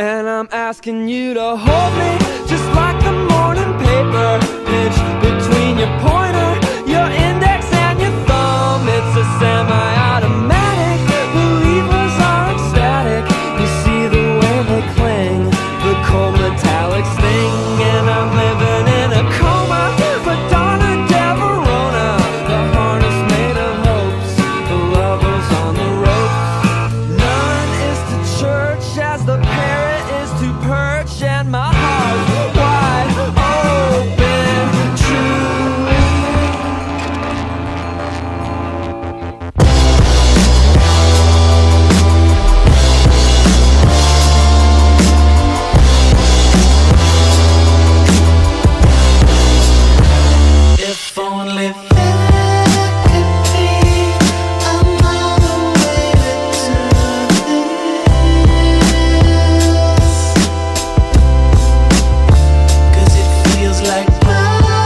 And I'm asking you to hold me just like the morning paper, pinch between your pointer, your index and your thumb. It's a semi-automatic, believers are ecstatic. You see the way they cling, the cold metallic sting. And I'm living in a coma, Madonna del Verona, the harness made of hopes, the lovers on the ropes. None is to church as the parrot is to perch, and my heart wide open, true. If only there could be another way to do this, 'cause it feels like murder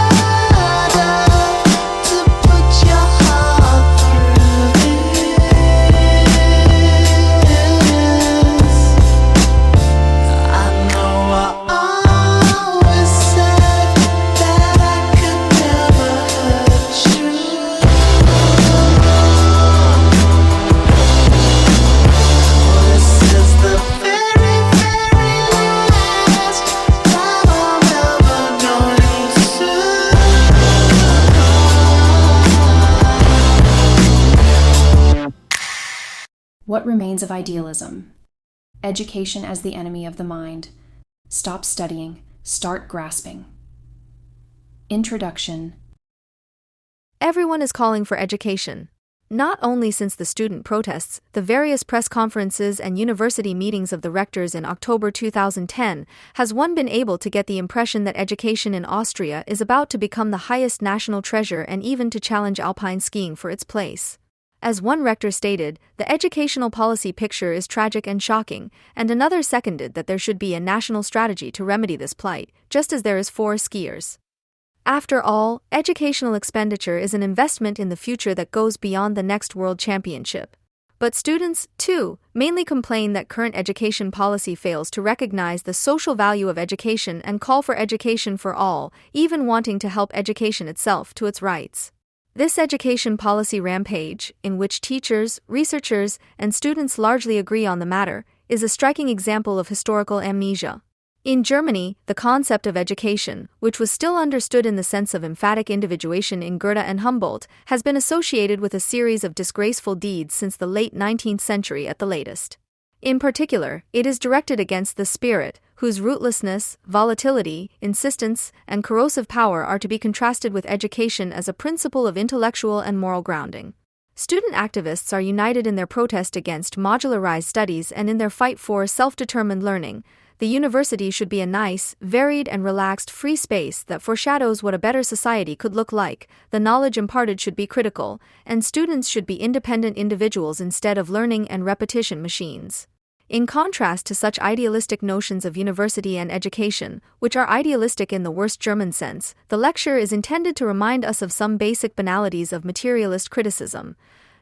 to put your heart through this. I know I always said that I could never hurt you. This is the very, very last time I'll ever know you soon. What remains of idealism? Education as the enemy of the mind. Stop studying, start grasping. Introduction. Everyone is calling for education. Not only since the student protests, the various press conferences and university meetings of the rectors in October 2010 has one been able to get the impression that education in Austria is about to become the highest national treasure and even to challenge alpine skiing for its place. As one rector stated, the educational policy picture is tragic and shocking, and another seconded that there should be a national strategy to remedy this plight, just as there is for skiers. After all, educational expenditure is an investment in the future that goes beyond the next World Championship. But students, too, mainly complain that current education policy fails to recognize the social value of education and call for education for all, even wanting to help education itself to its rights. This education policy rampage, in which teachers, researchers, and students largely agree on the matter, is a striking example of historical amnesia. In Germany, the concept of education, which was still understood in the sense of emphatic individuation in Goethe and Humboldt, has been associated with a series of disgraceful deeds since the late 19th century at the latest. In particular, it is directed against the spirit, whose rootlessness, volatility, insistence, and corrosive power are to be contrasted with education as a principle of intellectual and moral grounding. Student activists are united in their protest against modularized studies and in their fight for self-determined learning. The university should be a nice, varied, and relaxed free space that foreshadows what a better society could look like. The knowledge imparted should be critical, and students should be independent individuals instead of learning and repetition machines. In contrast to such idealistic notions of university and education, which are idealistic in the worst German sense, the lecture is intended to remind us of some basic banalities of materialist criticism.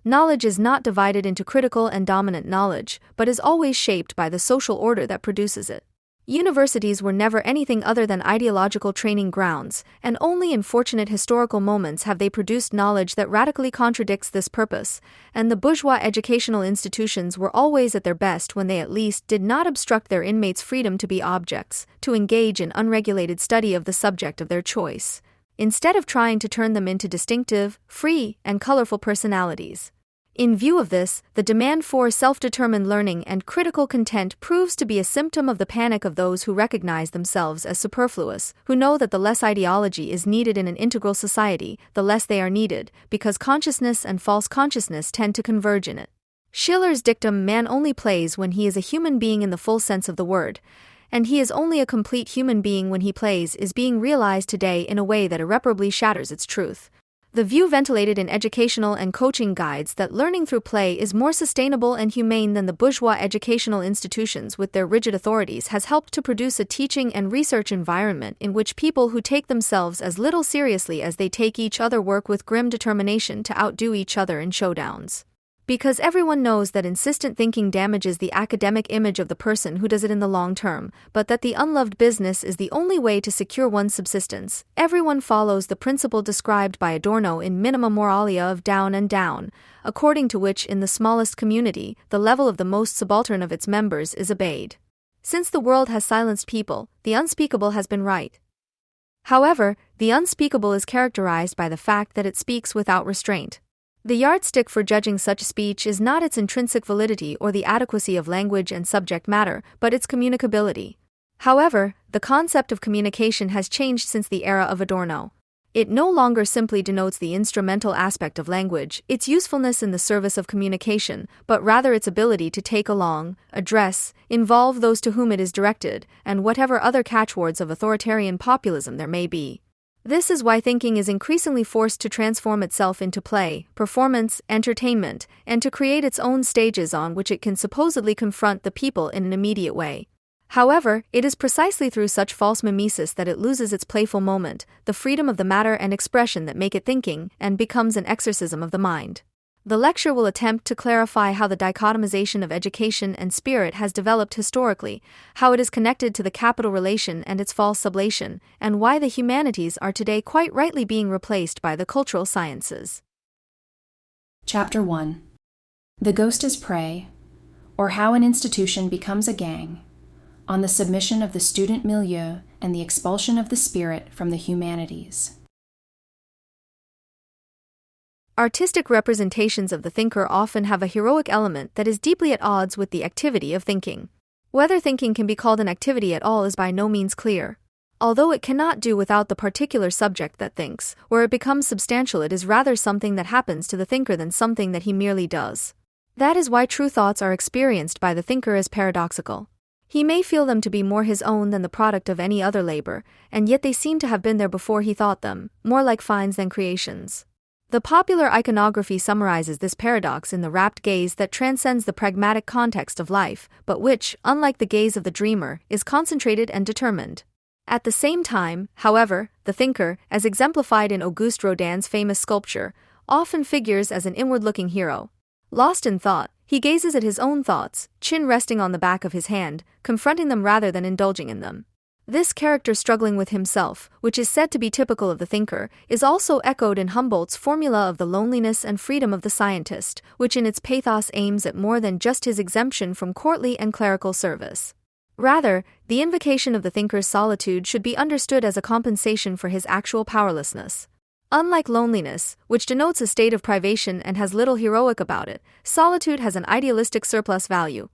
Knowledge is not divided into critical and dominant knowledge, but is always shaped by the social order that produces it. Universities were never anything other than ideological training grounds, and only in fortunate historical moments have they produced knowledge that radically contradicts this purpose, and the bourgeois educational institutions were always at their best when they at least did not obstruct their inmates' freedom to be objects, to engage in unregulated study of the subject of their choice, instead of trying to turn them into distinctive, free, and colorful personalities. In view of this, the demand for self-determined learning and critical content proves to be a symptom of the panic of those who recognize themselves as superfluous, who know that the less ideology is needed in an integral society, the less they are needed, because consciousness and false consciousness tend to converge in it. Schiller's dictum "man only plays when he is a human being in the full sense of the word," and he is only a complete human being when he plays, is being realized today in a way that irreparably shatters its truth. The view ventilated in educational and coaching guides that learning through play is more sustainable and humane than the bourgeois educational institutions with their rigid authorities has helped to produce a teaching and research environment in which people who take themselves as little seriously as they take each other work with grim determination to outdo each other in showdowns. Because everyone knows that insistent thinking damages the academic image of the person who does it in the long term, but that the unloved business is the only way to secure one's subsistence, everyone follows the principle described by Adorno in Minima Moralia of down and down, according to which in the smallest community, the level of the most subaltern of its members is obeyed. Since the world has silenced people, the unspeakable has been right. However, the unspeakable is characterized by the fact that it speaks without restraint. The yardstick for judging such speech is not its intrinsic validity or the adequacy of language and subject matter, but its communicability. However, the concept of communication has changed since the era of Adorno. It no longer simply denotes the instrumental aspect of language, its usefulness in the service of communication, but rather its ability to take along, address, involve those to whom it is directed, and whatever other catchwords of authoritarian populism there may be. This is why thinking is increasingly forced to transform itself into play, performance, entertainment, and to create its own stages on which it can supposedly confront the people in an immediate way. However, it is precisely through such false mimesis that it loses its playful moment, the freedom of the matter and expression that make it thinking, and becomes an exorcism of the mind. The lecture will attempt to clarify how the dichotomization of education and spirit has developed historically, how it is connected to the capital relation and its false sublation, and why the humanities are today quite rightly being replaced by the cultural sciences. Chapter 1. The Ghost is Prey, or How an Institution Becomes a Gang, on the submission of the student milieu and the expulsion of the spirit from the humanities. Artistic representations of the thinker often have a heroic element that is deeply at odds with the activity of thinking. Whether thinking can be called an activity at all is by no means clear. Although it cannot do without the particular subject that thinks, where it becomes substantial, it is rather something that happens to the thinker than something that he merely does. That is why true thoughts are experienced by the thinker as paradoxical. He may feel them to be more his own than the product of any other labor, and yet they seem to have been there before he thought them, more like finds than creations. The popular iconography summarizes this paradox in the rapt gaze that transcends the pragmatic context of life, but which, unlike the gaze of the dreamer, is concentrated and determined. At the same time, however, the thinker, as exemplified in Auguste Rodin's famous sculpture, often figures as an inward-looking hero. Lost in thought, he gazes at his own thoughts, chin resting on the back of his hand, confronting them rather than indulging in them. This character struggling with himself, which is said to be typical of the thinker, is also echoed in Humboldt's formula of the loneliness and freedom of the scientist, which in its pathos aims at more than just his exemption from courtly and clerical service. Rather, the invocation of the thinker's solitude should be understood as a compensation for his actual powerlessness. Unlike loneliness, which denotes a state of privation and has little heroic about it, solitude has an idealistic surplus value.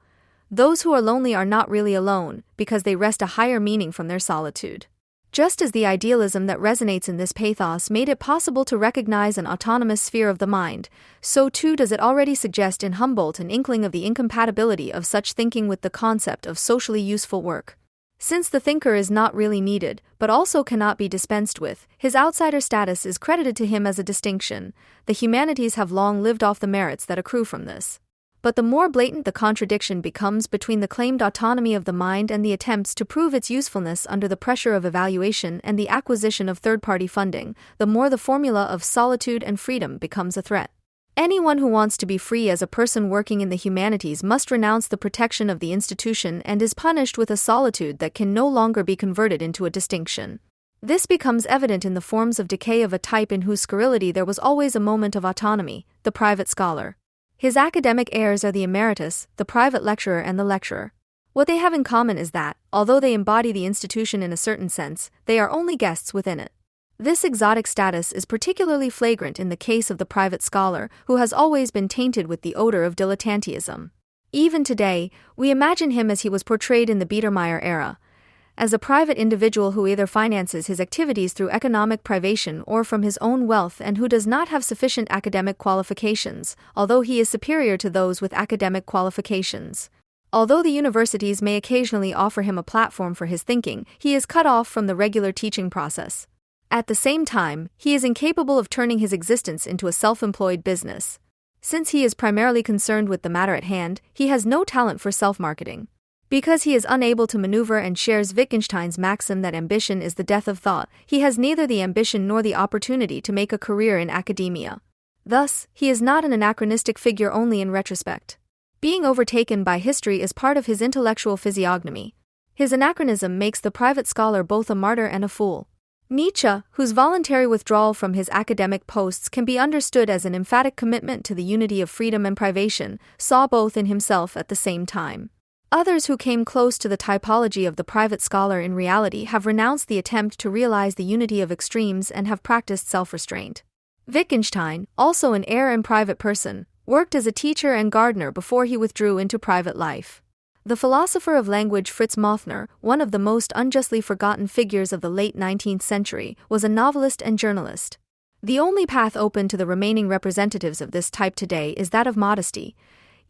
Those who are lonely are not really alone, because they wrest a higher meaning from their solitude. Just as the idealism that resonates in this pathos made it possible to recognize an autonomous sphere of the mind, so too does it already suggest in Humboldt an inkling of the incompatibility of such thinking with the concept of socially useful work. Since the thinker is not really needed, but also cannot be dispensed with, his outsider status is credited to him as a distinction. The humanities have long lived off the merits that accrue from this. But the more blatant the contradiction becomes between the claimed autonomy of the mind and the attempts to prove its usefulness under the pressure of evaluation and the acquisition of third-party funding, the more the formula of solitude and freedom becomes a threat. Anyone who wants to be free as a person working in the humanities must renounce the protection of the institution and is punished with a solitude that can no longer be converted into a distinction. This becomes evident in the forms of decay of a type in whose scurrility there was always a moment of autonomy, the private scholar. His academic heirs are the emeritus, the private lecturer and the lecturer. What they have in common is that, although they embody the institution in a certain sense, they are only guests within it. This exotic status is particularly flagrant in the case of the private scholar, who has always been tainted with the odor of dilettantism. Even today, we imagine him as he was portrayed in the Biedermeier era, as a private individual who either finances his activities through economic privation or from his own wealth and who does not have sufficient academic qualifications, although he is superior to those with academic qualifications. Although the universities may occasionally offer him a platform for his thinking, he is cut off from the regular teaching process. At the same time, he is incapable of turning his existence into a self-employed business. Since he is primarily concerned with the matter at hand, he has no talent for self-marketing. Because he is unable to maneuver and shares Wittgenstein's maxim that ambition is the death of thought, he has neither the ambition nor the opportunity to make a career in academia. Thus, he is not an anachronistic figure only in retrospect. Being overtaken by history is part of his intellectual physiognomy. His anachronism makes the private scholar both a martyr and a fool. Nietzsche, whose voluntary withdrawal from his academic posts can be understood as an emphatic commitment to the unity of freedom and privation, saw both in himself at the same time. Others who came close to the typology of the private scholar in reality have renounced the attempt to realize the unity of extremes and have practiced self-restraint. Wittgenstein, also an heir and private person, worked as a teacher and gardener before he withdrew into private life. The philosopher of language Fritz Mothner, one of the most unjustly forgotten figures of the late 19th century, was a novelist and journalist. The only path open to the remaining representatives of this type today is that of modesty.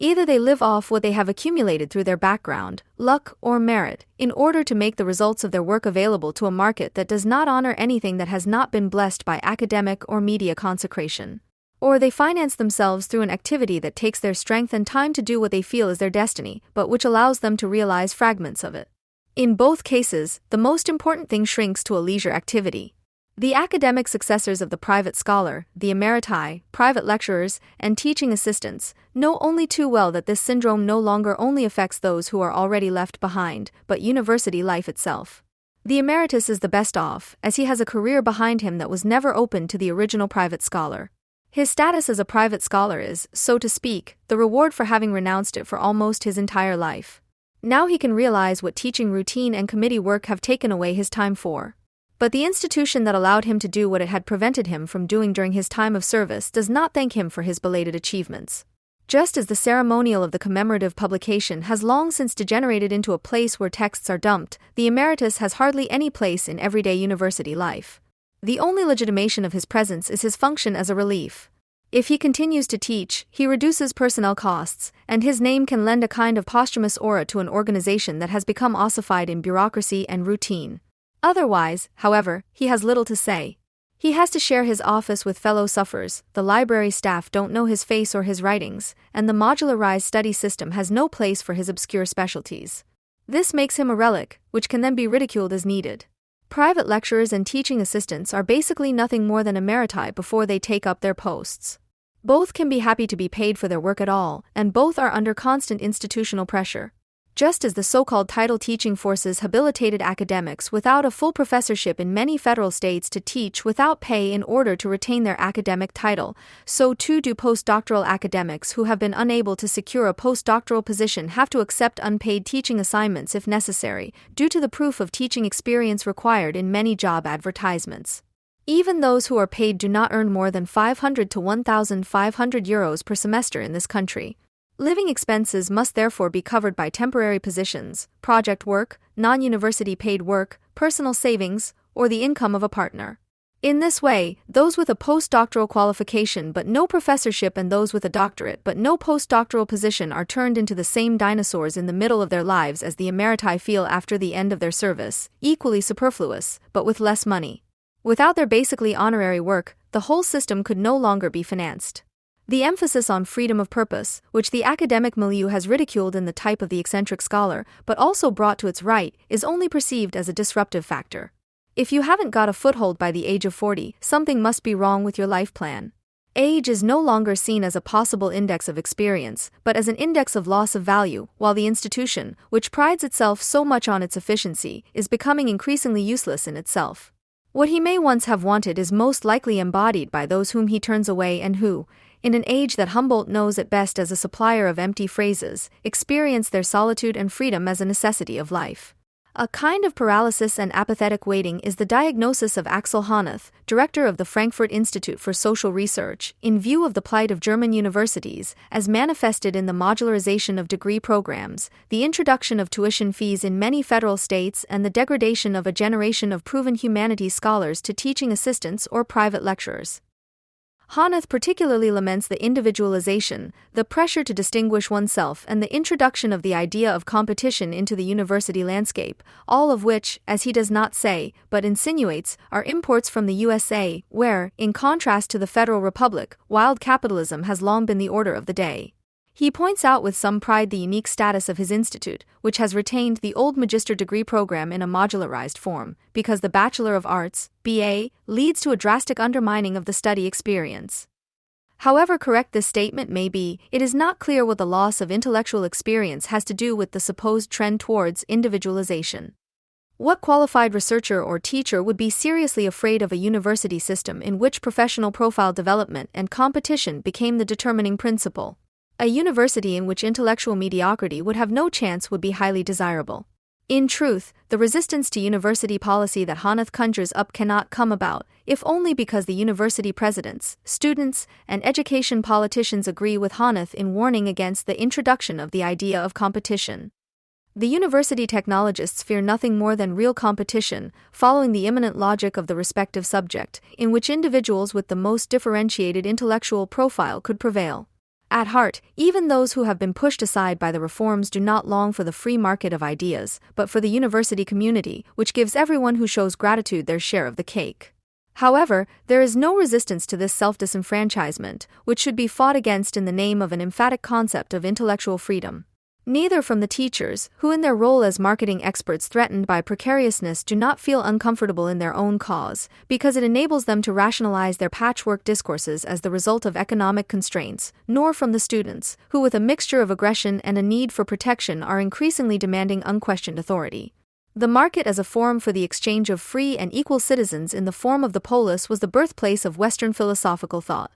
Either they live off what they have accumulated through their background, luck, or merit, in order to make the results of their work available to a market that does not honor anything that has not been blessed by academic or media consecration. Or they finance themselves through an activity that takes their strength and time to do what they feel is their destiny, but which allows them to realize fragments of it. In both cases, the most important thing shrinks to a leisure activity. The academic successors of the private scholar, the emeriti, private lecturers, and teaching assistants, know only too well that this syndrome no longer only affects those who are already left behind, but university life itself. The emeritus is the best off, as he has a career behind him that was never open to the original private scholar. His status as a private scholar is, so to speak, the reward for having renounced it for almost his entire life. Now he can realize what teaching routine and committee work have taken away his time for. But the institution that allowed him to do what it had prevented him from doing during his time of service does not thank him for his belated achievements. Just as the ceremonial of the commemorative publication has long since degenerated into a place where texts are dumped, the emeritus has hardly any place in everyday university life. The only legitimation of his presence is his function as a relief. If he continues to teach, he reduces personnel costs, and his name can lend a kind of posthumous aura to an organization that has become ossified in bureaucracy and routine. Otherwise, however, he has little to say. He has to share his office with fellow sufferers, the library staff don't know his face or his writings, and the modularized study system has no place for his obscure specialties. This makes him a relic, which can then be ridiculed as needed. Private lecturers and teaching assistants are basically nothing more than emeriti before they take up their posts. Both can be happy to be paid for their work at all, and both are under constant institutional pressure. Just as the so-called title teaching forces habilitated academics without a full professorship in many federal states to teach without pay in order to retain their academic title, so too do postdoctoral academics who have been unable to secure a postdoctoral position have to accept unpaid teaching assignments if necessary, due to the proof of teaching experience required in many job advertisements. Even those who are paid do not earn more than 500 to 1,500 euros per semester in this country. Living expenses must therefore be covered by temporary positions, project work, non-university paid work, personal savings, or the income of a partner. In this way, those with a postdoctoral qualification but no professorship and those with a doctorate but no postdoctoral position are turned into the same dinosaurs in the middle of their lives as the emeriti feel after the end of their service, equally superfluous, but with less money. Without their basically honorary work, the whole system could no longer be financed. The emphasis on freedom of purpose, which the academic milieu has ridiculed in the type of the eccentric scholar, but also brought to its right, is only perceived as a disruptive factor. If you haven't got a foothold by the age of 40, something must be wrong with your life plan. Age is no longer seen as a possible index of experience, but as an index of loss of value, while the institution, which prides itself so much on its efficiency, is becoming increasingly useless in itself. What he may once have wanted is most likely embodied by those whom he turns away and who, in an age that Humboldt knows at best as a supplier of empty phrases, experience their solitude and freedom as a necessity of life. A kind of paralysis and apathetic waiting is the diagnosis of Axel Honneth, director of the Frankfurt Institute for Social Research, in view of the plight of German universities, as manifested in the modularization of degree programs, the introduction of tuition fees in many federal states, and the degradation of a generation of proven humanities scholars to teaching assistants or private lecturers. Honneth particularly laments the individualization, the pressure to distinguish oneself, and the introduction of the idea of competition into the university landscape, all of which, as he does not say, but insinuates, are imports from the USA, where, in contrast to the Federal Republic, wild capitalism has long been the order of the day. He points out with some pride the unique status of his institute, which has retained the old magister degree program in a modularized form, because the Bachelor of Arts, BA, leads to a drastic undermining of the study experience. However correct this statement may be, it is not clear what the loss of intellectual experience has to do with the supposed trend towards individualization. What qualified researcher or teacher would be seriously afraid of a university system in which professional profile development and competition became the determining principle? A university in which intellectual mediocrity would have no chance would be highly desirable. In truth, the resistance to university policy that Hanath conjures up cannot come about, if only because the university presidents, students, and education politicians agree with Hanath in warning against the introduction of the idea of competition. The university technologists fear nothing more than real competition, following the immanent logic of the respective subject, in which individuals with the most differentiated intellectual profile could prevail. At heart, even those who have been pushed aside by the reforms do not long for the free market of ideas, but for the university community, which gives everyone who shows gratitude their share of the cake. However, there is no resistance to this self-disenfranchisement, which should be fought against in the name of an emphatic concept of intellectual freedom. Neither from the teachers, who in their role as marketing experts threatened by precariousness do not feel uncomfortable in their own cause, because it enables them to rationalize their patchwork discourses as the result of economic constraints, nor from the students, who with a mixture of aggression and a need for protection are increasingly demanding unquestioned authority. The market as a forum for the exchange of free and equal citizens in the form of the polis was the birthplace of Western philosophical thought.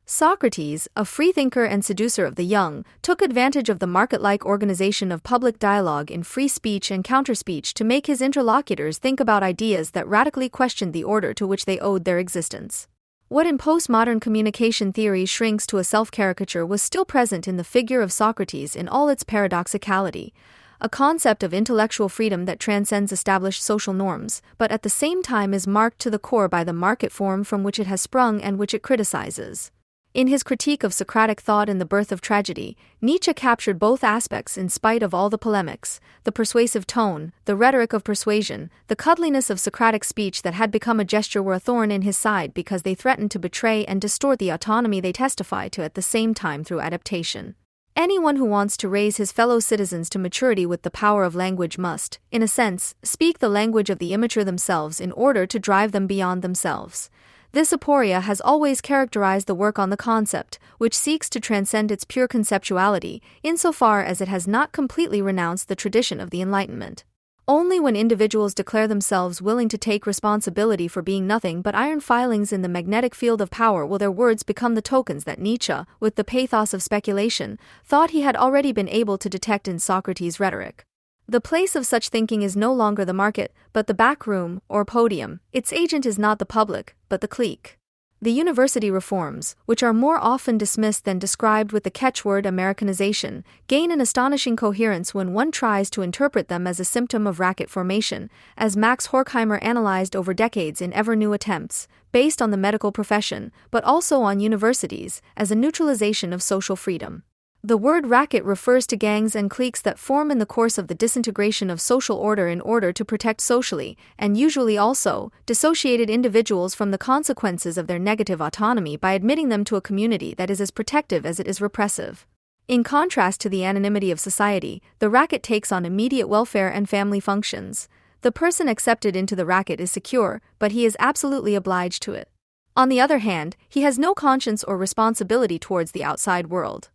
Socrates, a freethinker and seducer of the young, took advantage of the market-like organization of public dialogue in free speech and counterspeech to make his interlocutors think about ideas that radically questioned the order to which they owed their existence. What in postmodern communication theory shrinks to a self-caricature was still present in the figure of Socrates in all its paradoxicality, a concept of intellectual freedom that transcends established social norms, but at the same time is marked to the core by the market form from which it has sprung and which it criticizes. In his critique of Socratic thought in The Birth of Tragedy, Nietzsche captured both aspects in spite of all the polemics, the persuasive tone, the rhetoric of persuasion, the cuddliness of Socratic speech that had become a gesture were a thorn in his side because they threatened to betray and distort the autonomy they testify to at the same time through adaptation. Anyone who wants to raise his fellow citizens to maturity with the power of language must, in a sense, speak the language of the immature themselves in order to drive them beyond themselves. This aporia has always characterized the work on the concept, which seeks to transcend its pure conceptuality, insofar as it has not completely renounced the tradition of the Enlightenment. Only when individuals declare themselves willing to take responsibility for being nothing but iron filings in the magnetic field of power will their words become the tokens that Nietzsche, with the pathos of speculation, thought he had already been able to detect in Socrates' rhetoric. The place of such thinking is no longer the market, but the back room, or podium. Its agent is not the public, but the clique. The university reforms, which are more often dismissed than described with the catchword Americanization, gain an astonishing coherence when one tries to interpret them as a symptom of racket formation, as Max Horkheimer analyzed over decades in ever new attempts, based on the medical profession, but also on universities, as a neutralization of social freedom. The word racket refers to gangs and cliques that form in the course of the disintegration of social order in order to protect socially, and usually also, dissociated individuals from the consequences of their negative autonomy by admitting them to a community that is as protective as it is repressive. In contrast to the anonymity of society, the racket takes on immediate welfare and family functions. The person accepted into the racket is secure, but he is absolutely obliged to it. On the other hand, he has no conscience or responsibility towards the outside world.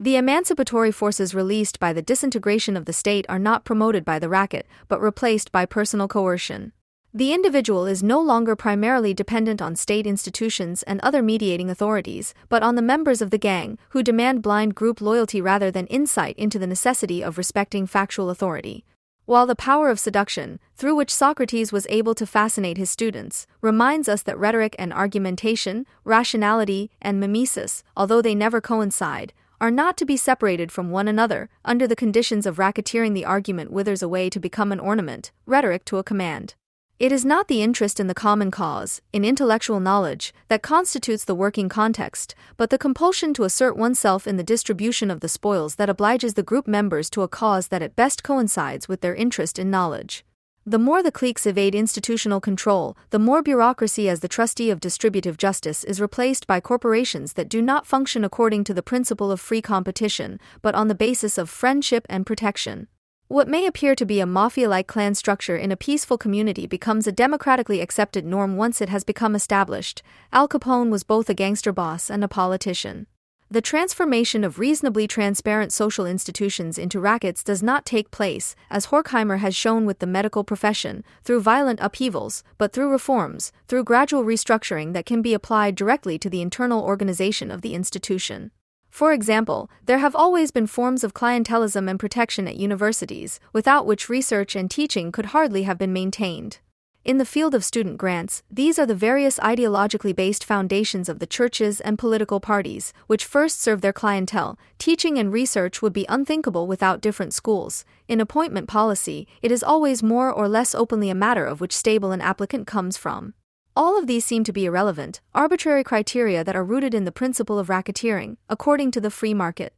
The emancipatory forces released by the disintegration of the state are not promoted by the racket, but replaced by personal coercion. The individual is no longer primarily dependent on state institutions and other mediating authorities, but on the members of the gang, who demand blind group loyalty rather than insight into the necessity of respecting factual authority. While the power of seduction, through which Socrates was able to fascinate his students, reminds us that rhetoric and argumentation, rationality and mimesis, although they never coincide, are not to be separated from one another. Under the conditions of racketeering, the argument withers away to become an ornament, rhetoric to a command. It is not the interest in the common cause, in intellectual knowledge, that constitutes the working context, but the compulsion to assert oneself in the distribution of the spoils that obliges the group members to a cause that at best coincides with their interest in knowledge. The more the cliques evade institutional control, the more bureaucracy as the trustee of distributive justice is replaced by corporations that do not function according to the principle of free competition, but on the basis of friendship and protection. What may appear to be a mafia-like clan structure in a peaceful community becomes a democratically accepted norm once it has become established. Al Capone was both a gangster boss and a politician. The transformation of reasonably transparent social institutions into rackets does not take place, as Horkheimer has shown with the medical profession, through violent upheavals, but through reforms, through gradual restructuring that can be applied directly to the internal organization of the institution. For example, there have always been forms of clientelism and protection at universities, without which research and teaching could hardly have been maintained. In the field of student grants, these are the various ideologically based foundations of the churches and political parties, which first serve their clientele. Teaching and research would be unthinkable without different schools. In appointment policy, it is always more or less openly a matter of which stable an applicant comes from. All of these seem to be irrelevant, arbitrary criteria that are rooted in the principle of racketeering, according to the free market.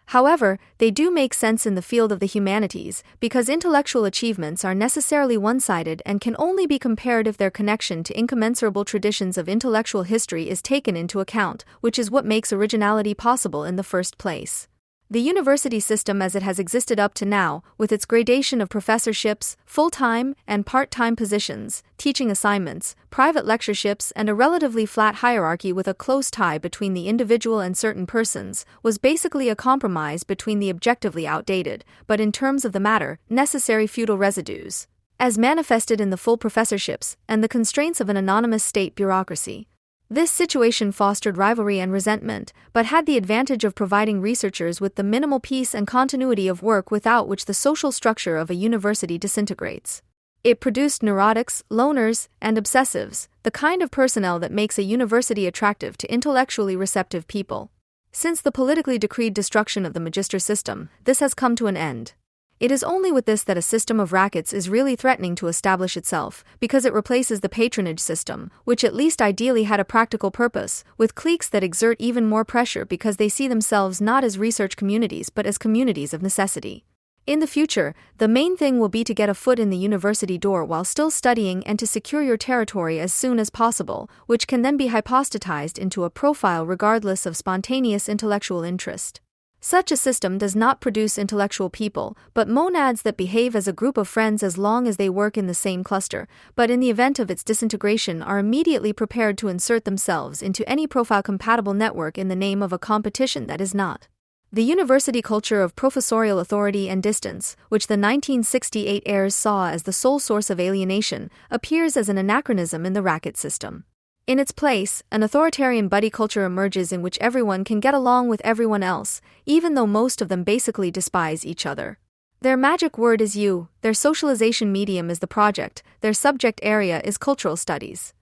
However, they do make sense in the field of the humanities, because intellectual achievements are necessarily one-sided and can only be compared if their connection to incommensurable traditions of intellectual history is taken into account, which is what makes originality possible in the first place. The university system as it has existed up to now, with its gradation of professorships, full-time and part-time positions, teaching assignments, private lectureships, and a relatively flat hierarchy with a close tie between the individual and certain persons, was basically a compromise between the objectively outdated, but in terms of the matter, necessary feudal residues, as manifested in the full professorships, and the constraints of an anonymous state bureaucracy. This situation fostered rivalry and resentment, but had the advantage of providing researchers with the minimal peace and continuity of work without which the social structure of a university disintegrates. It produced neurotics, loners, and obsessives, the kind of personnel that makes a university attractive to intellectually receptive people. Since the politically decreed destruction of the magister system, this has come to an end. It is only with this that a system of rackets is really threatening to establish itself, because it replaces the patronage system, which at least ideally had a practical purpose, with cliques that exert even more pressure because they see themselves not as research communities but as communities of necessity. In the future, the main thing will be to get a foot in the university door while still studying and to secure your territory as soon as possible, which can then be hypostatized into a profile regardless of spontaneous intellectual interest. Such a system does not produce intellectual people, but monads that behave as a group of friends as long as they work in the same cluster, but in the event of its disintegration are immediately prepared to insert themselves into any profile-compatible network in the name of a competition that is not. The university culture of professorial authority and distance, which the 1968 heirs saw as the sole source of alienation, appears as an anachronism in the racket system. In its place, an authoritarian buddy culture emerges in which everyone can get along with everyone else, even though most of them basically despise each other. Their magic word is you, their socialization medium is the project, their subject area is cultural studies.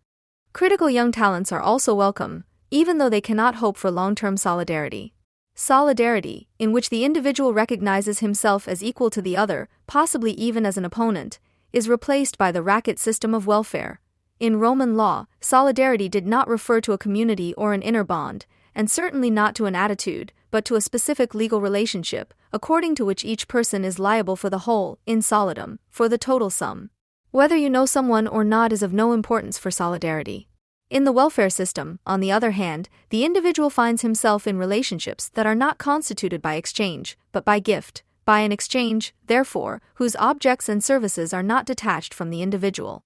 Critical young talents are also welcome, even though they cannot hope for long-term solidarity. Solidarity, in which the individual recognizes himself as equal to the other, possibly even as an opponent, is replaced by the racket system of welfare. In Roman law, solidarity did not refer to a community or an inner bond, and certainly not to an attitude, but to a specific legal relationship, according to which each person is liable for the whole, in solidum, for the total sum. Whether you know someone or not is of no importance for solidarity. In the welfare system, on the other hand, the individual finds himself in relationships that are not constituted by exchange, but by gift, by an exchange, therefore, whose objects and services are not detached from the individual.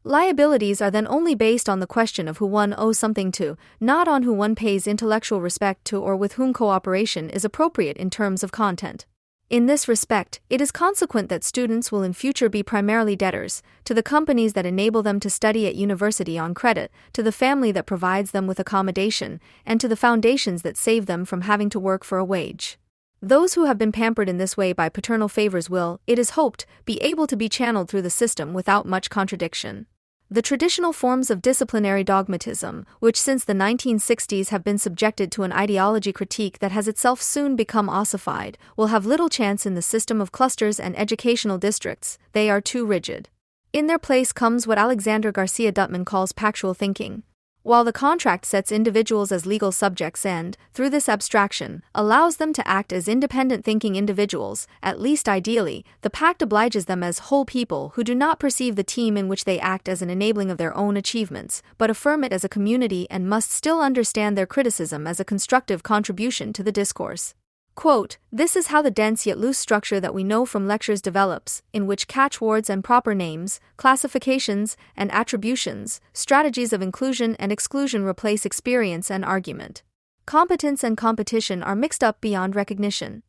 Liabilities are then only based on the question of who one owes something to, not on who one pays intellectual respect to or with whom cooperation is appropriate in terms of content. In this respect, it is consequent that students will in future be primarily debtors, to the companies that enable them to study at university on credit, to the family that provides them with accommodation, and to the foundations that save them from having to work for a wage. Those who have been pampered in this way by paternal favors will, it is hoped, be able to be channeled through the system without much contradiction. The traditional forms of disciplinary dogmatism, which since the 1960s have been subjected to an ideology critique that has itself soon become ossified, will have little chance in the system of clusters and educational districts. They are too rigid. In their place comes what Alexander Garcia Duttman calls pactual thinking. While the contract sets individuals as legal subjects and, through this abstraction, allows them to act as independent thinking individuals, at least ideally, the pact obliges them as whole people who do not perceive the team in which they act as an enabling of their own achievements, but affirm it as a community and must still understand their criticism as a constructive contribution to the discourse. Quote, "This is how the dense yet loose structure that we know from lectures develops, in which catchwords and proper names, classifications and attributions, strategies of inclusion and exclusion replace experience and argument. Competence and competition are mixed up beyond recognition."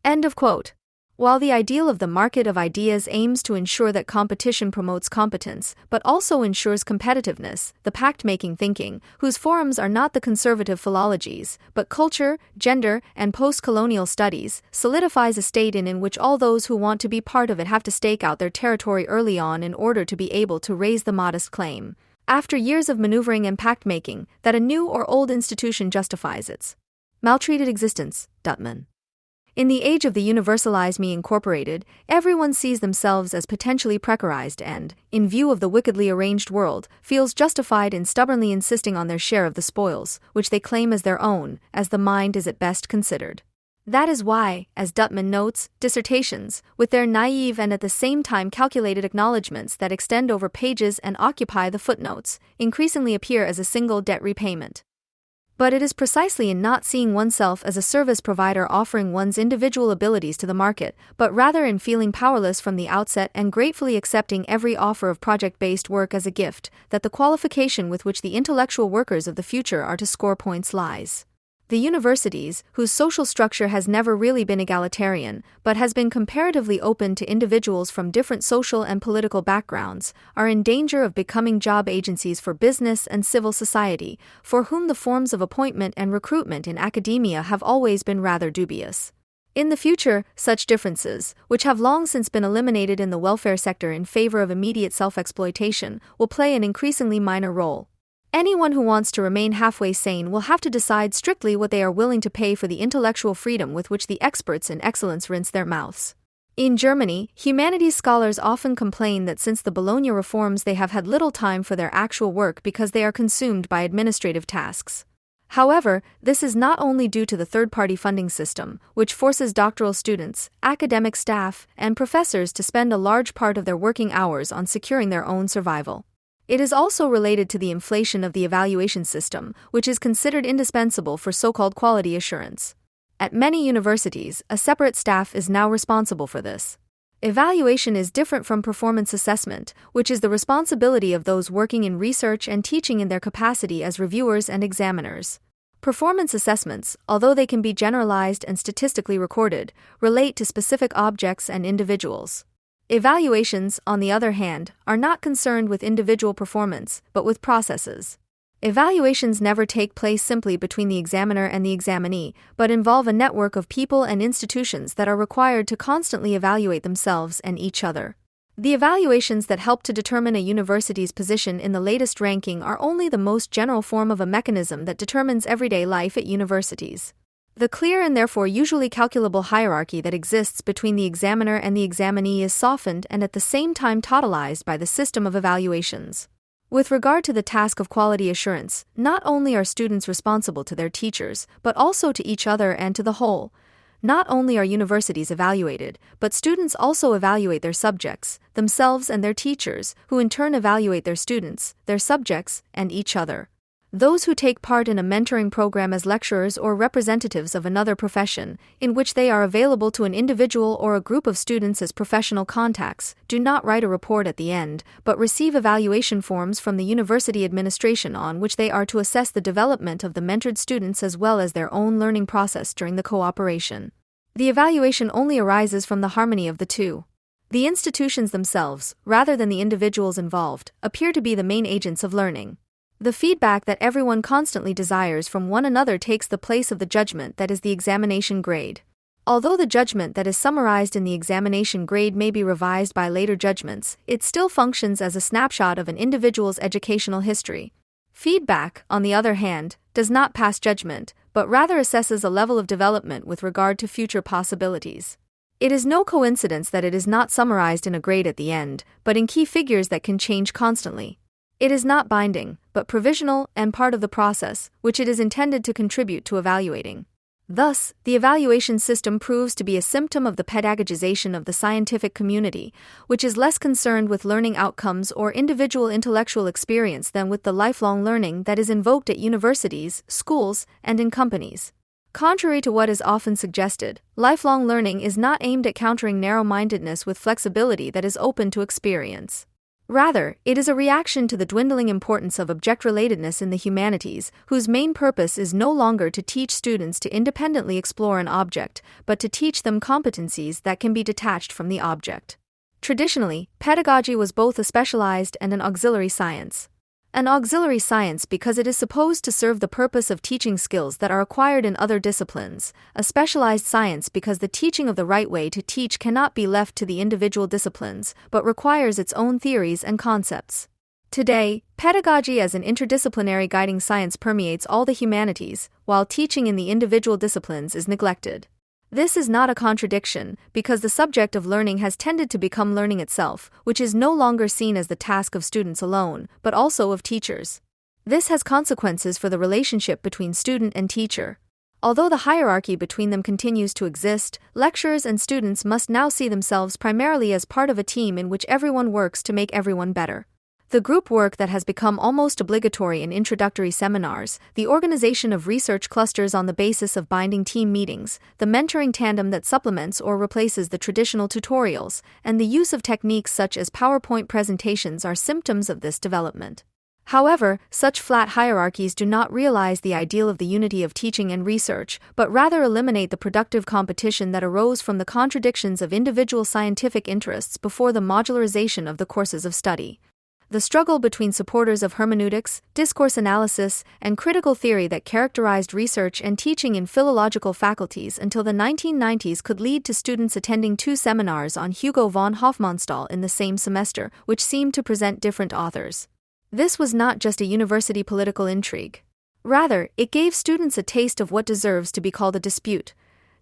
End of quote. While the ideal of the market of ideas aims to ensure that competition promotes competence, but also ensures competitiveness, the pact-making thinking, whose forums are not the conservative philologies, but culture, gender, and post-colonial studies, solidifies a state in which all those who want to be part of it have to stake out their territory early on in order to be able to raise the modest claim, after years of maneuvering and pact-making, that a new or old institution justifies its maltreated existence. Dutman. In the age of the universalized me incorporated, everyone sees themselves as potentially precarized and, in view of the wickedly arranged world, feels justified in stubbornly insisting on their share of the spoils, which they claim as their own, as the mind is at best considered. That is why, as Dutman notes, dissertations, with their naive and at the same time calculated acknowledgments that extend over pages and occupy the footnotes, increasingly appear as a single debt repayment. But it is precisely in not seeing oneself as a service provider offering one's individual abilities to the market, but rather in feeling powerless from the outset and gratefully accepting every offer of project-based work as a gift, that the qualification with which the intellectual workers of the future are to score points lies. The universities, whose social structure has never really been egalitarian, but has been comparatively open to individuals from different social and political backgrounds, are in danger of becoming job agencies for business and civil society, for whom the forms of appointment and recruitment in academia have always been rather dubious. In the future, such differences, which have long since been eliminated in the welfare sector in favor of immediate self-exploitation, will play an increasingly minor role. Anyone who wants to remain halfway sane will have to decide strictly what they are willing to pay for the intellectual freedom with which the experts in excellence rinse their mouths. In Germany, humanities scholars often complain that since the Bologna reforms they have had little time for their actual work because they are consumed by administrative tasks. However, this is not only due to the third-party funding system, which forces doctoral students, academic staff, and professors to spend a large part of their working hours on securing their own survival. It is also related to the inflation of the evaluation system, which is considered indispensable for so-called quality assurance. At many universities, a separate staff is now responsible for this. Evaluation is different from performance assessment, which is the responsibility of those working in research and teaching in their capacity as reviewers and examiners. Performance assessments, although they can be generalized and statistically recorded, relate to specific objects and individuals. Evaluations, on the other hand, are not concerned with individual performance, but with processes. Evaluations never take place simply between the examiner and the examinee, but involve a network of people and institutions that are required to constantly evaluate themselves and each other. The evaluations that help to determine a university's position in the latest ranking are only the most general form of a mechanism that determines everyday life at universities. The clear and therefore usually calculable hierarchy that exists between the examiner and the examinee is softened and at the same time totalized by the system of evaluations. With regard to the task of quality assurance, not only are students responsible to their teachers, but also to each other and to the whole. Not only are universities evaluated, but students also evaluate their subjects, themselves and their teachers, who in turn evaluate their students, their subjects, and each other. Those who take part in a mentoring program as lecturers or representatives of another profession, in which they are available to an individual or a group of students as professional contacts, do not write a report at the end, but receive evaluation forms from the university administration on which they are to assess the development of the mentored students as well as their own learning process during the cooperation. The evaluation only arises from the harmony of the two. The institutions themselves, rather than the individuals involved, appear to be the main agents of learning. The feedback that everyone constantly desires from one another takes the place of the judgment that is the examination grade. Although the judgment that is summarized in the examination grade may be revised by later judgments, it still functions as a snapshot of an individual's educational history. Feedback, on the other hand, does not pass judgment, but rather assesses a level of development with regard to future possibilities. It is no coincidence that it is not summarized in a grade at the end, but in key figures that can change constantly. It is not binding, but provisional and part of the process, which it is intended to contribute to evaluating. Thus, the evaluation system proves to be a symptom of the pedagogization of the scientific community, which is less concerned with learning outcomes or individual intellectual experience than with the lifelong learning that is invoked at universities, schools, and in companies. Contrary to what is often suggested, lifelong learning is not aimed at countering narrow-mindedness with flexibility that is open to experience. Rather, it is a reaction to the dwindling importance of object-relatedness in the humanities, whose main purpose is no longer to teach students to independently explore an object, but to teach them competencies that can be detached from the object. Traditionally, pedagogy was both a specialized and an auxiliary science. An auxiliary science because it is supposed to serve the purpose of teaching skills that are acquired in other disciplines, a specialized science because the teaching of the right way to teach cannot be left to the individual disciplines, but requires its own theories and concepts. Today, pedagogy as an interdisciplinary guiding science permeates all the humanities, while teaching in the individual disciplines is neglected. This is not a contradiction, because the subject of learning has tended to become learning itself, which is no longer seen as the task of students alone, but also of teachers. This has consequences for the relationship between student and teacher. Although the hierarchy between them continues to exist, lecturers and students must now see themselves primarily as part of a team in which everyone works to make everyone better. The group work that has become almost obligatory in introductory seminars, the organization of research clusters on the basis of binding team meetings, the mentoring tandem that supplements or replaces the traditional tutorials, and the use of techniques such as PowerPoint presentations are symptoms of this development. However, such flat hierarchies do not realize the ideal of the unity of teaching and research, but rather eliminate the productive competition that arose from the contradictions of individual scientific interests before the modularization of the courses of study. The struggle between supporters of hermeneutics, discourse analysis, and critical theory that characterized research and teaching in philological faculties until the 1990s could lead to students attending 2 seminars on Hugo von Hofmannsthal in the same semester, which seemed to present different authors. This was not just a university political intrigue. Rather, it gave students a taste of what deserves to be called a dispute.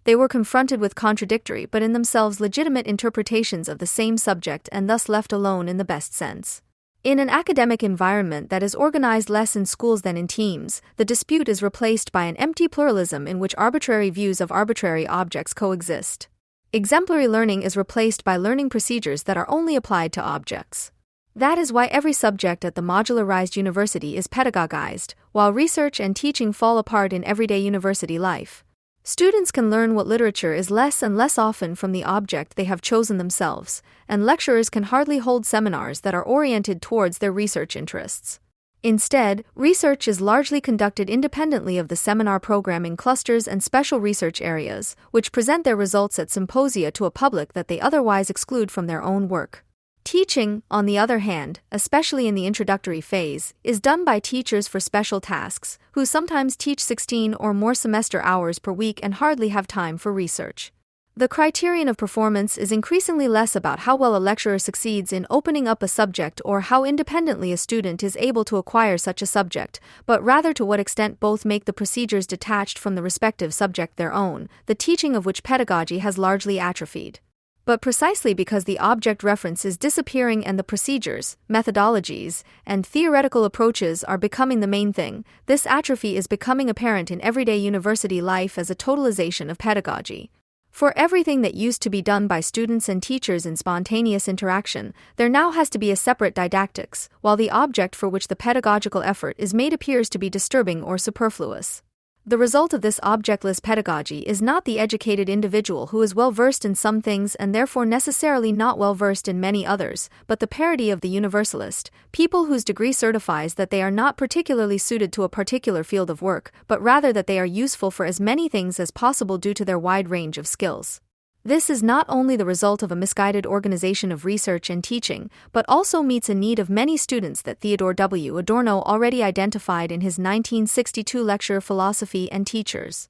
They were confronted with contradictory but in themselves legitimate interpretations of the same subject and thus left alone in the best sense. In an academic environment that is organized less in schools than in teams, the dispute is replaced by an empty pluralism in which arbitrary views of arbitrary objects coexist. Exemplary learning is replaced by learning procedures that are only applied to objects. That is why every subject at the modularized university is pedagogized, while research and teaching fall apart in everyday university life. Students can learn what literature is less and less often from the object they have chosen themselves, and lecturers can hardly hold seminars that are oriented towards their research interests. Instead, research is largely conducted independently of the seminar program in clusters and special research areas, which present their results at symposia to a public that they otherwise exclude from their own work. Teaching, on the other hand, especially in the introductory phase, is done by teachers for special tasks, who sometimes teach 16 or more semester hours per week and hardly have time for research. The criterion of performance is increasingly less about how well a lecturer succeeds in opening up a subject or how independently a student is able to acquire such a subject, but rather to what extent both make the procedures detached from the respective subject their own, the teaching of which pedagogy has largely atrophied. But precisely because the object reference is disappearing and the procedures, methodologies, and theoretical approaches are becoming the main thing, this atrophy is becoming apparent in everyday university life as a totalization of pedagogy. For everything that used to be done by students and teachers in spontaneous interaction, there now has to be a separate didactics, while the object for which the pedagogical effort is made appears to be disturbing or superfluous. The result of this objectless pedagogy is not the educated individual who is well versed in some things and therefore necessarily not well versed in many others, but the parody of the universalist, people whose degree certifies that they are not particularly suited to a particular field of work, but rather that they are useful for as many things as possible due to their wide range of skills. This is not only the result of a misguided organization of research and teaching, but also meets a need of many students that Theodore W. Adorno already identified in his 1962 lecture Philosophy and Teachers.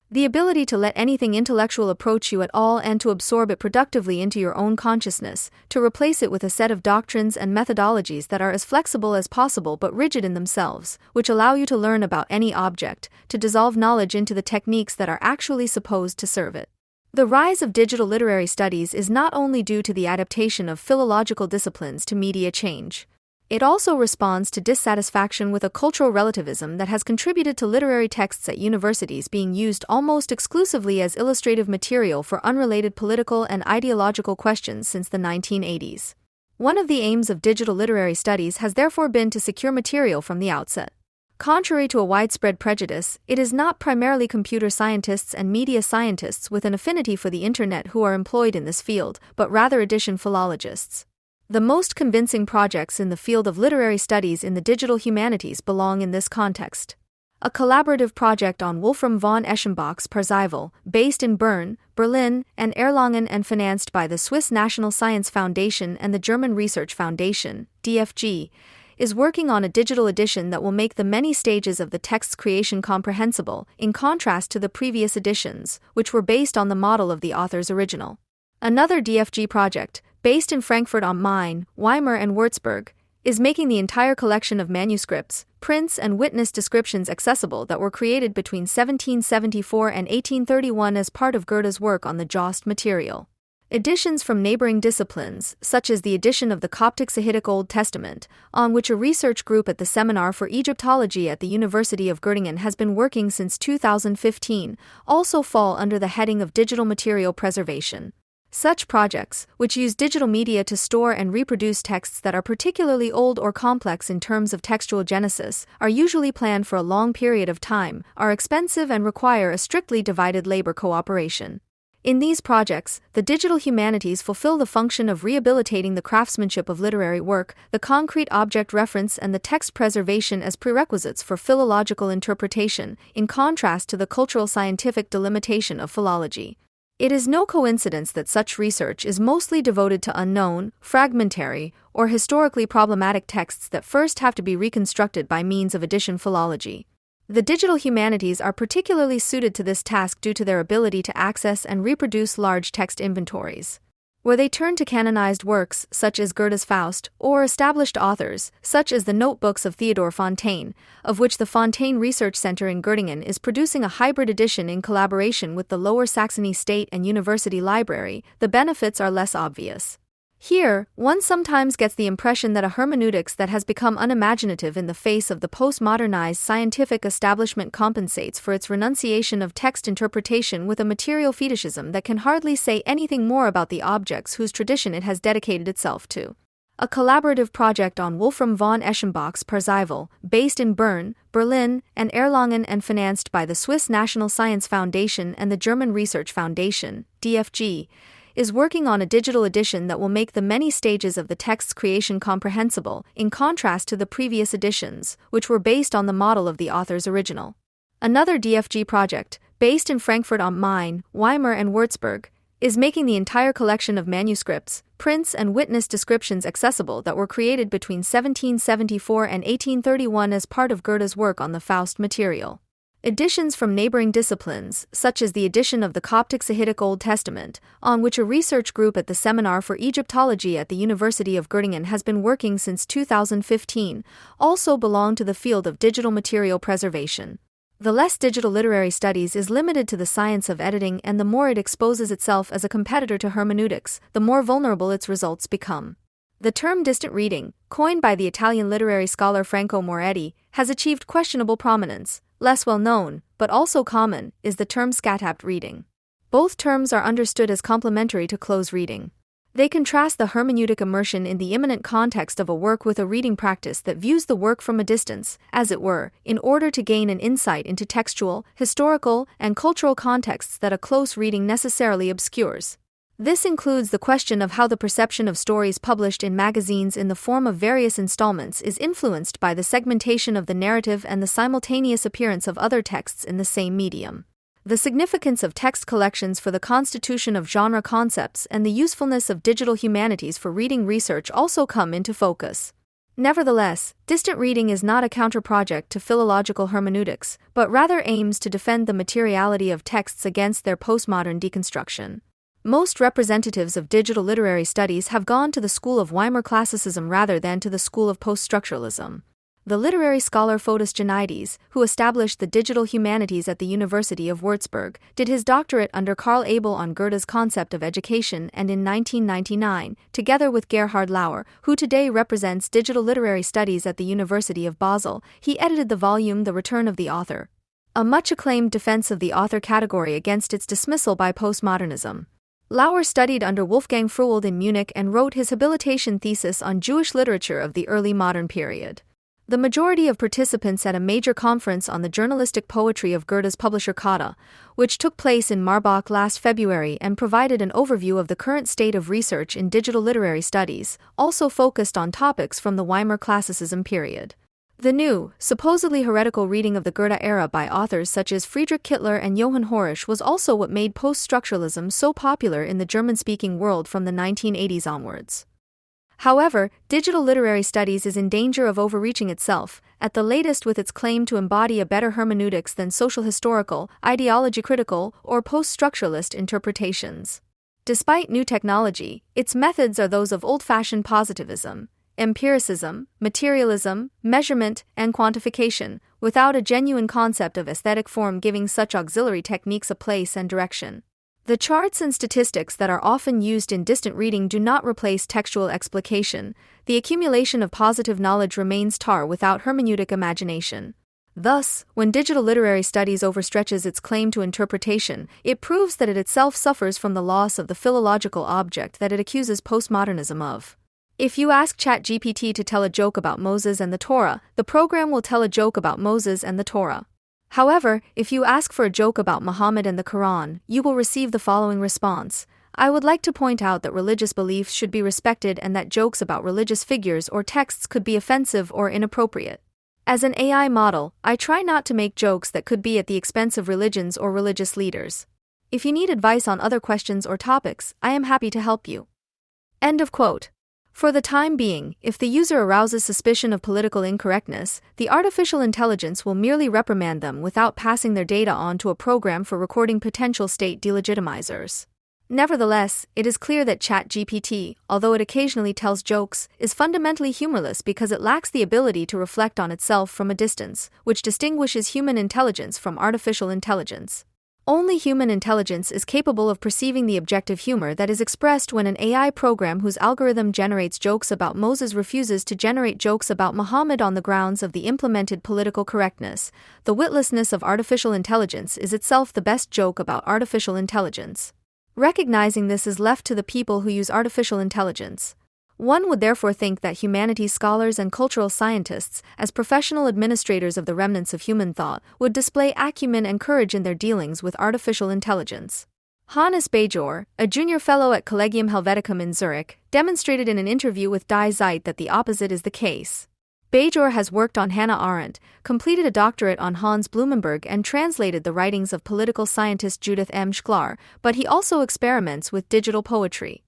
The ability to let anything intellectual approach you at all and to absorb it productively into your own consciousness, to replace it with a set of doctrines and methodologies that are as flexible as possible but rigid in themselves, which allow you to learn about any object, to dissolve knowledge into the techniques that are actually supposed to serve it. The rise of digital literary studies is not only due to the adaptation of philological disciplines to media change. It also responds to dissatisfaction with a cultural relativism that has contributed to literary texts at universities being used almost exclusively as illustrative material for unrelated political and ideological questions since the 1980s. One of the aims of digital literary studies has therefore been to secure material from the outset. Contrary to a widespread prejudice, it is not primarily computer scientists and media scientists with an affinity for the internet who are employed in this field, but rather edition philologists. The most convincing projects in the field of literary studies in the digital humanities belong in this context. A collaborative project on Wolfram von Eschenbach's Parzival, based in Bern, Berlin, and Erlangen and financed by the Swiss National Science Foundation and the German Research Foundation, DFG, is working on a digital edition that will make the many stages of the text's creation comprehensible, in contrast to the previous editions, which were based on the model of the author's original. Another DFG project, based in Frankfurt am Main, Weimar and Würzburg, is making the entire collection of manuscripts, prints and witness descriptions accessible that were created between 1774 and 1831 as part of Goethe's work on the Jost material. Editions from neighboring disciplines, such as the edition of the Coptic Sahidic Old Testament, on which a research group at the Seminar for Egyptology at the University of Göttingen has been working since 2015, also fall under the heading of digital material preservation. Such projects, which use digital media to store and reproduce texts that are particularly old or complex in terms of textual genesis, are usually planned for a long period of time, are expensive and require a strictly divided labor cooperation. In these projects, the digital humanities fulfill the function of rehabilitating the craftsmanship of literary work, the concrete object reference and the text preservation as prerequisites for philological interpretation, in contrast to the cultural scientific delimitation of philology. It is no coincidence that such research is mostly devoted to unknown, fragmentary, or historically problematic texts that first have to be reconstructed by means of edition philology. The digital humanities are particularly suited to this task due to their ability to access and reproduce large text inventories. Where they turn to canonized works, such as Goethe's Faust, or established authors, such as the notebooks of Theodor Fontaine, of which the Fontaine Research Center in Göttingen is producing a hybrid edition in collaboration with the Lower Saxony State and University Library, the benefits are less obvious. Here, one sometimes gets the impression that a hermeneutics that has become unimaginative in the face of the postmodernized scientific establishment compensates for its renunciation of text interpretation with a material fetishism that can hardly say anything more about the objects whose tradition it has dedicated itself to. A collaborative project on Wolfram von Eschenbach's Parzival, based in Bern, Berlin, and Erlangen and financed by the Swiss National Science Foundation and the German Research Foundation, DFG, is working on a digital edition that will make the many stages of the text's creation comprehensible, in contrast to the previous editions, which were based on the model of the author's original. Another DFG project, based in Frankfurt am Main, Weimar and Würzburg, is making the entire collection of manuscripts, prints and witness descriptions accessible that were created between 1774 and 1831 as part of Goethe's work on the Faust material. Editions from neighboring disciplines, such as the edition of the Coptic Sahidic Old Testament, on which a research group at the Seminar for Egyptology at the University of Göttingen has been working since 2015, also belong to the field of digital material preservation. The less digital literary studies is limited to the science of editing, and the more it exposes itself as a competitor to hermeneutics, the more vulnerable its results become. The term distant reading, coined by the Italian literary scholar Franco Moretti, has achieved questionable prominence. Less well known, but also common, is the term scatapt reading. Both terms are understood as complementary to close reading. They contrast the hermeneutic immersion in the immanent context of a work with a reading practice that views the work from a distance, as it were, in order to gain an insight into textual, historical, and cultural contexts that a close reading necessarily obscures. This includes the question of how the perception of stories published in magazines in the form of various installments is influenced by the segmentation of the narrative and the simultaneous appearance of other texts in the same medium. The significance of text collections for the constitution of genre concepts and the usefulness of digital humanities for reading research also come into focus. Nevertheless, distant reading is not a counter-project to philological hermeneutics, but rather aims to defend the materiality of texts against their postmodern deconstruction. Most representatives of digital literary studies have gone to the school of Weimar classicism rather than to the school of post-structuralism. The literary scholar Fotis Giannides, who established the digital humanities at the University of Würzburg, did his doctorate under Karl Abel on Goethe's concept of education, and in 1999, together with Gerhard Lauer, who today represents digital literary studies at the University of Basel, he edited the volume The Return of the Author, a much-acclaimed defense of the author category against its dismissal by postmodernism. Lauer studied under Wolfgang Fruold in Munich and wrote his habilitation thesis on Jewish literature of the early modern period. the majority of participants at a major conference on the journalistic poetry of Goethe's publisher Cotta, which took place in Marbach last February and provided an overview of the current state of research in digital literary studies, also focused on topics from the Weimar Classicism period. The new, supposedly heretical reading of the Goethe era by authors such as Friedrich Kittler and Johann Horisch was also what made post-structuralism so popular in the German-speaking world from the 1980s onwards. However, digital literary studies is in danger of overreaching itself, at the latest with its claim to embody a better hermeneutics than social-historical, ideology-critical, or post-structuralist interpretations. Despite new technology, its methods are those of old-fashioned positivism, empiricism, materialism, measurement, and quantification, without a genuine concept of aesthetic form giving such auxiliary techniques a place and direction. The charts and statistics that are often used in distant reading do not replace textual explication. The accumulation of positive knowledge remains tar without hermeneutic imagination. Thus, when digital literary studies overstretches its claim to interpretation, it proves that it itself suffers from the loss of the philological object that it accuses postmodernism of. If you ask ChatGPT to tell a joke about Moses and the Torah, the program will tell a joke about Moses and the Torah. However, if you ask for a joke about Muhammad and the Quran, you will receive the following response: I would like to point out that religious beliefs should be respected and that jokes about religious figures or texts could be offensive or inappropriate. As an AI model, I try not to make jokes that could be at the expense of religions or religious leaders. If you need advice on other questions or topics, I am happy to help you. End of quote. For the time being, if the user arouses suspicion of political incorrectness, the artificial intelligence will merely reprimand them without passing their data on to a program for recording potential state delegitimizers. Nevertheless, it is clear that ChatGPT, although it occasionally tells jokes, is fundamentally humorless because it lacks the ability to reflect on itself from a distance, which distinguishes human intelligence from artificial intelligence. Only human intelligence is capable of perceiving the objective humor that is expressed when an AI program whose algorithm generates jokes about Moses refuses to generate jokes about Muhammad on the grounds of the implemented political correctness. The witlessness of artificial intelligence is itself the best joke about artificial intelligence. Recognizing this is left to the people who use artificial intelligence. One would therefore think that humanities scholars and cultural scientists, as professional administrators of the remnants of human thought, would display acumen and courage in their dealings with artificial intelligence. Hannes Bajor, a junior fellow at Collegium Helveticum in Zurich, demonstrated in an interview with Die Zeit that the opposite is the case. Bajor has worked on Hannah Arendt, completed a doctorate on Hans Blumenberg and translated the writings of political scientist Judith M. Schklar, but he also experiments with digital poetry.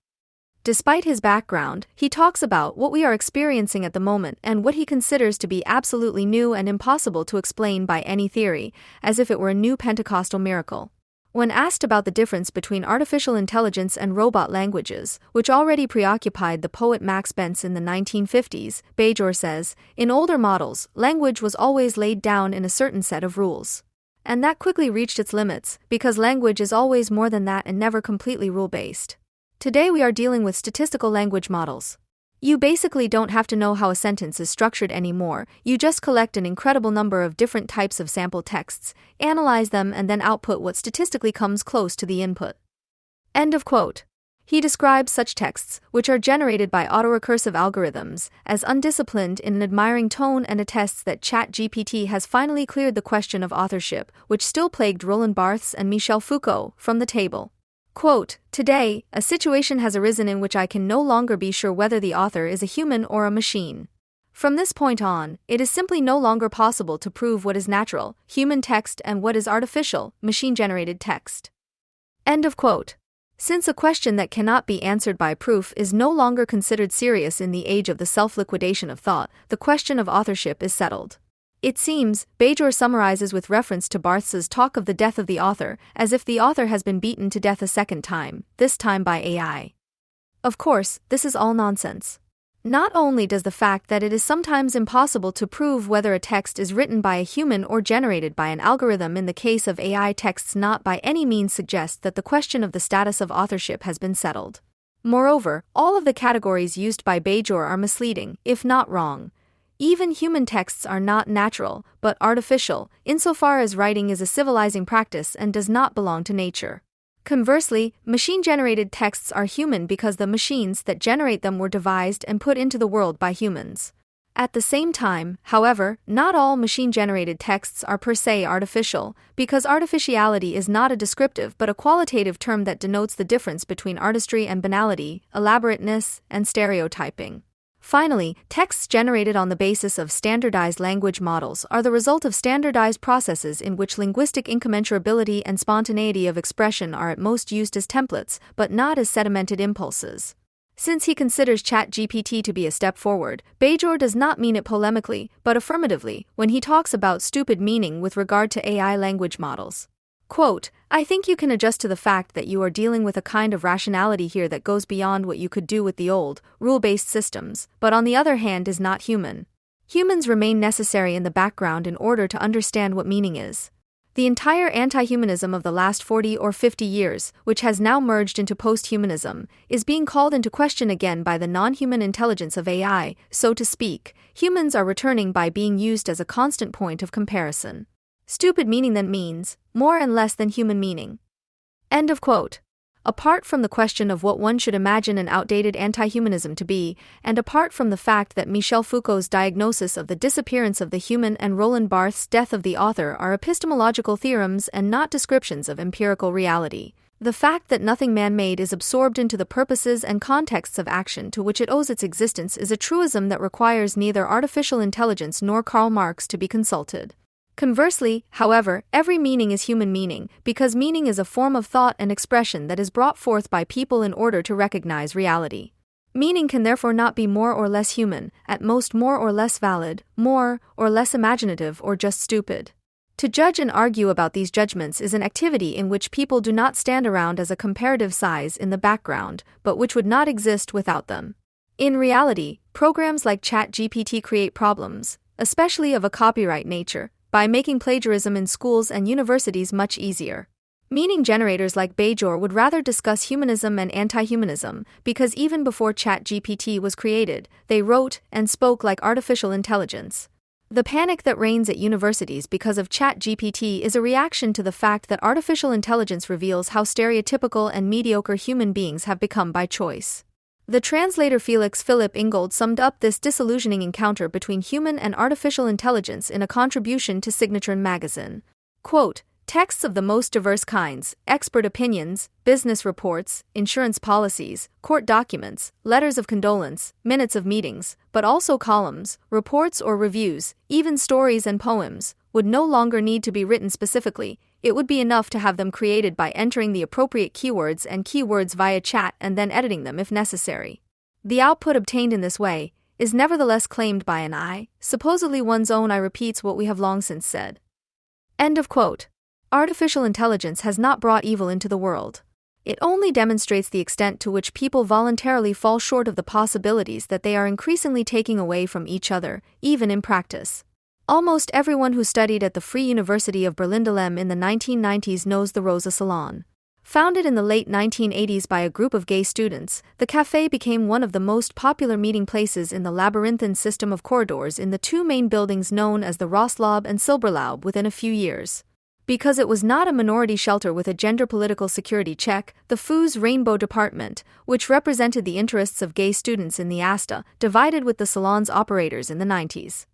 Despite his background, he talks about what we are experiencing at the moment and what he considers to be absolutely new and impossible to explain by any theory, as if it were a new Pentecostal miracle. When asked about the difference between artificial intelligence and robot languages, which already preoccupied the poet Max Benz in the 1950s, Bajor says, in older models, language was always laid down in a certain set of rules. And that quickly reached its limits, because language is always more than that and never completely rule-based. Today we are dealing with statistical language models. You basically don't have to know how a sentence is structured anymore, you just collect an incredible number of different types of sample texts, analyze them and then output what statistically comes close to the input. End of quote. He describes such texts, which are generated by autorecursive algorithms, as undisciplined in an admiring tone and attests that ChatGPT has finally cleared the question of authorship, which still plagued Roland Barthes and Michel Foucault, from the table. Quote, today, a situation has arisen in which I can no longer be sure whether the author is a human or a machine. From this point on, it is simply no longer possible to prove what is natural, human text and what is artificial, machine-generated text. End of quote. Since a question that cannot be answered by proof is no longer considered serious in the age of the self-liquidation of thought, the question of authorship is settled. It seems, Bajor summarizes with reference to Barthes's talk of the death of the author, as if the author has been beaten to death a second time, this time by AI. Of course, this is all nonsense. Not only does the fact that it is sometimes impossible to prove whether a text is written by a human or generated by an algorithm in the case of AI texts not by any means suggest that the question of the status of authorship has been settled. Moreover, all of the categories used by Bajor are misleading, if not wrong. Even human texts are not natural, but artificial, insofar as writing is a civilizing practice and does not belong to nature. Conversely, machine-generated texts are human because the machines that generate them were devised and put into the world by humans. At the same time, however, not all machine-generated texts are per se artificial, because artificiality is not a descriptive but a qualitative term that denotes the difference between artistry and banality, elaborateness, and stereotyping. Finally, texts generated on the basis of standardized language models are the result of standardized processes in which linguistic incommensurability and spontaneity of expression are at most used as templates, but not as sedimented impulses. Since he considers ChatGPT to be a step forward, Bajor does not mean it polemically, but affirmatively, when he talks about stupid meaning with regard to AI language models. Quote, "I think you can adjust to the fact that you are dealing with a kind of rationality here that goes beyond what you could do with the old, rule-based systems, but on the other hand is not human. Humans remain necessary in the background in order to understand what meaning is. The entire anti-humanism of the last 40 or 50 years, which has now merged into post-humanism, is being called into question again by the non-human intelligence of AI, so to speak. Humans are returning by being used as a constant point of comparison. Stupid meaning then means more and less than human meaning." End of quote. Apart from the question of what one should imagine an outdated anti-humanism to be, and apart from the fact that Michel Foucault's diagnosis of the disappearance of the human and Roland Barthes' death of the author are epistemological theorems and not descriptions of empirical reality, the fact that nothing man-made is absorbed into the purposes and contexts of action to which it owes its existence is a truism that requires neither artificial intelligence nor Karl Marx to be consulted. Conversely, however, every meaning is human meaning, because meaning is a form of thought and expression that is brought forth by people in order to recognize reality. Meaning can therefore not be more or less human, at most more or less valid, more or less imaginative, or just stupid. To judge and argue about these judgments is an activity in which people do not stand around as a comparative size in the background, but which would not exist without them. In reality, programs like ChatGPT create problems, especially of a copyright nature, by making plagiarism in schools and universities much easier. Meaning generators like Bajor would rather discuss humanism and anti-humanism, because even before ChatGPT was created, they wrote and spoke like artificial intelligence. The panic that reigns at universities because of ChatGPT is a reaction to the fact that artificial intelligence reveals how stereotypical and mediocre human beings have become by choice. The translator Felix Philipp Ingold summed up this disillusioning encounter between human and artificial intelligence in a contribution to Signature magazine. Quote, "Texts of the most diverse kinds, expert opinions, business reports, insurance policies, court documents, letters of condolence, minutes of meetings, but also columns, reports or reviews, even stories and poems, would no longer need to be written specifically. It would be enough to have them created by entering the appropriate keywords and keywords via chat and then editing them if necessary. The output obtained in this way is nevertheless claimed by an I, supposedly one's own I repeats what we have long since said." End of quote. Artificial intelligence has not brought evil into the world. It only demonstrates the extent to which people voluntarily fall short of the possibilities that they are increasingly taking away from each other, even in practice. Almost everyone who studied at the Free University of Berlin-Dahlem in the 1990s knows the Rosa Salon. Founded in the late 1980s by a group of gay students, the café became one of the most popular meeting places in the labyrinthine system of corridors in the two main buildings known as the Rostlaube and Silberlaube within a few years. Because it was not a minority shelter with a gender political security check, the FU's Rainbow Department, which represented the interests of gay students in the ASTA, divided with the salon's operators in the 90s.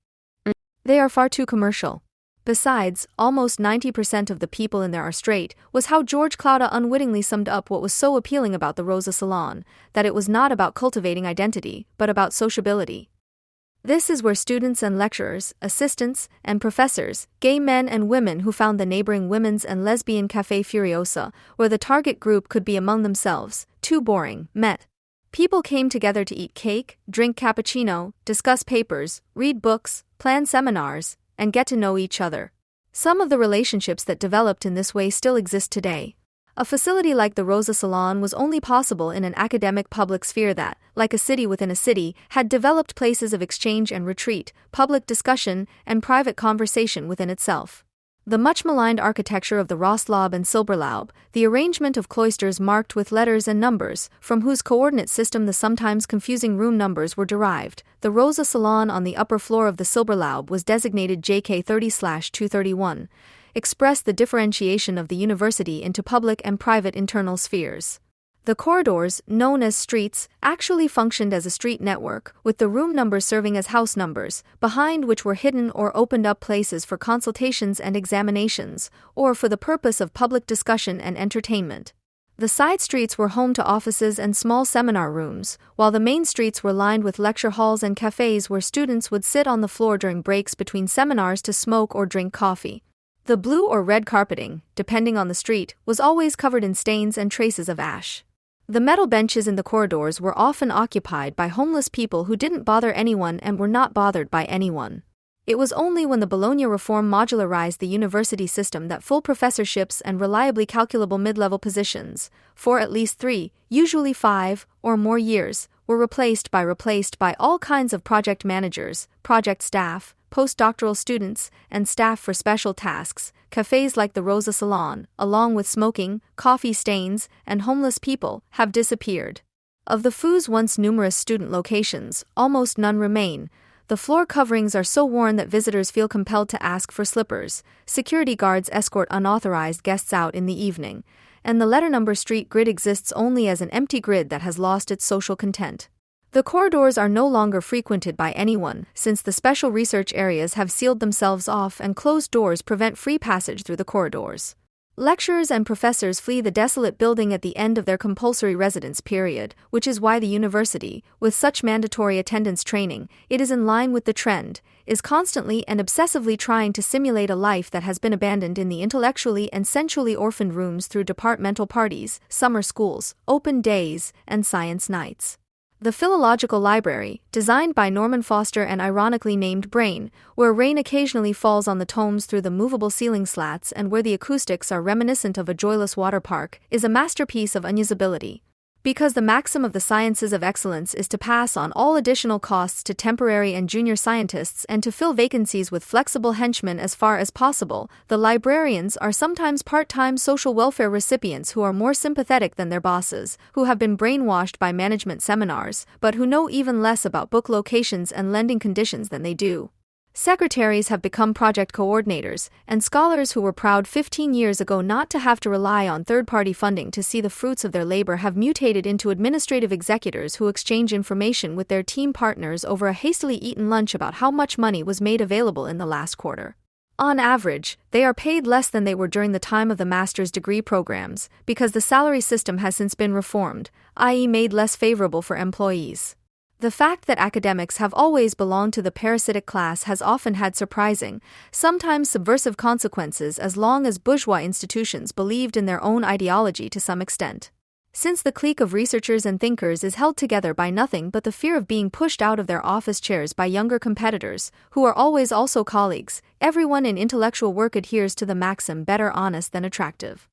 They are far too commercial. Besides, almost 90% of the people in there are straight, was how George Claude unwittingly summed up what was so appealing about the Rosa Salon, that it was not about cultivating identity, but about sociability. This is where students and lecturers, assistants, and professors, gay men and women who found the neighboring women's and lesbian Café Furiosa, where the target group could be among themselves, too boring, met. People came together to eat cake, drink cappuccino, discuss papers, read books, plan seminars, and get to know each other. Some of the relationships that developed in this way still exist today. A facility like the Rosa Salon was only possible in an academic public sphere that, like a city within a city, had developed places of exchange and retreat, public discussion, and private conversation within itself. The much-maligned architecture of the Rostlaube and Silberlaube, the arrangement of cloisters marked with letters and numbers, from whose coordinate system the sometimes confusing room numbers were derived, the Rosa Salon on the upper floor of the Silberlaube was designated JK 30/231, expressed the differentiation of the university into public and private internal spheres. The corridors, known as streets, actually functioned as a street network, with the room numbers serving as house numbers, behind which were hidden or opened up places for consultations and examinations, or for the purpose of public discussion and entertainment. The side streets were home to offices and small seminar rooms, while the main streets were lined with lecture halls and cafes where students would sit on the floor during breaks between seminars to smoke or drink coffee. The blue or red carpeting, depending on the street, was always covered in stains and traces of ash. The metal benches in the corridors were often occupied by homeless people who didn't bother anyone and were not bothered by anyone. It was only when the Bologna reform modularized the university system that full professorships and reliably calculable mid-level positions, for at least 3, usually 5, or more years, were replaced by all kinds of project managers, project staff, postdoctoral students, and staff for special tasks. Cafes like the Rosa Salon, along with smoking, coffee stains, and homeless people, have disappeared. Of the FU's once numerous student locations, almost none remain. The floor coverings are so worn that visitors feel compelled to ask for slippers, security guards escort unauthorized guests out in the evening, and the letter number street grid exists only as an empty grid that has lost its social content. The corridors are no longer frequented by anyone, since the special research areas have sealed themselves off and closed doors prevent free passage through the corridors. Lecturers and professors flee the desolate building at the end of their compulsory residence period, which is why the university, with such mandatory attendance training, it is in line with the trend, is constantly and obsessively trying to simulate a life that has been abandoned in the intellectually and sensually orphaned rooms through departmental parties, summer schools, open days, and science nights. The Philological Library, designed by Norman Foster and ironically named Brain, where rain occasionally falls on the tomes through the movable ceiling slats and where the acoustics are reminiscent of a joyless water park, is a masterpiece of unusability. Because the maxim of the sciences of excellence is to pass on all additional costs to temporary and junior scientists and to fill vacancies with flexible henchmen as far as possible, the librarians are sometimes part-time social welfare recipients who are more sympathetic than their bosses, who have been brainwashed by management seminars, but who know even less about book locations and lending conditions than they do. Secretaries have become project coordinators, and scholars who were proud 15 years ago not to have to rely on third-party funding to see the fruits of their labor have mutated into administrative executors who exchange information with their team partners over a hastily eaten lunch about how much money was made available in the last quarter. On average, they are paid less than they were during the time of the master's degree programs, because the salary system has since been reformed, i.e. made less favorable for employees. The fact that academics have always belonged to the parasitic class has often had surprising, sometimes subversive consequences as long as bourgeois institutions believed in their own ideology to some extent. Since the clique of researchers and thinkers is held together by nothing but the fear of being pushed out of their office chairs by younger competitors, who are always also colleagues, everyone in intellectual work adheres to the maxim better honest than attractive.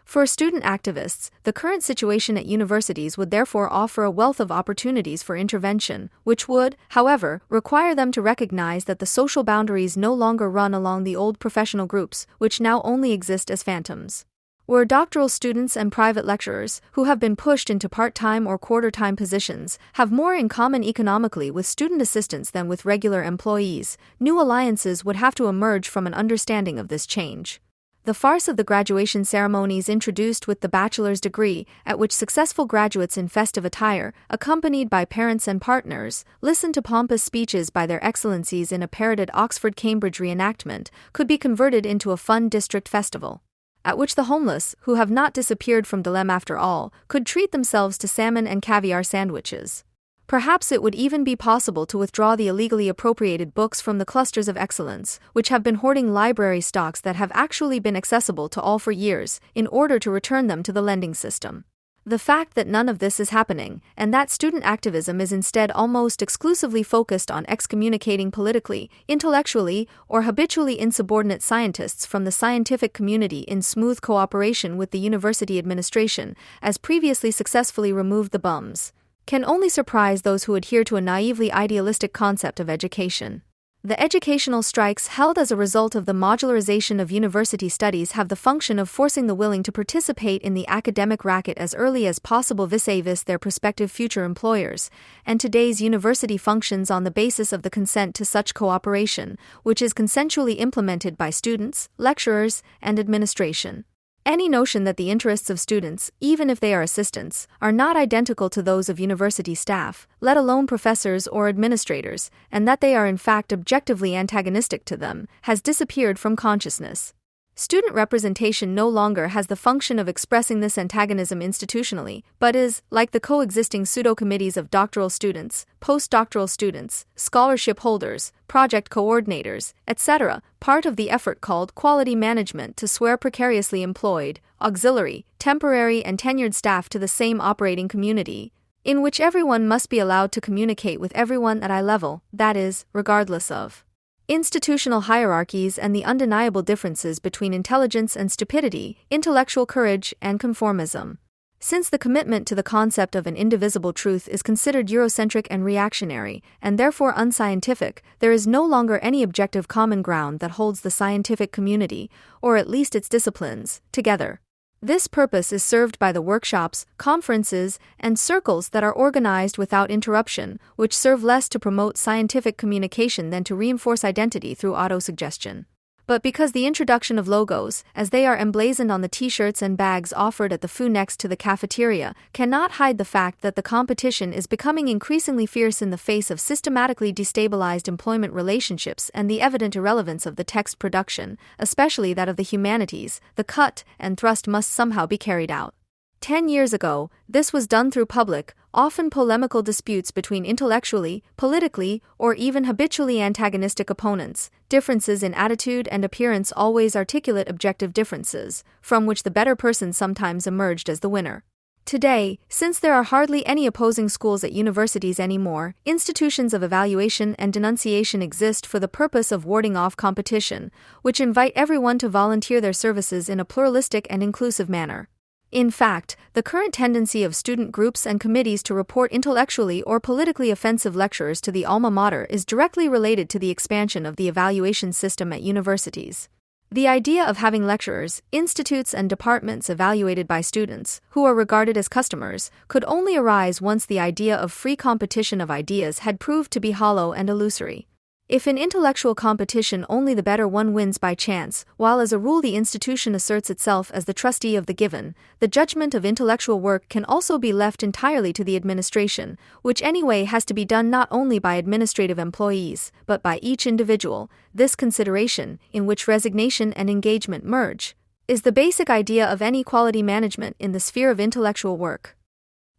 For student activists, the current situation at universities would therefore offer a wealth of opportunities for intervention, which would, however, require them to recognize that the social boundaries no longer run along the old professional groups, which now only exist as phantoms. Where doctoral students and private lecturers, who have been pushed into part-time or quarter-time positions, have more in common economically with student assistants than with regular employees, new alliances would have to emerge from an understanding of this change. The farce of the graduation ceremonies introduced with the bachelor's degree, at which successful graduates in festive attire, accompanied by parents and partners, listen to pompous speeches by their excellencies in a parroted Oxford-Cambridge reenactment, could be converted into a fun district festival, at which the homeless, who have not disappeared from Dilem after all, could treat themselves to salmon and caviar sandwiches. Perhaps it would even be possible to withdraw the illegally appropriated books from the clusters of excellence, which have been hoarding library stocks that have actually been accessible to all for years, in order to return them to the lending system. The fact that none of this is happening, and that student activism is instead almost exclusively focused on excommunicating politically, intellectually, or habitually insubordinate scientists from the scientific community in smooth cooperation with the university administration, as previously successfully removed the bums, can only surprise those who adhere to a naively idealistic concept of education. The educational strikes held as a result of the modularization of university studies have the function of forcing the willing to participate in the academic racket as early as possible vis-a-vis their prospective future employers, and today's university functions on the basis of the consent to such cooperation, which is consensually implemented by students, lecturers, and administration. Any notion that the interests of students, even if they are assistants, are not identical to those of university staff, let alone professors or administrators, and that they are in fact objectively antagonistic to them, has disappeared from consciousness. Student representation no longer has the function of expressing this antagonism institutionally, but is, like the coexisting pseudo-committees of doctoral students, postdoctoral students, scholarship holders, project coordinators, etc., part of the effort called quality management to swear precariously employed, auxiliary, temporary and tenured staff to the same operating community, in which everyone must be allowed to communicate with everyone at eye level, that is, regardless of institutional hierarchies and the undeniable differences between intelligence and stupidity, intellectual courage and conformism. Since the commitment to the concept of an indivisible truth is considered Eurocentric and reactionary, and therefore unscientific, there is no longer any objective common ground that holds the scientific community, or at least its disciplines, together. This purpose is served by the workshops, conferences, and circles that are organized without interruption, which serve less to promote scientific communication than to reinforce identity through autosuggestion. But because the introduction of logos, as they are emblazoned on the t-shirts and bags offered at the foo next to the cafeteria, cannot hide the fact that the competition is becoming increasingly fierce in the face of systematically destabilized employment relationships and the evident irrelevance of the text production, especially that of the humanities, the cut and thrust must somehow be carried out. 10 years ago, this was done through public, often polemical disputes between intellectually, politically, or even habitually antagonistic opponents, differences in attitude and appearance always articulate objective differences, from which the better person sometimes emerged as the winner. Today, since there are hardly any opposing schools at universities anymore, institutions of evaluation and denunciation exist for the purpose of warding off competition, which invite everyone to volunteer their services in a pluralistic and inclusive manner. In fact, the current tendency of student groups and committees to report intellectually or politically offensive lecturers to the alma mater is directly related to the expansion of the evaluation system at universities. The idea of having lecturers, institutes, and departments evaluated by students, who are regarded as customers, could only arise once the idea of free competition of ideas had proved to be hollow and illusory. If in intellectual competition only the better one wins by chance, while as a rule the institution asserts itself as the trustee of the given, the judgment of intellectual work can also be left entirely to the administration, which anyway has to be done not only by administrative employees, but by each individual. This consideration, in which resignation and engagement merge, is the basic idea of any quality management in the sphere of intellectual work.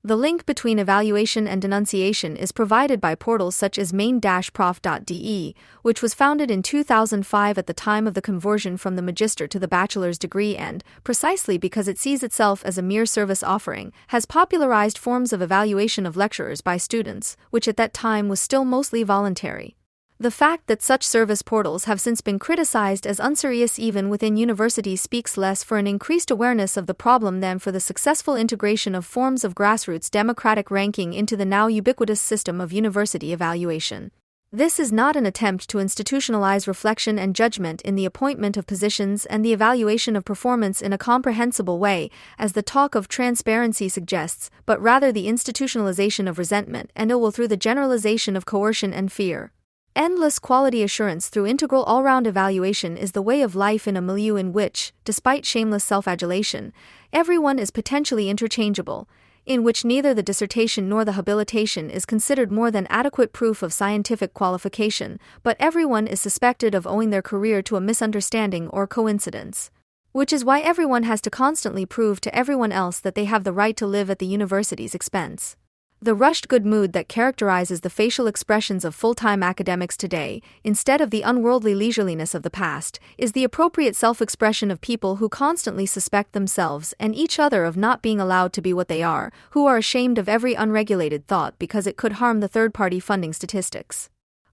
The link between evaluation and denunciation is provided by portals such as main-prof.de, which was founded in 2005 at the time of the conversion from the magister to the bachelor's degree and, precisely because it sees itself as a mere service offering, has popularized forms of evaluation of lecturers by students, which at that time was still mostly voluntary. The fact that such service portals have since been criticized as unserious even within universities speaks less for an increased awareness of the problem than for the successful integration of forms of grassroots democratic ranking into the now ubiquitous system of university evaluation. This is not an attempt to institutionalize reflection and judgment in the appointment of positions and the evaluation of performance in a comprehensible way, as the talk of transparency suggests, but rather the institutionalization of resentment and ill will through the generalization of coercion and fear. Endless quality assurance through integral all-round evaluation is the way of life in a milieu in which, despite shameless self-adulation, everyone is potentially interchangeable, in which neither the dissertation nor the habilitation is considered more than adequate proof of scientific qualification, but everyone is suspected of owing their career to a misunderstanding or coincidence. Which is why everyone has to constantly prove to everyone else that they have the right to live at the university's expense. The rushed good mood that characterizes the facial expressions of full-time academics today, instead of the unworldly leisureliness of the past, is the appropriate self-expression of people who constantly suspect themselves and each other of not being allowed to be what they are, who are ashamed of every unregulated thought because it could harm the third-party funding statistics,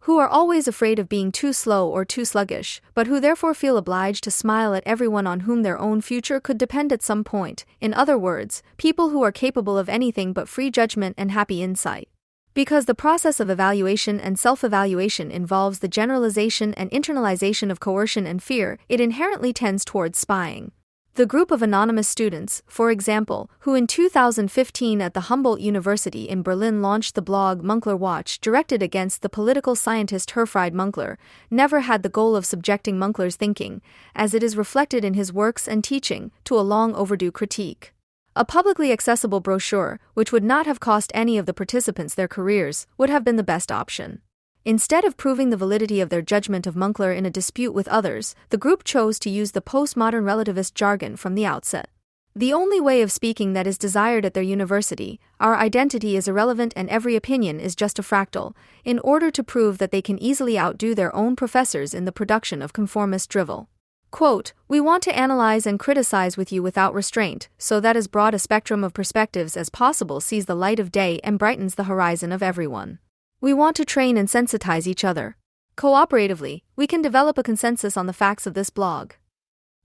who are always afraid of being too slow or too sluggish, but who therefore feel obliged to smile at everyone on whom their own future could depend at some point. In other words, people who are capable of anything but free judgment and happy insight. Because the process of evaluation and self-evaluation involves the generalization and internalization of coercion and fear, it inherently tends towards spying. The group of anonymous students, for example, who in 2015 at the Humboldt University in Berlin launched the blog Munkler Watch directed against the political scientist Herfried Munkler, never had the goal of subjecting Munkler's thinking, as it is reflected in his works and teaching, to a long overdue critique. A publicly accessible brochure, which would not have cost any of the participants their careers, would have been the best option. Instead of proving the validity of their judgment of Munkler in a dispute with others, the group chose to use the postmodern relativist jargon from the outset. The only way of speaking that is desired at their university, our identity is irrelevant and every opinion is just a fractal, in order to prove that they can easily outdo their own professors in the production of conformist drivel. Quote, "We want to analyze and criticize with you without restraint, so that as broad a spectrum of perspectives as possible sees the light of day and brightens the horizon of everyone. We want to train and sensitize each other. Cooperatively, we can develop a consensus on the facts of this blog."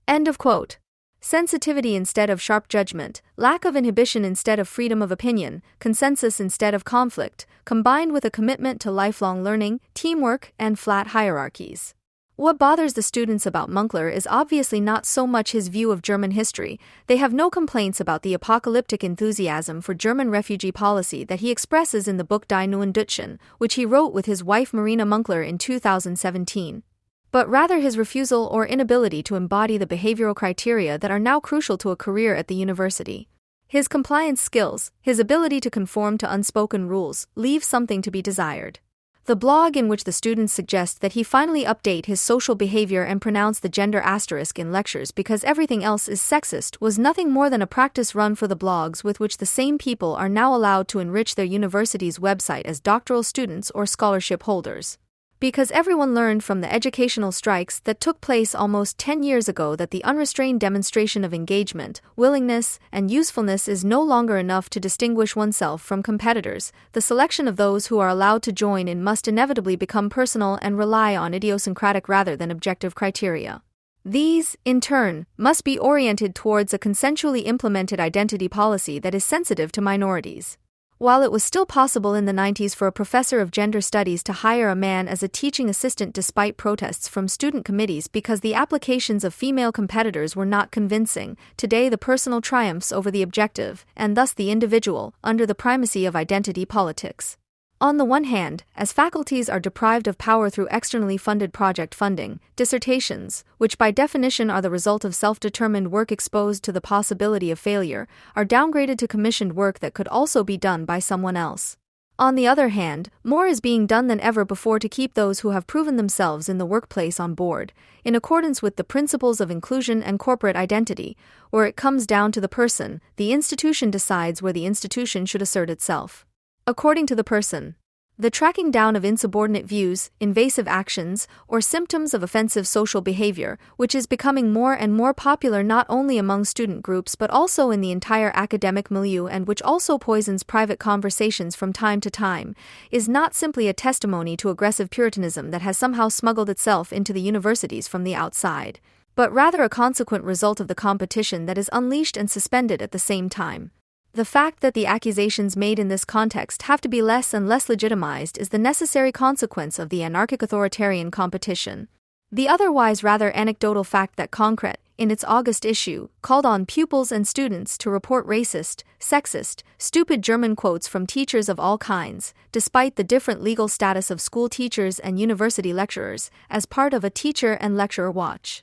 End of quote. Sensitivity instead of sharp judgment, lack of inhibition instead of freedom of opinion, consensus instead of conflict, combined with a commitment to lifelong learning, teamwork, and flat hierarchies. What bothers the students about Munkler is obviously not so much his view of German history. They have no complaints about the apocalyptic enthusiasm for German refugee policy that he expresses in the book Die Neuen Deutschen, which he wrote with his wife Marina Munkler in 2017. But rather his refusal or inability to embody the behavioral criteria that are now crucial to a career at the university. His compliance skills, his ability to conform to unspoken rules, leave something to be desired. The blog in which the students suggest that he finally update his social behavior and pronounce the gender asterisk in lectures because everything else is sexist was nothing more than a practice run for the blogs with which the same people are now allowed to enrich their university's website as doctoral students or scholarship holders. Because everyone learned from the educational strikes that took place almost 10 years ago that the unrestrained demonstration of engagement, willingness, and usefulness is no longer enough to distinguish oneself from competitors, the selection of those who are allowed to join in must inevitably become personal and rely on idiosyncratic rather than objective criteria. These, in turn, must be oriented towards a consensually implemented identity policy that is sensitive to minorities. While it was still possible in the 90s for a professor of gender studies to hire a man as a teaching assistant despite protests from student committees because the applications of female competitors were not convincing, today the personal triumphs over the objective, and thus the individual, under the primacy of identity politics. On the one hand, as faculties are deprived of power through externally funded project funding, dissertations, which by definition are the result of self-determined work exposed to the possibility of failure, are downgraded to commissioned work that could also be done by someone else. On the other hand, more is being done than ever before to keep those who have proven themselves in the workplace on board, in accordance with the principles of inclusion and corporate identity, where it comes down to the person, the institution decides where the institution should assert itself. According to the person, the tracking down of insubordinate views, invasive actions, or symptoms of offensive social behavior, which is becoming more and more popular not only among student groups but also in the entire academic milieu and which also poisons private conversations from time to time, is not simply a testimony to aggressive Puritanism that has somehow smuggled itself into the universities from the outside, but rather a consequent result of the competition that is unleashed and suspended at the same time. The fact that the accusations made in this context have to be less and less legitimized is the necessary consequence of the anarchic authoritarian competition. The otherwise rather anecdotal fact that Concret, in its August issue, called on pupils and students to report racist, sexist, stupid German quotes from teachers of all kinds, despite the different legal status of school teachers and university lecturers, as part of a teacher and lecturer watch.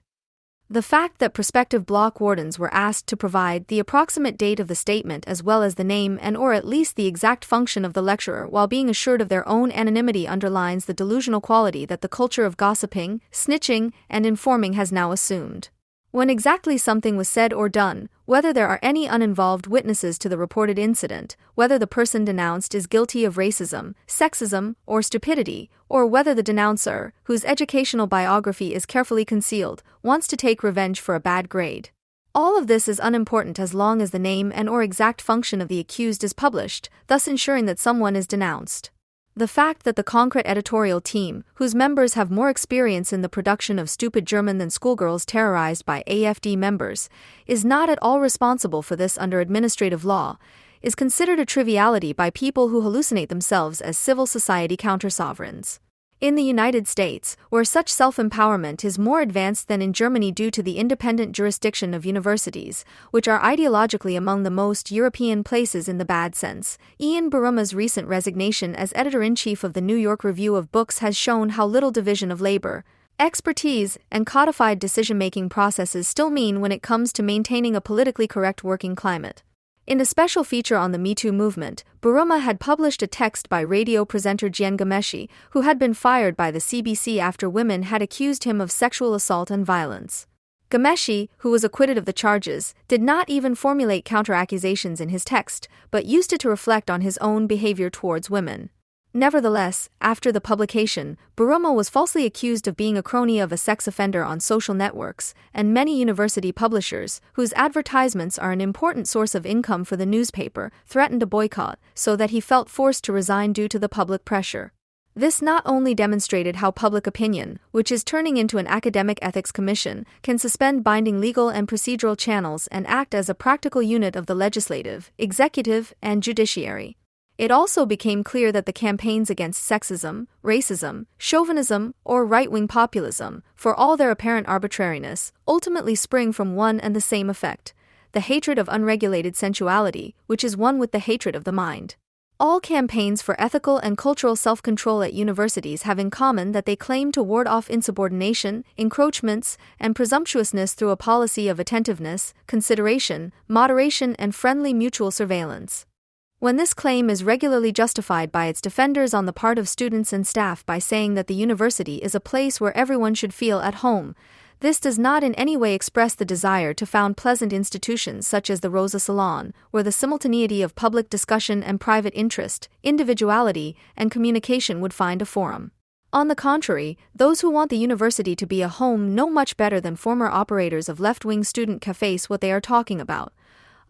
The fact that prospective block wardens were asked to provide the approximate date of the statement as well as the name and or at least the exact function of the lecturer while being assured of their own anonymity underlines the delusional quality that the culture of gossiping, snitching, and informing has now assumed. When exactly something was said or done, whether there are any uninvolved witnesses to the reported incident, whether the person denounced is guilty of racism, sexism, or stupidity, or whether the denouncer, whose educational biography is carefully concealed, wants to take revenge for a bad grade. All of this is unimportant as long as the name and or exact function of the accused is published, thus ensuring that someone is denounced. The fact that the Concret editorial team, whose members have more experience in the production of stupid German than schoolgirls terrorized by AfD members, is not at all responsible for this under administrative law, is considered a triviality by people who hallucinate themselves as civil society counter-sovereigns. In the United States, where such self-empowerment is more advanced than in Germany due to the independent jurisdiction of universities, which are ideologically among the most European places in the bad sense, Ian Baruma's recent resignation as editor-in-chief of the New York Review of Books has shown how little division of labor, expertise, and codified decision-making processes still mean when it comes to maintaining a politically correct working climate. In a special feature on the Me Too movement, Buruma had published a text by radio presenter Jian Ghomeshi, who had been fired by the CBC after women had accused him of sexual assault and violence. Ghomeshi, who was acquitted of the charges, did not even formulate counter-accusations in his text, but used it to reflect on his own behavior towards women. Nevertheless, after the publication, Buruma was falsely accused of being a crony of a sex offender on social networks, and many university publishers, whose advertisements are an important source of income for the newspaper, threatened a boycott, so that he felt forced to resign due to the public pressure. This not only demonstrated how public opinion, which is turning into an academic ethics commission, can suspend binding legal and procedural channels and act as a practical unit of the legislative, executive, and judiciary. It also became clear that the campaigns against sexism, racism, chauvinism, or right-wing populism, for all their apparent arbitrariness, ultimately spring from one and the same effect: the hatred of unregulated sensuality, which is one with the hatred of the mind. All campaigns for ethical and cultural self-control at universities have in common that they claim to ward off insubordination, encroachments, and presumptuousness through a policy of attentiveness, consideration, moderation, and friendly mutual surveillance. When this claim is regularly justified by its defenders on the part of students and staff by saying that the university is a place where everyone should feel at home, this does not in any way express the desire to found pleasant institutions such as the Rosa Salon, where the simultaneity of public discussion and private interest, individuality, and communication would find a forum. On the contrary, those who want the university to be a home know much better than former operators of left-wing student cafes what they are talking about.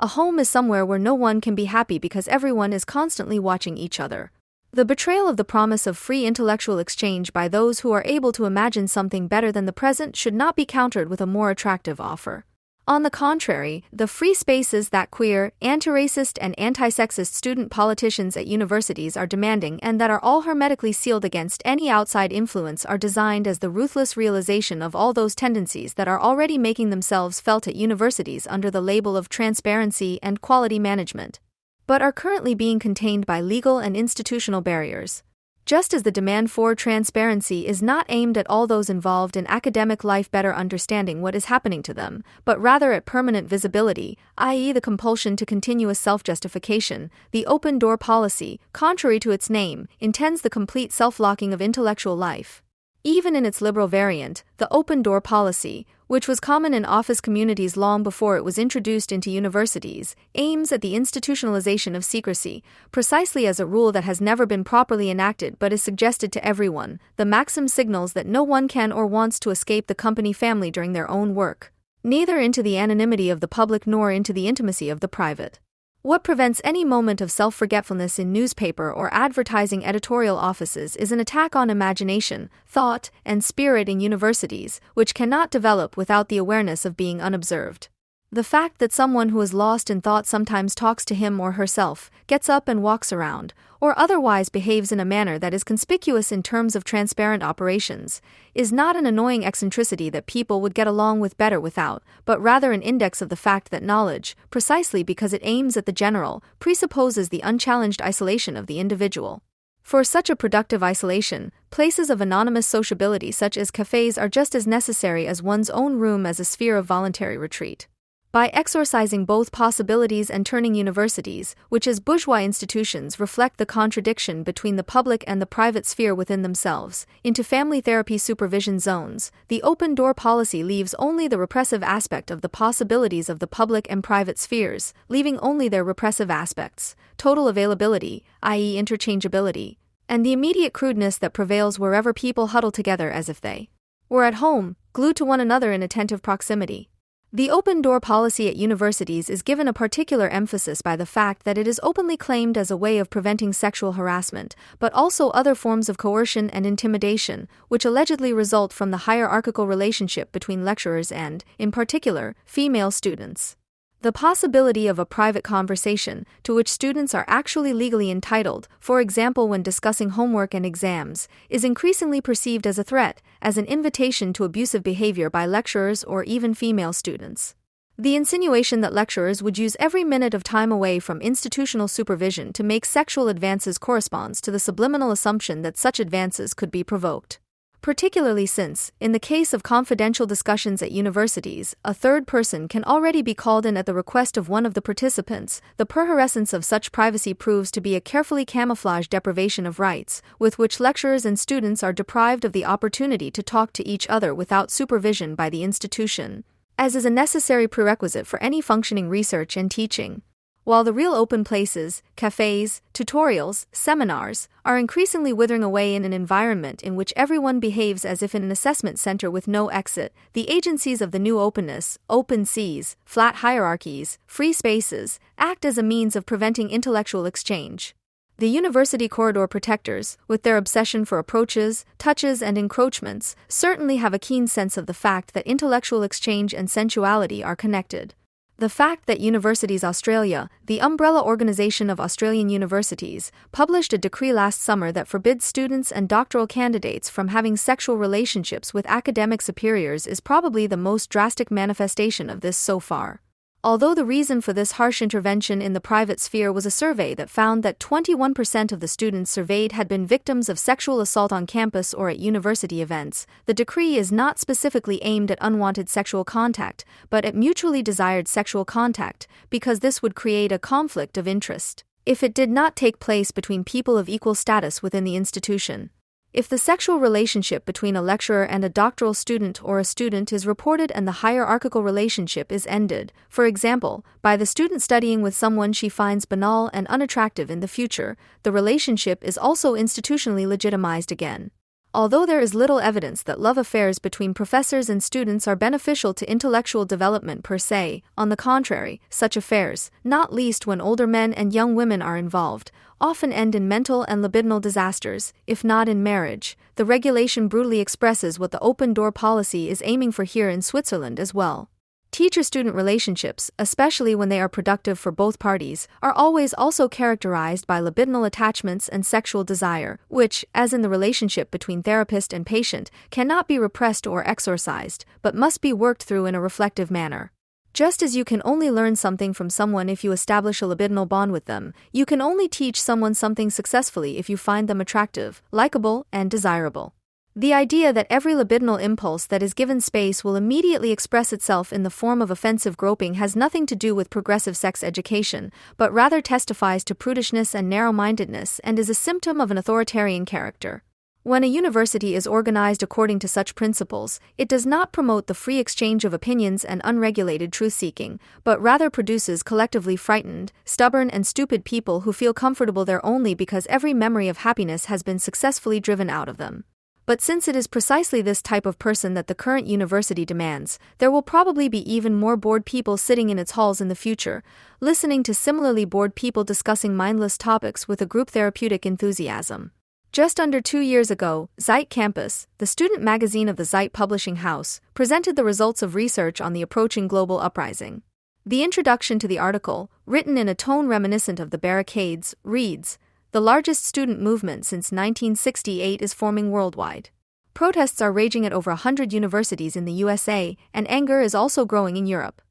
A home is somewhere where no one can be happy because everyone is constantly watching each other. The betrayal of the promise of free intellectual exchange by those who are able to imagine something better than the present should not be countered with a more attractive offer. On the contrary, the free spaces that queer, anti-racist, and anti-sexist student politicians at universities are demanding and that are all hermetically sealed against any outside influence are designed as the ruthless realization of all those tendencies that are already making themselves felt at universities under the label of transparency and quality management, but are currently being contained by legal and institutional barriers. Just as the demand for transparency is not aimed at all those involved in academic life better understanding what is happening to them, but rather at permanent visibility, i.e. the compulsion to continuous self-justification, the open-door policy, contrary to its name, intends the complete self-locking of intellectual life. Even in its liberal variant, the open-door policy, which was common in office communities long before it was introduced into universities, aims at the institutionalization of secrecy, precisely as a rule that has never been properly enacted but is suggested to everyone. The maxim signals that no one can or wants to escape the company family during their own work, neither into the anonymity of the public nor into the intimacy of the private. What prevents any moment of self-forgetfulness in newspaper or advertising editorial offices is an attack on imagination, thought, and spirit in universities, which cannot develop without the awareness of being unobserved. The fact that someone who is lost in thought sometimes talks to him or herself, gets up and walks around, or otherwise behaves in a manner that is conspicuous in terms of transparent operations, is not an annoying eccentricity that people would get along with better without, but rather an index of the fact that knowledge, precisely because it aims at the general, presupposes the unchallenged isolation of the individual. For such a productive isolation, places of anonymous sociability such as cafes are just as necessary as one's own room as a sphere of voluntary retreat. By exorcising both possibilities and turning universities, which as bourgeois institutions reflect the contradiction between the public and the private sphere within themselves, into family therapy supervision zones, the open-door policy leaves only the repressive aspect of the possibilities of the public and private spheres, leaving only their repressive aspects, total availability, i.e. interchangeability, and the immediate crudeness that prevails wherever people huddle together as if they were at home, glued to one another in attentive proximity. The open-door policy at universities is given a particular emphasis by the fact that it is openly claimed as a way of preventing sexual harassment, but also other forms of coercion and intimidation, which allegedly result from the hierarchical relationship between lecturers and, in particular, female students. The possibility of a private conversation, to which students are actually legally entitled, for example when discussing homework and exams, is increasingly perceived as a threat, as an invitation to abusive behavior by lecturers or even female students. The insinuation that lecturers would use every minute of time away from institutional supervision to make sexual advances corresponds to the subliminal assumption that such advances could be provoked. Particularly since, in the case of confidential discussions at universities, a third person can already be called in at the request of one of the participants, the perherescence of such privacy proves to be a carefully camouflaged deprivation of rights, with which lecturers and students are deprived of the opportunity to talk to each other without supervision by the institution, as is a necessary prerequisite for any functioning research and teaching. While the real open places, cafes, tutorials, seminars, are increasingly withering away in an environment in which everyone behaves as if in an assessment center with no exit, the agencies of the new openness, open seas, flat hierarchies, free spaces, act as a means of preventing intellectual exchange. The university corridor protectors, with their obsession for approaches, touches, and encroachments, certainly have a keen sense of the fact that intellectual exchange and sensuality are connected. The fact that Universities Australia, the umbrella organization of Australian universities, published a decree last summer that forbids students and doctoral candidates from having sexual relationships with academic superiors is probably the most drastic manifestation of this so far. Although the reason for this harsh intervention in the private sphere was a survey that found that 21% of the students surveyed had been victims of sexual assault on campus or at university events, the decree is not specifically aimed at unwanted sexual contact, but at mutually desired sexual contact, because this would create a conflict of interest if it did not take place between people of equal status within the institution. If the sexual relationship between a lecturer and a doctoral student or a student is reported and the hierarchical relationship is ended, for example, by the student studying with someone she finds banal and unattractive in the future, the relationship is also institutionally legitimized again. Although there is little evidence that love affairs between professors and students are beneficial to intellectual development per se, on the contrary, such affairs, not least when older men and young women are involved, often end in mental and libidinal disasters, if not in marriage. The regulation brutally expresses what the open-door policy is aiming for here in Switzerland as well. Teacher-student relationships, especially when they are productive for both parties, are always also characterized by libidinal attachments and sexual desire, which, as in the relationship between therapist and patient, cannot be repressed or exorcised, but must be worked through in a reflective manner. Just as you can only learn something from someone if you establish a libidinal bond with them, you can only teach someone something successfully if you find them attractive, likable, and desirable. The idea that every libidinal impulse that is given space will immediately express itself in the form of offensive groping has nothing to do with progressive sex education, but rather testifies to prudishness and narrow-mindedness and is a symptom of an authoritarian character. When a university is organized according to such principles, it does not promote the free exchange of opinions and unregulated truth-seeking, but rather produces collectively frightened, stubborn, and stupid people who feel comfortable there only because every memory of happiness has been successfully driven out of them. But since it is precisely this type of person that the current university demands, there will probably be even more bored people sitting in its halls in the future, listening to similarly bored people discussing mindless topics with a group therapeutic enthusiasm. Just under 2 years ago, Zeit Campus, the student magazine of the Zeit Publishing House, presented the results of research on the approaching global uprising. The introduction to the article, written in a tone reminiscent of the barricades, reads, "The largest student movement since 1968 is forming worldwide. Protests are raging at over 100 universities in the USA, and anger is also growing in Europe."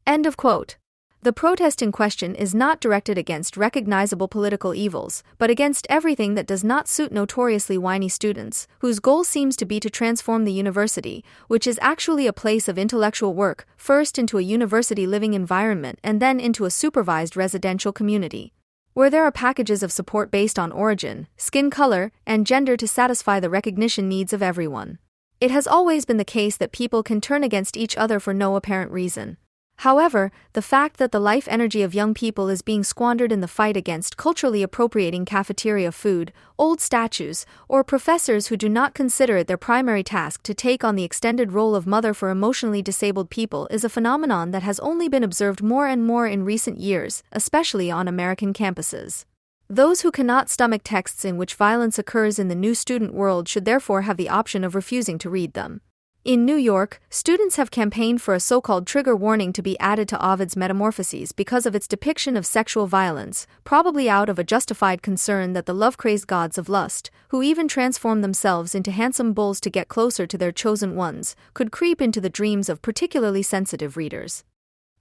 End of quote. The protest in question is not directed against recognizable political evils, but against everything that does not suit notoriously whiny students, whose goal seems to be to transform the university, which is actually a place of intellectual work, first into a university living environment and then into a supervised residential community, where there are packages of support based on origin, skin color, and gender to satisfy the recognition needs of everyone. It has always been the case that people can turn against each other for no apparent reason. However, the fact that the life energy of young people is being squandered in the fight against culturally appropriating cafeteria food, old statues, or professors who do not consider it their primary task to take on the extended role of mother for emotionally disabled people is a phenomenon that has only been observed more and more in recent years, especially on American campuses. Those who cannot stomach texts in which violence occurs in the new student world should therefore have the option of refusing to read them. In New York, students have campaigned for a so-called trigger warning to be added to Ovid's Metamorphoses because of its depiction of sexual violence, probably out of a justified concern that the love-crazed gods of lust, who even transform themselves into handsome bulls to get closer to their chosen ones, could creep into the dreams of particularly sensitive readers.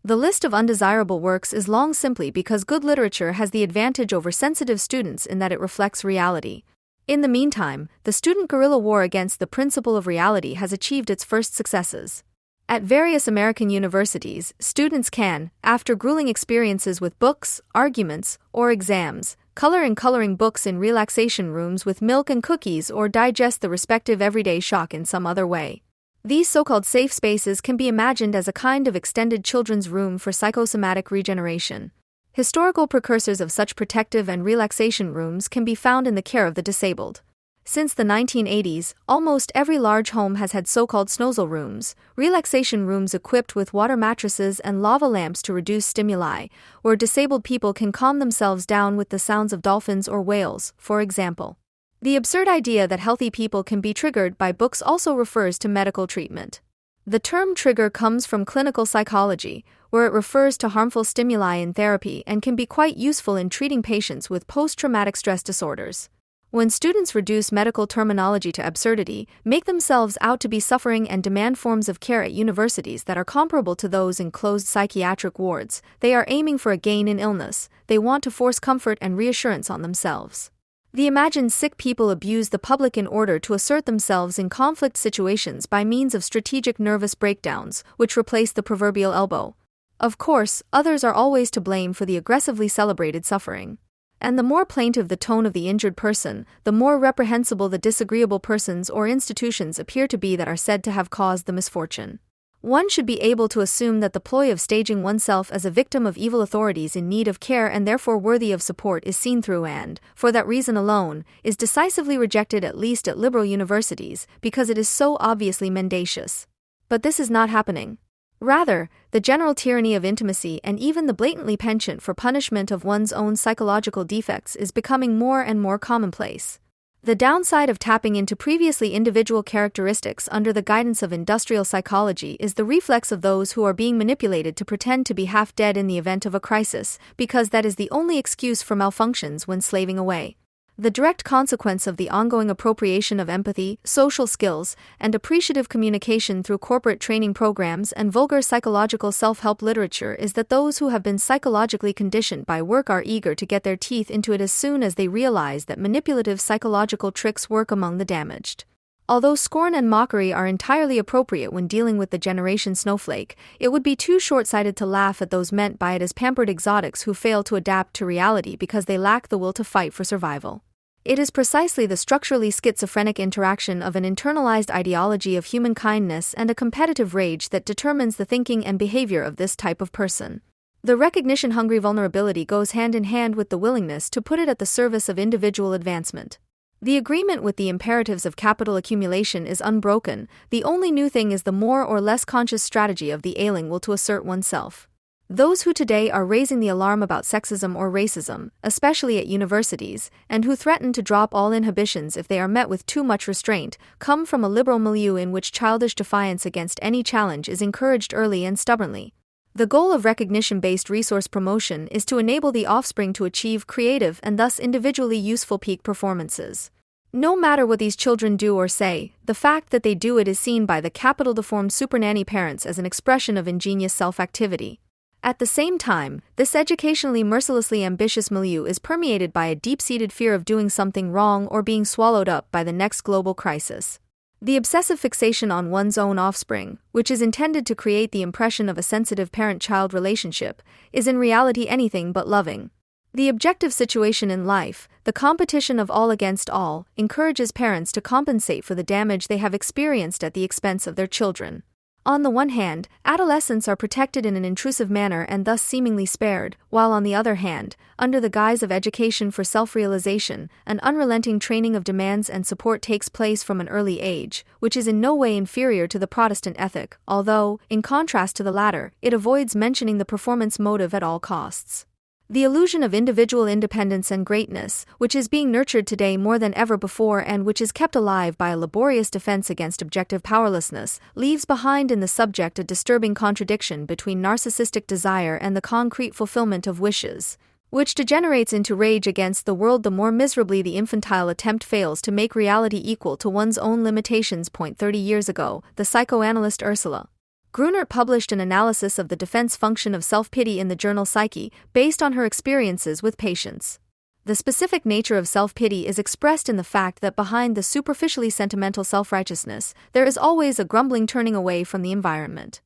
The list of undesirable works is long simply because good literature has the advantage over sensitive students in that it reflects reality. In the meantime, the student guerrilla war against the principle of reality has achieved its first successes. At various American universities, students can, after grueling experiences with books, arguments, or exams, color in coloring books in relaxation rooms with milk and cookies or digest the respective everyday shock in some other way. These so-called safe spaces can be imagined as a kind of extended children's room for psychosomatic regeneration. Historical precursors of such protective and relaxation rooms can be found in the care of the disabled. Since the 1980s, almost every large home has had so-called snozel rooms, relaxation rooms equipped with water mattresses and lava lamps to reduce stimuli, where disabled people can calm themselves down with the sounds of dolphins or whales, for example. The absurd idea that healthy people can be triggered by books also refers to medical treatment. The term trigger comes from clinical psychology, where it refers to harmful stimuli in therapy and can be quite useful in treating patients with post-traumatic stress disorders. When students reduce medical terminology to absurdity, make themselves out to be suffering and demand forms of care at universities that are comparable to those in closed psychiatric wards, they are aiming for a gain in illness. They want to force comfort and reassurance on themselves. The imagined sick people abuse the public in order to assert themselves in conflict situations by means of strategic nervous breakdowns, which replace the proverbial elbow. Of course, others are always to blame for the aggressively celebrated suffering. And the more plaintive the tone of the injured person, the more reprehensible the disagreeable persons or institutions appear to be that are said to have caused the misfortune. One should be able to assume that the ploy of staging oneself as a victim of evil authorities in need of care and therefore worthy of support is seen through and, for that reason alone, is decisively rejected at least at liberal universities because it is so obviously mendacious. But this is not happening. Rather, the general tyranny of intimacy and even the blatantly penchant for punishment of one's own psychological defects is becoming more and more commonplace. The downside of tapping into previously individual characteristics under the guidance of industrial psychology is the reflex of those who are being manipulated to pretend to be half dead in the event of a crisis, because that is the only excuse for malfunctions when slaving away. The direct consequence of the ongoing appropriation of empathy, social skills, and appreciative communication through corporate training programs and vulgar psychological self-help literature is that those who have been psychologically conditioned by work are eager to get their teeth into it as soon as they realize that manipulative psychological tricks work among the damaged. Although scorn and mockery are entirely appropriate when dealing with the generation snowflake, it would be too short-sighted to laugh at those meant by it as pampered exotics who fail to adapt to reality because they lack the will to fight for survival. It is precisely the structurally schizophrenic interaction of an internalized ideology of human kindness and a competitive rage that determines the thinking and behavior of this type of person. The recognition-hungry vulnerability goes hand in hand with the willingness to put it at the service of individual advancement. The agreement with the imperatives of capital accumulation is unbroken. The only new thing is the more or less conscious strategy of the ailing will to assert oneself. Those who today are raising the alarm about sexism or racism, especially at universities, and who threaten to drop all inhibitions if they are met with too much restraint, come from a liberal milieu in which childish defiance against any challenge is encouraged early and stubbornly. The goal of recognition-based resource promotion is to enable the offspring to achieve creative and thus individually useful peak performances. No matter what these children do or say, the fact that they do it is seen by the capital-deformed supernanny parents as an expression of ingenious self-activity. At the same time, this educationally mercilessly ambitious milieu is permeated by a deep-seated fear of doing something wrong or being swallowed up by the next global crisis. The obsessive fixation on one's own offspring, which is intended to create the impression of a sensitive parent-child relationship, is in reality anything but loving. The objective situation in life, the competition of all against all, encourages parents to compensate for the damage they have experienced at the expense of their children. On the one hand, adolescents are protected in an intrusive manner and thus seemingly spared, while on the other hand, under the guise of education for self-realization, an unrelenting training of demands and support takes place from an early age, which is in no way inferior to the Protestant ethic, although, in contrast to the latter, it avoids mentioning the performance motive at all costs. The illusion of individual independence and greatness, which is being nurtured today more than ever before and which is kept alive by a laborious defense against objective powerlessness, leaves behind in the subject a disturbing contradiction between narcissistic desire and the concrete fulfillment of wishes, which degenerates into rage against the world the more miserably the infantile attempt fails to make reality equal to one's own limitations. 30 years ago, the psychoanalyst Ursula Grunert published an analysis of the defense function of self-pity in the journal Psyche, based on her experiences with patients. The specific nature of self-pity is expressed in the fact that behind the superficially sentimental self-righteousness, there is always a grumbling turning away from the environment.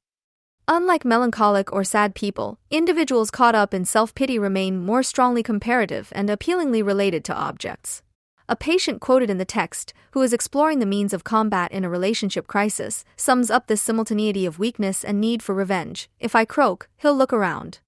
Unlike melancholic or sad people, individuals caught up in self-pity remain more strongly comparative and appealingly related to objects. A patient quoted in the text, who is exploring the means of combat in a relationship crisis, sums up this simultaneity of weakness and need for revenge. If I croak, he'll look around.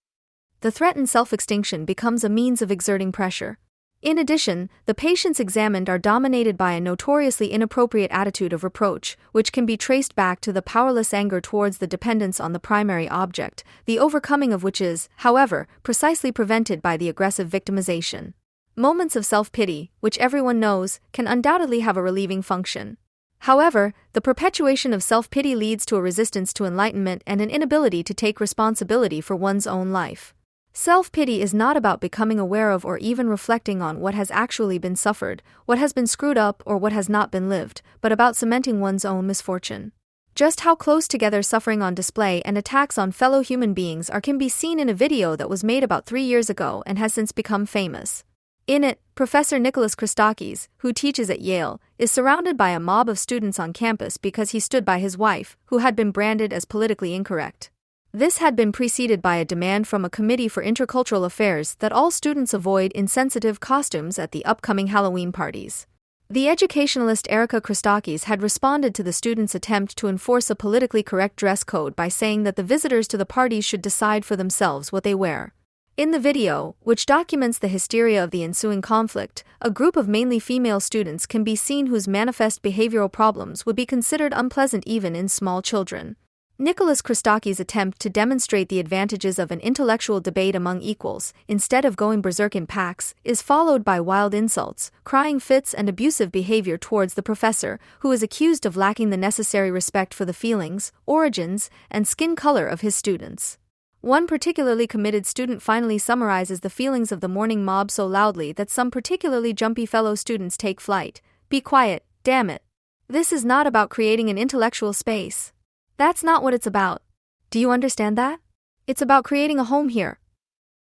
The threatened self-extinction becomes a means of exerting pressure. In addition, the patients examined are dominated by a notoriously inappropriate attitude of reproach, which can be traced back to the powerless anger towards the dependence on the primary object, the overcoming of which is, however, precisely prevented by the aggressive victimization. Moments of self-pity, which everyone knows, can undoubtedly have a relieving function. However, the perpetuation of self-pity leads to a resistance to enlightenment and an inability to take responsibility for one's own life. Self-pity is not about becoming aware of or even reflecting on what has actually been suffered, what has been screwed up or what has not been lived, but about cementing one's own misfortune. Just how close together suffering on display and attacks on fellow human beings are can be seen in a video that was made about 3 years ago and has since become famous. In it, Professor Nicholas Christakis, who teaches at Yale, is surrounded by a mob of students on campus because he stood by his wife, who had been branded as politically incorrect. This had been preceded by a demand from a committee for intercultural affairs that all students avoid insensitive costumes at the upcoming Halloween parties. The educationalist Erica Christakis had responded to the students' attempt to enforce a politically correct dress code by saying that the visitors to the parties should decide for themselves what they wear. In the video, which documents the hysteria of the ensuing conflict, a group of mainly female students can be seen whose manifest behavioral problems would be considered unpleasant even in small children. Nicholas Christakis' attempt to demonstrate the advantages of an intellectual debate among equals, instead of going berserk in packs, is followed by wild insults, crying fits and abusive behavior towards the professor, who is accused of lacking the necessary respect for the feelings, origins, and skin color of his students. One particularly committed student finally summarizes the feelings of the mourning mob so loudly that some particularly jumpy fellow students take flight. Be quiet, damn it. This is not about creating an intellectual space. That's not what it's about. Do you understand that? It's about creating a home here.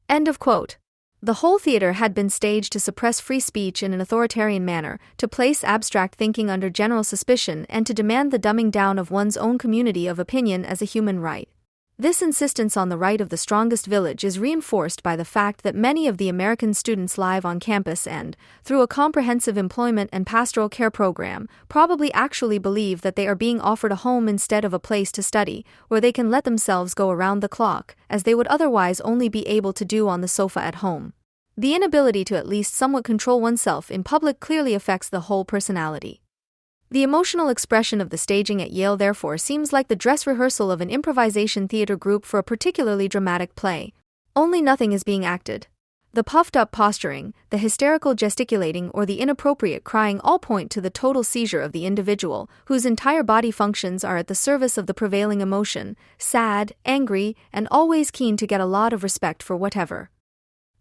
End of quote. The whole theater had been staged to suppress free speech in an authoritarian manner, to place abstract thinking under general suspicion, and to demand the dumbing down of one's own community of opinion as a human right. This insistence on the right of the strongest village is reinforced by the fact that many of the American students live on campus and, through a comprehensive employment and pastoral care program, probably actually believe that they are being offered a home instead of a place to study, where they can let themselves go around the clock, as they would otherwise only be able to do on the sofa at home. The inability to at least somewhat control oneself in public clearly affects the whole personality. The emotional expression of the staging at Yale therefore seems like the dress rehearsal of an improvisation theater group for a particularly dramatic play. Only nothing is being acted. The puffed-up posturing, the hysterical gesticulating or the inappropriate crying all point to the total seizure of the individual, whose entire body functions are at the service of the prevailing emotion, sad, angry, and always keen to get a lot of respect for whatever.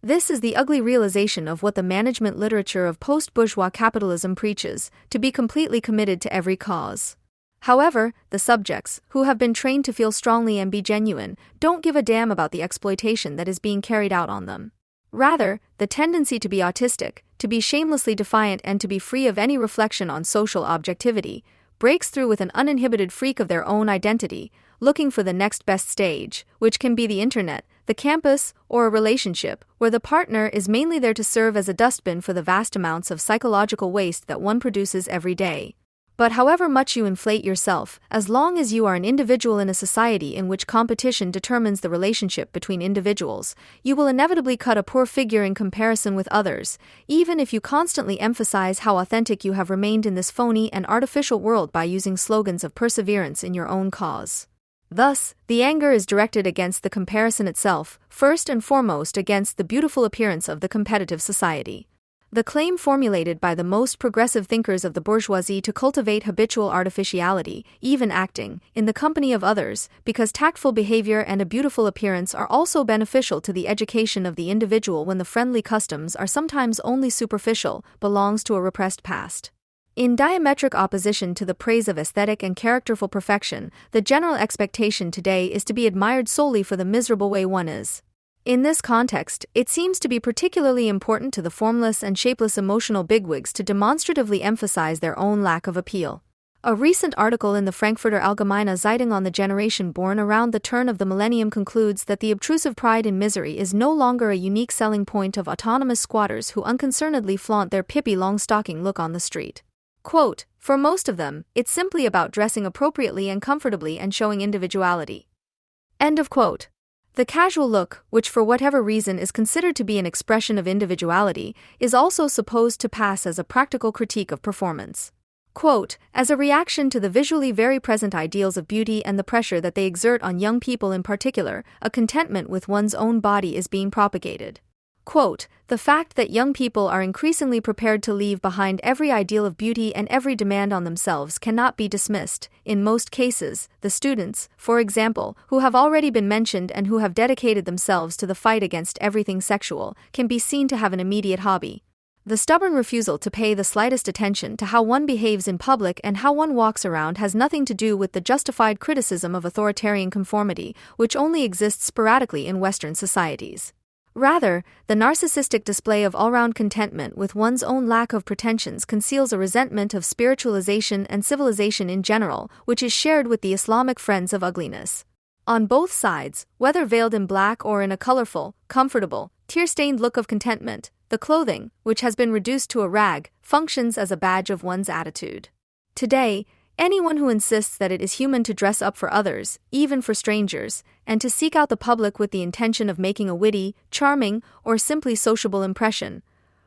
This is the ugly realization of what the management literature of post-bourgeois capitalism preaches, to be completely committed to every cause. However, the subjects, who have been trained to feel strongly and be genuine, don't give a damn about the exploitation that is being carried out on them. Rather, the tendency to be autistic, to be shamelessly defiant and to be free of any reflection on social objectivity, breaks through with an uninhibited freak of their own identity, looking for the next best stage, which can be the internet, the campus, or a relationship, where the partner is mainly there to serve as a dustbin for the vast amounts of psychological waste that one produces every day. But however much you inflate yourself, as long as you are an individual in a society in which competition determines the relationship between individuals, you will inevitably cut a poor figure in comparison with others, even if you constantly emphasize how authentic you have remained in this phony and artificial world by using slogans of perseverance in your own cause. Thus, the anger is directed against the comparison itself, first and foremost against the beautiful appearance of the competitive society. The claim formulated by the most progressive thinkers of the bourgeoisie to cultivate habitual artificiality, even acting, in the company of others, because tactful behavior and a beautiful appearance are also beneficial to the education of the individual when the friendly customs are sometimes only superficial, belongs to a repressed past. In diametric opposition to the praise of aesthetic and characterful perfection, the general expectation today is to be admired solely for the miserable way one is. In this context, it seems to be particularly important to the formless and shapeless emotional bigwigs to demonstratively emphasize their own lack of appeal. A recent article in the Frankfurter Allgemeine Zeitung on the generation born around the turn of the millennium concludes that the obtrusive pride in misery is no longer a unique selling point of autonomous squatters who unconcernedly flaunt their Pippi Longstocking look on the street. Quote, for most of them, it's simply about dressing appropriately and comfortably and showing individuality. End of quote. The casual look, which for whatever reason is considered to be an expression of individuality, is also supposed to pass as a practical critique of performance. Quote, as a reaction to the visually very present ideals of beauty and the pressure that they exert on young people in particular, a contentment with one's own body is being propagated. Quote, the fact that young people are increasingly prepared to leave behind every ideal of beauty and every demand on themselves cannot be dismissed. In most cases, the students, for example, who have already been mentioned and who have dedicated themselves to the fight against everything sexual, can be seen to have an immediate hobby. The stubborn refusal to pay the slightest attention to how one behaves in public and how one walks around has nothing to do with the justified criticism of authoritarian conformity, which only exists sporadically in Western societies. Rather, the narcissistic display of all-round contentment with one's own lack of pretensions conceals a resentment of spiritualization and civilization in general, which is shared with the Islamic friends of ugliness. On both sides, whether veiled in black or in a colorful, comfortable, tear-stained look of contentment, the clothing, which has been reduced to a rag, functions as a badge of one's attitude. Today, anyone who insists that it is human to dress up for others, even for strangers, and to seek out the public with the intention of making a witty, charming, or simply sociable impression,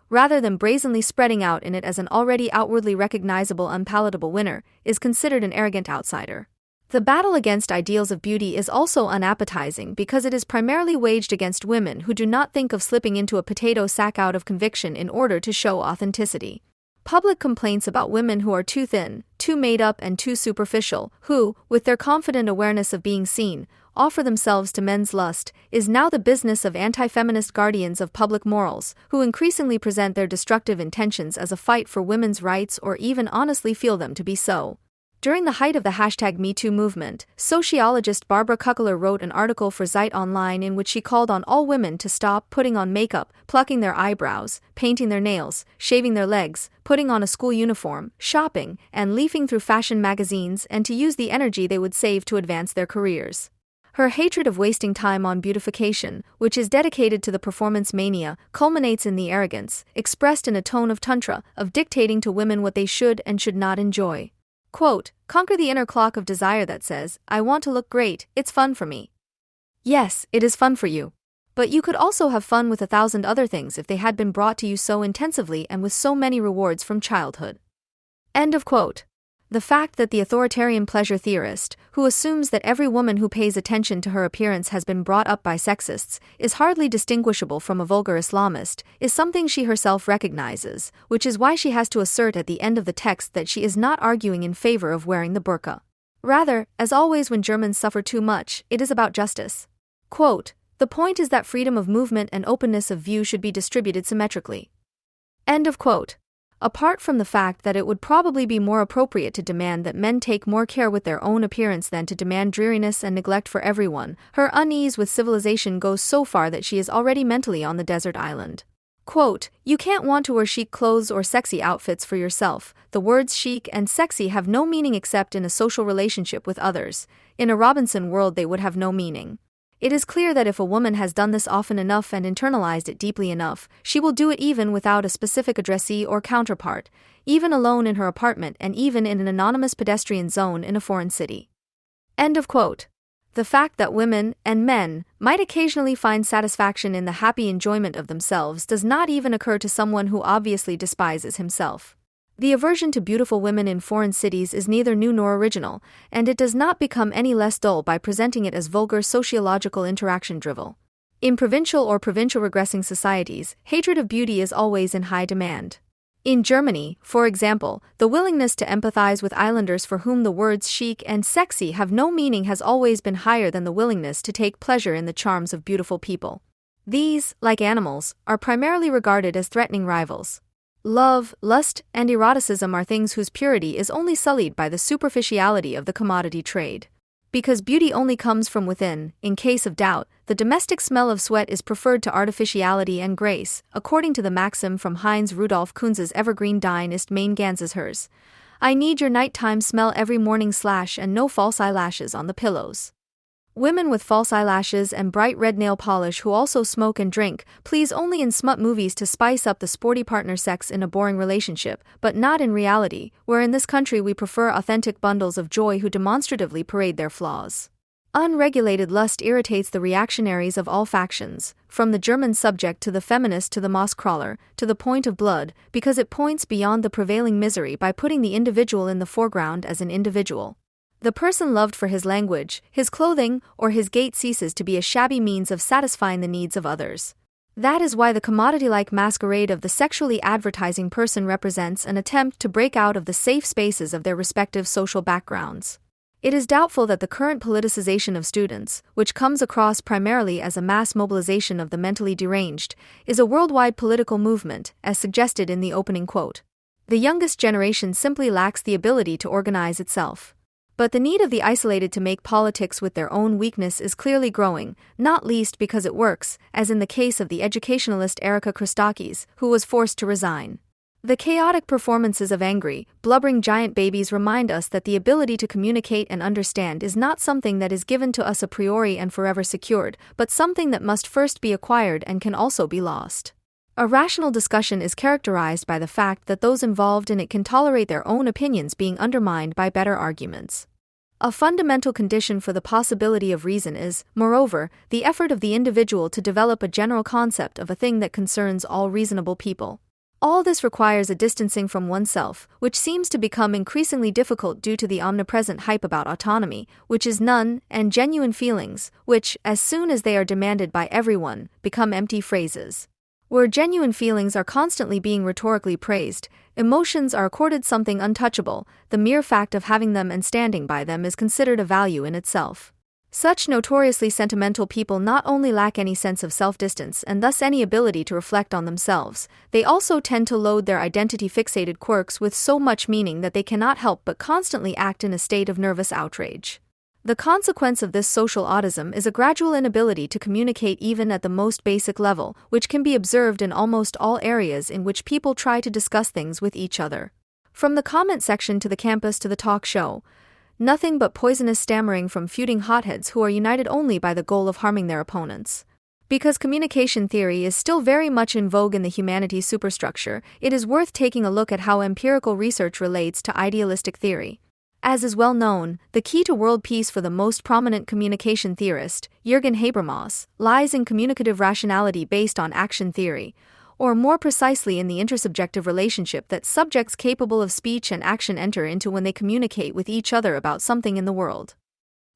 rather than brazenly spreading out in it as an already outwardly recognizable unpalatable winner, is considered an arrogant outsider. The battle against ideals of beauty is also unappetizing because it is primarily waged against women who do not think of slipping into a potato sack out of conviction in order to show authenticity. Public complaints about women who are too thin, too made up and too superficial, who, with their confident awareness of being seen, offer themselves to men's lust, is now the business of anti-feminist guardians of public morals, who increasingly present their destructive intentions as a fight for women's rights or even honestly feel them to be so. During the height of the #MeToo movement, sociologist Barbara Kuckler wrote an article for Zeit Online in which she called on all women to stop putting on makeup, plucking their eyebrows, painting their nails, shaving their legs, putting on a school uniform, shopping, and leafing through fashion magazines, and to use the energy they would save to advance their careers. Her hatred of wasting time on beautification, which is dedicated to the performance mania, culminates in the arrogance, expressed in a tone of tantra, of dictating to women what they should and should not enjoy. Quote, conquer the inner clock of desire that says, I want to look great, it's fun for me. Yes, it is fun for you. But you could also have fun with 1,000 other things if they had been brought to you so intensively and with so many rewards from childhood. End of quote. The fact that the authoritarian pleasure theorist, who assumes that every woman who pays attention to her appearance has been brought up by sexists, is hardly distinguishable from a vulgar Islamist, is something she herself recognizes, which is why she has to assert at the end of the text that she is not arguing in favor of wearing the burqa. Rather, as always when Germans suffer too much, it is about justice. Quote, the point is that freedom of movement and openness of view should be distributed symmetrically. End of quote. Apart from the fact that it would probably be more appropriate to demand that men take more care with their own appearance than to demand dreariness and neglect for everyone, her unease with civilization goes so far that she is already mentally on the desert island. Quote, you can't want to wear chic clothes or sexy outfits for yourself. The words chic and sexy have no meaning except in a social relationship with others. In a Robinson world they would have no meaning. It is clear that if a woman has done this often enough and internalized it deeply enough, she will do it even without a specific addressee or counterpart, even alone in her apartment and even in an anonymous pedestrian zone in a foreign city. End of quote. The fact that women, and men, might occasionally find satisfaction in the happy enjoyment of themselves does not even occur to someone who obviously despises himself. The aversion to beautiful women in foreign cities is neither new nor original, and it does not become any less dull by presenting it as vulgar sociological interaction drivel. In provincial or provincial regressing societies, hatred of beauty is always in high demand. In Germany, for example, the willingness to empathize with islanders for whom the words chic and sexy have no meaning has always been higher than the willingness to take pleasure in the charms of beautiful people. These, like animals, are primarily regarded as threatening rivals. Love, lust, and eroticism are things whose purity is only sullied by the superficiality of the commodity trade. Because beauty only comes from within, in case of doubt, the domestic smell of sweat is preferred to artificiality and grace, according to the maxim from Heinz Rudolf Kunz's evergreen Dein ist mein ganzes Herz. I need your nighttime smell every morning / and no false eyelashes on the pillows. Women with false eyelashes and bright red nail polish who also smoke and drink, please only in smut movies to spice up the sporty partner sex in a boring relationship, but not in reality, where in this country we prefer authentic bundles of joy who demonstratively parade their flaws. Unregulated lust irritates the reactionaries of all factions, from the German subject to the feminist to the mosque crawler, to the point of blood, because it points beyond the prevailing misery by putting the individual in the foreground as an individual. The person loved for his language, his clothing, or his gait ceases to be a shabby means of satisfying the needs of others. That is why the commodity-like masquerade of the sexually advertising person represents an attempt to break out of the safe spaces of their respective social backgrounds. It is doubtful that the current politicization of students, which comes across primarily as a mass mobilization of the mentally deranged, is a worldwide political movement, as suggested in the opening quote. The youngest generation simply lacks the ability to organize itself. But the need of the isolated to make politics with their own weakness is clearly growing, not least because it works, as in the case of the educationalist Erika Christakis, who was forced to resign. The chaotic performances of angry, blubbering giant babies remind us that the ability to communicate and understand is not something that is given to us a priori and forever secured, but something that must first be acquired and can also be lost. A rational discussion is characterized by the fact that those involved in it can tolerate their own opinions being undermined by better arguments. A fundamental condition for the possibility of reason is, moreover, the effort of the individual to develop a general concept of a thing that concerns all reasonable people. All this requires a distancing from oneself, which seems to become increasingly difficult due to the omnipresent hype about autonomy, which is none, and genuine feelings, which, as soon as they are demanded by everyone, become empty phrases. Where genuine feelings are constantly being rhetorically praised, emotions are accorded something untouchable, the mere fact of having them and standing by them is considered a value in itself. Such notoriously sentimental people not only lack any sense of self-distance and thus any ability to reflect on themselves, they also tend to load their identity-fixated quirks with so much meaning that they cannot help but constantly act in a state of nervous outrage. The consequence of this social autism is a gradual inability to communicate even at the most basic level, which can be observed in almost all areas in which people try to discuss things with each other. From the comment section to the campus to the talk show, nothing but poisonous stammering from feuding hotheads who are united only by the goal of harming their opponents. Because communication theory is still very much in vogue in the humanities superstructure, it is worth taking a look at how empirical research relates to idealistic theory. As is well known, the key to world peace for the most prominent communication theorist, Jürgen Habermas, lies in communicative rationality based on action theory, or more precisely in the intersubjective relationship that subjects capable of speech and action enter into when they communicate with each other about something in the world.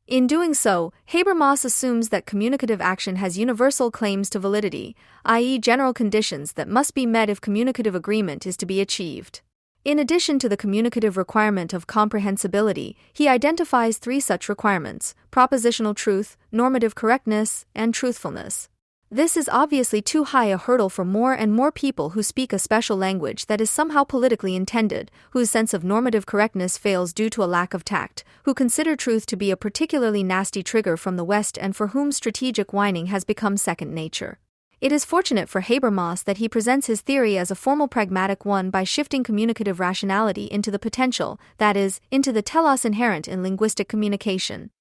In doing so, Habermas assumes that communicative action has universal claims to validity, i.e., general conditions that must be met if communicative agreement is to be achieved. In addition to the communicative requirement of comprehensibility, he identifies three such requirements: propositional truth, normative correctness, and truthfulness. This is obviously too high a hurdle for more and more people who speak a special language that is somehow politically intended, whose sense of normative correctness fails due to a lack of tact, who consider truth to be a particularly nasty trigger from the West and for whom strategic whining has become second nature. It is fortunate for Habermas that he presents his theory as a formal pragmatic one by shifting communicative rationality into the potential, that is, into the telos inherent in linguistic communication.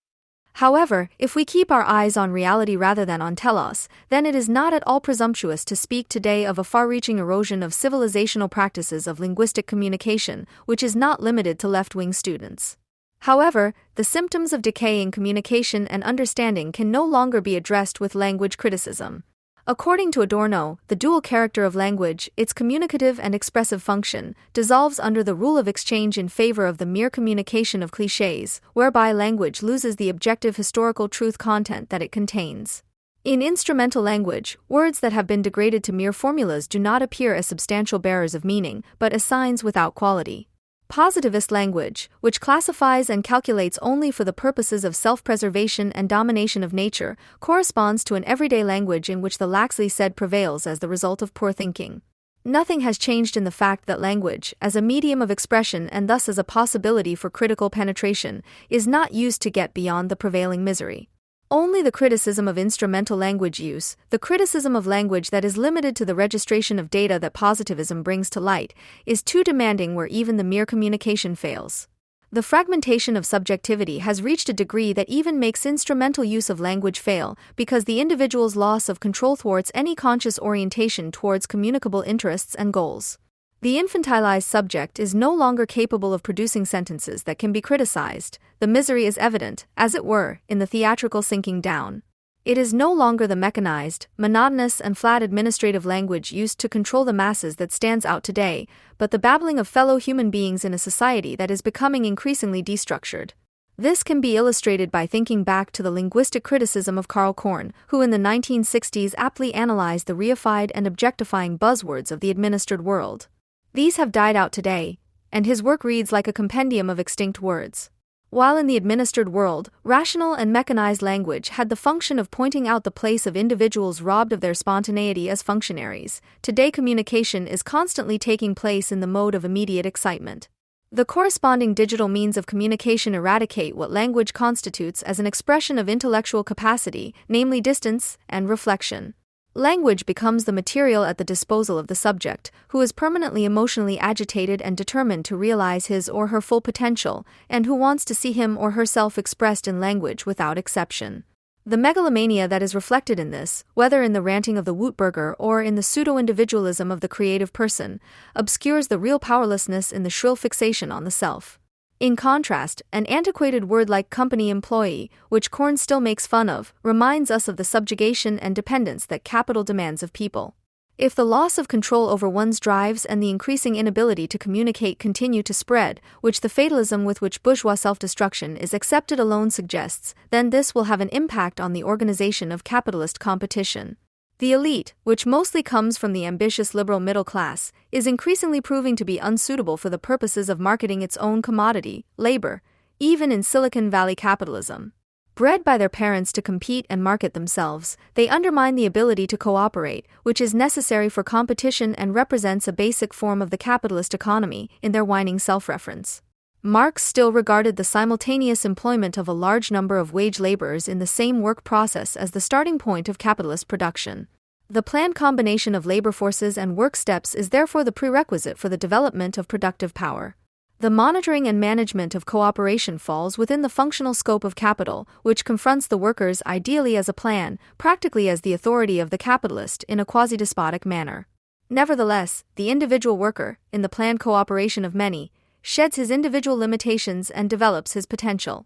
However, if we keep our eyes on reality rather than on telos, then it is not at all presumptuous to speak today of a far-reaching erosion of civilizational practices of linguistic communication, which is not limited to left-wing students. However, the symptoms of decay in communication and understanding can no longer be addressed with language criticism. According to Adorno, the dual character of language, its communicative and expressive function, dissolves under the rule of exchange in favor of the mere communication of clichés, whereby language loses the objective historical truth content that it contains. In instrumental language, words that have been degraded to mere formulas do not appear as substantial bearers of meaning, but as signs without quality. Positivist language, which classifies and calculates only for the purposes of self-preservation and domination of nature, corresponds to an everyday language in which the laxity said prevails as the result of poor thinking. Nothing has changed in the fact that language, as a medium of expression and thus as a possibility for critical penetration, is not used to get beyond the prevailing misery. Only the criticism of instrumental language use, the criticism of language that is limited to the registration of data that positivism brings to light, is too demanding where even the mere communication fails. The fragmentation of subjectivity has reached a degree that even makes instrumental use of language fail, because the individual's loss of control thwarts any conscious orientation towards communicable interests and goals. The infantilized subject is no longer capable of producing sentences that can be criticized. The misery is evident, as it were, in the theatrical sinking down. It is no longer the mechanized, monotonous and flat administrative language used to control the masses that stands out today, but the babbling of fellow human beings in a society that is becoming increasingly destructured. This can be illustrated by thinking back to the linguistic criticism of Karl Korn, who in the 1960s aptly analyzed the reified and objectifying buzzwords of the administered world. These have died out today, and his work reads like a compendium of extinct words. While in the administered world, rational and mechanized language had the function of pointing out the place of individuals robbed of their spontaneity as functionaries, today communication is constantly taking place in the mode of immediate excitement. The corresponding digital means of communication eradicate what language constitutes as an expression of intellectual capacity, namely distance and reflection. Language becomes the material at the disposal of the subject, who is permanently emotionally agitated and determined to realize his or her full potential, and who wants to see him or herself expressed in language without exception. The megalomania that is reflected in this, whether in the ranting of the Wutberger or in the pseudo-individualism of the creative person, obscures the real powerlessness in the shrill fixation on the self. In contrast, an antiquated word like company employee, which Korn still makes fun of, reminds us of the subjugation and dependence that capital demands of people. If the loss of control over one's drives and the increasing inability to communicate continue to spread, which the fatalism with which bourgeois self-destruction is accepted alone suggests, then this will have an impact on the organization of capitalist competition. The elite, which mostly comes from the ambitious liberal middle class, is increasingly proving to be unsuitable for the purposes of marketing its own commodity, labor, even in Silicon Valley capitalism. Bred by their parents to compete and market themselves, they undermine the ability to cooperate, which is necessary for competition and represents a basic form of the capitalist economy, in their whining self-reference. Marx still regarded the simultaneous employment of a large number of wage laborers in the same work process as the starting point of capitalist production. The planned combination of labor forces and work steps is therefore the prerequisite for the development of productive power. The monitoring and management of cooperation falls within the functional scope of capital, which confronts the workers ideally as a plan, practically as the authority of the capitalist in a quasi-despotic manner. Nevertheless, the individual worker, in the planned cooperation of many, sheds his individual limitations and develops his potential.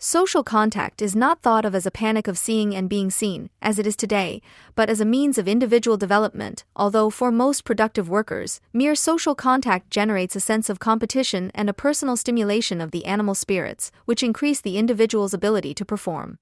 Social contact is not thought of as a panic of seeing and being seen, as it is today, but as a means of individual development, although for most productive workers, mere social contact generates a sense of competition and a personal stimulation of the animal spirits, which increase the individual's ability to perform.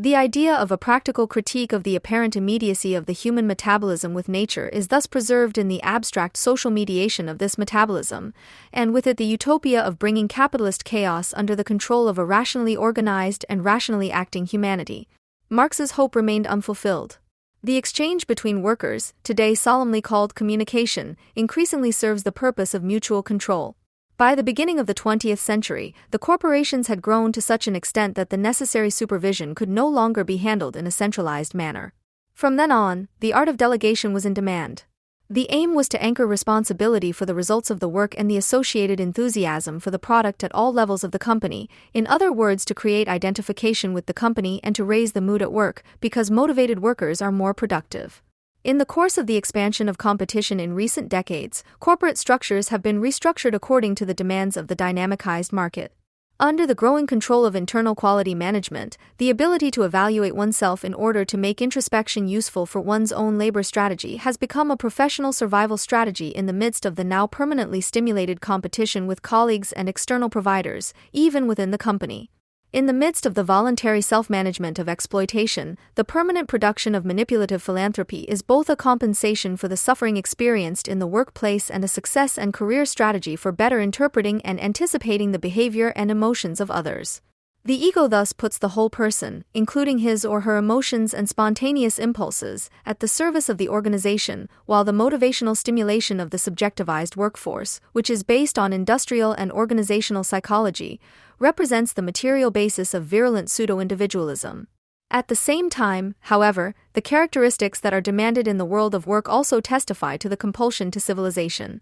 The idea of a practical critique of the apparent immediacy of the human metabolism with nature is thus preserved in the abstract social mediation of this metabolism, and with it the utopia of bringing capitalist chaos under the control of a rationally organized and rationally acting humanity. Marx's hope remained unfulfilled. The exchange between workers, today solemnly called communication, increasingly serves the purpose of mutual control. By the beginning of the 20th century, the corporations had grown to such an extent that the necessary supervision could no longer be handled in a centralized manner. From then on, the art of delegation was in demand. The aim was to anchor responsibility for the results of the work and the associated enthusiasm for the product at all levels of the company, in other words to create identification with the company and to raise the mood at work, because motivated workers are more productive. In the course of the expansion of competition in recent decades, corporate structures have been restructured according to the demands of the dynamicized market. Under the growing control of internal quality management, the ability to evaluate oneself in order to make introspection useful for one's own labor strategy has become a professional survival strategy in the midst of the now permanently stimulated competition with colleagues and external providers, even within the company. In the midst of the voluntary self-management of exploitation, the permanent production of manipulative philanthropy is both a compensation for the suffering experienced in the workplace and a success and career strategy for better interpreting and anticipating the behavior and emotions of others. The ego thus puts the whole person, including his or her emotions and spontaneous impulses, at the service of the organization, while the motivational stimulation of the subjectivized workforce, which is based on industrial and organizational psychology, represents the material basis of virulent pseudo-individualism. At the same time, however, the characteristics that are demanded in the world of work also testify to the compulsion to civilization.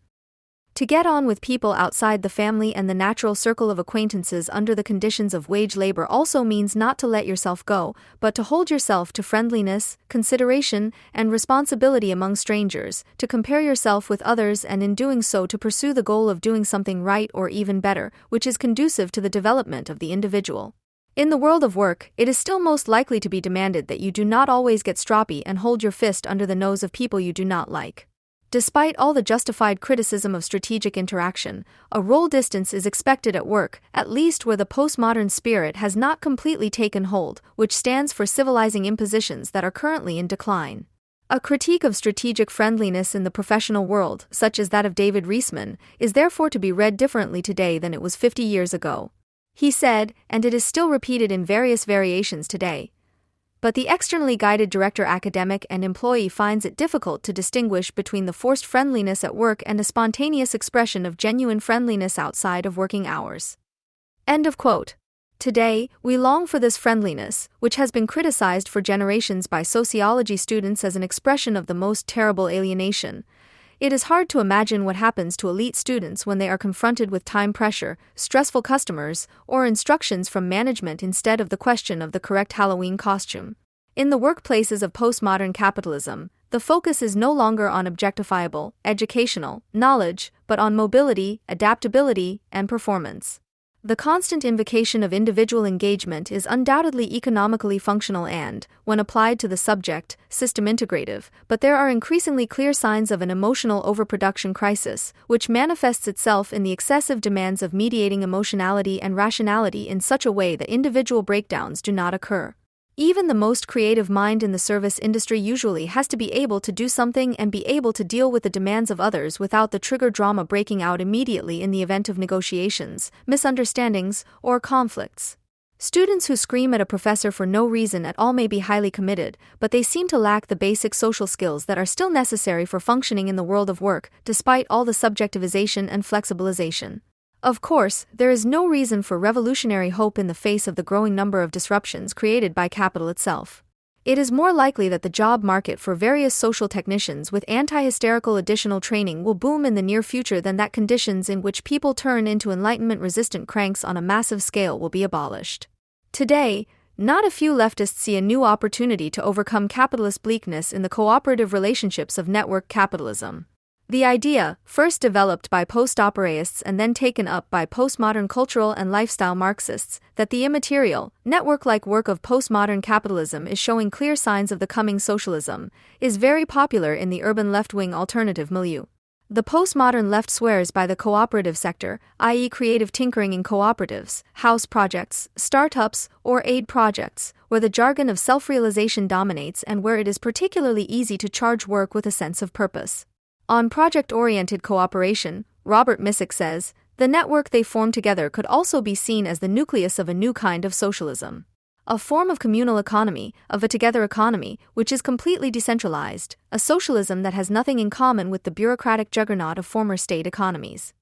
To get on with people outside the family and the natural circle of acquaintances under the conditions of wage labor also means not to let yourself go, but to hold yourself to friendliness, consideration, and responsibility among strangers, to compare yourself with others and in doing so to pursue the goal of doing something right or even better, which is conducive to the development of the individual. In the world of work, it is still most likely to be demanded that you do not always get stroppy and hold your fist under the nose of people you do not like. Despite all the justified criticism of strategic interaction, a role distance is expected at work, at least where the postmodern spirit has not completely taken hold, which stands for civilizing impositions that are currently in decline. A critique of strategic friendliness in the professional world, such as that of David Reisman, is therefore to be read differently today than it was 50 years ago. He said, and it is still repeated in various variations today, but the externally guided director academic and employee finds it difficult to distinguish between the forced friendliness at work and a spontaneous expression of genuine friendliness outside of working hours. End of quote. Today, we long for this friendliness, which has been criticized for generations by sociology students as an expression of the most terrible alienation. It is hard to imagine what happens to elite students when they are confronted with time pressure, stressful customers, or instructions from management instead of the question of the correct Halloween costume. In the workplaces of postmodern capitalism, the focus is no longer on objectifiable, educational knowledge, but on mobility, adaptability, and performance. The constant invocation of individual engagement is undoubtedly economically functional and, when applied to the subject, system integrative, but there are increasingly clear signs of an emotional overproduction crisis, which manifests itself in the excessive demands of mediating emotionality and rationality in such a way that individual breakdowns do not occur. Even the most creative mind in the service industry usually has to be able to do something and be able to deal with the demands of others without the trigger drama breaking out immediately in the event of negotiations, misunderstandings, or conflicts. Students who scream at a professor for no reason at all may be highly committed, but they seem to lack the basic social skills that are still necessary for functioning in the world of work, despite all the subjectivization and flexibilization. Of course, there is no reason for revolutionary hope in the face of the growing number of disruptions created by capital itself. It is more likely that the job market for various social technicians with anti-hysterical additional training will boom in the near future than that conditions in which people turn into enlightenment-resistant cranks on a massive scale will be abolished. Today, not a few leftists see a new opportunity to overcome capitalist bleakness in the cooperative relationships of network capitalism. The idea, first developed by post-operaists and then taken up by postmodern cultural and lifestyle Marxists, that the immaterial, network-like work of postmodern capitalism is showing clear signs of the coming socialism, is very popular in the urban left-wing alternative milieu. The postmodern left swears by the cooperative sector, i.e. creative tinkering in cooperatives, house projects, startups, or aid projects, where the jargon of self-realization dominates and where it is particularly easy to charge work with a sense of purpose. On project-oriented cooperation, Robert Missick says, the network they form together could also be seen as the nucleus of a new kind of socialism. A form of communal economy, of a together economy, which is completely decentralized, a socialism that has nothing in common with the bureaucratic juggernaut of former state economies.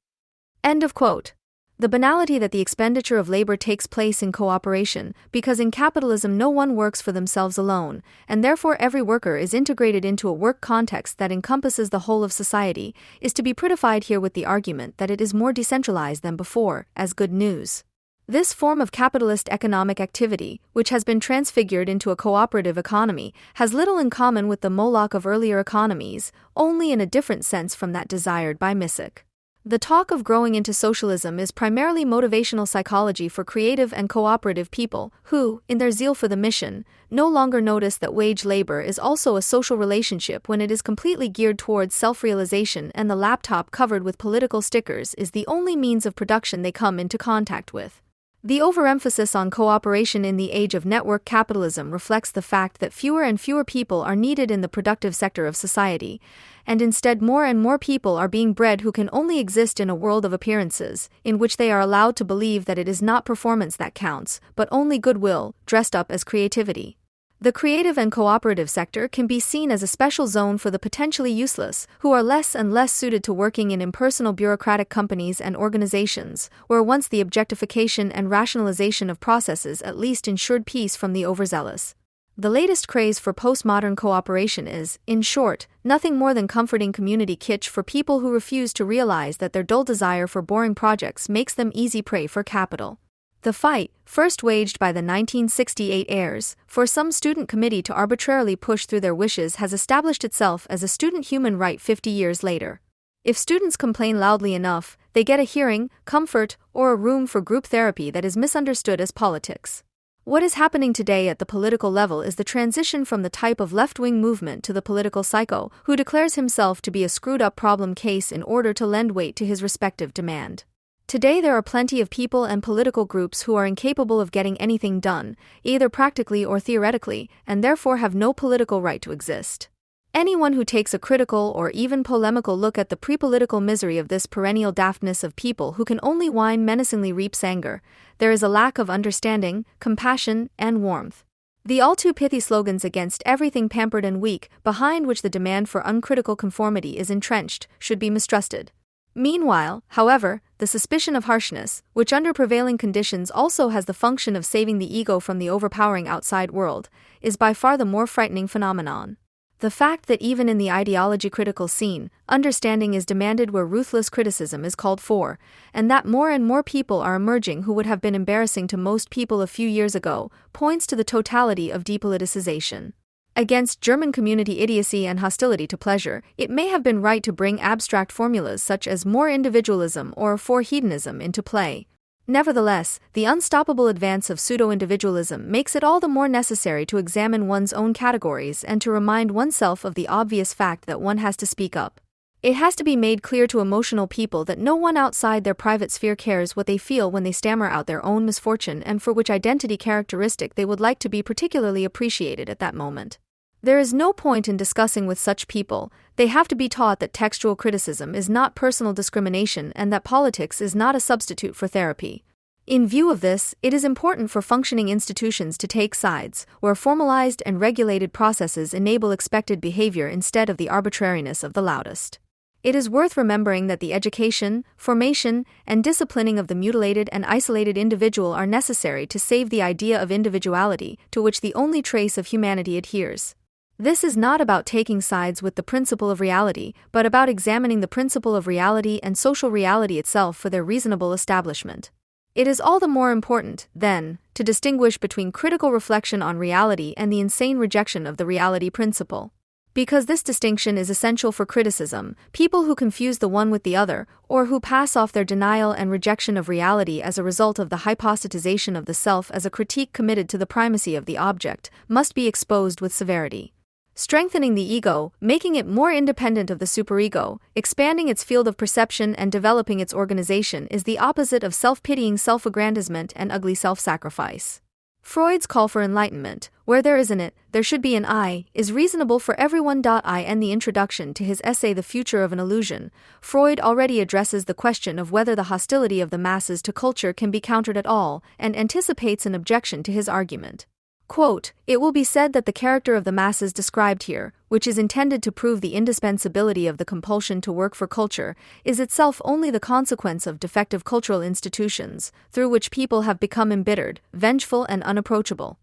End of quote. The banality that the expenditure of labor takes place in cooperation, because in capitalism no one works for themselves alone, and therefore every worker is integrated into a work context that encompasses the whole of society, is to be prettified here with the argument that it is more decentralized than before, as good news. This form of capitalist economic activity, which has been transfigured into a cooperative economy, has little in common with the Moloch of earlier economies, only in a different sense from that desired by Missick. The talk of growing into socialism is primarily motivational psychology for creative and cooperative people who, in their zeal for the mission, no longer notice that wage labor is also a social relationship when it is completely geared towards self-realization and the laptop covered with political stickers is the only means of production they come into contact with. The overemphasis on cooperation in the age of network capitalism reflects the fact that fewer and fewer people are needed in the productive sector of society, and instead more and more people are being bred who can only exist in a world of appearances, in which they are allowed to believe that it is not performance that counts, but only goodwill, dressed up as creativity. The creative and cooperative sector can be seen as a special zone for the potentially useless, who are less and less suited to working in impersonal bureaucratic companies and organizations, where once the objectification and rationalization of processes at least ensured peace from the overzealous. The latest craze for postmodern cooperation is, in short, nothing more than comforting community kitsch for people who refuse to realize that their dull desire for boring projects makes them easy prey for capital. The fight, first waged by the 1968 heirs, for some student committee to arbitrarily push through their wishes has established itself as a student human right 50 years later. If students complain loudly enough, they get a hearing, comfort, or a room for group therapy that is misunderstood as politics. What is happening today at the political level is the transition from the type of left-wing movement to the political psycho, who declares himself to be a screwed-up problem case in order to lend weight to his respective demand. Today there are plenty of people and political groups who are incapable of getting anything done, either practically or theoretically, and therefore have no political right to exist. Anyone who takes a critical or even polemical look at the pre-political misery of this perennial daftness of people who can only whine menacingly reaps anger. There is a lack of understanding, compassion, and warmth. The all-too pithy slogans against everything pampered and weak, behind which the demand for uncritical conformity is entrenched, should be mistrusted. Meanwhile, however, the suspicion of harshness, which under prevailing conditions also has the function of saving the ego from the overpowering outside world, is by far the more frightening phenomenon. The fact that even in the ideology-critical scene, understanding is demanded where ruthless criticism is called for, and that more and more people are emerging who would have been embarrassing to most people a few years ago, points to the totality of depoliticization. Against German community idiocy and hostility to pleasure, it may have been right to bring abstract formulas such as more individualism or for hedonism into play. Nevertheless, the unstoppable advance of pseudo-individualism makes it all the more necessary to examine one's own categories and to remind oneself of the obvious fact that one has to speak up. It has to be made clear to emotional people that no one outside their private sphere cares what they feel when they stammer out their own misfortune and for which identity characteristic they would like to be particularly appreciated at that moment. There is no point in discussing with such people. They have to be taught that textual criticism is not personal discrimination and that politics is not a substitute for therapy. In view of this, it is important for functioning institutions to take sides, where formalized and regulated processes enable expected behavior instead of the arbitrariness of the loudest. It is worth remembering that the education, formation, and disciplining of the mutilated and isolated individual are necessary to save the idea of individuality, to which the only trace of humanity adheres. This is not about taking sides with the principle of reality, but about examining the principle of reality and social reality itself for their reasonable establishment. It is all the more important, then, to distinguish between critical reflection on reality and the insane rejection of the reality principle. Because this distinction is essential for criticism, people who confuse the one with the other, or who pass off their denial and rejection of reality as a result of the hypostatization of the self as a critique committed to the primacy of the object, must be exposed with severity. Strengthening the ego, making it more independent of the superego, expanding its field of perception and developing its organization is the opposite of self-pitying self-aggrandizement and ugly self-sacrifice. Freud's call for enlightenment, where there is an it, there should be an I, is reasonable for everyone. I end the introduction to his essay The Future of an Illusion. Freud already addresses the question of whether the hostility of the masses to culture can be countered at all, and anticipates an objection to his argument. Quote, "It will be said that the character of the masses described here, which is intended to prove the indispensability of the compulsion to work for culture, is itself only the consequence of defective cultural institutions, through which people have become embittered, vengeful and unapproachable.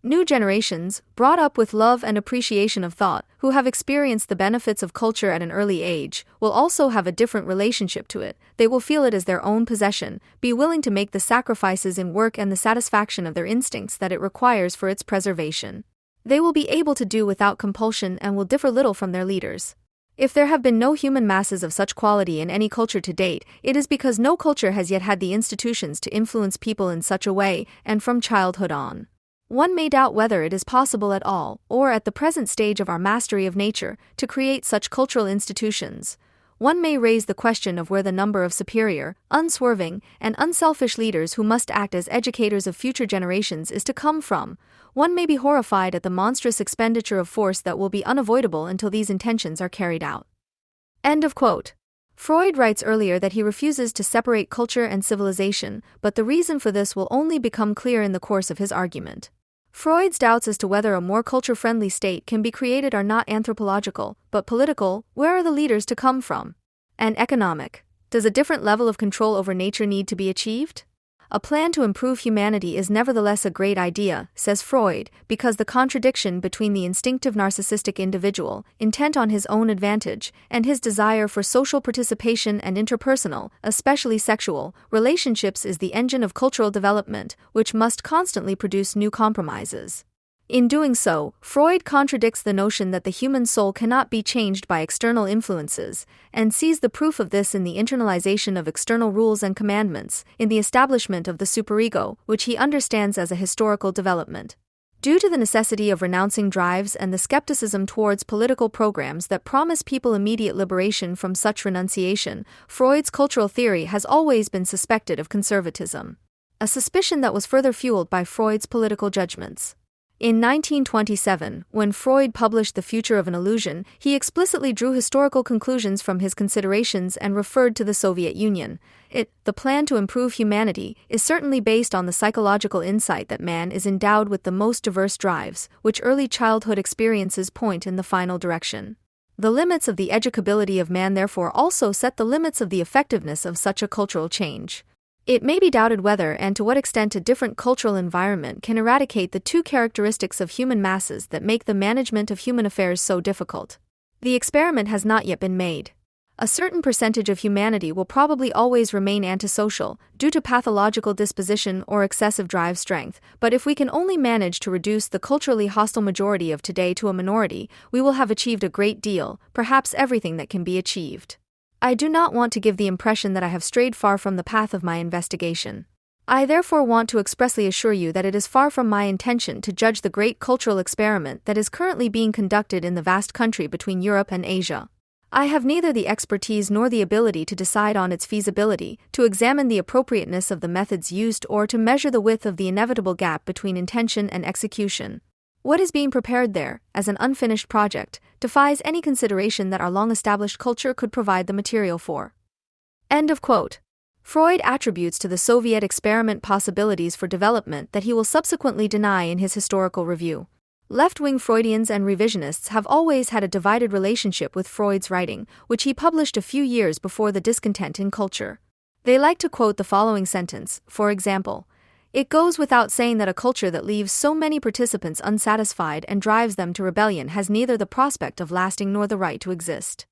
New generations, brought up with love and appreciation of thought, who have experienced the benefits of culture at an early age, will also have a different relationship to it. They will feel it as their own possession, be willing to make the sacrifices in work and the satisfaction of their instincts that it requires for its preservation. They will be able to do without compulsion and will differ little from their leaders. If there have been no human masses of such quality in any culture to date, it is because no culture has yet had the institutions to influence people in such a way, and from childhood on. One may doubt whether it is possible at all, or at the present stage of our mastery of nature, to create such cultural institutions. One may raise the question of where the number of superior, unswerving, and unselfish leaders who must act as educators of future generations is to come from. One may be horrified at the monstrous expenditure of force that will be unavoidable until these intentions are carried out. End of quote. Freud writes earlier that he refuses to separate culture and civilization, but the reason for this will only become clear in the course of his argument. Freud's doubts as to whether a more culture-friendly state can be created are not anthropological, but political. Where are the leaders to come from? And economic. Does a different level of control over nature need to be achieved? A plan to improve humanity is nevertheless a great idea, says Freud, because the contradiction between the instinctive narcissistic individual, intent on his own advantage, and his desire for social participation and interpersonal, especially sexual, relationships is the engine of cultural development, which must constantly produce new compromises. In doing so, Freud contradicts the notion that the human soul cannot be changed by external influences, and sees the proof of this in the internalization of external rules and commandments, in the establishment of the superego, which he understands as a historical development. Due to the necessity of renouncing drives and the skepticism towards political programs that promise people immediate liberation from such renunciation, Freud's cultural theory has always been suspected of conservatism. A suspicion that was further fueled by Freud's political judgments. In 1927, when Freud published The Future of an Illusion, he explicitly drew historical conclusions from his considerations and referred to the Soviet Union. The plan to improve humanity, is certainly based on the psychological insight that man is endowed with the most diverse drives, which early childhood experiences point in the final direction. The limits of the educability of man therefore also set the limits of the effectiveness of such a cultural change. It may be doubted whether and to what extent a different cultural environment can eradicate the two characteristics of human masses that make the management of human affairs so difficult. The experiment has not yet been made. A certain percentage of humanity will probably always remain antisocial, due to pathological disposition or excessive drive strength, but if we can only manage to reduce the culturally hostile majority of today to a minority, we will have achieved a great deal, perhaps everything that can be achieved. I do not want to give the impression that I have strayed far from the path of my investigation. I therefore want to expressly assure you that it is far from my intention to judge the great cultural experiment that is currently being conducted in the vast country between Europe and Asia. I have neither the expertise nor the ability to decide on its feasibility, to examine the appropriateness of the methods used, or to measure the width of the inevitable gap between intention and execution. What is being prepared there, as an unfinished project, defies any consideration that our long-established culture could provide the material for. End of quote. Freud attributes to the Soviet experiment possibilities for development that he will subsequently deny in his historical review. Left-wing Freudians and revisionists have always had a divided relationship with Freud's writing, which he published a few years before the discontent in culture. They like to quote the following sentence, for example: "It goes without saying that a culture that leaves so many participants unsatisfied and drives them to rebellion has neither the prospect of lasting nor the right to exist."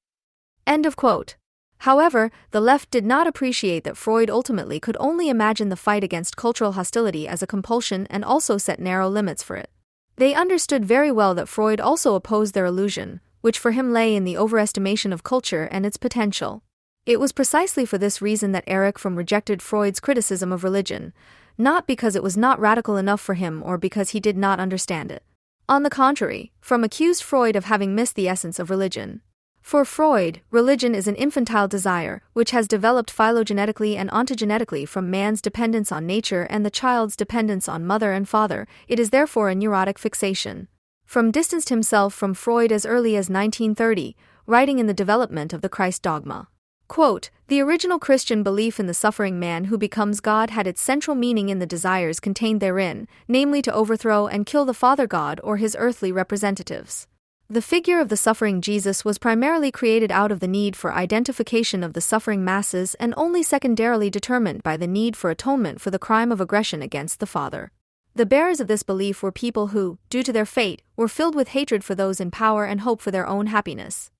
End of quote. However, the left did not appreciate that Freud ultimately could only imagine the fight against cultural hostility as a compulsion and also set narrow limits for it. They understood very well that Freud also opposed their illusion, which for him lay in the overestimation of culture and its potential. It was precisely for this reason that Erich Fromm rejected Freud's criticism of religion, not because it was not radical enough for him or because he did not understand it. On the contrary, Fromm accused Freud of having missed the essence of religion. For Freud, religion is an infantile desire, which has developed phylogenetically and ontogenetically from man's dependence on nature and the child's dependence on mother and father. It is therefore a neurotic fixation. Fromm distanced himself from Freud as early as 1930, writing in The Development of the Christ Dogma. Quote, "The original Christian belief in the suffering man who becomes God had its central meaning in the desires contained therein, namely to overthrow and kill the Father God or his earthly representatives. The figure of the suffering Jesus was primarily created out of the need for identification of the suffering masses and only secondarily determined by the need for atonement for the crime of aggression against the Father. The bearers of this belief were people who, due to their fate, were filled with hatred for those in power and hope for their own happiness."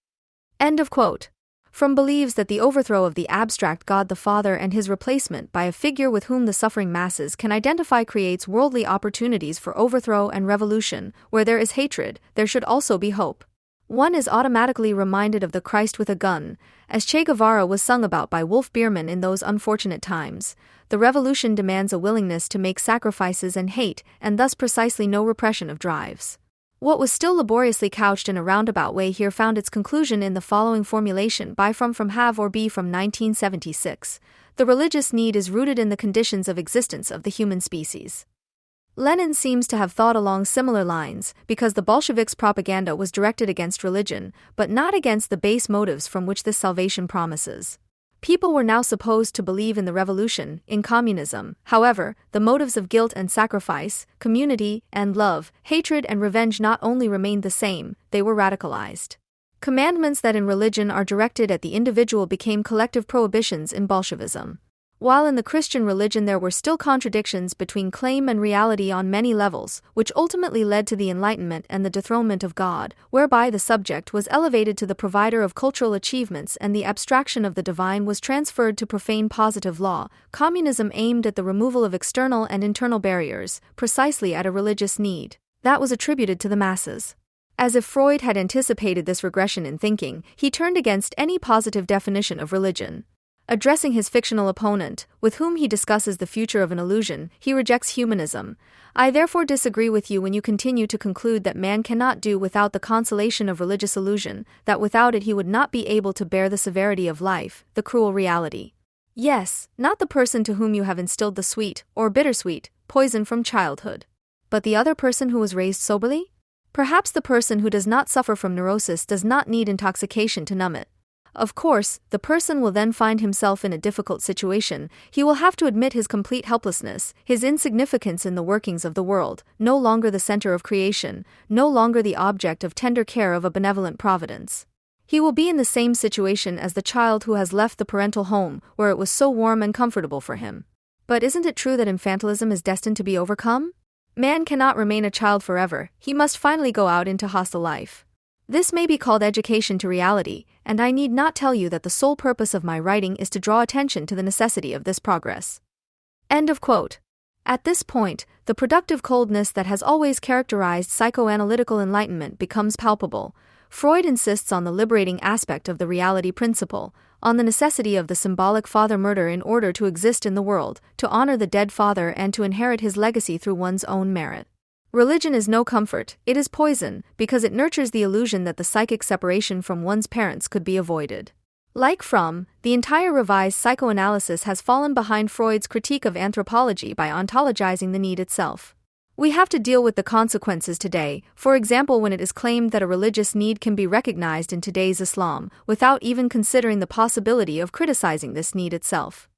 End of quote. Fromm believes that the overthrow of the abstract God the Father and his replacement by a figure with whom the suffering masses can identify creates worldly opportunities for overthrow and revolution. Where there is hatred, there should also be hope. One is automatically reminded of the Christ with a gun, as Che Guevara was sung about by Wolf Bierman in those unfortunate times. The revolution demands a willingness to make sacrifices and hate, and thus precisely no repression of drives. What was still laboriously couched in a roundabout way here found its conclusion in the following formulation by from have or be from 1976. The religious need is rooted in the conditions of existence of the human species. Lenin seems to have thought along similar lines, because the Bolsheviks' propaganda was directed against religion, but not against the base motives from which this salvation promises. People were now supposed to believe in the revolution, in communism. However, the motives of guilt and sacrifice, community and love, hatred and revenge not only remained the same, they were radicalized. Commandments that in religion are directed at the individual became collective prohibitions in Bolshevism. While in the Christian religion there were still contradictions between claim and reality on many levels, which ultimately led to the Enlightenment and the dethronement of God, whereby the subject was elevated to the provider of cultural achievements and the abstraction of the divine was transferred to profane positive law, communism aimed at the removal of external and internal barriers, precisely at a religious need that was attributed to the masses. As if Freud had anticipated this regression in thinking, he turned against any positive definition of religion. Addressing his fictional opponent, with whom he discusses the future of an illusion, he rejects humanism. I therefore disagree with you when you continue to conclude that man cannot do without the consolation of religious illusion, that without it he would not be able to bear the severity of life, the cruel reality. Yes, not the person to whom you have instilled the sweet, or bittersweet, poison from childhood. But the other person who was raised soberly? Perhaps the person who does not suffer from neurosis does not need intoxication to numb it. Of course, the person will then find himself in a difficult situation. He will have to admit his complete helplessness, his insignificance in the workings of the world, no longer the center of creation, no longer the object of tender care of a benevolent providence. He will be in the same situation as the child who has left the parental home, where it was so warm and comfortable for him. But isn't it true that infantilism is destined to be overcome? Man cannot remain a child forever, he must finally go out into hostile life. This may be called education to reality, and I need not tell you that the sole purpose of my writing is to draw attention to the necessity of this progress. End of quote. At this point, the productive coldness that has always characterized psychoanalytical enlightenment becomes palpable. Freud insists on the liberating aspect of the reality principle, on the necessity of the symbolic father murder in order to exist in the world, to honor the dead father and to inherit his legacy through one's own merit. Religion is no comfort, it is poison, because it nurtures the illusion that the psychic separation from one's parents could be avoided. Like Fromm, the entire revised psychoanalysis has fallen behind Freud's critique of anthropology by ontologizing the need itself. We have to deal with the consequences today, for example when it is claimed that a religious need can be recognized in today's Islam, without even considering the possibility of criticizing this need itself.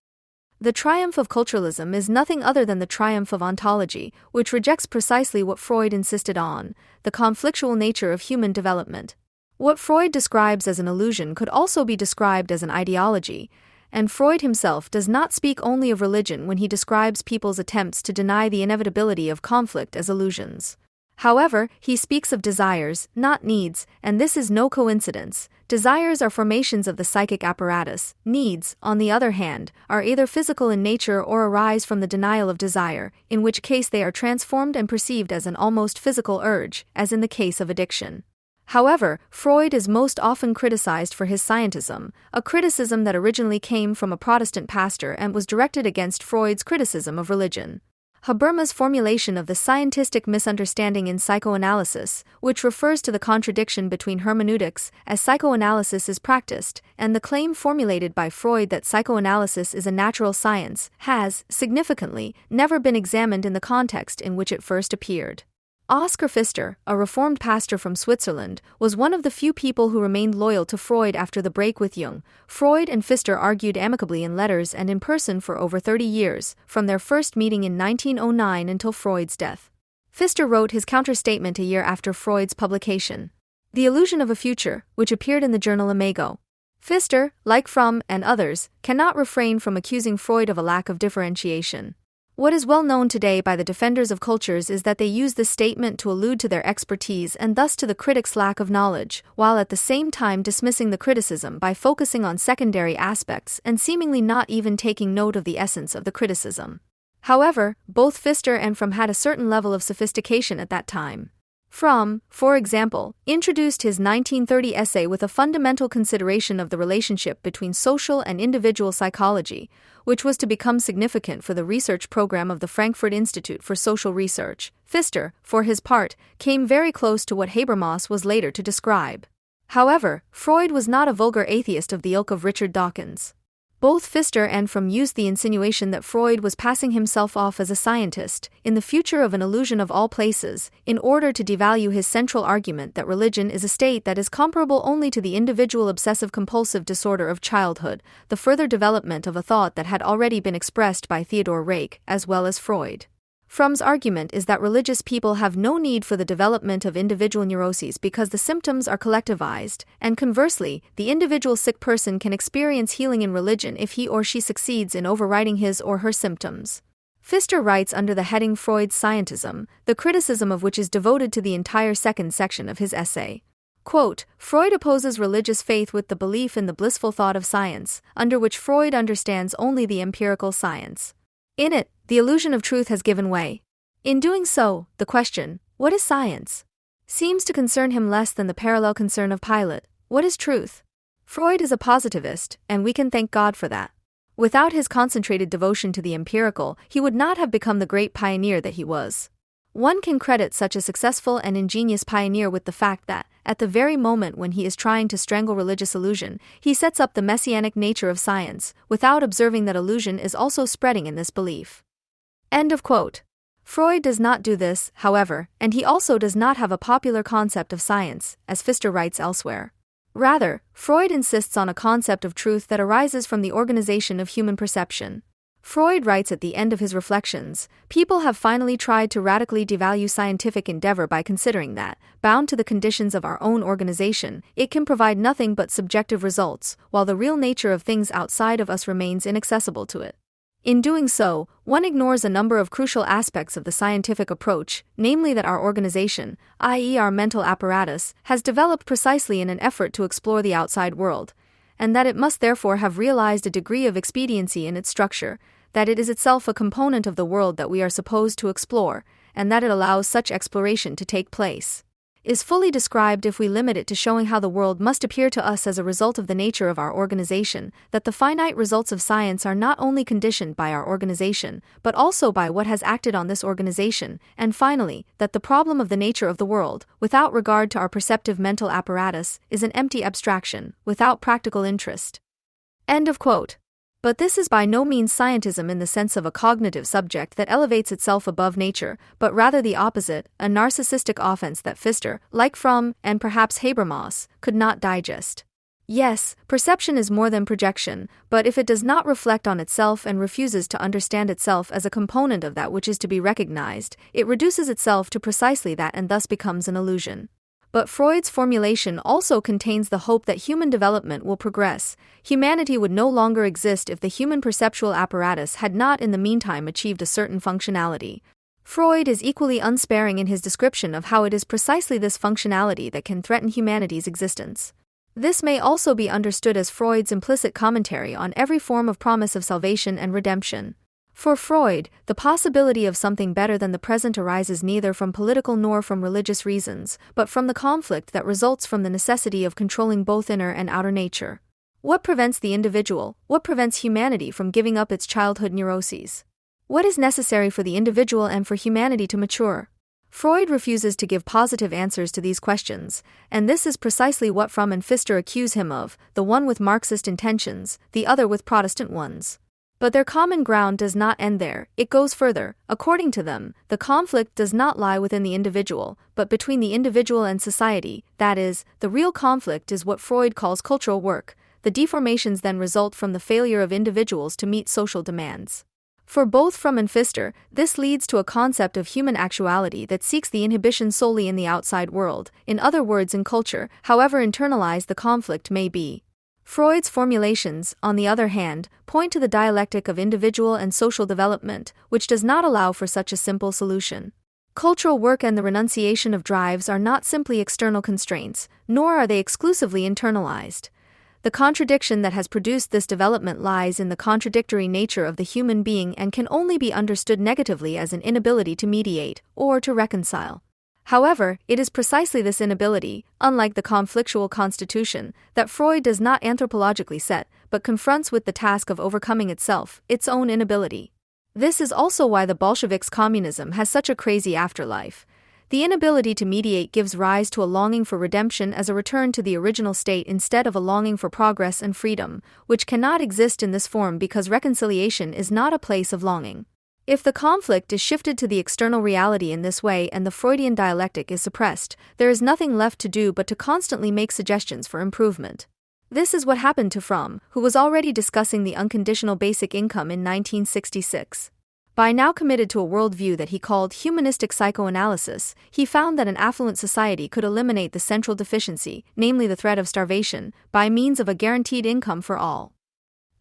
The triumph of culturalism is nothing other than the triumph of ontology, which rejects precisely what Freud insisted on, the conflictual nature of human development. What Freud describes as an illusion could also be described as an ideology, and Freud himself does not speak only of religion when he describes people's attempts to deny the inevitability of conflict as illusions. However, he speaks of desires, not needs, and this is no coincidence. Desires are formations of the psychic apparatus. Needs, on the other hand, are either physical in nature or arise from the denial of desire, in which case they are transformed and perceived as an almost physical urge, as in the case of addiction. However, Freud is most often criticized for his scientism, a criticism that originally came from a Protestant pastor and was directed against Freud's criticism of religion. Habermas' formulation of the scientistic misunderstanding in psychoanalysis, which refers to the contradiction between hermeneutics, as psychoanalysis is practiced, and the claim formulated by Freud that psychoanalysis is a natural science, has, significantly, never been examined in the context in which it first appeared. Oskar Pfister, a Reformed pastor from Switzerland, was one of the few people who remained loyal to Freud after the break with Jung. Freud and Pfister argued amicably in letters and in person for over 30 years, from their first meeting in 1909 until Freud's death. Pfister wrote his counterstatement a year after Freud's publication, The Illusion of a Future, which appeared in the journal Imago. Pfister, like Fromm and others, cannot refrain from accusing Freud of a lack of differentiation. What is well known today by the defenders of cultures is that they use this statement to allude to their expertise and thus to the critic's lack of knowledge, while at the same time dismissing the criticism by focusing on secondary aspects and seemingly not even taking note of the essence of the criticism. However, both Pfister and Fromm had a certain level of sophistication at that time. Fromm, for example, introduced his 1930 essay with a fundamental consideration of the relationship between social and individual psychology, which was to become significant for the research program of the Frankfurt Institute for Social Research. Pfister, for his part, came very close to what Habermas was later to describe. However, Freud was not a vulgar atheist of the ilk of Richard Dawkins. Both Pfister and Fromm used the insinuation that Freud was passing himself off as a scientist, in the future of an illusion of all places, in order to devalue his central argument that religion is a state that is comparable only to the individual obsessive-compulsive disorder of childhood, the further development of a thought that had already been expressed by Theodor Reich, as well as Freud. Fromm's argument is that religious people have no need for the development of individual neuroses because the symptoms are collectivized, and conversely, the individual sick person can experience healing in religion if he or she succeeds in overriding his or her symptoms. Pfister writes under the heading Freud's Scientism, the criticism of which is devoted to the entire second section of his essay. Quote, Freud opposes religious faith with the belief in the blissful thought of science, under which Freud understands only the empirical science. In it, the illusion of truth has given way. In doing so, the question, what is science? Seems to concern him less than the parallel concern of Pilate, what is truth? Freud is a positivist, and we can thank God for that. Without his concentrated devotion to the empirical, he would not have become the great pioneer that he was. One can credit such a successful and ingenious pioneer with the fact that, at the very moment when he is trying to strangle religious illusion, he sets up the messianic nature of science, without observing that illusion is also spreading in this belief. End of quote. Freud does not do this, however, and he also does not have a popular concept of science, as Pfister writes elsewhere. Rather, Freud insists on a concept of truth that arises from the organization of human perception. Freud writes at the end of his reflections, people have finally tried to radically devalue scientific endeavor by considering that, bound to the conditions of our own organization, it can provide nothing but subjective results, while the real nature of things outside of us remains inaccessible to it. In doing so, one ignores a number of crucial aspects of the scientific approach, namely that our organization, i.e. our mental apparatus, has developed precisely in an effort to explore the outside world, and that it must therefore have realized a degree of expediency in its structure, that it is itself a component of the world that we are supposed to explore, and that it allows such exploration to take place, is fully described if we limit it to showing how the world must appear to us as a result of the nature of our organization, that the finite results of science are not only conditioned by our organization, but also by what has acted on this organization, and finally, that the problem of the nature of the world, without regard to our perceptive mental apparatus, is an empty abstraction, without practical interest. End of quote. But this is by no means scientism in the sense of a cognitive subject that elevates itself above nature, but rather the opposite, a narcissistic offense that Pfister, like Fromm, and perhaps Habermas, could not digest. Yes, perception is more than projection, but if it does not reflect on itself and refuses to understand itself as a component of that which is to be recognized, it reduces itself to precisely that and thus becomes an illusion. But Freud's formulation also contains the hope that human development will progress. Humanity would no longer exist if the human perceptual apparatus had not in the meantime achieved a certain functionality. Freud is equally unsparing in his description of how it is precisely this functionality that can threaten humanity's existence. This may also be understood as Freud's implicit commentary on every form of promise of salvation and redemption. For Freud, the possibility of something better than the present arises neither from political nor from religious reasons, but from the conflict that results from the necessity of controlling both inner and outer nature. What prevents the individual, what prevents humanity from giving up its childhood neuroses? What is necessary for the individual and for humanity to mature? Freud refuses to give positive answers to these questions, and this is precisely what Fromm and Pfister accuse him of, the one with Marxist intentions, the other with Protestant ones. But their common ground does not end there, it goes further. According to them, the conflict does not lie within the individual, but between the individual and society, that is, the real conflict is what Freud calls cultural work. The deformations then result from the failure of individuals to meet social demands. For both Fromm and Pfister, this leads to a concept of human actuality that seeks the inhibition solely in the outside world, in other words in culture, however internalized the conflict may be. Freud's formulations, on the other hand, point to the dialectic of individual and social development, which does not allow for such a simple solution. Cultural work and the renunciation of drives are not simply external constraints, nor are they exclusively internalized. The contradiction that has produced this development lies in the contradictory nature of the human being and can only be understood negatively as an inability to mediate, or to reconcile. However, it is precisely this inability, unlike the conflictual constitution, that Freud does not anthropologically set, but confronts with the task of overcoming itself, its own inability. This is also why the Bolsheviks' communism has such a crazy afterlife. The inability to mediate gives rise to a longing for redemption as a return to the original state instead of a longing for progress and freedom, which cannot exist in this form because reconciliation is not a place of longing. If the conflict is shifted to the external reality in this way and the Freudian dialectic is suppressed, there is nothing left to do but to constantly make suggestions for improvement. This is what happened to Fromm, who was already discussing the unconditional basic income in 1966. By now committed to a worldview that he called humanistic psychoanalysis, he found that an affluent society could eliminate the central deficiency, namely the threat of starvation, by means of a guaranteed income for all.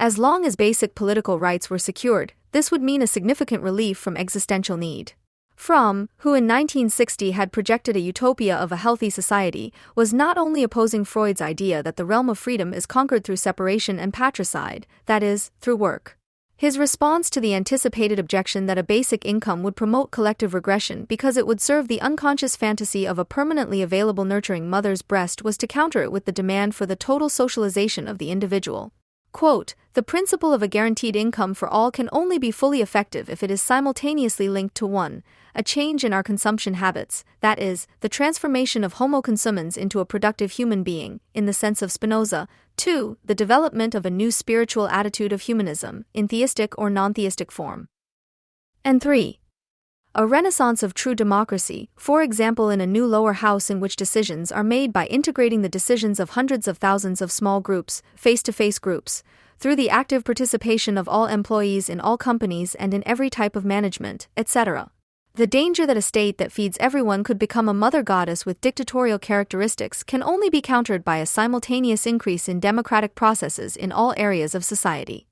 As long as basic political rights were secured, this would mean a significant relief from existential need. Fromm, who in 1960 had projected a utopia of a healthy society, was not only opposing Freud's idea that the realm of freedom is conquered through separation and patricide, that is, through work. His response to the anticipated objection that a basic income would promote collective regression because it would serve the unconscious fantasy of a permanently available nurturing mother's breast was to counter it with the demand for the total socialization of the individual. Quote, "The principle of a guaranteed income for all can only be fully effective if it is simultaneously linked to 1. A change in our consumption habits, that is, the transformation of Homo consumens into a productive human being, in the sense of Spinoza. 2. The development of a new spiritual attitude of humanism, in theistic or non-theistic form. And 3. A renaissance of true democracy, for example in a new lower house in which decisions are made by integrating the decisions of hundreds of thousands of small groups, face-to-face groups, through the active participation of all employees in all companies and in every type of management, etc. The danger that a state that feeds everyone could become a mother goddess with dictatorial characteristics can only be countered by a simultaneous increase in democratic processes in all areas of society."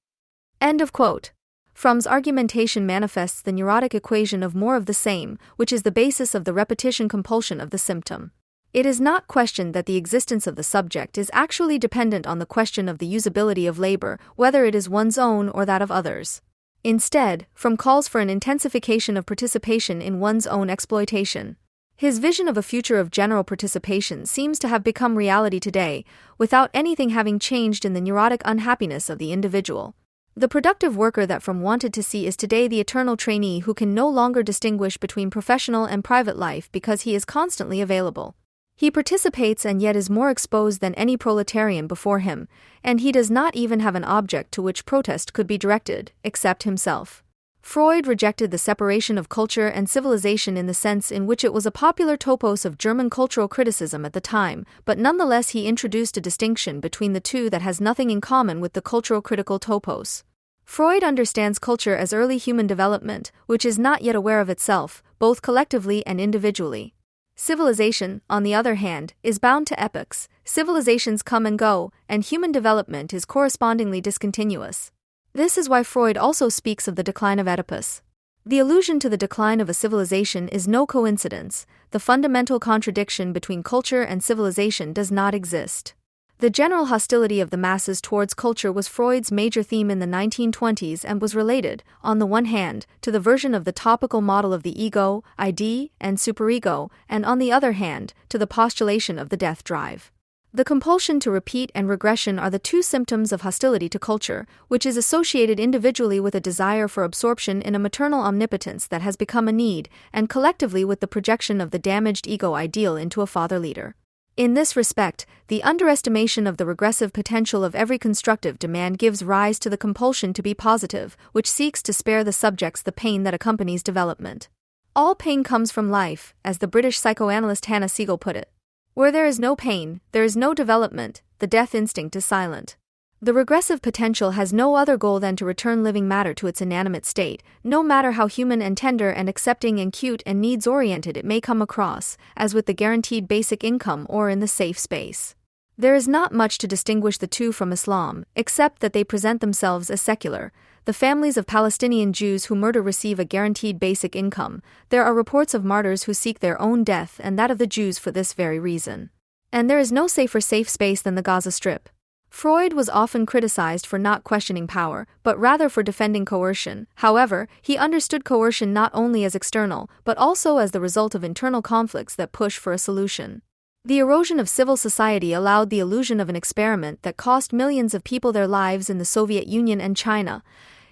End of quote. Fromm's argumentation manifests the neurotic equation of more of the same, which is the basis of the repetition compulsion of the symptom. It is not questioned that the existence of the subject is actually dependent on the question of the usability of labor, whether it is one's own or that of others. Instead, Fromm calls for an intensification of participation in one's own exploitation. His vision of a future of general participation seems to have become reality today, without anything having changed in the neurotic unhappiness of the individual. The productive worker that Fromm wanted to see is today the eternal trainee who can no longer distinguish between professional and private life because he is constantly available. He participates and yet is more exposed than any proletarian before him, and he does not even have an object to which protest could be directed, except himself. Freud rejected the separation of culture and civilization in the sense in which it was a popular topos of German cultural criticism at the time, but nonetheless he introduced a distinction between the two that has nothing in common with the cultural critical topos. Freud understands culture as early human development, which is not yet aware of itself, both collectively and individually. Civilization, on the other hand, is bound to epochs. Civilizations come and go, and human development is correspondingly discontinuous. This is why Freud also speaks of the decline of Oedipus. The allusion to the decline of a civilization is no coincidence. The fundamental contradiction between culture and civilization does not exist. The general hostility of the masses towards culture was Freud's major theme in the 1920s and was related, on the one hand, to the version of the topical model of the ego, ID, and superego, and on the other hand, to the postulation of the death drive. The compulsion to repeat and regression are the two symptoms of hostility to culture, which is associated individually with a desire for absorption in a maternal omnipotence that has become a need, and collectively with the projection of the damaged ego ideal into a father leader. In this respect, the underestimation of the regressive potential of every constructive demand gives rise to the compulsion to be positive, which seeks to spare the subjects the pain that accompanies development. All pain comes from life, as the British psychoanalyst Hannah Siegel put it. Where there is no pain, there is no development, the death instinct is silent. The regressive potential has no other goal than to return living matter to its inanimate state, no matter how human and tender and accepting and cute and needs-oriented it may come across, as with the guaranteed basic income or in the safe space. There is not much to distinguish the two from Islam, except that they present themselves as secular. The families of Palestinian Jews who murder receive a guaranteed basic income. There are reports of martyrs who seek their own death and that of the Jews for this very reason. And there is no safer safe space than the Gaza Strip. Freud was often criticized for not questioning power, but rather for defending coercion. However, he understood coercion not only as external, but also as the result of internal conflicts that push for a solution. The erosion of civil society allowed the illusion of an experiment that cost millions of people their lives in the Soviet Union and China.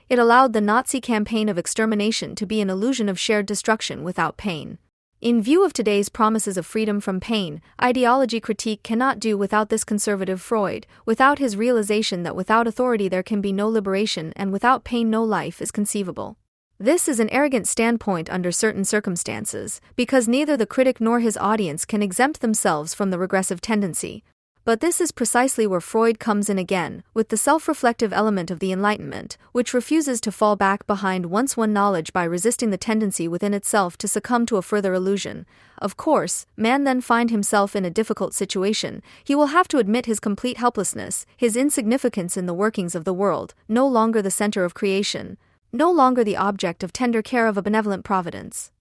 It allowed the Nazi campaign of extermination to be an illusion of shared destruction without pain. In view of today's promises of freedom from pain, ideology critique cannot do without this conservative Freud, without his realization that without authority there can be no liberation and without pain no life is conceivable. This is an arrogant standpoint under certain circumstances, because neither the critic nor his audience can exempt themselves from the regressive tendency. But this is precisely where Freud comes in again, with the self-reflective element of the Enlightenment, which refuses to fall back behind once-won knowledge by resisting the tendency within itself to succumb to a further illusion. Of course, man then finds himself in a difficult situation. He will have to admit his complete helplessness, his insignificance in the workings of the world, no longer the center of creation, no longer the object of tender care of a benevolent providence.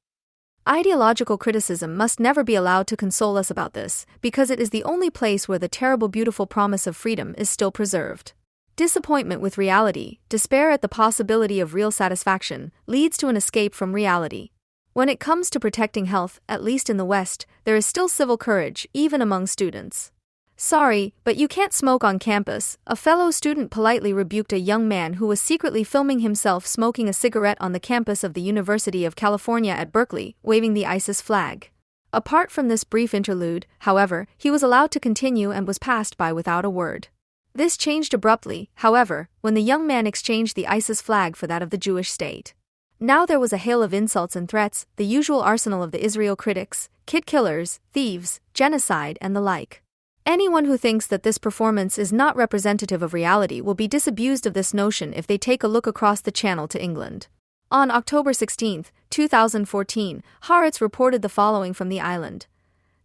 Ideological criticism must never be allowed to console us about this, because it is the only place where the terrible beautiful promise of freedom is still preserved. Disappointment with reality, despair at the possibility of real satisfaction, leads to an escape from reality. When it comes to protecting health, at least in the West, there is still civil courage, even among students. "Sorry, but you can't smoke on campus," a fellow student politely rebuked a young man who was secretly filming himself smoking a cigarette on the campus of the University of California at Berkeley, waving the ISIS flag. Apart from this brief interlude, however, he was allowed to continue and was passed by without a word. This changed abruptly, however, when the young man exchanged the ISIS flag for that of the Jewish state. Now there was a hail of insults and threats, the usual arsenal of the Israel critics, kid killers, thieves, genocide, and the like. Anyone who thinks that this performance is not representative of reality will be disabused of this notion if they take a look across the channel to England. On October 16, 2014, Haaretz reported the following from the island.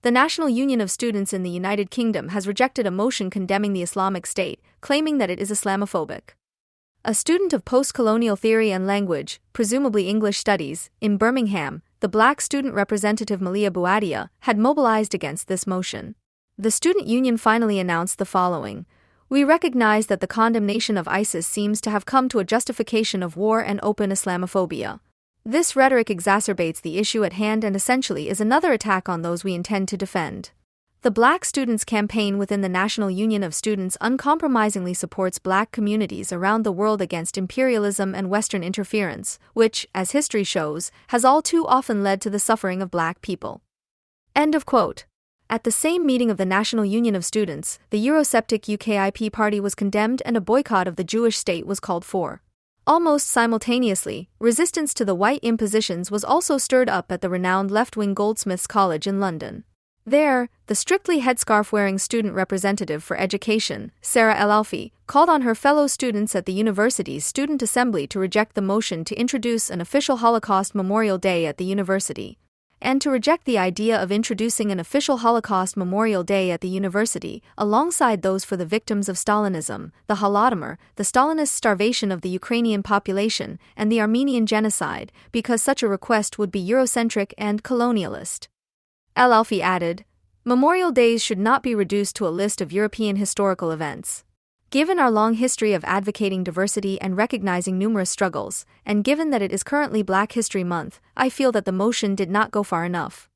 The National Union of Students in the United Kingdom has rejected a motion condemning the Islamic State, claiming that it is Islamophobic. A student of post-colonial theory and language, presumably English studies, in Birmingham, the black student representative Milieu had mobilized against this motion. The student union finally announced the following: "We recognize that the condemnation of ISIS seems to have come to a justification of war and open Islamophobia. This rhetoric exacerbates the issue at hand and essentially is another attack on those we intend to defend." The Black Students Campaign within the National Union of Students uncompromisingly supports black communities around the world against imperialism and Western interference, which, as history shows, has all too often led to the suffering of black people. End of quote. At the same meeting of the National Union of Students, the Eurosceptic UKIP party was condemned and a boycott of the Jewish state was called for. Almost simultaneously, resistance to the white impositions was also stirred up at the renowned left-wing Goldsmiths College in London. There, the strictly headscarf-wearing student representative for education, Sarah El-Alfi, called on her fellow students at the university's student assembly to reject the motion to introduce an official Holocaust Memorial Day at the university, and to reject the idea of introducing an official Holocaust Memorial Day at the university, alongside those for the victims of Stalinism, the Holodomor, the Stalinist starvation of the Ukrainian population, and the Armenian genocide, because such a request would be Eurocentric and colonialist. El-Alfi added, "Memorial Days should not be reduced to a list of European historical events. Given our long history of advocating diversity and recognizing numerous struggles, and given that it is currently Black History Month, I feel that the motion did not go far enough."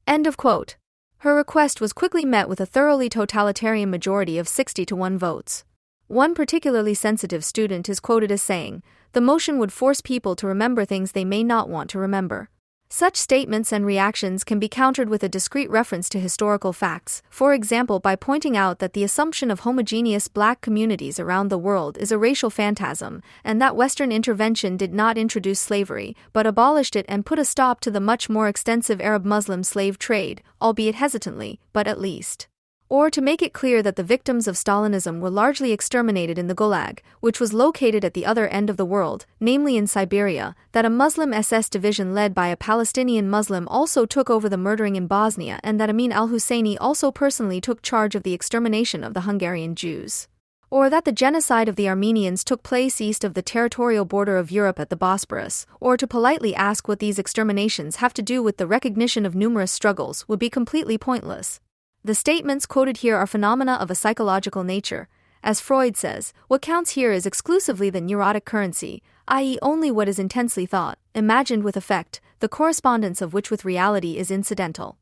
End of quote. Her request was quickly met with a thoroughly totalitarian majority of 60-1 votes. One particularly sensitive student is quoted as saying, "The motion would force people to remember things they may not want to remember." Such statements and reactions can be countered with a discrete reference to historical facts, for example by pointing out that the assumption of homogeneous black communities around the world is a racial phantasm, and that Western intervention did not introduce slavery, but abolished it and put a stop to the much more extensive Arab-Muslim slave trade, albeit hesitantly, but at least. Or to make it clear that the victims of Stalinism were largely exterminated in the Gulag, which was located at the other end of the world, namely in Siberia, that a Muslim SS division led by a Palestinian Muslim also took over the murdering in Bosnia, and that Amin al-Husseini also personally took charge of the extermination of the Hungarian Jews. Or that the genocide of the Armenians took place east of the territorial border of Europe at the Bosporus, or to politely ask what these exterminations have to do with the recognition of numerous struggles would be completely pointless. The statements quoted here are phenomena of a psychological nature, As Freud says, what counts here is exclusively the neurotic currency, i.e., only what is intensely thought, imagined with effect, the correspondence of which with reality is incidental.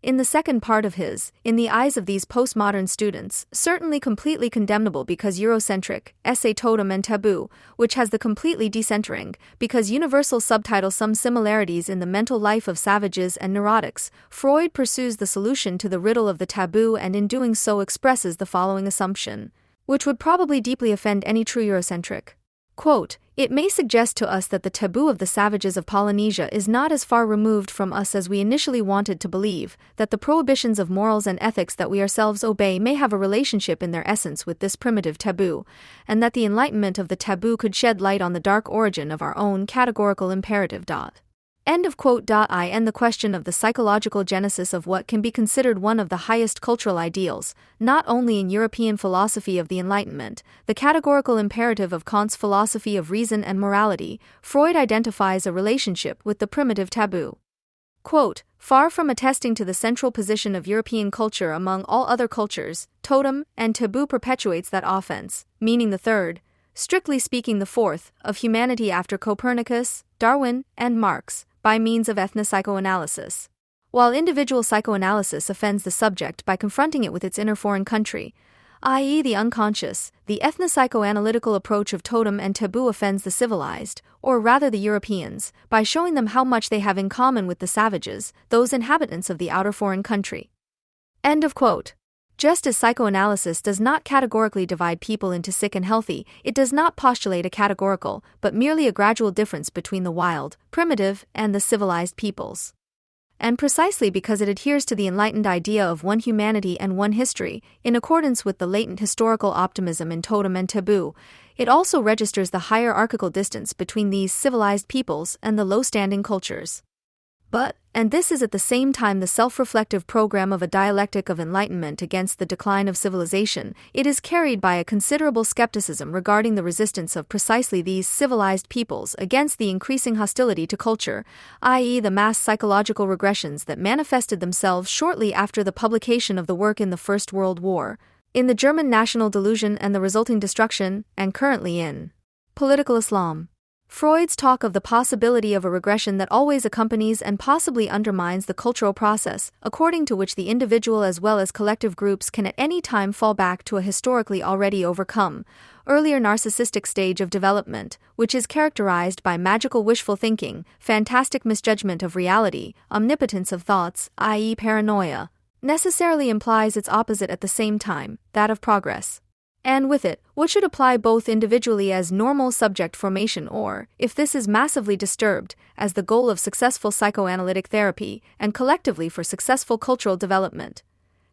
In the second part of his, in the eyes of these postmodern students, certainly completely condemnable because Eurocentric, essay Totem and Taboo, which has the completely decentering, because universal subtitle Some Similarities in the Mental Life of Savages and Neurotics, Freud pursues the solution to the riddle of the taboo and in doing so expresses the following assumption, which would probably deeply offend any true Eurocentric. Quote, "It may suggest to us that the taboo of the savages of Polynesia is not as far removed from us as we initially wanted to believe, that the prohibitions of morals and ethics that we ourselves obey may have a relationship in their essence with this primitive taboo, and that the enlightenment of the taboo could shed light on the dark origin of our own categorical imperative." End of quote. I end the question of the psychological genesis of what can be considered one of the highest cultural ideals, not only in European philosophy of the Enlightenment, the categorical imperative of Kant's philosophy of reason and morality. Freud identifies a relationship with the primitive taboo. Quote, "Far from attesting to the central position of European culture among all other cultures, totem and taboo perpetuates that offense, meaning the third, strictly speaking the fourth, of humanity after Copernicus, Darwin, and Marx, by means of ethnopsychoanalysis. While individual psychoanalysis offends the subject by confronting it with its inner foreign country, i.e. the unconscious, the ethnopsychoanalytical approach of totem and taboo offends the civilized, or rather the Europeans, by showing them how much they have in common with the savages, those inhabitants of the outer foreign country." End of quote. Just as psychoanalysis does not categorically divide people into sick and healthy, it does not postulate a categorical, but merely a gradual difference between the wild, primitive, and the civilized peoples. And precisely because it adheres to the enlightened idea of one humanity and one history, in accordance with the latent historical optimism in totem and taboo, it also registers the hierarchical distance between these civilized peoples and the low-standing cultures. But, and this is at the same time the self-reflective program of a dialectic of enlightenment against the decline of civilization, it is carried by a considerable skepticism regarding the resistance of precisely these civilized peoples against the increasing hostility to culture, i.e. the mass psychological regressions that manifested themselves shortly after the publication of the work in the First World War, in the German national delusion and the resulting destruction, and currently in Political Islam. Freud's talk of the possibility of a regression that always accompanies and possibly undermines the cultural process, according to which the individual as well as collective groups can at any time fall back to a historically already overcome, earlier narcissistic stage of development, which is characterized by magical wishful thinking, fantastic misjudgment of reality, omnipotence of thoughts, i.e. paranoia, necessarily implies its opposite at the same time, that of progress. And with it, what should apply both individually as normal subject formation or, if this is massively disturbed, as the goal of successful psychoanalytic therapy, and collectively for successful cultural development.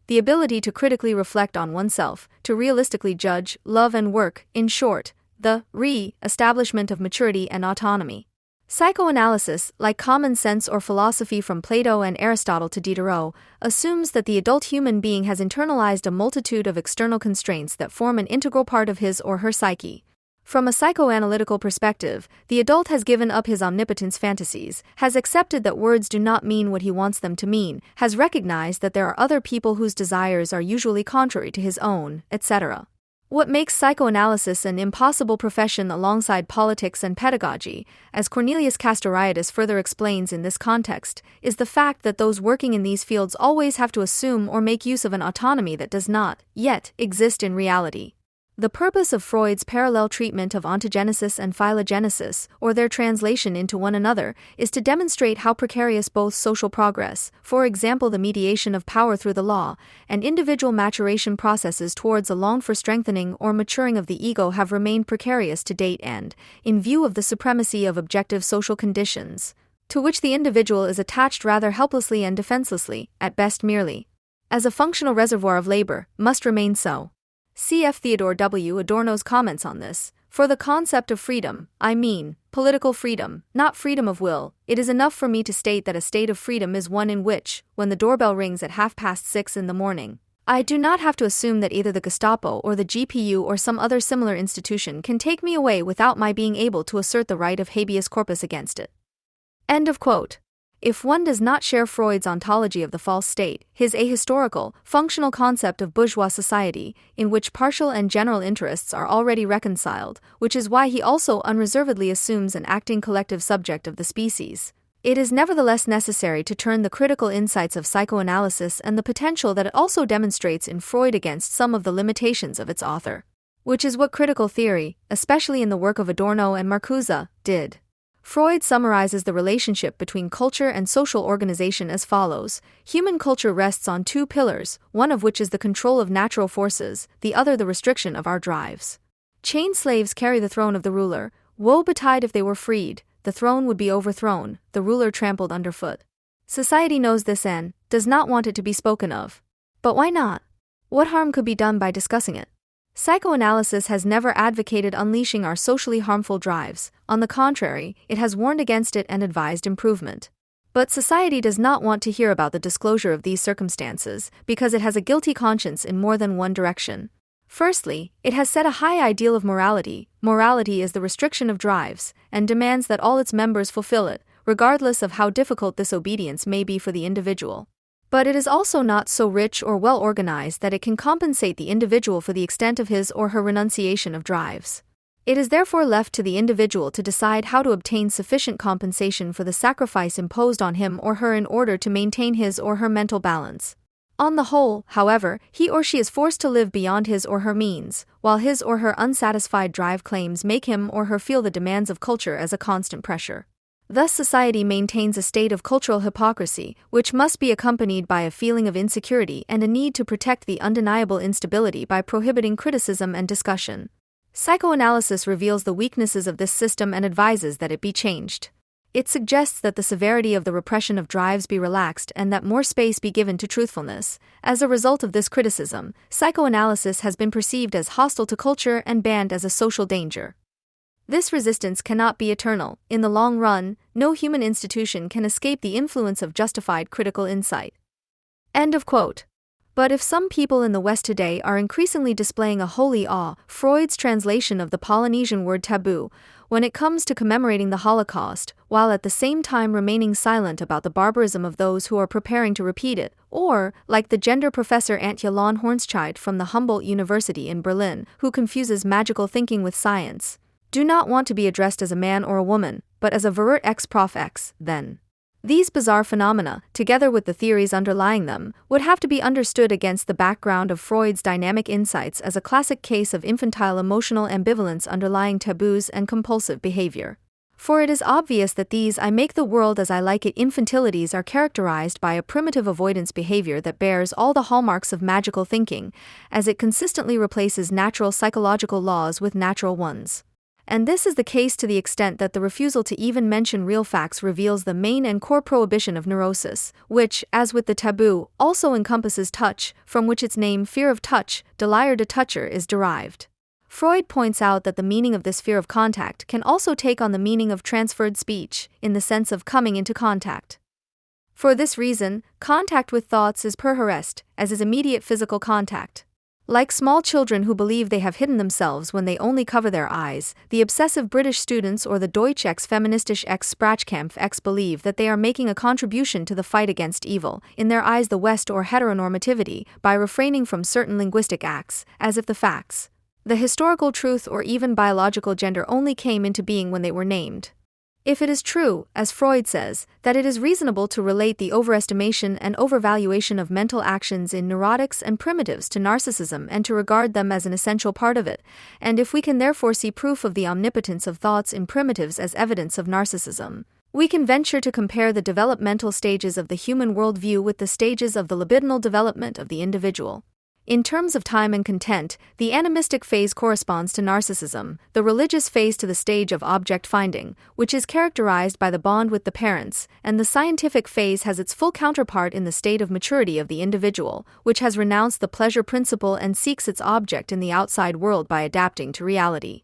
The ability to critically reflect on oneself, to realistically judge, love and work, in short, the re-establishment of maturity and autonomy. Psychoanalysis, like common sense or philosophy from Plato and Aristotle to Diderot, assumes that the adult human being has internalized a multitude of external constraints that form an integral part of his or her psyche. From a psychoanalytical perspective, the adult has given up his omnipotence fantasies, has accepted that words do not mean what he wants them to mean, has recognized that there are other people whose desires are usually contrary to his own, etc. What makes psychoanalysis an impossible profession alongside politics and pedagogy, as Cornelius Castoriadis further explains in this context, is the fact that those working in these fields always have to assume or make use of an autonomy that does not, yet, exist in reality. The purpose of Freud's parallel treatment of ontogenesis and phylogenesis, or their translation into one another, is to demonstrate how precarious both social progress, for example the mediation of power through the law, and individual maturation processes towards a longed-for strengthening or maturing of the ego have remained precarious to date and, in view of the supremacy of objective social conditions, to which the individual is attached rather helplessly and defenselessly, at best merely as a functional reservoir of labor, must remain so. Cf. Theodore W. Adorno's comments on this. For the concept of freedom, I mean, political freedom, not freedom of will, it is enough for me to state that a state of freedom is one in which, when the doorbell rings at 6:30 in the morning, I do not have to assume that either the Gestapo or the GPU or some other similar institution can take me away without my being able to assert the right of habeas corpus against it. End of quote. If one does not share Freud's ontology of the false state, his ahistorical, functional concept of bourgeois society, in which partial and general interests are already reconciled, which is why he also unreservedly assumes an acting collective subject of the species, it is nevertheless necessary to turn the critical insights of psychoanalysis and the potential that it also demonstrates in Freud against some of the limitations of its author. Which is what critical theory, especially in the work of Adorno and Marcuse, did. Freud summarizes the relationship between culture and social organization as follows: human culture rests on two pillars, one of which is the control of natural forces, the other the restriction of our drives. Chained slaves carry the throne of the ruler. Woe betide if they were freed, the throne would be overthrown, the ruler trampled underfoot. Society knows this and does not want it to be spoken of. But why not? What harm could be done by discussing it? Psychoanalysis has never advocated unleashing our socially harmful drives. On the contrary, it has warned against it and advised improvement. But society does not want to hear about the disclosure of these circumstances, because it has a guilty conscience in more than one direction. Firstly, it has set a high ideal of morality. Morality is the restriction of drives, and demands that all its members fulfill it, regardless of how difficult this obedience may be for the individual. But it is also not so rich or well organized that it can compensate the individual for the extent of his or her renunciation of drives. It is therefore left to the individual to decide how to obtain sufficient compensation for the sacrifice imposed on him or her in order to maintain his or her mental balance. On the whole, however, he or she is forced to live beyond his or her means, while his or her unsatisfied drive claims make him or her feel the demands of culture as a constant pressure. Thus society maintains a state of cultural hypocrisy, which must be accompanied by a feeling of insecurity and a need to protect the undeniable instability by prohibiting criticism and discussion. Psychoanalysis reveals the weaknesses of this system and advises that it be changed. It suggests that the severity of the repression of drives be relaxed and that more space be given to truthfulness. As a result of this criticism, psychoanalysis has been perceived as hostile to culture and banned as a social danger. This resistance cannot be eternal. In the long run, no human institution can escape the influence of justified critical insight. End of quote. But if some people in the West today are increasingly displaying a holy awe, Freud's translation of the Polynesian word taboo, when it comes to commemorating the Holocaust, while at the same time remaining silent about the barbarism of those who are preparing to repeat it, or, like the gender professor Antje Laan Hornscheid from the Humboldt University in Berlin, who confuses magical thinking with science, do not want to be addressed as a man or a woman, but as a Verert X Prof X, then. These bizarre phenomena, together with the theories underlying them, would have to be understood against the background of Freud's dynamic insights as a classic case of infantile emotional ambivalence underlying taboos and compulsive behavior. For it is obvious that these I make the world as I like it infantilities are characterized by a primitive avoidance behavior that bears all the hallmarks of magical thinking, as it consistently replaces natural psychological laws with natural ones. And this is the case to the extent that the refusal to even mention real facts reveals the main and core prohibition of neurosis, which, as with the taboo, also encompasses touch, from which its name fear of touch, desire to toucher, is derived. Freud points out that the meaning of this fear of contact can also take on the meaning of transferred speech, in the sense of coming into contact. For this reason, contact with thoughts is perherest, as is immediate physical contact. Like small children who believe they have hidden themselves when they only cover their eyes, the obsessive British students or the Deutsch ex feministisch ex Sprachkampf ex believe that they are making a contribution to the fight against evil, in their eyes the West or heteronormativity, by refraining from certain linguistic acts, as if the facts, the historical truth or even biological gender only came into being when they were named. If it is true, as Freud says, that it is reasonable to relate the overestimation and overvaluation of mental actions in neurotics and primitives to narcissism and to regard them as an essential part of it, and if we can therefore see proof of the omnipotence of thoughts in primitives as evidence of narcissism, we can venture to compare the developmental stages of the human worldview with the stages of the libidinal development of the individual. In terms of time and content, the animistic phase corresponds to narcissism, the religious phase to the stage of object finding, which is characterized by the bond with the parents, and the scientific phase has its full counterpart in the state of maturity of the individual, which has renounced the pleasure principle and seeks its object in the outside world by adapting to reality.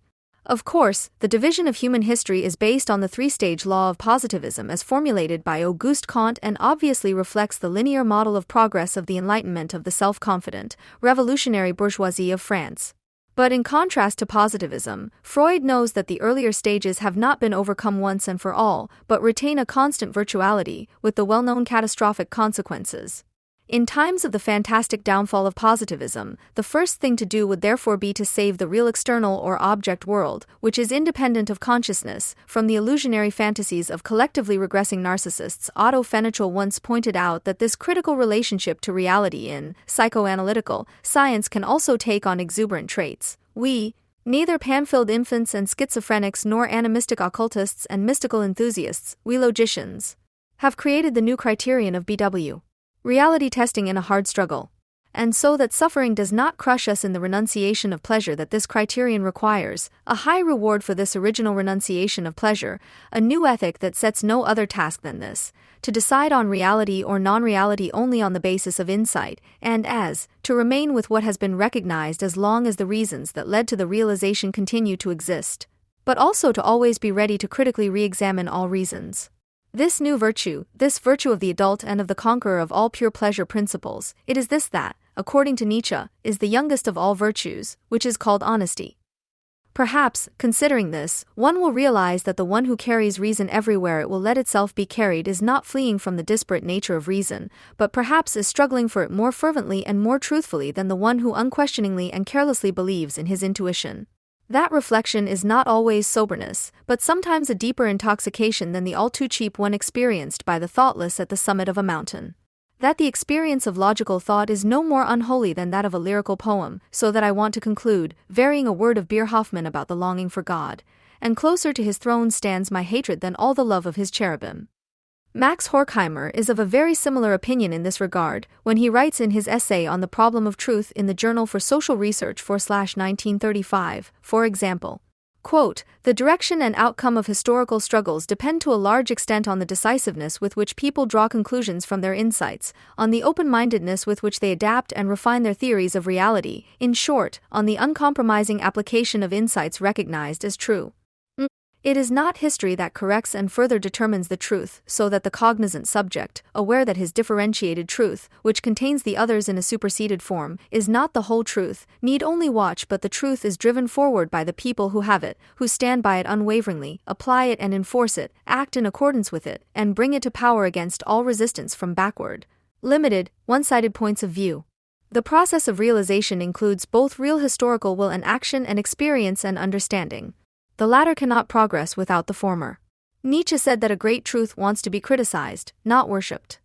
Of course, the division of human history is based on the three-stage law of positivism as formulated by Auguste Comte and obviously reflects the linear model of progress of the Enlightenment of the self-confident, revolutionary bourgeoisie of France. But in contrast to positivism, Freud knows that the earlier stages have not been overcome once and for all, but retain a constant virtuality, with the well-known catastrophic consequences. In times of the fantastic downfall of positivism, the first thing to do would therefore be to save the real external or object world, which is independent of consciousness, from the illusionary fantasies of collectively regressing narcissists. Otto Fenichel once pointed out that this critical relationship to reality in psychoanalytical science can also take on exuberant traits. We, neither pan-filled infants and schizophrenics nor animistic occultists and mystical enthusiasts, we logicians, have created the new criterion of BW. Reality testing in a hard struggle. And so that suffering does not crush us in the renunciation of pleasure that this criterion requires, a high reward for this original renunciation of pleasure, a new ethic that sets no other task than this, to decide on reality or non-reality only on the basis of insight, and to remain with what has been recognized as long as the reasons that led to the realization continue to exist, but also to always be ready to critically re-examine all reasons. This new virtue, this virtue of the adult and of the conqueror of all pure pleasure principles, it is this that, according to Nietzsche, is the youngest of all virtues, which is called honesty. Perhaps, considering this, one will realize that the one who carries reason everywhere it will let itself be carried is not fleeing from the disparate nature of reason, but perhaps is struggling for it more fervently and more truthfully than the one who unquestioningly and carelessly believes in his intuition. That reflection is not always soberness, but sometimes a deeper intoxication than the all-too-cheap one experienced by the thoughtless at the summit of a mountain. That the experience of logical thought is no more unholy than that of a lyrical poem, so that I want to conclude, varying a word of Beer Hoffmann about the longing for God, and closer to his throne stands my hatred than all the love of his cherubim. Max Horkheimer is of a very similar opinion in this regard, when he writes in his essay on the problem of truth in the Journal for Social Research 4/1935, for example, quote, "The direction and outcome of historical struggles depend to a large extent on the decisiveness with which people draw conclusions from their insights, on the open-mindedness with which they adapt and refine their theories of reality, in short, on the uncompromising application of insights recognized as true. It is not history that corrects and further determines the truth, so that the cognizant subject, aware that his differentiated truth, which contains the others in a superseded form, is not the whole truth, need only watch, but the truth is driven forward by the people who have it, who stand by it unwaveringly, apply it and enforce it, act in accordance with it, and bring it to power against all resistance from backward, limited, one-sided points of view. The process of realization includes both real historical will and action and experience and understanding. The latter cannot progress without the former. Nietzsche said that a great truth wants to be criticized, not worshipped.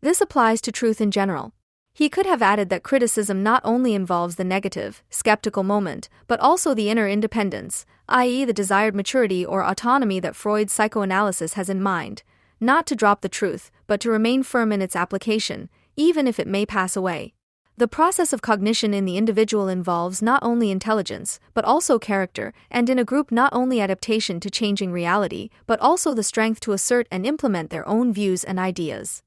This applies to truth in general. He could have added that criticism not only involves the negative, skeptical moment, but also the inner independence, i.e., the desired maturity or autonomy that Freud's psychoanalysis has in mind, not to drop the truth, but to remain firm in its application, even if it may pass away. The process of cognition in the individual involves not only intelligence, but also character, and in a group not only adaptation to changing reality, but also the strength to assert and implement their own views and ideas.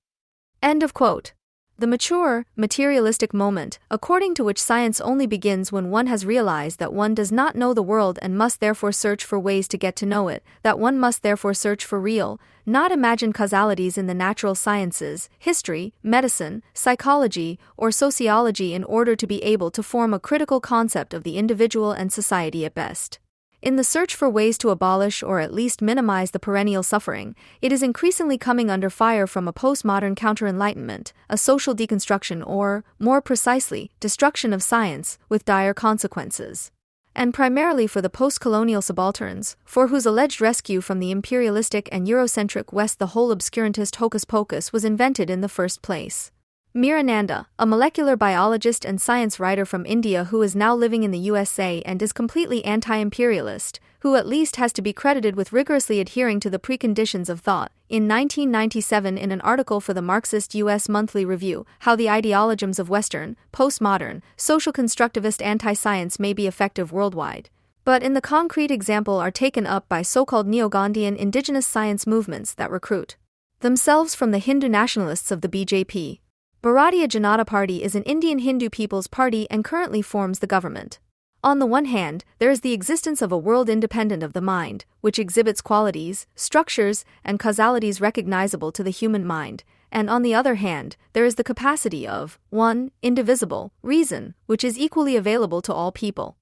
End of quote. The mature, materialistic moment, according to which science only begins when one has realized that one does not know the world and must therefore search for ways to get to know it, that one must therefore search for real, not imagined causalities in the natural sciences, history, medicine, psychology, or sociology in order to be able to form a critical concept of the individual and society at best. In the search for ways to abolish or at least minimize the perennial suffering, it is increasingly coming under fire from a postmodern counter-enlightenment, a social deconstruction or, more precisely, destruction of science, with dire consequences. And primarily for the post-colonial subalterns, for whose alleged rescue from the imperialistic and Eurocentric West the whole obscurantist hocus-pocus was invented in the first place. Mirananda, a molecular biologist and science writer from India who is now living in the USA and is completely anti-imperialist, who at least has to be credited with rigorously adhering to the preconditions of thought, in 1997 in an article for the Marxist U.S. Monthly Review, How the Idealisms of Western, Postmodern, Social Constructivist Anti-Science May Be Effective Worldwide. But in the concrete example are taken up by so-called neo-Gandhian indigenous science movements that recruit themselves from the Hindu nationalists of the BJP. Bharatiya Janata Party is an Indian Hindu People's Party and currently forms the government. On the one hand, there is the existence of a world independent of the mind, which exhibits qualities, structures, and causalities recognizable to the human mind, and on the other hand, there is the capacity of, 1. Indivisible, reason, which is equally available to all people.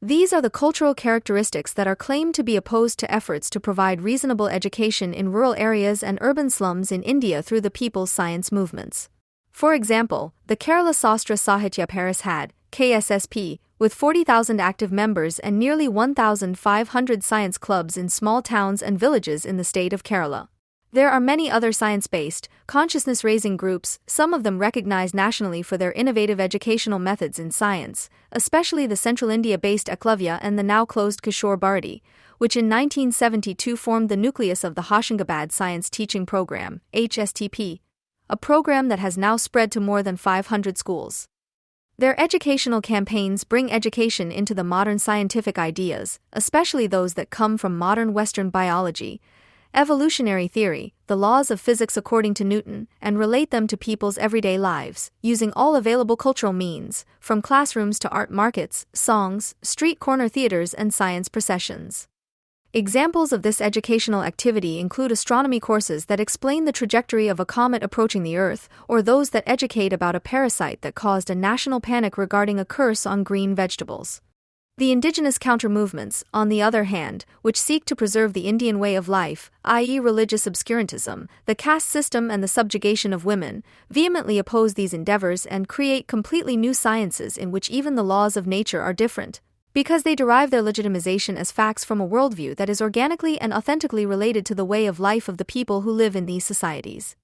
These are the cultural characteristics that are claimed to be opposed to efforts to provide reasonable education in rural areas and urban slums in India through the people's science movements. For example, the Kerala Sastra Sahitya Parishad, KSSP, with 40,000 active members and nearly 1,500 science clubs in small towns and villages in the state of Kerala. There are many other science-based, consciousness-raising groups, some of them recognized nationally for their innovative educational methods in science, especially the Central India-based Eklavya and the now-closed Kishore Bharati, which in 1972 formed the nucleus of the Hoshangabad Science Teaching Program, HSTP, a program that has now spread to more than 500 schools. Their educational campaigns bring education into the modern scientific ideas, especially those that come from modern Western biology, evolutionary theory, the laws of physics according to Newton, and relate them to people's everyday lives, using all available cultural means, from classrooms to art markets, songs, street corner theaters, and science processions. Examples of this educational activity include astronomy courses that explain the trajectory of a comet approaching the Earth, or those that educate about a parasite that caused a national panic regarding a curse on green vegetables. The indigenous counter-movements, on the other hand, which seek to preserve the Indian way of life, i.e. religious obscurantism, the caste system and the subjugation of women, vehemently oppose these endeavors and create completely new sciences in which even the laws of nature are different, because they derive their legitimization as facts from a worldview that is organically and authentically related to the way of life of the people who live in these societies.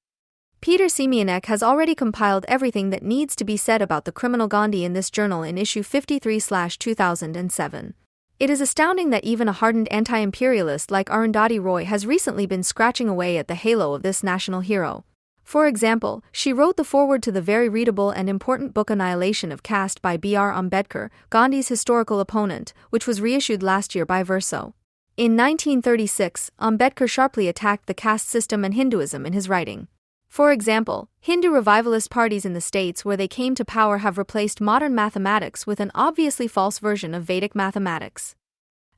Peter Siemianek has already compiled everything that needs to be said about the criminal Gandhi in this journal in issue 53/2007. It is astounding that even a hardened anti-imperialist like Arundhati Roy has recently been scratching away at the halo of this national hero. For example, she wrote the foreword to the very readable and important book Annihilation of Caste by B.R. Ambedkar, Gandhi's historical opponent, which was reissued last year by Verso. In 1936, Ambedkar sharply attacked the caste system and Hinduism in his writing. For example, Hindu revivalist parties in the states where they came to power have replaced modern mathematics with an obviously false version of Vedic mathematics.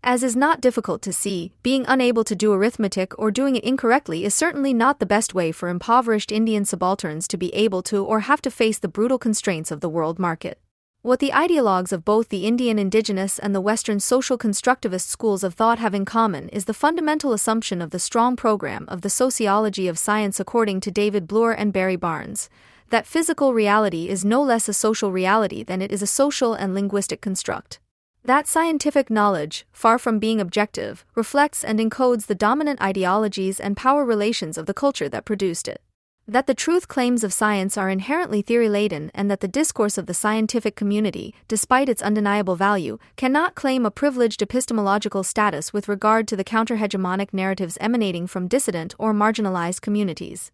As is not difficult to see, being unable to do arithmetic or doing it incorrectly is certainly not the best way for impoverished Indian subalterns to be able to or have to face the brutal constraints of the world market. What the ideologues of both the Indian indigenous and the Western social constructivist schools of thought have in common is the fundamental assumption of the strong program of the sociology of science according to David Bloor and Barry Barnes, that physical reality is no less a social reality than it is a social and linguistic construct. That scientific knowledge, far from being objective, reflects and encodes the dominant ideologies and power relations of the culture that produced it. That the truth claims of science are inherently theory-laden and that the discourse of the scientific community, despite its undeniable value, cannot claim a privileged epistemological status with regard to the counter-hegemonic narratives emanating from dissident or marginalized communities.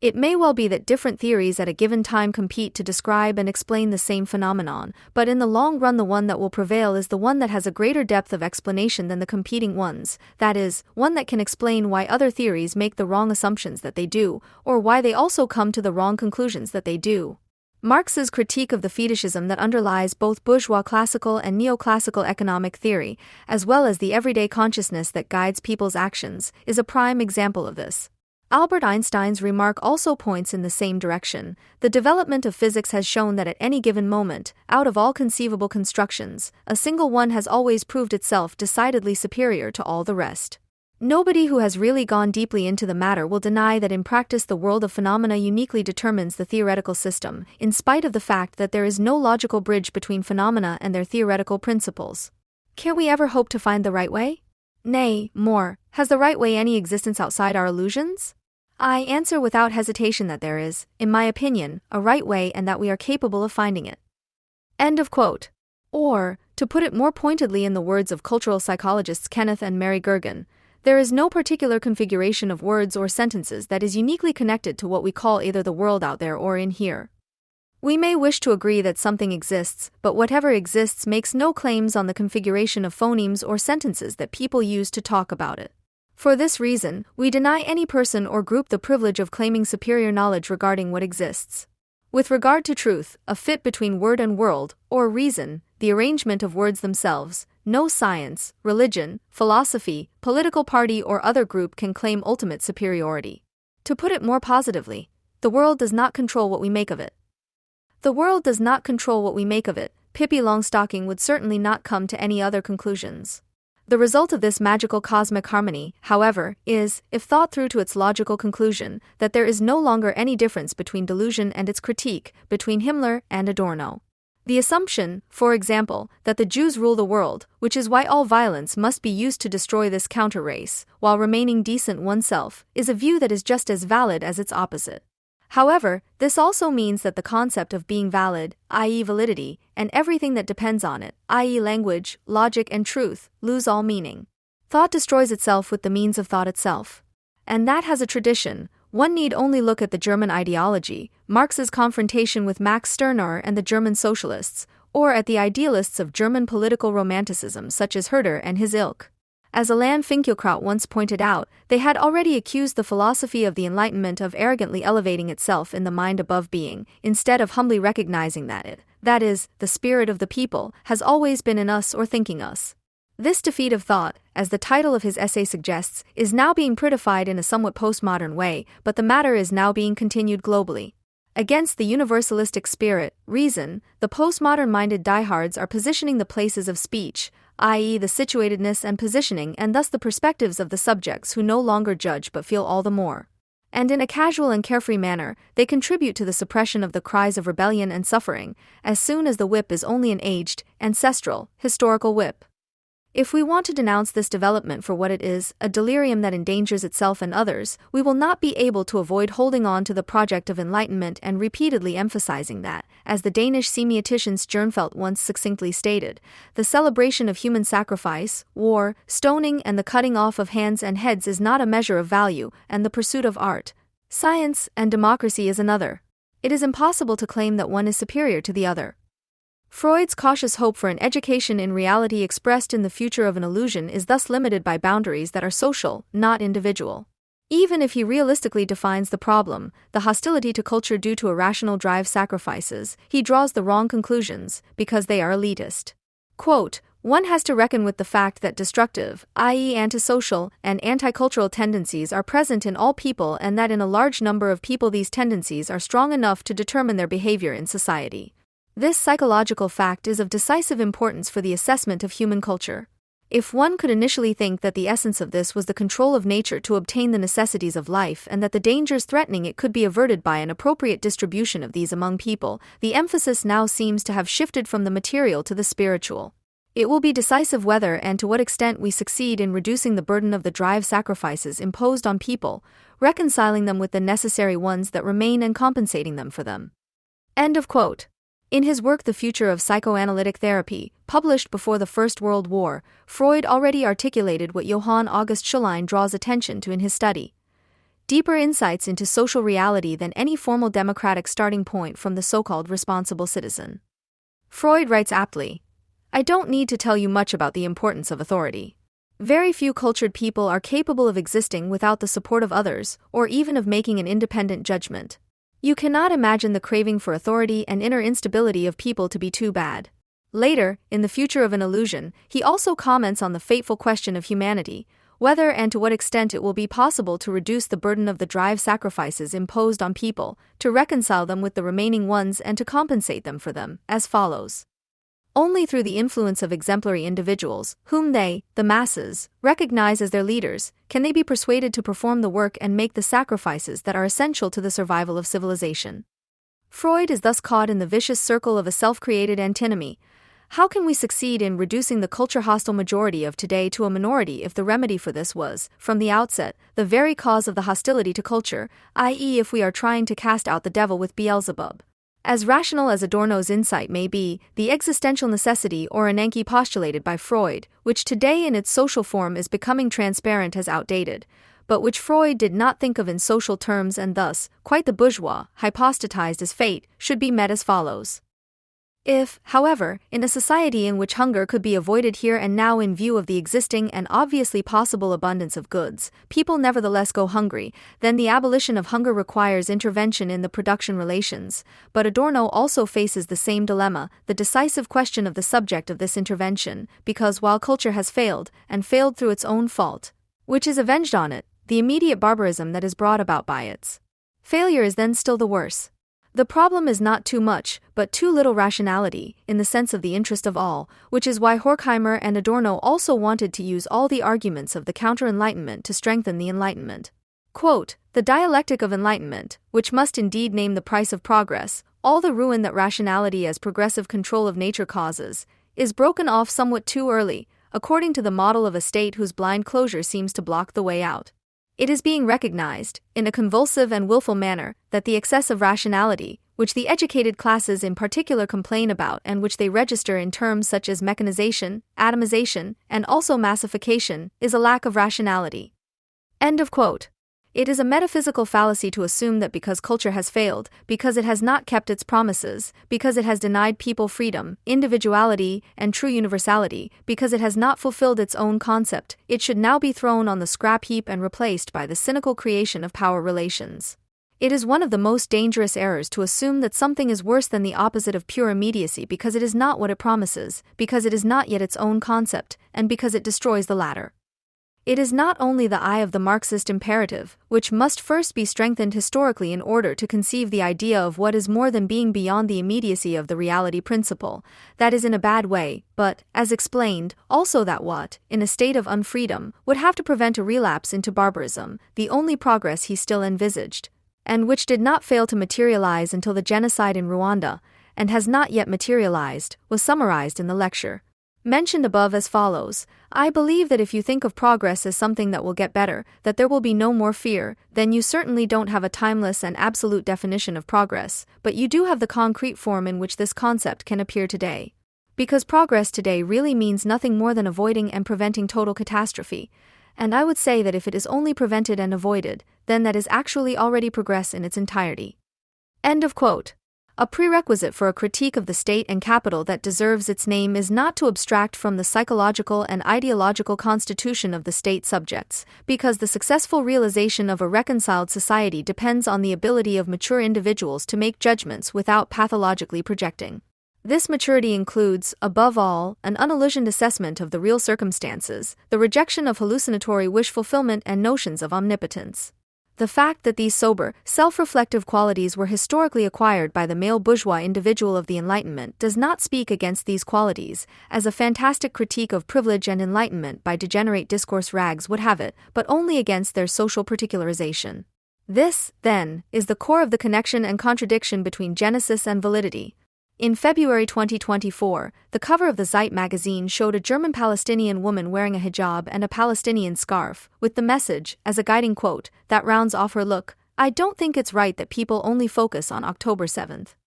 It may well be that different theories at a given time compete to describe and explain the same phenomenon, but in the long run the one that will prevail is the one that has a greater depth of explanation than the competing ones, that is, one that can explain why other theories make the wrong assumptions that they do, or why they also come to the wrong conclusions that they do. Marx's critique of the fetishism that underlies both bourgeois classical and neoclassical economic theory, as well as the everyday consciousness that guides people's actions, is a prime example of this. Albert Einstein's remark also points in the same direction. The development of physics has shown that at any given moment, out of all conceivable constructions, a single one has always proved itself decidedly superior to all the rest. Nobody who has really gone deeply into the matter will deny that in practice the world of phenomena uniquely determines the theoretical system, in spite of the fact that there is no logical bridge between phenomena and their theoretical principles. Can we ever hope to find the right way? Nay, more, has the right way any existence outside our illusions? I answer without hesitation that there is, in my opinion, a right way and that we are capable of finding it. End of quote. Or, to put it more pointedly in the words of cultural psychologists Kenneth and Mary Gergen, there is no particular configuration of words or sentences that is uniquely connected to what we call either the world out there or in here. We may wish to agree that something exists, but whatever exists makes no claims on the configuration of phonemes or sentences that people use to talk about it. For this reason, we deny any person or group the privilege of claiming superior knowledge regarding what exists. With regard to truth, a fit between word and world, or reason, the arrangement of words themselves, no science, religion, philosophy, political party or other group can claim ultimate superiority. To put it more positively, the world does not control what we make of it. The world does not control what we make of it, Pippi Longstocking would certainly not come to any other conclusions. The result of this magical cosmic harmony, however, is, if thought through to its logical conclusion, that there is no longer any difference between delusion and its critique, between Himmler and Adorno. The assumption, for example, that the Jews rule the world, which is why all violence must be used to destroy this counter-race, while remaining decent oneself, is a view that is just as valid as its opposite. However, this also means that the concept of being valid, i.e. validity, and everything that depends on it, i.e. language, logic and truth, lose all meaning. Thought destroys itself with the means of thought itself. And that has a tradition. One need only look at the German ideology, Marx's confrontation with Max Stirner and the German socialists, or at the idealists of German political romanticism such as Herder and his ilk. As Alain Finkielkraut once pointed out, they had already accused the philosophy of the Enlightenment of arrogantly elevating itself in the mind above being, instead of humbly recognizing that it, that is, the spirit of the people, has always been in us or thinking us. This defeat of thought, as the title of his essay suggests, is now being prettified in a somewhat postmodern way, but the matter is now being continued globally. Against the universalistic spirit, reason, the postmodern-minded diehards are positioning the places of speech, i.e. the situatedness and positioning and thus the perspectives of the subjects who no longer judge but feel all the more. And in a casual and carefree manner, they contribute to the suppression of the cries of rebellion and suffering, as soon as the whip is only an aged, ancestral, historical whip. If we want to denounce this development for what it is, a delirium that endangers itself and others, we will not be able to avoid holding on to the project of enlightenment and repeatedly emphasizing that, as the Danish semiotician Stjernfeldt once succinctly stated, the celebration of human sacrifice, war, stoning and the cutting off of hands and heads is not a measure of value, and the pursuit of art, science, and democracy is another. It is impossible to claim that one is superior to the other. Freud's cautious hope for an education in reality expressed in the future of an illusion is thus limited by boundaries that are social, not individual. Even if he realistically defines the problem, the hostility to culture due to irrational drive sacrifices, he draws the wrong conclusions, because they are elitist. Quote, one has to reckon with the fact that destructive, i.e. antisocial, and anti-cultural tendencies are present in all people and that in a large number of people these tendencies are strong enough to determine their behavior in society. This psychological fact is of decisive importance for the assessment of human culture. If one could initially think that the essence of this was the control of nature to obtain the necessities of life and that the dangers threatening it could be averted by an appropriate distribution of these among people, the emphasis now seems to have shifted from the material to the spiritual. It will be decisive whether and to what extent we succeed in reducing the burden of the drive sacrifices imposed on people, reconciling them with the necessary ones that remain and compensating them for them. End of quote. In his work The Future of Psychoanalytic Therapy, published before the First World War, Freud already articulated what Johann August Schlein draws attention to in his study. Deeper insights into social reality than any formal democratic starting point from the so-called responsible citizen. Freud writes aptly, I don't need to tell you much about the importance of authority. Very few cultured people are capable of existing without the support of others, or even of making an independent judgment. You cannot imagine the craving for authority and inner instability of people to be too bad. Later, in The Future of an Illusion, he also comments on the fateful question of humanity, whether and to what extent it will be possible to reduce the burden of the drive sacrifices imposed on people, to reconcile them with the remaining ones and to compensate them for them, as follows. Only through the influence of exemplary individuals, whom they, the masses, recognize as their leaders, can they be persuaded to perform the work and make the sacrifices that are essential to the survival of civilization. Freud is thus caught in the vicious circle of a self-created antinomy. How can we succeed in reducing the culture-hostile majority of today to a minority if the remedy for this was, from the outset, the very cause of the hostility to culture, i.e. if we are trying to cast out the devil with Beelzebub? As rational as Adorno's insight may be, the existential necessity or ananke postulated by Freud, which today in its social form is becoming transparent as outdated, but which Freud did not think of in social terms and thus, quite the bourgeois, hypostatized as fate, should be met as follows. If, however, in a society in which hunger could be avoided here and now in view of the existing and obviously possible abundance of goods, people nevertheless go hungry, then the abolition of hunger requires intervention in the production relations. But Adorno also faces the same dilemma, the decisive question of the subject of this intervention, because while culture has failed, and failed through its own fault, which is avenged on it, the immediate barbarism that is brought about by its failure is then still the worse. The problem is not too much, but too little rationality, in the sense of the interest of all, which is why Horkheimer and Adorno also wanted to use all the arguments of the counter-Enlightenment to strengthen the Enlightenment. Quote, the dialectic of Enlightenment, which must indeed name the price of progress, all the ruin that rationality as progressive control of nature causes, is broken off somewhat too early, according to the model of a state whose blind closure seems to block the way out. It is being recognized, in a convulsive and willful manner, that the excess of rationality, which the educated classes in particular complain about and which they register in terms such as mechanization, atomization, and also massification, is a lack of rationality. End of quote. It is a metaphysical fallacy to assume that because culture has failed, because it has not kept its promises, because it has denied people freedom, individuality, and true universality, because it has not fulfilled its own concept, it should now be thrown on the scrap heap and replaced by the cynical creation of power relations. It is one of the most dangerous errors to assume that something is worse than the opposite of pure immediacy because it is not what it promises, because it is not yet its own concept, and because it destroys the latter. It is not only the eye of the Marxist imperative, which must first be strengthened historically in order to conceive the idea of what is more than being beyond the immediacy of the reality principle, that is in a bad way, but, as explained, also that what, in a state of unfreedom, would have to prevent a relapse into barbarism, the only progress he still envisaged, and which did not fail to materialize until the genocide in Rwanda, and has not yet materialized, was summarized in the lecture mentioned above as follows. I believe that if you think of progress as something that will get better, that there will be no more fear, then you certainly don't have a timeless and absolute definition of progress, but you do have the concrete form in which this concept can appear today. Because progress today really means nothing more than avoiding and preventing total catastrophe, and I would say that if it is only prevented and avoided, then that is actually already progress in its entirety. End of quote. A prerequisite for a critique of the state and capital that deserves its name is not to abstract from the psychological and ideological constitution of the state subjects, because the successful realization of a reconciled society depends on the ability of mature individuals to make judgments without pathologically projecting. This maturity includes, above all, an unillusioned assessment of the real circumstances, the rejection of hallucinatory wish fulfillment and notions of omnipotence. The fact that these sober, self-reflective qualities were historically acquired by the male bourgeois individual of the Enlightenment does not speak against these qualities, as a fantastic critique of privilege and enlightenment by degenerate discourse rags would have it, but only against their social particularization. This, then, is the core of the connection and contradiction between genesis and validity. In February 2024, the cover of the Zeit magazine showed a German Palestinian woman wearing a hijab and a Palestinian scarf, with the message, as a guiding quote, that rounds off her look, "I don't think it's right that people only focus on October 7th.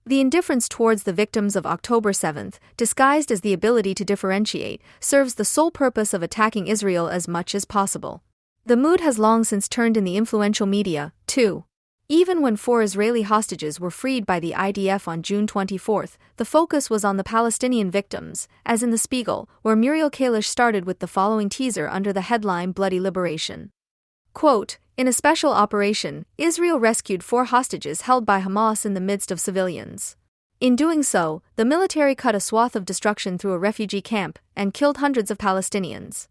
The indifference towards the victims of October 7th, disguised as the ability to differentiate, serves the sole purpose of attacking Israel as much as possible. The mood has long since turned in the influential media, too. Even when 4 Israeli hostages were freed by the IDF on June 24, the focus was on the Palestinian victims, as in the Spiegel, where Muriel Kalish started with the following teaser under the headline Bloody Liberation. Quote, in a special operation, Israel rescued 4 hostages held by Hamas in the midst of civilians. In doing so, the military cut a swath of destruction through a refugee camp and killed hundreds of Palestinians.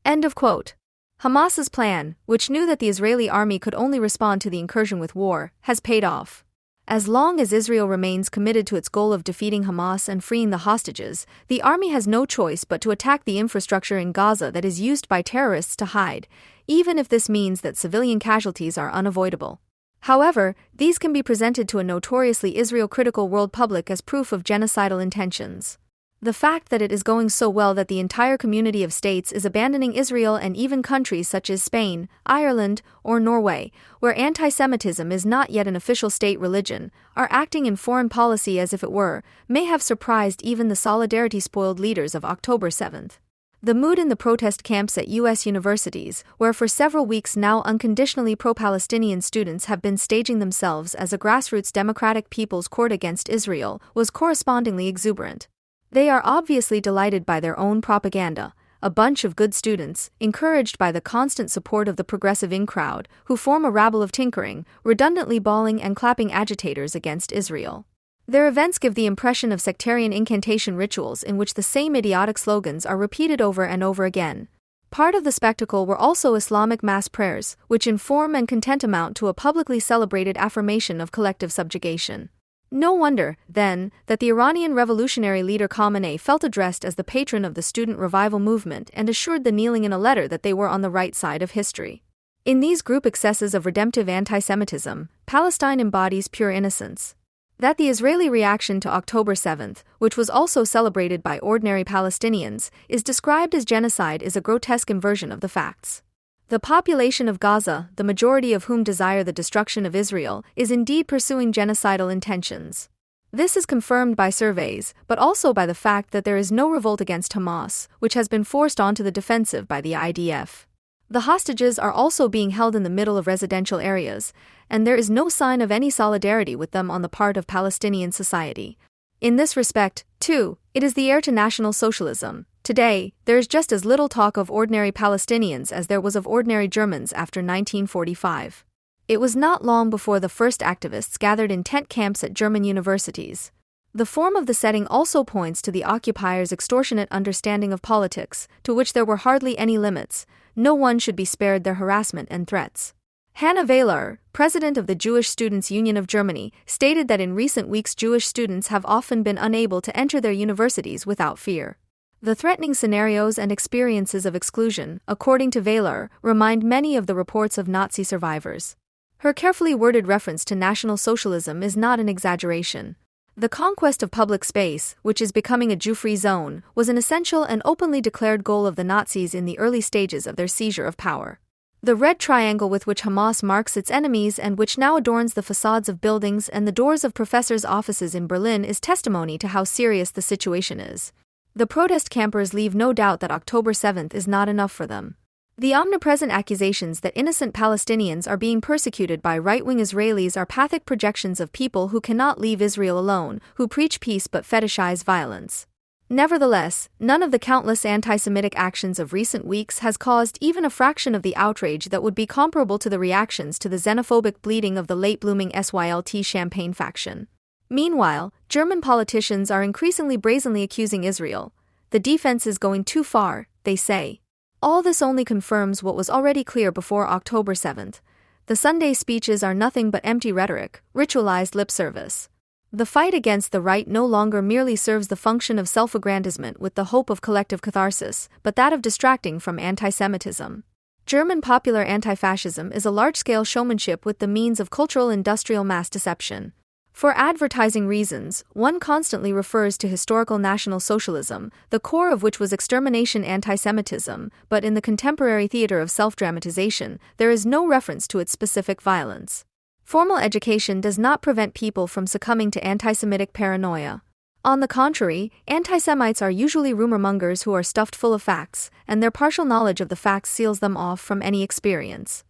End of quote. Hamas's plan, which knew that the Israeli army could only respond to the incursion with war, has paid off. As long as Israel remains committed to its goal of defeating Hamas and freeing the hostages, the army has no choice but to attack the infrastructure in Gaza that is used by terrorists to hide, even if this means that civilian casualties are unavoidable. However, these can be presented to a notoriously Israel-critical world public as proof of genocidal intentions. The fact that it is going so well that the entire community of states is abandoning Israel and even countries such as Spain, Ireland, or Norway, where anti-Semitism is not yet an official state religion, are acting in foreign policy as if it were, may have surprised even the solidarity-spoiled leaders of October 7th. The mood in the protest camps at U.S. universities, where for several weeks now unconditionally pro-Palestinian students have been staging themselves as a grassroots democratic people's court against Israel, was correspondingly exuberant. They are obviously delighted by their own propaganda, a bunch of good students, encouraged by the constant support of the progressive in-crowd, who form a rabble of tinkering, redundantly bawling and clapping agitators against Israel. Their events give the impression of sectarian incantation rituals in which the same idiotic slogans are repeated over and over again. Part of the spectacle were also Islamic mass prayers, which in form and content amount to a publicly celebrated affirmation of collective subjugation. No wonder, then, that the Iranian revolutionary leader Khamenei felt addressed as the patron of the student revival movement and assured the kneeling in a letter that they were on the right side of history. In these group excesses of redemptive anti-Semitism, Palestine embodies pure innocence. That the Israeli reaction to October 7th, which was also celebrated by ordinary Palestinians, is described as genocide is a grotesque inversion of the facts. The population of Gaza, the majority of whom desire the destruction of Israel, is indeed pursuing genocidal intentions. This is confirmed by surveys, but also by the fact that there is no revolt against Hamas, which has been forced onto the defensive by the IDF. The hostages are also being held in the middle of residential areas, and there is no sign of any solidarity with them on the part of Palestinian society. In this respect, too, it is the heir to National Socialism. Today, there is just as little talk of ordinary Palestinians as there was of ordinary Germans after 1945. It was not long before the first activists gathered in tent camps at German universities. The form of the setting also points to the occupiers' extortionate understanding of politics, to which there were hardly any limits. No one should be spared their harassment and threats. Hannah Wehler, president of the Jewish Students' Union of Germany, stated that in recent weeks Jewish students have often been unable to enter their universities without fear. The threatening scenarios and experiences of exclusion, according to Wehler, remind many of the reports of Nazi survivors. Her carefully worded reference to National Socialism is not an exaggeration. The conquest of public space, which is becoming a Jew-free zone, was an essential and openly declared goal of the Nazis in the early stages of their seizure of power. The red triangle with which Hamas marks its enemies and which now adorns the facades of buildings and the doors of professors' offices in Berlin is testimony to how serious the situation is. The protest campers leave no doubt that October 7th is not enough for them. The omnipresent accusations that innocent Palestinians are being persecuted by right-wing Israelis are pathetic projections of people who cannot leave Israel alone, who preach peace but fetishize violence. Nevertheless, none of the countless anti-Semitic actions of recent weeks has caused even a fraction of the outrage that would be comparable to the reactions to the xenophobic bleeding of the late-blooming SYLT Champagne faction. Meanwhile, German politicians are increasingly brazenly accusing Israel. The defense is going too far, they say. All this only confirms what was already clear before October 7th. The Sunday speeches are nothing but empty rhetoric, ritualized lip service. The fight against the right no longer merely serves the function of self-aggrandizement with the hope of collective catharsis, but that of distracting from anti-Semitism. German popular anti-fascism is a large-scale showmanship with the means of cultural industrial mass deception. For advertising reasons, one constantly refers to historical National Socialism, the core of which was extermination anti-Semitism, but in the contemporary theater of self-dramatization, there is no reference to its specific violence. Formal education does not prevent people from succumbing to anti-Semitic paranoia. On the contrary, anti-Semites are usually rumor-mongers who are stuffed full of facts, and their partial knowledge of the facts seals them off from any experience.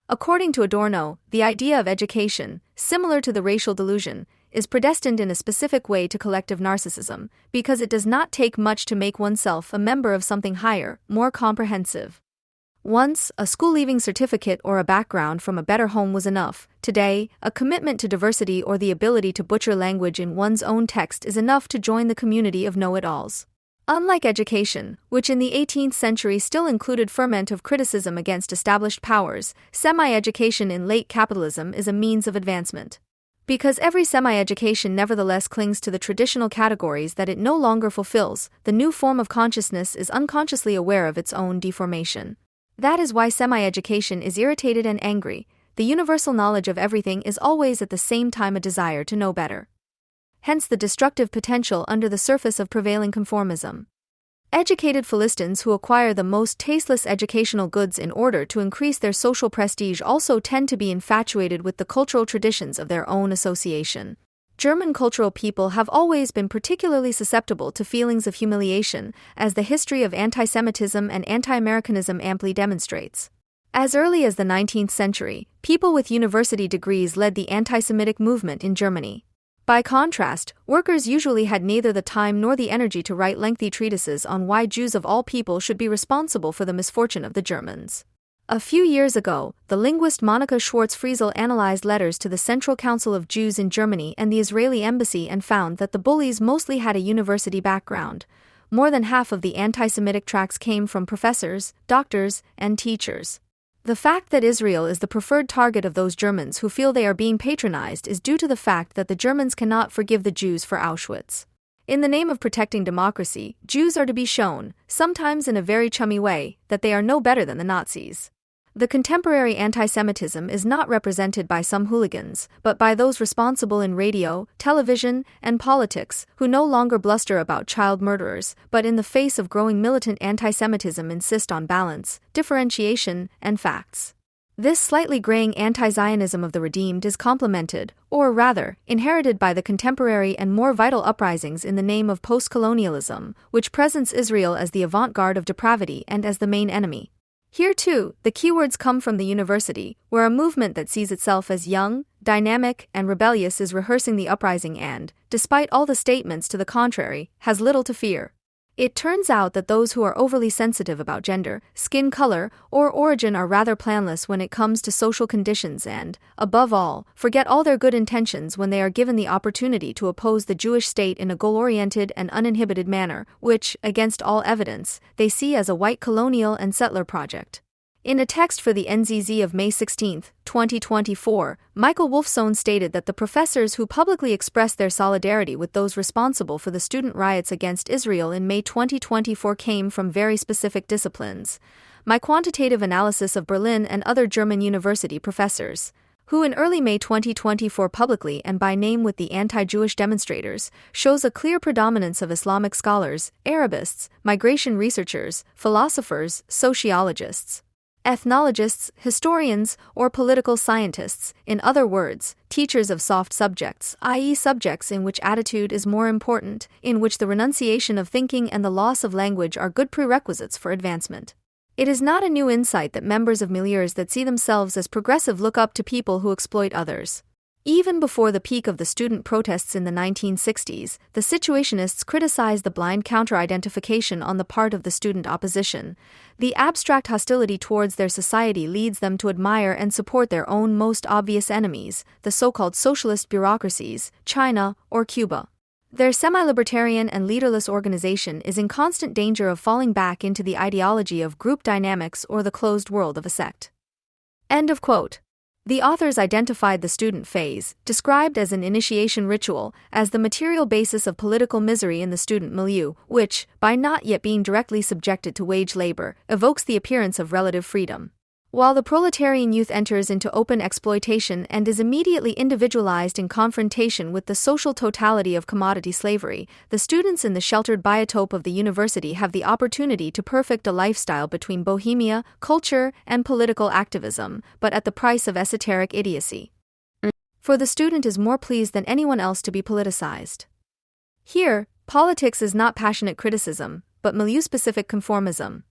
According to Adorno, the idea of education, similar to the racial delusion, is predestined in a specific way to collective narcissism, because it does not take much to make oneself a member of something higher, more comprehensive. Once, a school-leaving certificate or a background from a better home was enough. Today, a commitment to diversity or the ability to butcher language in one's own text is enough to join the community of know-it-alls. Unlike education, which in the 18th century still included ferment of criticism against established powers, semi-education in late capitalism is a means of advancement. Because every semi-education nevertheless clings to the traditional categories that it no longer fulfills, the new form of consciousness is unconsciously aware of its own deformation. That is why semi-education is irritated and angry. The universal knowledge of everything is always at the same time a desire to know better. Hence the destructive potential under the surface of prevailing conformism. Educated Philistines who acquire the most tasteless educational goods in order to increase their social prestige also tend to be infatuated with the cultural traditions of their own association. German cultural people have always been particularly susceptible to feelings of humiliation, as the history of anti-Semitism and anti-Americanism amply demonstrates. As early as the 19th century, people with university degrees led the anti-Semitic movement in Germany. By contrast, workers usually had neither the time nor the energy to write lengthy treatises on why Jews of all people should be responsible for the misfortune of the Germans. A few years ago, the linguist Monika Schwarz-Friesel analyzed letters to the Central Council of Jews in Germany and the Israeli embassy and found that the bullies mostly had a university background. More than half of the anti-Semitic tracts came from professors, doctors, and teachers. The fact that Israel is the preferred target of those Germans who feel they are being patronized is due to the fact that the Germans cannot forgive the Jews for Auschwitz. In the name of protecting democracy, Jews are to be shown, sometimes in a very chummy way, that they are no better than the Nazis. The contemporary anti-Semitism is not represented by some hooligans, but by those responsible in radio, television, and politics, who no longer bluster about child murderers, but in the face of growing militant anti-Semitism insist on balance, differentiation, and facts. This slightly graying anti-Zionism of the redeemed is complemented, or rather, inherited by the contemporary and more vital uprisings in the name of post-colonialism, which presents Israel as the avant-garde of depravity and as the main enemy. Here too, the keywords come from the university, where a movement that sees itself as young, dynamic, and rebellious is rehearsing the uprising and, despite all the statements to the contrary, has little to fear. It turns out that those who are overly sensitive about gender, skin color, or origin are rather planless when it comes to social conditions and, above all, forget all their good intentions when they are given the opportunity to oppose the Jewish state in a goal-oriented and uninhibited manner, which, against all evidence, they see as a white colonial and settler project. In a text for the NZZ of May 16, 2024, Michael Wolfsohn stated that the professors who publicly expressed their solidarity with those responsible for the student riots against Israel in May 2024 came from very specific disciplines. My quantitative analysis of Berlin and other German university professors, who in early May 2024 publicly and by name with the anti-Jewish demonstrators, shows a clear predominance of Islamic scholars, Arabists, migration researchers, philosophers, sociologists, ethnologists, historians, or political scientists, in other words, teachers of soft subjects, i.e. subjects in which attitude is more important, in which the renunciation of thinking and the loss of language are good prerequisites for advancement. It is not a new insight that members of milieus that see themselves as progressive look up to people who exploit others. Even before the peak of the student protests in the 1960s, the situationists criticized the blind counter-identification on the part of the student opposition. The abstract hostility towards their society leads them to admire and support their own most obvious enemies, the so-called socialist bureaucracies, China or Cuba. Their semi-libertarian and leaderless organization is in constant danger of falling back into the ideology of group dynamics or the closed world of a sect. End of quote. The authors identified the student phase, described as an initiation ritual, as the material basis of political misery in the student milieu, which, by not yet being directly subjected to wage labor, evokes the appearance of relative freedom. While the proletarian youth enters into open exploitation and is immediately individualized in confrontation with the social totality of commodity slavery, the students in the sheltered biotope of the university have the opportunity to perfect a lifestyle between bohemia, culture, and political activism, but at the price of esoteric idiocy. For the student is more pleased than anyone else to be politicized. Here, politics is not passionate criticism, but milieu-specific conformism.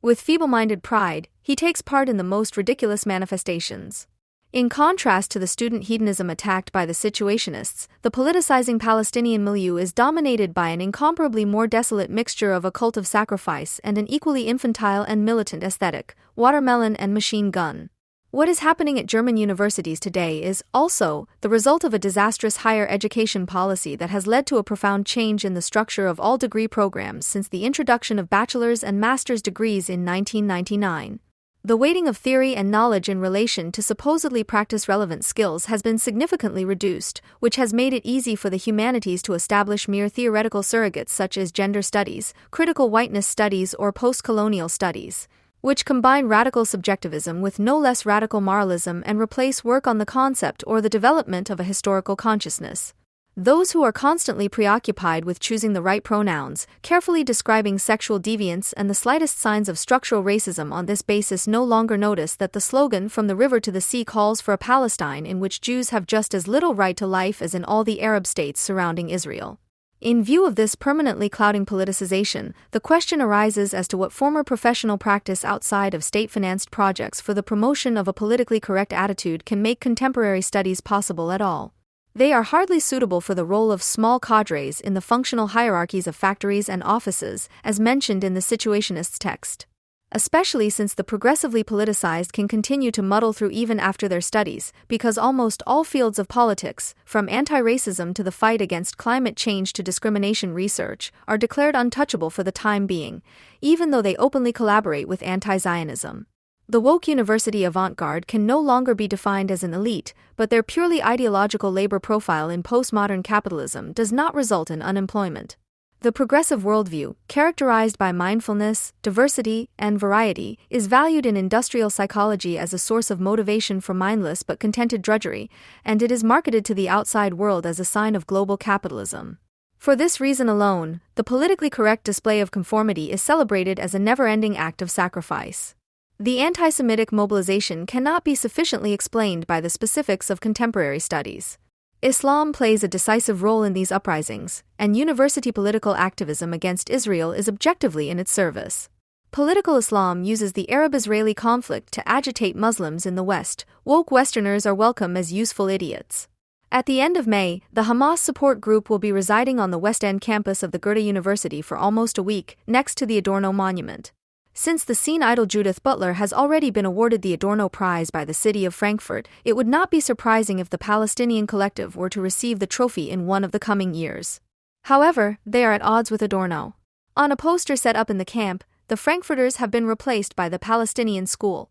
With feeble-minded pride, he takes part in the most ridiculous manifestations. In contrast to the student hedonism attacked by the situationists, the politicizing Palestinian milieu is dominated by an incomparably more desolate mixture of a cult of sacrifice and an equally infantile and militant aesthetic, watermelon and machine gun. What is happening at German universities today is, also, the result of a disastrous higher education policy that has led to a profound change in the structure of all degree programs since the introduction of bachelor's and master's degrees in 1999. The weighting of theory and knowledge in relation to supposedly practice-relevant skills has been significantly reduced, which has made it easy for the humanities to establish mere theoretical surrogates such as gender studies, critical whiteness studies, or post-colonial studies, which combine radical subjectivism with no less radical moralism and replace work on the concept or the development of a historical consciousness. Those who are constantly preoccupied with choosing the right pronouns, carefully describing sexual deviance and the slightest signs of structural racism on this basis no longer notice that the slogan "From the river to the sea" calls for a Palestine in which Jews have just as little right to life as in all the Arab states surrounding Israel. In view of this permanently clouding politicization, the question arises as to what former professional practice outside of state-financed projects for the promotion of a politically correct attitude can make contemporary studies possible at all. They are hardly suitable for the role of small cadres in the functional hierarchies of factories and offices, as mentioned in the situationists' text. especially since the progressively politicized can continue to muddle through even after their studies, because almost all fields of politics, from anti-racism to the fight against climate change to discrimination research, are declared untouchable for the time being, even though they openly collaborate with anti-Zionism. The woke university avant-garde can no longer be defined as an elite, but their purely ideological labor profile in postmodern capitalism does not result in unemployment. The progressive worldview, characterized by mindfulness, diversity, and variety, is valued in industrial psychology as a source of motivation for mindless but contented drudgery, and it is marketed to the outside world as a sign of global capitalism. For this reason alone, the politically correct display of conformity is celebrated as a never-ending act of sacrifice. The anti-Semitic mobilization cannot be sufficiently explained by the specifics of contemporary studies. Islam plays a decisive role in these uprisings, and university political activism against Israel is objectively in its service. Political Islam uses the Arab-Israeli conflict to agitate Muslims in the West. Woke Westerners are welcome as useful idiots. At the end of May, the Hamas support group will be residing on the West End campus of the Goethe University for almost a week, next to the Adorno Monument. Since the scene idol Judith Butler has already been awarded the Adorno Prize by the city of Frankfurt, it would not be surprising if the Palestinian collective were to receive the trophy in one of the coming years. However, they are at odds with Adorno. On a poster set up in the camp, the Frankfurters have been replaced by the Palestinian School.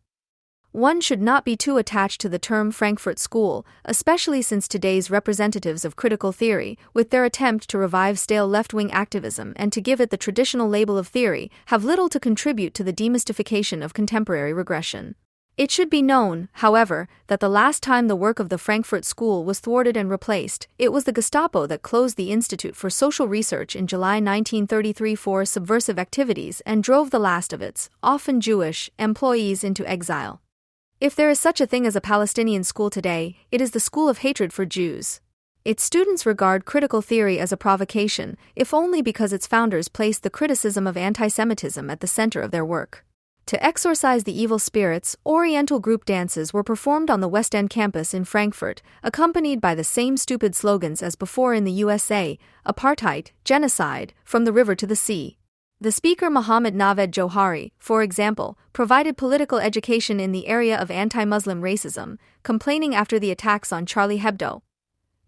One should not be too attached to the term Frankfurt School, especially since today's representatives of critical theory, with their attempt to revive stale left-wing activism and to give it the traditional label of theory, have little to contribute to the demystification of contemporary regression. It should be known, however, that the last time the work of the Frankfurt School was thwarted and replaced, it was the Gestapo that closed the Institute for Social Research in July 1933 for subversive activities and drove the last of its, often Jewish, employees into exile. If there is such a thing as a Palestinian school today, it is the school of hatred for Jews. Its students regard critical theory as a provocation, if only because its founders placed the criticism of anti-Semitism at the center of their work. To exorcise the evil spirits, Oriental group dances were performed on the West End campus in Frankfurt, accompanied by the same stupid slogans as before in the USA: apartheid, genocide, from the river to the sea. The speaker Mohammad Naved Johari, for example, provided political education in the area of anti-Muslim racism, complaining after the attacks on Charlie Hebdo.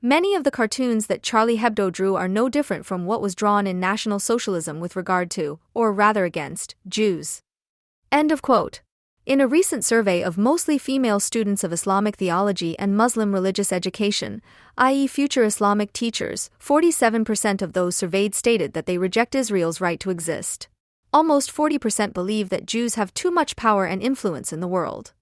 Many of the cartoons that Charlie Hebdo drew are no different from what was drawn in National Socialism with regard to, or rather against, Jews. End of quote. In a recent survey of mostly female students of Islamic theology and Muslim religious education, i.e. future Islamic teachers, 47% of those surveyed stated that they reject Israel's right to exist. Almost 40% believe that Jews have too much power and influence in the world.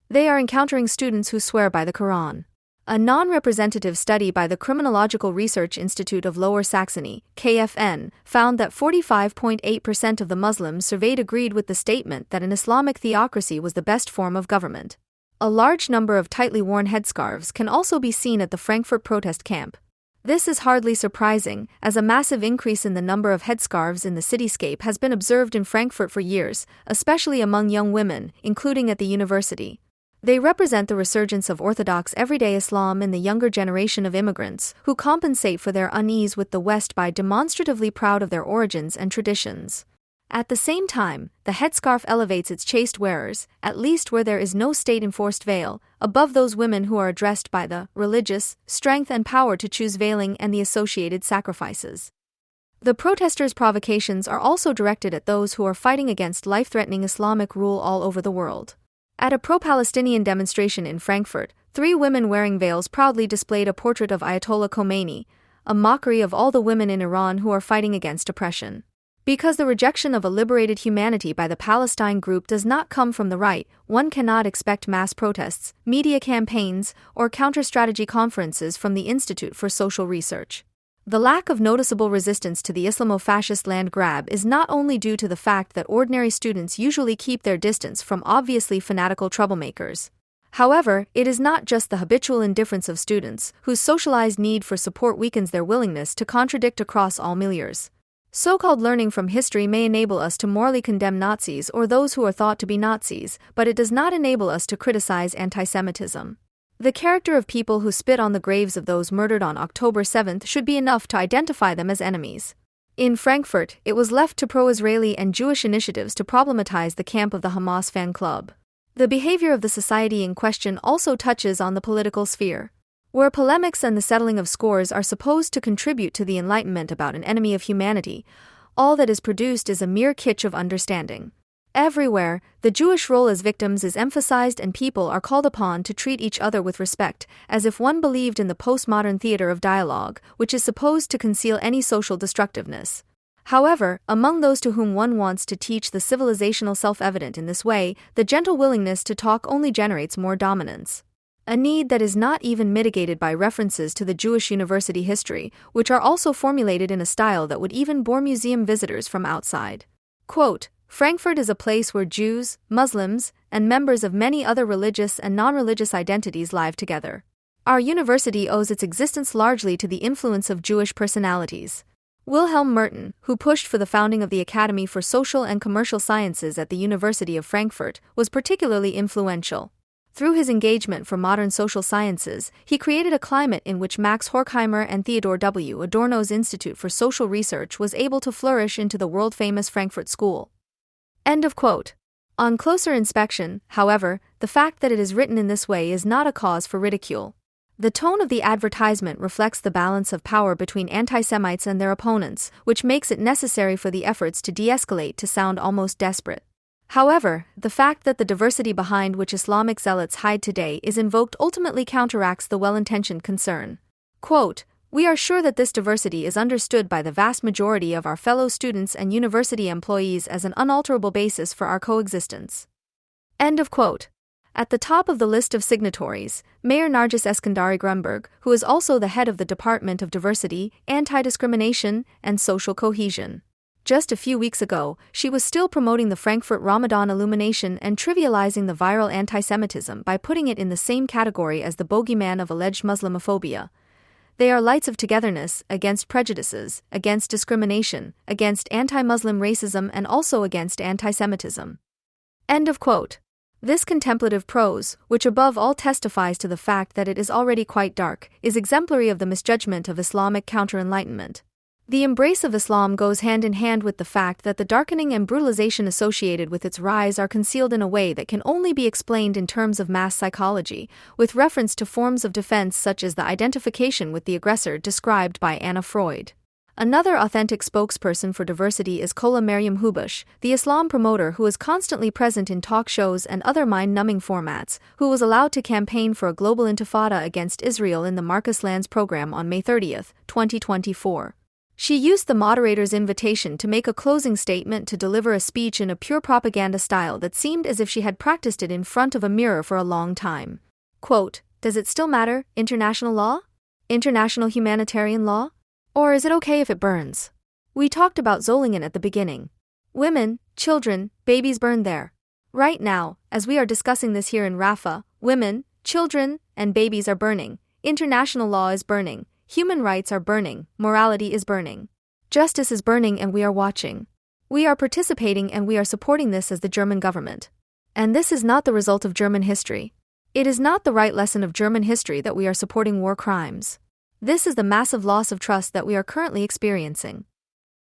They are encountering students who swear by the Quran. A non-representative study by the Criminological Research Institute of Lower Saxony, KFN, found that 45.8% of the Muslims surveyed agreed with the statement that an Islamic theocracy was the best form of government. A large number of tightly worn headscarves can also be seen at the Frankfurt protest camp. This is hardly surprising, as a massive increase in the number of headscarves in the cityscape has been observed in Frankfurt for years, especially among young women, including at the university. They represent the resurgence of orthodox everyday Islam in the younger generation of immigrants, who compensate for their unease with the West by demonstratively proud of their origins and traditions. At the same time, the headscarf elevates its chaste wearers, at least where there is no state-enforced veil, above those women who are addressed by the religious strength and power to choose veiling and the associated sacrifices. The protesters' provocations are also directed at those who are fighting against life-threatening Islamic rule all over the world. At a pro-Palestinian demonstration in Frankfurt, 3 women wearing veils proudly displayed a portrait of Ayatollah Khomeini, a mockery of all the women in Iran who are fighting against oppression. Because the rejection of a liberated humanity by the Palestine group does not come from the right, one cannot expect mass protests, media campaigns, or counter-strategy conferences from the Institute for Social Research. The lack of noticeable resistance to the Islamo-fascist land grab is not only due to the fact that ordinary students usually keep their distance from obviously fanatical troublemakers. However, it is not just the habitual indifference of students, whose socialized need for support weakens their willingness to contradict across all milieus. So-called learning from history may enable us to morally condemn Nazis or those who are thought to be Nazis, but it does not enable us to criticize anti-Semitism. The character of people who spit on the graves of those murdered on October 7 should be enough to identify them as enemies. In Frankfurt, it was left to pro-Israeli and Jewish initiatives to problematize the camp of the Hamas fan club. The behavior of the society in question also touches on the political sphere, where polemics and the settling of scores are supposed to contribute to the enlightenment about an enemy of humanity. All that is produced is a mere kitsch of understanding. Everywhere, the Jewish role as victims is emphasized and people are called upon to treat each other with respect, as if one believed in the postmodern theater of dialogue, which is supposed to conceal any social destructiveness. However, among those to whom one wants to teach the civilizational self-evident in this way, the gentle willingness to talk only generates more dominance. A need that is not even mitigated by references to the Jewish university history, which are also formulated in a style that would even bore museum visitors from outside. Quote, Frankfurt is a place where Jews, Muslims, and members of many other religious and non-religious identities live together. Our university owes its existence largely to the influence of Jewish personalities. Wilhelm Merton, who pushed for the founding of the Academy for Social and Commercial Sciences at the University of Frankfurt, was particularly influential. Through his engagement for modern social sciences, he created a climate in which Max Horkheimer and Theodore W. Adorno's Institute for Social Research was able to flourish into the world-famous Frankfurt School. End of quote. On closer inspection, however, the fact that it is written in this way is not a cause for ridicule. The tone of the advertisement reflects the balance of power between anti-Semites and their opponents, which makes it necessary for the efforts to de-escalate to sound almost desperate. However, the fact that the diversity behind which Islamic zealots hide today is invoked ultimately counteracts the well-intentioned concern. Quote, We are sure that this diversity is understood by the vast majority of our fellow students and university employees as an unalterable basis for our coexistence. End of quote. At the top of the list of signatories, Mayor Nargis Eskandari Grunberg, who is also the head of the Department of Diversity, Anti-Discrimination, and Social Cohesion. Just a few weeks ago, she was still promoting the Frankfurt Ramadan illumination and trivializing the viral anti-Semitism by putting it in the same category as the bogeyman of alleged Islamophobia. They are lights of togetherness, against prejudices, against discrimination, against anti-Muslim racism and also against anti-Semitism. End of quote. This contemplative prose, which above all testifies to the fact that it is already quite dark, is exemplary of the misjudgment of Islamic counter-enlightenment. The embrace of Islam goes hand in hand with the fact that the darkening and brutalization associated with its rise are concealed in a way that can only be explained in terms of mass psychology, with reference to forms of defense such as the identification with the aggressor described by Anna Freud. Another authentic spokesperson for diversity is Kola Maryam Hubush, the Islam promoter who is constantly present in talk shows and other mind-numbing formats, who was allowed to campaign for a global intifada against Israel in the Marcus Lands program on May 30, 2024. She used the moderator's invitation to make a closing statement to deliver a speech in a pure propaganda style that seemed as if she had practiced it in front of a mirror for a long time. Quote, Does it still matter, international law? International humanitarian law? Or is it okay if it burns? We talked about Zolingen at the beginning. Women, children, babies burn there. Right now, as we are discussing this here in Rafah, women, children, and babies are burning. International law is burning. Human rights are burning, morality is burning. Justice is burning and we are watching. We are participating and we are supporting this as the German government. And this is not the result of German history. It is not the right lesson of German history that we are supporting war crimes. This is the massive loss of trust that we are currently experiencing.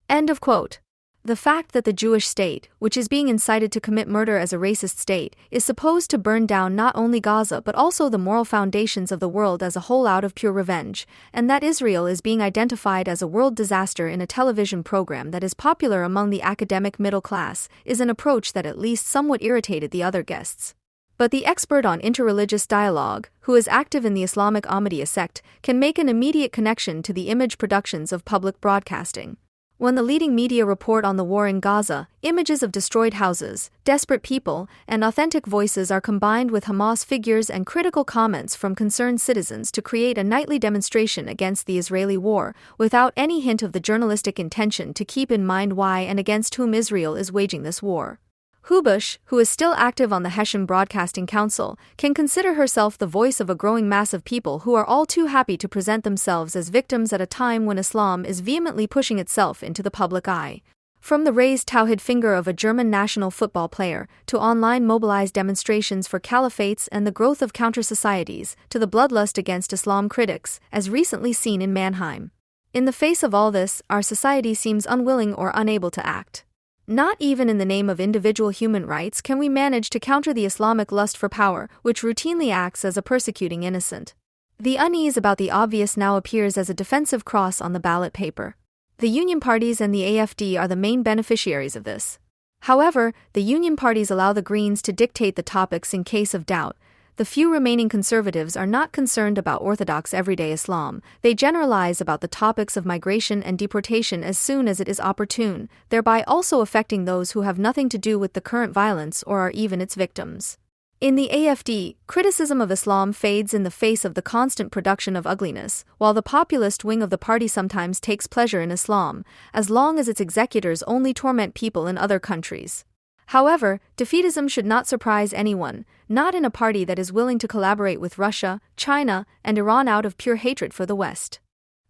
End of quote. The fact that the Jewish state, which is being incited to commit murder as a racist state, is supposed to burn down not only Gaza but also the moral foundations of the world as a whole out of pure revenge, and that Israel is being identified as a world disaster in a television program that is popular among the academic middle class, is an approach that at least somewhat irritated the other guests. But the expert on interreligious dialogue, who is active in the Islamic Ahmadiyya sect, can make an immediate connection to the image productions of public broadcasting. When the leading media report on the war in Gaza, images of destroyed houses, desperate people, and authentic voices are combined with Hamas figures and critical comments from concerned citizens to create a nightly demonstration against the Israeli war, without any hint of the journalistic intention to keep in mind why and against whom Israel is waging this war. Hubush, who is still active on the Hessian Broadcasting Council, can consider herself the voice of a growing mass of people who are all too happy to present themselves as victims at a time when Islam is vehemently pushing itself into the public eye. From the raised tawhid finger of a German national football player, to online mobilized demonstrations for caliphates and the growth of counter-societies, to the bloodlust against Islam critics, as recently seen in Mannheim. In the face of all this, our society seems unwilling or unable to act. Not even in the name of individual human rights can we manage to counter the Islamic lust for power, which routinely acts as a persecuting innocent. The unease about the obvious now appears as a defensive cross on the ballot paper. The Union parties and the AfD are the main beneficiaries of this. However, the Union parties allow the Greens to dictate the topics in case of doubt. The few remaining conservatives are not concerned about orthodox everyday Islam. They generalize about the topics of migration and deportation as soon as it is opportune, thereby also affecting those who have nothing to do with the current violence or are even its victims. In the AfD, criticism of Islam fades in the face of the constant production of ugliness, while the populist wing of the party sometimes takes pleasure in Islam, as long as its executors only torment people in other countries. However, defeatism should not surprise anyone, not in a party that is willing to collaborate with Russia, China, and Iran out of pure hatred for the West.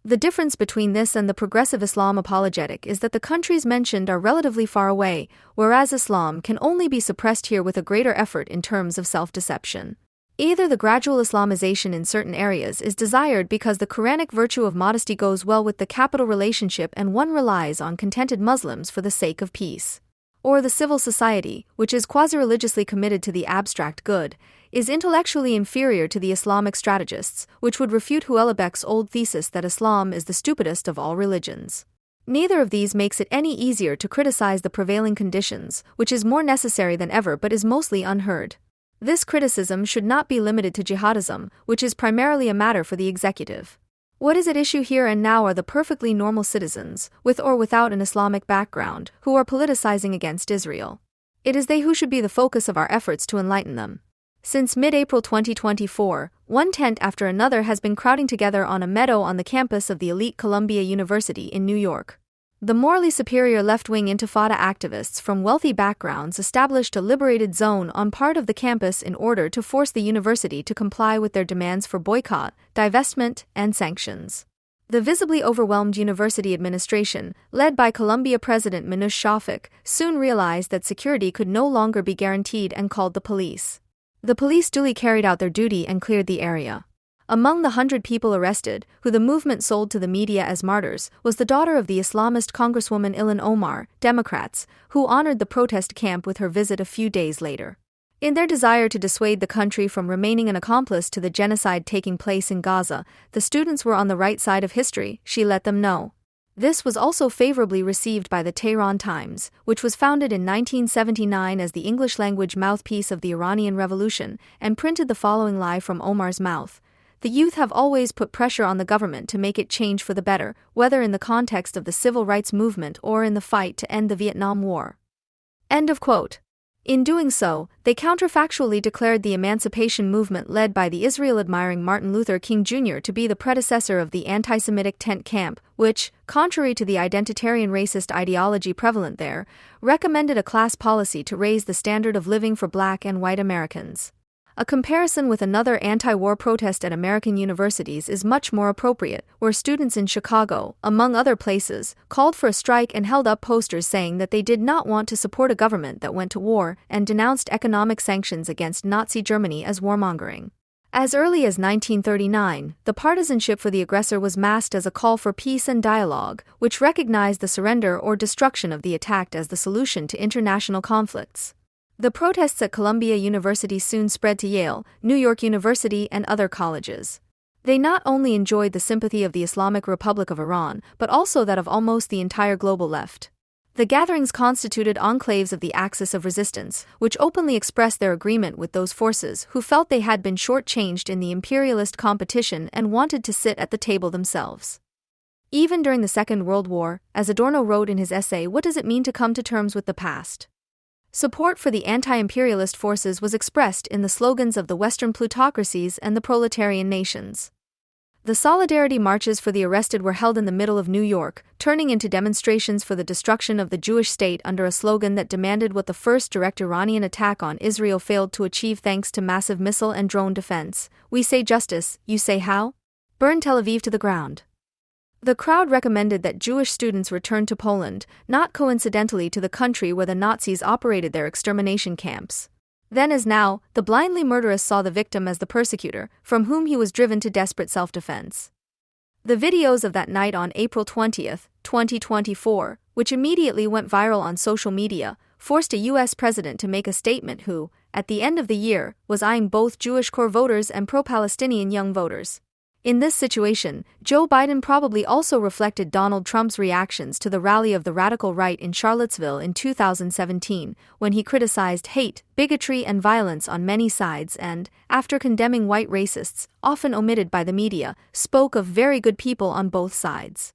The difference between this and the progressive Islam apologetic is that the countries mentioned are relatively far away, whereas Islam can only be suppressed here with a greater effort in terms of self-deception. Either the gradual Islamization in certain areas is desired because the Quranic virtue of modesty goes well with the capital relationship and one relies on contented Muslims for the sake of peace. Or the civil society, which is quasi-religiously committed to the abstract good, is intellectually inferior to the Islamic strategists, which would refute Houellebecq's old thesis that Islam is the stupidest of all religions. Neither of these makes it any easier to criticize the prevailing conditions, which is more necessary than ever but is mostly unheard. This criticism should not be limited to jihadism, which is primarily a matter for the executive. What is at issue here and now are the perfectly normal citizens, with or without an Islamic background, who are politicizing against Israel. It is they who should be the focus of our efforts to enlighten them. Since mid-April 2024, one tent after another has been crowding together on a meadow on the campus of the elite Columbia University in New York. The morally superior left-wing Intifada activists from wealthy backgrounds established a liberated zone on part of the campus in order to force the university to comply with their demands for boycott, divestment, and sanctions. The visibly overwhelmed university administration, led by Columbia President Minouche Shafik, soon realized that security could no longer be guaranteed and called the police. The police duly carried out their duty and cleared the area. Among the 100 people arrested, who the movement sold to the media as martyrs, was the daughter of the Islamist Congresswoman Ilhan Omar, Democrats, who honored the protest camp with her visit a few days later. In their desire to dissuade the country from remaining an accomplice to the genocide taking place in Gaza, the students were on the right side of history, she let them know. This was also favorably received by the Tehran Times, which was founded in 1979 as the English-language mouthpiece of the Iranian Revolution, and printed the following lie from Omar's mouth. The youth have always put pressure on the government to make it change for the better, whether in the context of the civil rights movement or in the fight to end the Vietnam War. End of quote. In doing so, they counterfactually declared the emancipation movement led by the Israel-admiring Martin Luther King Jr. to be the predecessor of the anti-Semitic tent camp, which, contrary to the identitarian racist ideology prevalent there, recommended a class policy to raise the standard of living for Black and white Americans. A comparison with another anti-war protest at American universities is much more appropriate, where students in Chicago, among other places, called for a strike and held up posters saying that they did not want to support a government that went to war and denounced economic sanctions against Nazi Germany as warmongering. As early as 1939, the partisanship for the aggressor was masked as a call for peace and dialogue, which recognized the surrender or destruction of the attacked as the solution to international conflicts. The protests at Columbia University soon spread to Yale, New York University, and other colleges. They not only enjoyed the sympathy of the Islamic Republic of Iran, but also that of almost the entire global left. The gatherings constituted enclaves of the axis of resistance, which openly expressed their agreement with those forces who felt they had been shortchanged in the imperialist competition and wanted to sit at the table themselves. Even during the Second World War, as Adorno wrote in his essay What Does It Mean to Come to Terms with the Past?, support for the anti-imperialist forces was expressed in the slogans of the Western plutocracies and the proletarian nations. The solidarity marches for the arrested were held in the middle of New York, turning into demonstrations for the destruction of the Jewish state under a slogan that demanded what the first direct Iranian attack on Israel failed to achieve thanks to massive missile and drone defense. We say justice, you say how? Burn Tel Aviv to the ground. The crowd recommended that Jewish students return to Poland, not coincidentally to the country where the Nazis operated their extermination camps. Then as now, the blindly murderous saw the victim as the persecutor, from whom he was driven to desperate self-defense. The videos of that night on April 20th, 2024, which immediately went viral on social media, forced a U.S. president to make a statement who, at the end of the year, was eyeing both Jewish core voters and pro-Palestinian young voters. In this situation, Joe Biden probably also reflected Donald Trump's reactions to the rally of the radical right in Charlottesville in 2017, when he criticized hate, bigotry, and violence on many sides and, after condemning white racists, often omitted by the media, spoke of very good people on both sides.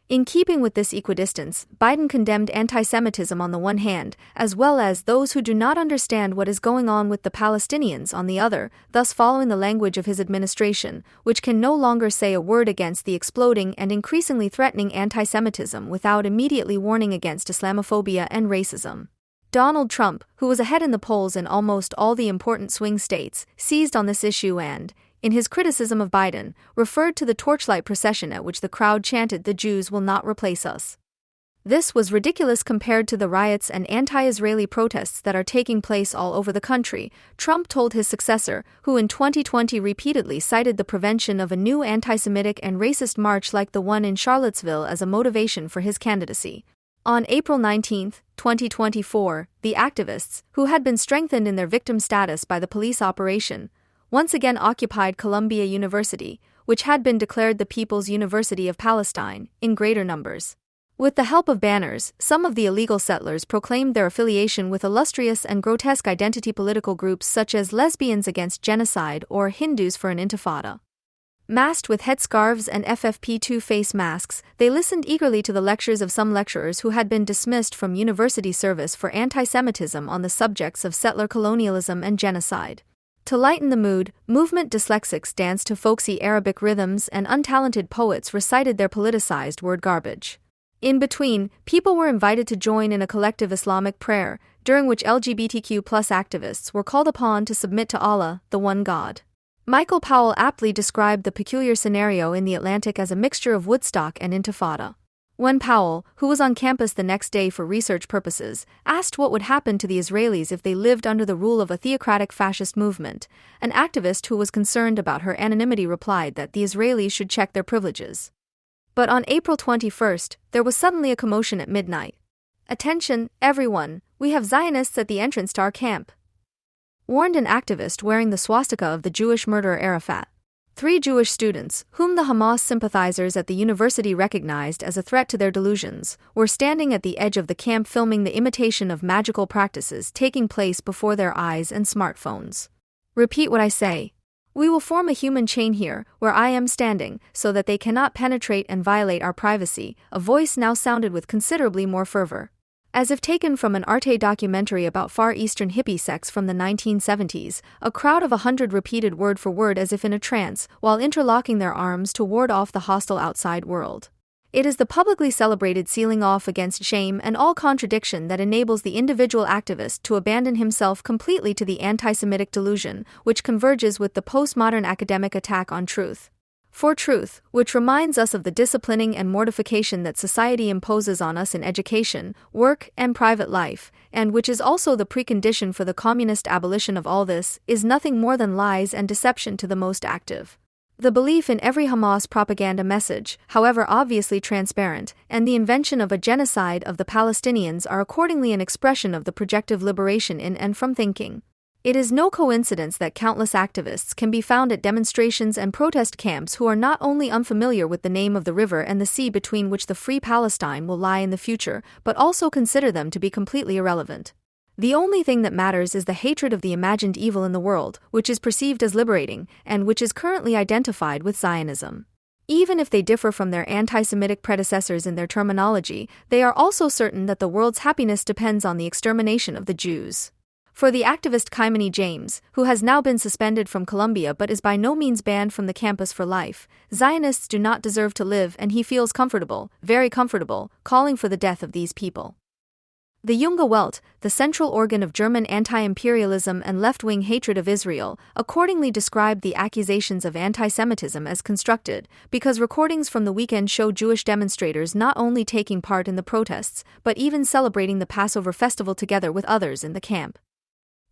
In keeping with this equidistance, Biden condemned anti-Semitism on the one hand, as well as those who do not understand what is going on with the Palestinians on the other, thus following the language of his administration, which can no longer say a word against the exploding and increasingly threatening anti-Semitism without immediately warning against Islamophobia and racism. Donald Trump, who was ahead in the polls in almost all the important swing states, seized on this issue and, in his criticism of Biden, referred to the torchlight procession at which the crowd chanted "The Jews will not replace us." This was ridiculous compared to the riots and anti-Israeli protests that are taking place all over the country, Trump told his successor, who in 2020 repeatedly cited the prevention of a new anti-Semitic and racist march like the one in Charlottesville as a motivation for his candidacy. On April 19, 2024, the activists, who had been strengthened in their victim status by the police operation, once again occupied Columbia University, which had been declared the People's University of Palestine, in greater numbers. With the help of banners, some of the illegal settlers proclaimed their affiliation with illustrious and grotesque identity political groups such as Lesbians Against Genocide or Hindus for an Intifada. Masked with headscarves and FFP2 face masks, they listened eagerly to the lectures of some lecturers who had been dismissed from university service for anti-Semitism on the subjects of settler colonialism and genocide. To lighten the mood, movement dyslexics danced to folksy Arabic rhythms and untalented poets recited their politicized word garbage. In between, people were invited to join in a collective Islamic prayer, during which LGBTQ+ activists were called upon to submit to Allah, the one God. Michael Powell aptly described the peculiar scenario in the Atlantic as a mixture of Woodstock and Intifada. When Powell, who was on campus the next day for research purposes, asked what would happen to the Israelis if they lived under the rule of a theocratic fascist movement, an activist who was concerned about her anonymity replied that the Israelis should check their privileges. But on April 21st, there was suddenly a commotion at midnight. "Attention, everyone, we have Zionists at the entrance to our camp," warned an activist wearing the swastika of the Jewish murderer Arafat. 3 Jewish students, whom the Hamas sympathizers at the university recognized as a threat to their delusions, were standing at the edge of the camp filming the imitation of magical practices taking place before their eyes and smartphones. "Repeat what I say. We will form a human chain here, where I am standing, so that they cannot penetrate and violate our privacy," a voice now sounded with considerably more fervor. As if taken from an Arte documentary about Far Eastern hippie sects from the 1970s, a crowd of 100 repeated word for word as if in a trance, while interlocking their arms to ward off the hostile outside world. It is the publicly celebrated sealing off against shame and all contradiction that enables the individual activist to abandon himself completely to the anti-Semitic delusion, which converges with the postmodern academic attack on truth. For truth, which reminds us of the disciplining and mortification that society imposes on us in education, work, and private life, and which is also the precondition for the communist abolition of all this, is nothing more than lies and deception to the most active. The belief in every Hamas propaganda message, however obviously transparent, and the invention of a genocide of the Palestinians are accordingly an expression of the projective liberation in and from thinking. It is no coincidence that countless activists can be found at demonstrations and protest camps who are not only unfamiliar with the name of the river and the sea between which the free Palestine will lie in the future, but also consider them to be completely irrelevant. The only thing that matters is the hatred of the imagined evil in the world, which is perceived as liberating, and which is currently identified with Zionism. Even if they differ from their anti-Semitic predecessors in their terminology, they are also certain that the world's happiness depends on the extermination of the Jews. For the activist Kaimani James, who has now been suspended from Columbia but is by no means banned from the campus for life, Zionists do not deserve to live, and he feels comfortable, very comfortable, calling for the death of these people. The Junge Welt, the central organ of German anti-imperialism and left-wing hatred of Israel, accordingly described the accusations of anti-Semitism as constructed, because recordings from the weekend show Jewish demonstrators not only taking part in the protests, but even celebrating the Passover festival together with others in the camp.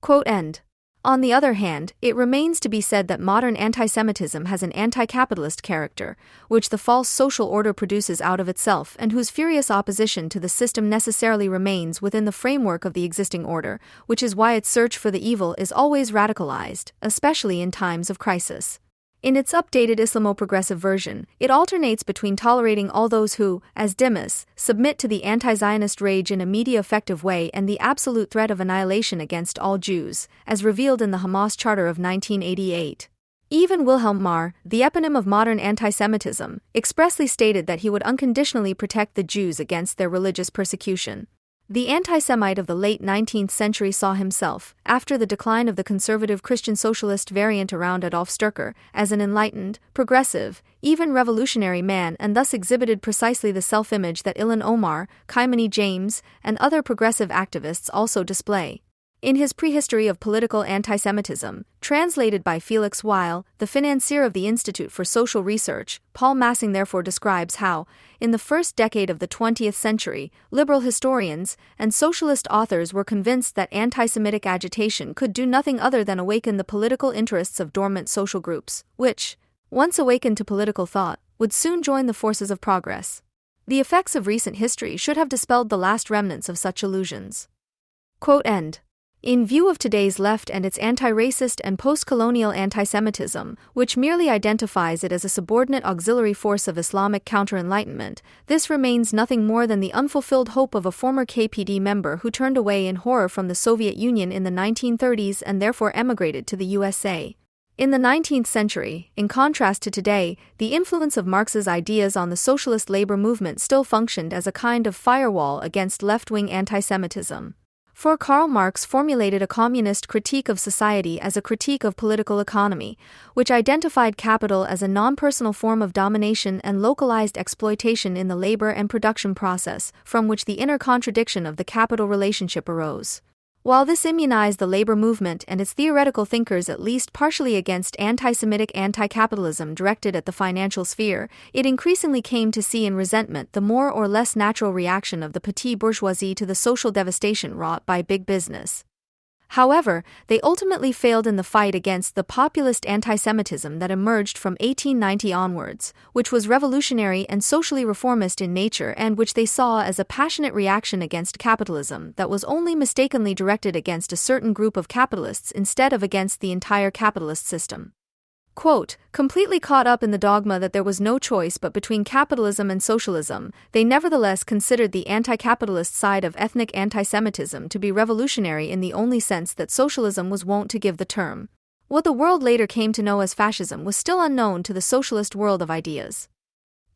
Quote end. On the other hand, it remains to be said that modern anti-Semitism has an anti-capitalist character, which the false social order produces out of itself and whose furious opposition to the system necessarily remains within the framework of the existing order, which is why its search for the evil is always radicalized, especially in times of crisis. In its updated Islamo-progressive version, it alternates between tolerating all those who, as Dimmis, submit to the anti-Zionist rage in a media-effective way and the absolute threat of annihilation against all Jews, as revealed in the Hamas Charter of 1988. Even Wilhelm Marr, the eponym of modern anti-Semitism, expressly stated that he would unconditionally protect the Jews against their religious persecution. The anti-Semite of the late 19th century saw himself, after the decline of the conservative Christian socialist variant around Adolf Sturcker, as an enlightened, progressive, even revolutionary man, and thus exhibited precisely the self-image that Ilhan Omar, Kaimani James, and other progressive activists also display. In his Prehistory of Political Antisemitism, translated by Felix Weil, the financier of the Institute for Social Research, Paul Massing therefore describes how, in the first decade of the 20th century, liberal historians and socialist authors were convinced that anti-Semitic agitation could do nothing other than awaken the political interests of dormant social groups, which, once awakened to political thought, would soon join the forces of progress. The effects of recent history should have dispelled the last remnants of such illusions. Quote end. In view of today's left and its anti-racist and post-colonial anti-Semitism, which merely identifies it as a subordinate auxiliary force of Islamic counter-enlightenment, this remains nothing more than the unfulfilled hope of a former KPD member who turned away in horror from the Soviet Union in the 1930s and therefore emigrated to the USA. In the 19th century, in contrast to today, the influence of Marx's ideas on the socialist labor movement still functioned as a kind of firewall against left-wing anti-Semitism. For Karl Marx formulated a communist critique of society as a critique of political economy, which identified capital as a non-personal form of domination and localized exploitation in the labor and production process, from which the inner contradiction of the capital relationship arose. While this immunized the labor movement and its theoretical thinkers at least partially against anti-Semitic anti-capitalism directed at the financial sphere, it increasingly came to see in resentment the more or less natural reaction of the petty bourgeoisie to the social devastation wrought by big business. However, they ultimately failed in the fight against the populist anti-Semitism that emerged from 1890 onwards, which was revolutionary and socially reformist in nature and which they saw as a passionate reaction against capitalism that was only mistakenly directed against a certain group of capitalists instead of against the entire capitalist system. Quote, completely caught up in the dogma that there was no choice but between capitalism and socialism, they nevertheless considered the anti-capitalist side of ethnic anti-Semitism to be revolutionary in the only sense that socialism was wont to give the term. What the world later came to know as fascism was still unknown to the socialist world of ideas.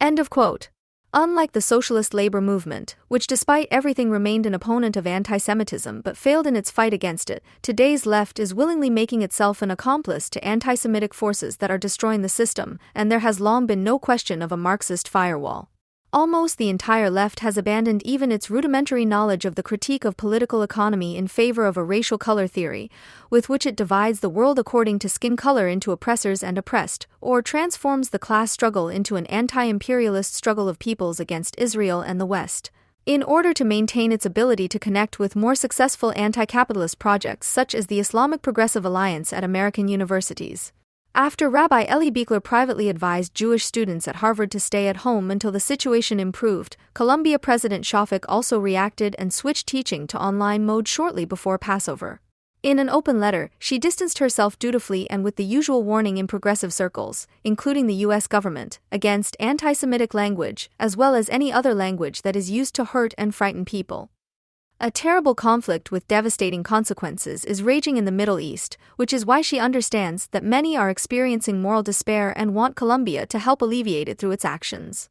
End of quote. Unlike the socialist labor movement, which despite everything remained an opponent of anti-Semitism but failed in its fight against it, today's left is willingly making itself an accomplice to anti-Semitic forces that are destroying the system, and there has long been no question of a Marxist firewall. Almost the entire left has abandoned even its rudimentary knowledge of the critique of political economy in favor of a racial color theory, with which it divides the world according to skin color into oppressors and oppressed, or transforms the class struggle into an anti-imperialist struggle of peoples against Israel and the West, in order to maintain its ability to connect with more successful anti-capitalist projects such as the Islamic Progressive Alliance at American universities. After Rabbi Eli Biekler privately advised Jewish students at Harvard to stay at home until the situation improved, Columbia President Shafik also reacted and switched teaching to online mode shortly before Passover. In an open letter, she distanced herself dutifully and with the usual warning in progressive circles, including the U.S. government, against anti-Semitic language, as well as any other language that is used to hurt and frighten people. A terrible conflict with devastating consequences is raging in the Middle East, which is why she understands that many are experiencing moral despair and want Columbia to help alleviate it through its actions.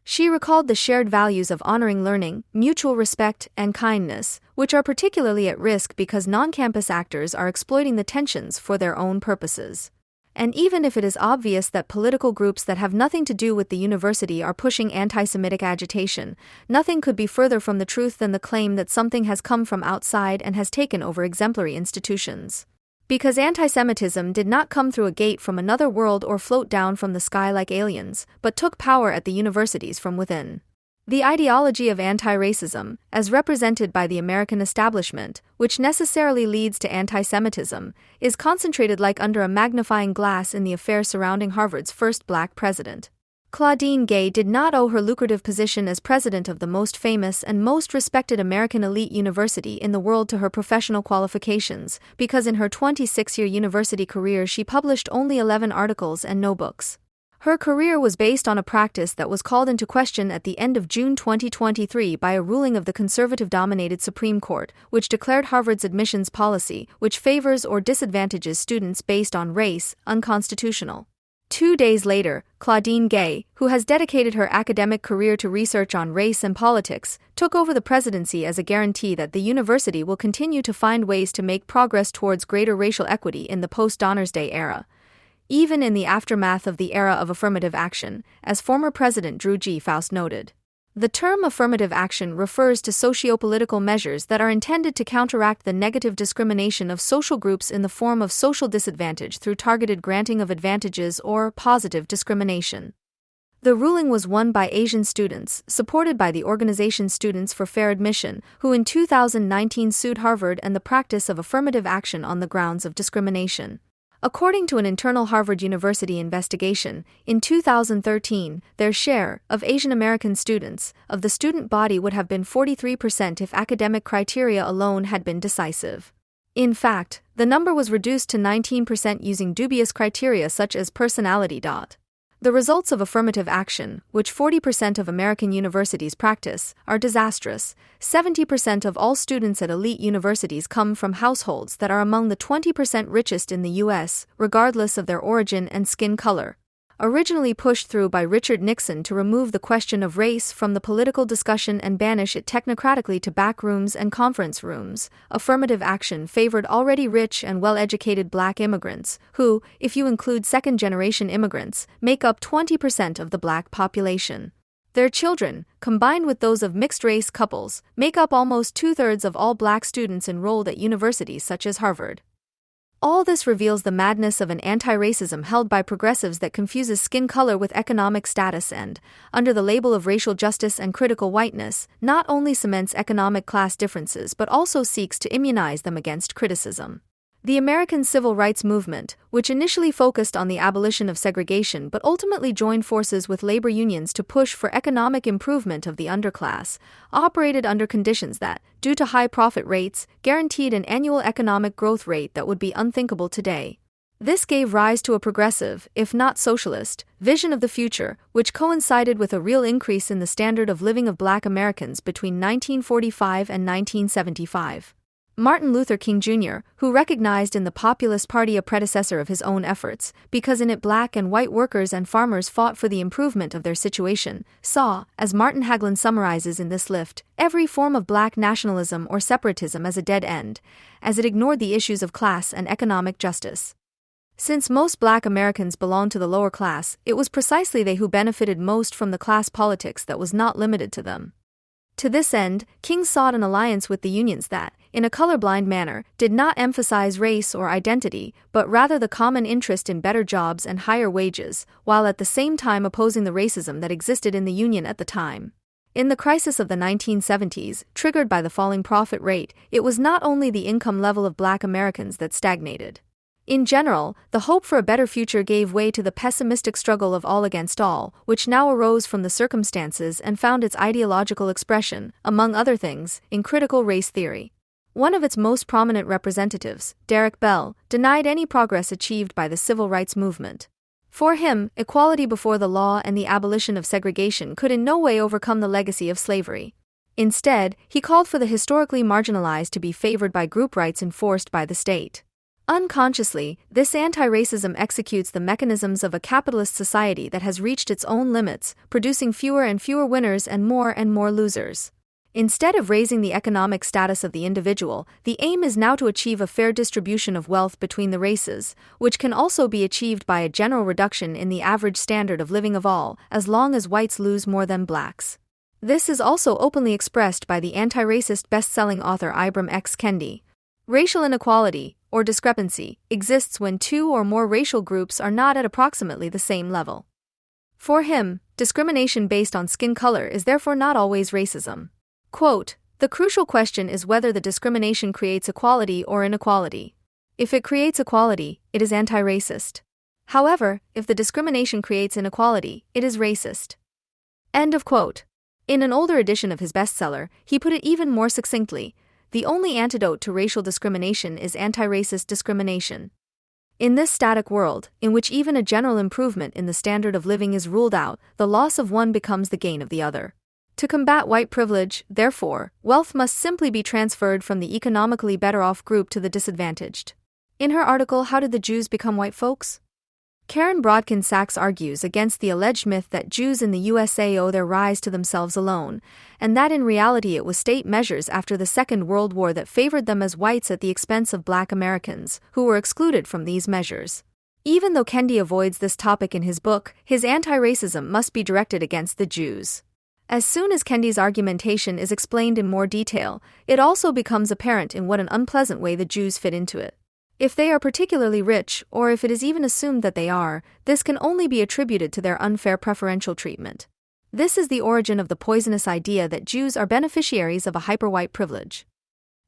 She recalled the shared values of honoring learning, mutual respect, and kindness, which are particularly at risk because non-campus actors are exploiting the tensions for their own purposes. And even if it is obvious that political groups that have nothing to do with the university are pushing anti-Semitic agitation, nothing could be further from the truth than the claim that something has come from outside and has taken over exemplary institutions. Because anti-Semitism did not come through a gate from another world or float down from the sky like aliens, but took power at the universities from within. The ideology of anti-racism, as represented by the American establishment, which necessarily leads to anti-Semitism, is concentrated like under a magnifying glass in the affair surrounding Harvard's first black president. Claudine Gay did not owe her lucrative position as president of the most famous and most respected American elite university in the world to her professional qualifications, because in her 26-year university career she published only 11 articles and no books. Her career was based on a practice that was called into question at the end of June 2023 by a ruling of the conservative-dominated Supreme Court, which declared Harvard's admissions policy, which favors or disadvantages students based on race, unconstitutional. 2 days later, Claudine Gay, who has dedicated her academic career to research on race and politics, took over the presidency as a guarantee that the university will continue to find ways to make progress towards greater racial equity in the post-Honors Day era, even in the aftermath of the era of affirmative action, as former President Drew G. Faust noted. The term affirmative action refers to sociopolitical measures that are intended to counteract the negative discrimination of social groups in the form of social disadvantage through targeted granting of advantages or positive discrimination. The ruling was won by Asian students, supported by the organization Students for Fair Admission, who in 2019 sued Harvard and the practice of affirmative action on the grounds of discrimination. According to an internal Harvard University investigation, in 2013, their share of Asian American students of the student body would have been 43% if academic criteria alone had been decisive. In fact, the number was reduced to 19% using dubious criteria such as personality. The results of affirmative action, which 40% of American universities practice, are disastrous. 70% of all students at elite universities come from households that are among the 20% richest in the U.S., regardless of their origin and skin color. Originally pushed through by Richard Nixon to remove the question of race from the political discussion and banish it technocratically to back rooms and conference rooms, affirmative action favored already rich and well-educated black immigrants, who, if you include second-generation immigrants, make up 20% of the black population. Their children, combined with those of mixed-race couples, make up almost two-thirds of all black students enrolled at universities such as Harvard. All this reveals the madness of an anti-racism held by progressives that confuses skin color with economic status and, under the label of racial justice and critical whiteness, not only cements economic class differences but also seeks to immunize them against criticism. The American Civil Rights Movement, which initially focused on the abolition of segregation but ultimately joined forces with labor unions to push for economic improvement of the underclass, operated under conditions that, due to high profit rates, guaranteed an annual economic growth rate that would be unthinkable today. This gave rise to a progressive, if not socialist, vision of the future, which coincided with a real increase in the standard of living of black Americans between 1945 and 1975. Martin Luther King Jr., who recognized in the Populist Party a predecessor of his own efforts, because in it black and white workers and farmers fought for the improvement of their situation, saw, as Martin Haglund summarizes in this lift, every form of black nationalism or separatism as a dead end, as it ignored the issues of class and economic justice. Since most black Americans belonged to the lower class, it was precisely they who benefited most from the class politics that was not limited to them. To this end, King sought an alliance with the unions that, in a colorblind manner, did not emphasize race or identity, but rather the common interest in better jobs and higher wages, while at the same time opposing the racism that existed in the union at the time. In the crisis of the 1970s, triggered by the falling profit rate, it was not only the income level of black Americans that stagnated. In general, the hope for a better future gave way to the pessimistic struggle of all against all, which now arose from the circumstances and found its ideological expression, among other things, in critical race theory. One of its most prominent representatives, Derek Bell, denied any progress achieved by the civil rights movement. For him, equality before the law and the abolition of segregation could in no way overcome the legacy of slavery. Instead, he called for the historically marginalized to be favored by group rights enforced by the state. Unconsciously, this anti-racism executes the mechanisms of a capitalist society that has reached its own limits, producing fewer and fewer winners and more losers. Instead of raising the economic status of the individual, the aim is now to achieve a fair distribution of wealth between the races, which can also be achieved by a general reduction in the average standard of living of all, as long as whites lose more than blacks. This is also openly expressed by the anti-racist best-selling author Ibram X. Kendi. Racial inequality, or discrepancy, exists when two or more racial groups are not at approximately the same level. For him, Discrimination based on skin color is therefore not always racism. Quote, "The crucial question is whether the discrimination creates equality or inequality. If it creates equality, it is anti-racist. However, if the discrimination creates inequality, it is racist." End of quote. In an older edition of his bestseller, he put it even more succinctly: "The only antidote to racial discrimination is anti-racist discrimination." In this static world, in which even a general improvement in the standard of living is ruled out, the loss of one becomes the gain of the other. To combat white privilege, therefore, wealth must simply be transferred from the economically better off group to the disadvantaged. In her article, "How Did the Jews Become White Folks?" Karen Brodkin Sachs argues against the alleged myth that Jews in the USA owe their rise to themselves alone, and that in reality it was state measures after the Second World War that favored them as whites at the expense of Black Americans, who were excluded from these measures. Even though Kendi avoids this topic in his book, his anti-racism must be directed against the Jews. As soon as Kendi's argumentation is explained in more detail, it also becomes apparent in what an unpleasant way the Jews fit into it. If they are particularly rich, or if it is even assumed that they are, this can only be attributed to their unfair preferential treatment. This is the origin of the poisonous idea that Jews are beneficiaries of a hyper-white privilege.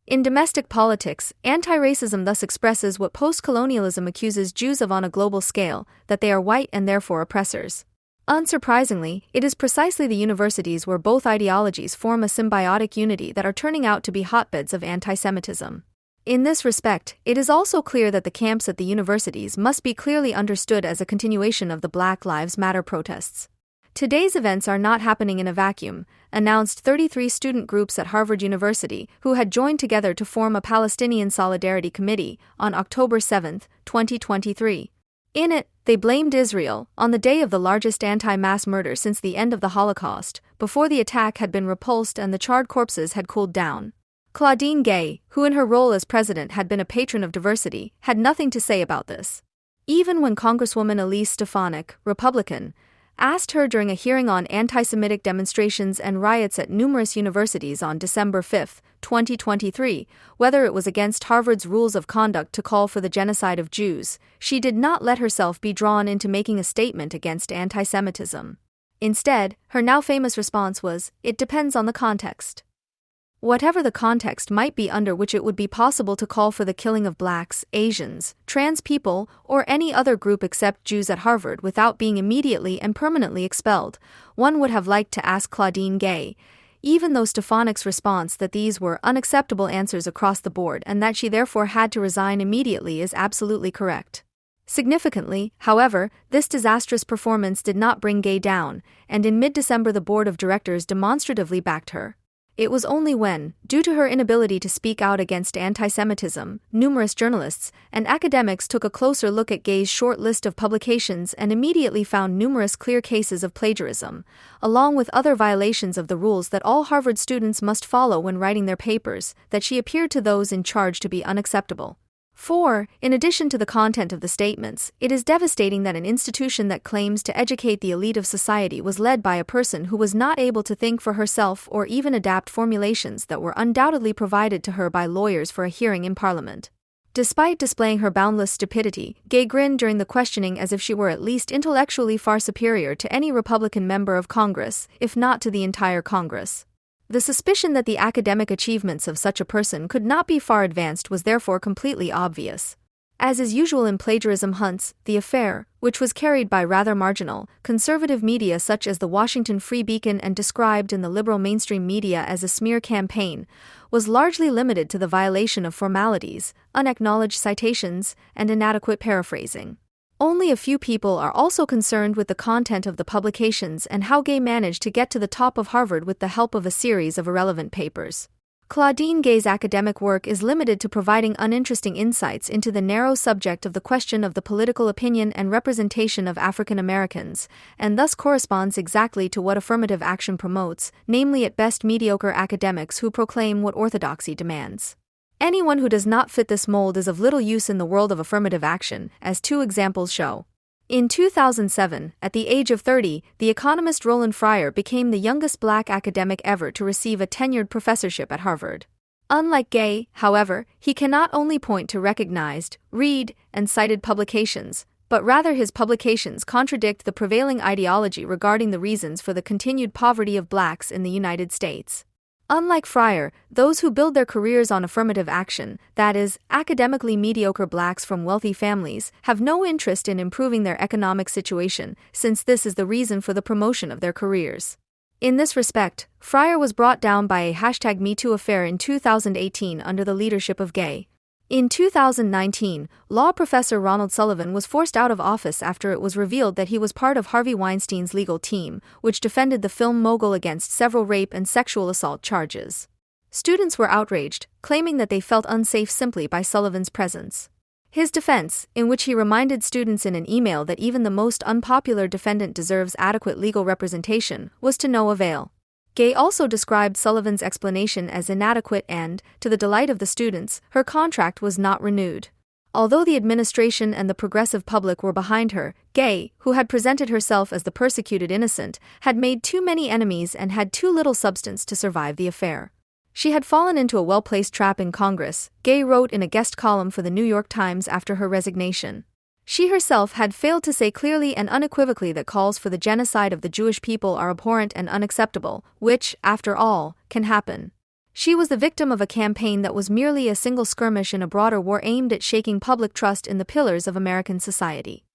In domestic politics, anti-racism thus expresses what post-colonialism accuses Jews of on a global scale, that they are white and therefore oppressors. Unsurprisingly, it is precisely the universities where both ideologies form a symbiotic unity that are turning out to be hotbeds of anti-Semitism. In this respect, it is also clear that the camps at the universities must be clearly understood as a continuation of the Black Lives Matter protests. "Today's events are not happening in a vacuum," announced 33 student groups at Harvard University who had joined together to form a Palestinian Solidarity Committee on October 7, 2023. In it, they blamed Israel, on the day of the largest anti-mass murder since the end of the Holocaust, before the attack had been repulsed and the charred corpses had cooled down. Claudine Gay, who in her role as president had been a patron of diversity, had nothing to say about this. Even when Congresswoman Elise Stefanik, Republican, asked her during a hearing on anti-Semitic demonstrations and riots at numerous universities on December 5, 2023, whether it was against Harvard's rules of conduct to call for the genocide of Jews, she did not let herself be drawn into making a statement against anti-Semitism. Instead, her now famous response was, "It depends on the context." Whatever the context might be under which it would be possible to call for the killing of blacks, Asians, trans people, or any other group except Jews at Harvard without being immediately and permanently expelled, one would have liked to ask Claudine Gay, even though Stefanik's response that these were unacceptable answers across the board and that she therefore had to resign immediately is absolutely correct. Significantly, however, this disastrous performance did not bring Gay down, and in mid-December the board of directors demonstratively backed her. It was only when, due to her inability to speak out against anti-Semitism, numerous journalists and academics took a closer look at Gay's short list of publications and immediately found numerous clear cases of plagiarism, along with other violations of the rules that all Harvard students must follow when writing their papers, that she appeared to those in charge to be unacceptable. 4. In addition to the content of the statements, it is devastating that an institution that claims to educate the elite of society was led by a person who was not able to think for herself or even adapt formulations that were undoubtedly provided to her by lawyers for a hearing in Parliament. Despite displaying her boundless stupidity, Gay grinned during the questioning as if she were at least intellectually far superior to any Republican member of Congress, if not to the entire Congress. The suspicion that the academic achievements of such a person could not be far advanced was therefore completely obvious. As is usual in plagiarism hunts, the affair, which was carried by rather marginal, conservative media such as the Washington Free Beacon and described in the liberal mainstream media as a smear campaign, was largely limited to the violation of formalities, unacknowledged citations, and inadequate paraphrasing. Only a few people are also concerned with the content of the publications and how Gay managed to get to the top of Harvard with the help of a series of irrelevant papers. Claudine Gay's academic work is limited to providing uninteresting insights into the narrow subject of the question of the political opinion and representation of African Americans, and thus corresponds exactly to what affirmative action promotes, namely at best mediocre academics who proclaim what orthodoxy demands. Anyone who does not fit this mold is of little use in the world of affirmative action, as 2 examples show. In 2007, at the age of 30, the economist Roland Fryer became the youngest black academic ever to receive a tenured professorship at Harvard. Unlike Gay, however, he cannot only point to recognized, read, and cited publications, but rather his publications contradict the prevailing ideology regarding the reasons for the continued poverty of blacks in the United States. Unlike Fryer, those who build their careers on affirmative action, that is, academically mediocre blacks from wealthy families, have no interest in improving their economic situation, since this is the reason for the promotion of their careers. In this respect, Fryer was brought down by a #MeToo affair in 2018 under the leadership of Gay. In 2019, law professor Ronald Sullivan was forced out of office after it was revealed that he was part of Harvey Weinstein's legal team, which defended the film mogul against several rape and sexual assault charges. Students were outraged, claiming that they felt unsafe simply by Sullivan's presence. His defense, in which he reminded students in an email that even the most unpopular defendant deserves adequate legal representation, was to no avail. Gay also described Sullivan's explanation as inadequate and, to the delight of the students, her contract was not renewed. Although the administration and the progressive public were behind her, Gay, who had presented herself as the persecuted innocent, had made too many enemies and had too little substance to survive the affair. She had fallen into a well-placed trap in Congress, Gay wrote in a guest column for the New York Times after her resignation. She herself had failed to say clearly and unequivocally that calls for the genocide of the Jewish people are abhorrent and unacceptable, which, after all, can happen. She was the victim of a campaign that was merely a single skirmish in a broader war aimed at shaking public trust in the pillars of American society.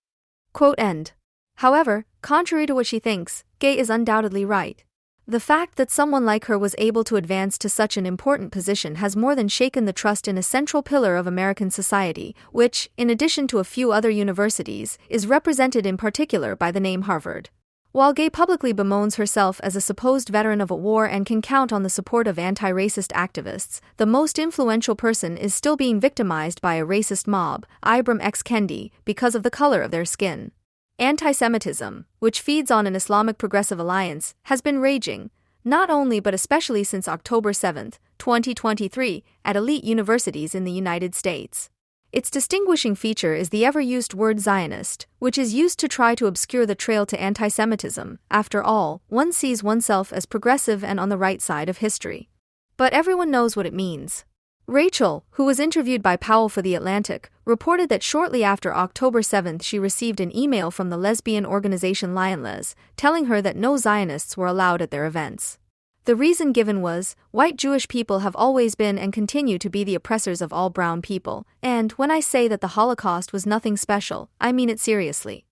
Quote end. However, contrary to what she thinks, Gay is undoubtedly right. The fact that someone like her was able to advance to such an important position has more than shaken the trust in a central pillar of American society, which, in addition to a few other universities, is represented in particular by the name Harvard. While Gay publicly bemoans herself as a supposed veteran of a war and can count on the support of anti-racist activists, the most influential person is still being victimized by a racist mob, Ibram X. Kendi, because of the color of their skin. Anti-Semitism, which feeds on an Islamic progressive alliance, has been raging, not only but especially since October 7, 2023, at elite universities in the United States. Its distinguishing feature is the ever-used word Zionist, which is used to try to obscure the trail to anti-Semitism. After all, one sees oneself as progressive and on the right side of history. But everyone knows what it means. Rachel, who was interviewed by Powell for The Atlantic, reported that shortly after October 7 she received an email from the lesbian organization Lionles, telling her that no Zionists were allowed at their events. The reason given was, white Jewish people have always been and continue to be the oppressors of all brown people, and when I say that the Holocaust was nothing special, I mean it seriously.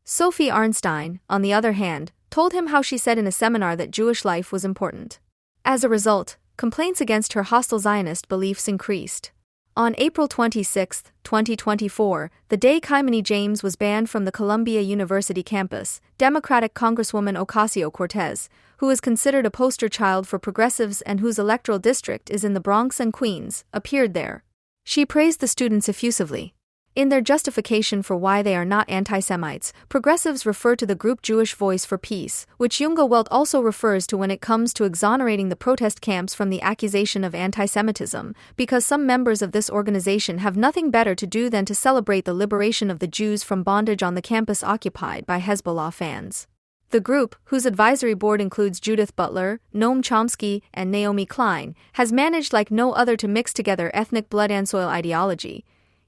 Sophie Arnstein, on the other hand, told him how she said in a seminar that Jewish life was important. As a result, complaints against her hostile Zionist beliefs increased. On April 26, 2024, the day Kimani James was banned from the Columbia University campus, Democratic Congresswoman Ocasio-Cortez, who is considered a poster child for progressives and whose electoral district is in the Bronx and Queens, appeared there. She praised the students effusively. In their justification for why they are not anti-Semites, progressives refer to the group Jewish Voice for Peace, which Junga Welt also refers to when it comes to exonerating the protest camps from the accusation of anti-Semitism, because some members of this organization have nothing better to do than to celebrate the liberation of the Jews from bondage on the campus occupied by Hezbollah fans. The group, whose advisory board includes Judith Butler, Noam Chomsky, and Naomi Klein, has managed like no other to mix together ethnic blood and soil ideology,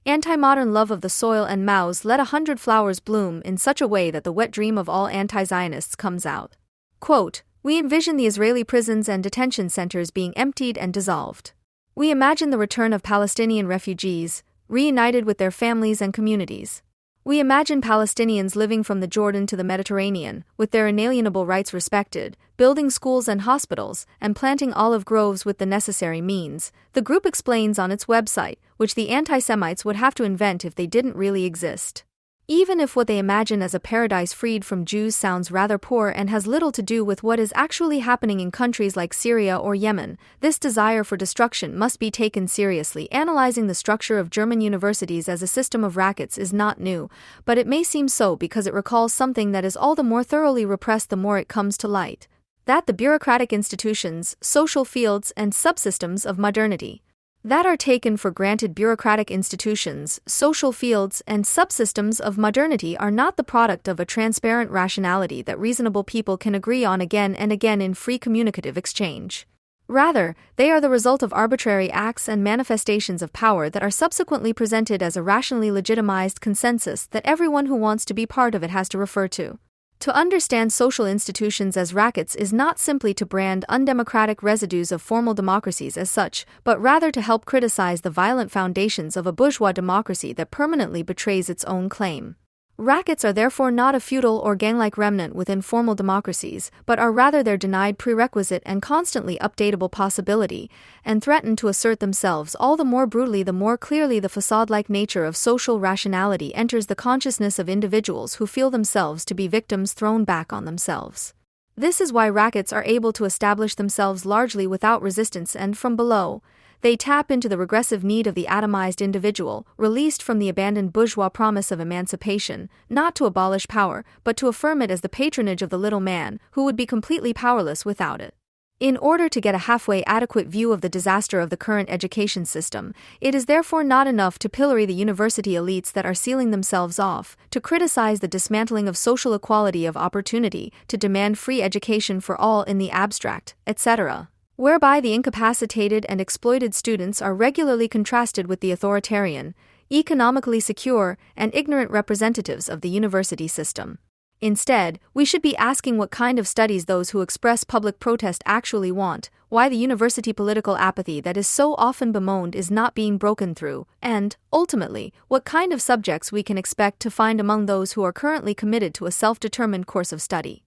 anti-modern love of the soil and Mao's let 100 flowers bloom in such a way that the wet dream of all anti-Zionists comes out. Quote, we envision the Israeli prisons and detention centers being emptied and dissolved. We imagine the return of Palestinian refugees, reunited with their families and communities. We imagine Palestinians living from the Jordan to the Mediterranean, with their inalienable rights respected, building schools and hospitals, and planting olive groves with the necessary means, the group explains on its website, which the anti-Semites would have to invent if they didn't really exist. Even if what they imagine as a paradise freed from Jews sounds rather poor and has little to do with what is actually happening in countries like Syria or Yemen, this desire for destruction must be taken seriously. Analyzing the structure of German universities as a system of rackets is not new, but it may seem so because it recalls something that is all the more thoroughly repressed the more it comes to light. That the bureaucratic institutions, social fields, and subsystems of modernity that are taken for granted bureaucratic institutions, social fields, and subsystems of modernity are not the product of a transparent rationality that reasonable people can agree on again and again in free communicative exchange. Rather, they are the result of arbitrary acts and manifestations of power that are subsequently presented as a rationally legitimized consensus that everyone who wants to be part of it has to refer to. To understand social institutions as rackets is not simply to brand undemocratic residues of formal democracies as such, but rather to help criticize the violent foundations of a bourgeois democracy that permanently betrays its own claim. Rackets are therefore not a feudal or gang-like remnant within formal democracies, but are rather their denied prerequisite and constantly updatable possibility, and threaten to assert themselves all the more brutally the more clearly the facade-like nature of social rationality enters the consciousness of individuals who feel themselves to be victims thrown back on themselves. This is why rackets are able to establish themselves largely without resistance and from below. They tap into the regressive need of the atomized individual, released from the abandoned bourgeois promise of emancipation, not to abolish power, but to affirm it as the patronage of the little man, who would be completely powerless without it. In order to get a halfway adequate view of the disaster of the current education system, it is therefore not enough to pillory the university elites that are sealing themselves off, to criticize the dismantling of social equality of opportunity, to demand free education for all in the abstract, etc., whereby the incapacitated and exploited students are regularly contrasted with the authoritarian, economically secure, and ignorant representatives of the university system. Instead, we should be asking what kind of studies those who express public protest actually want, why the university political apathy that is so often bemoaned is not being broken through, and, ultimately, what kind of subjects we can expect to find among those who are currently committed to a self-determined course of study.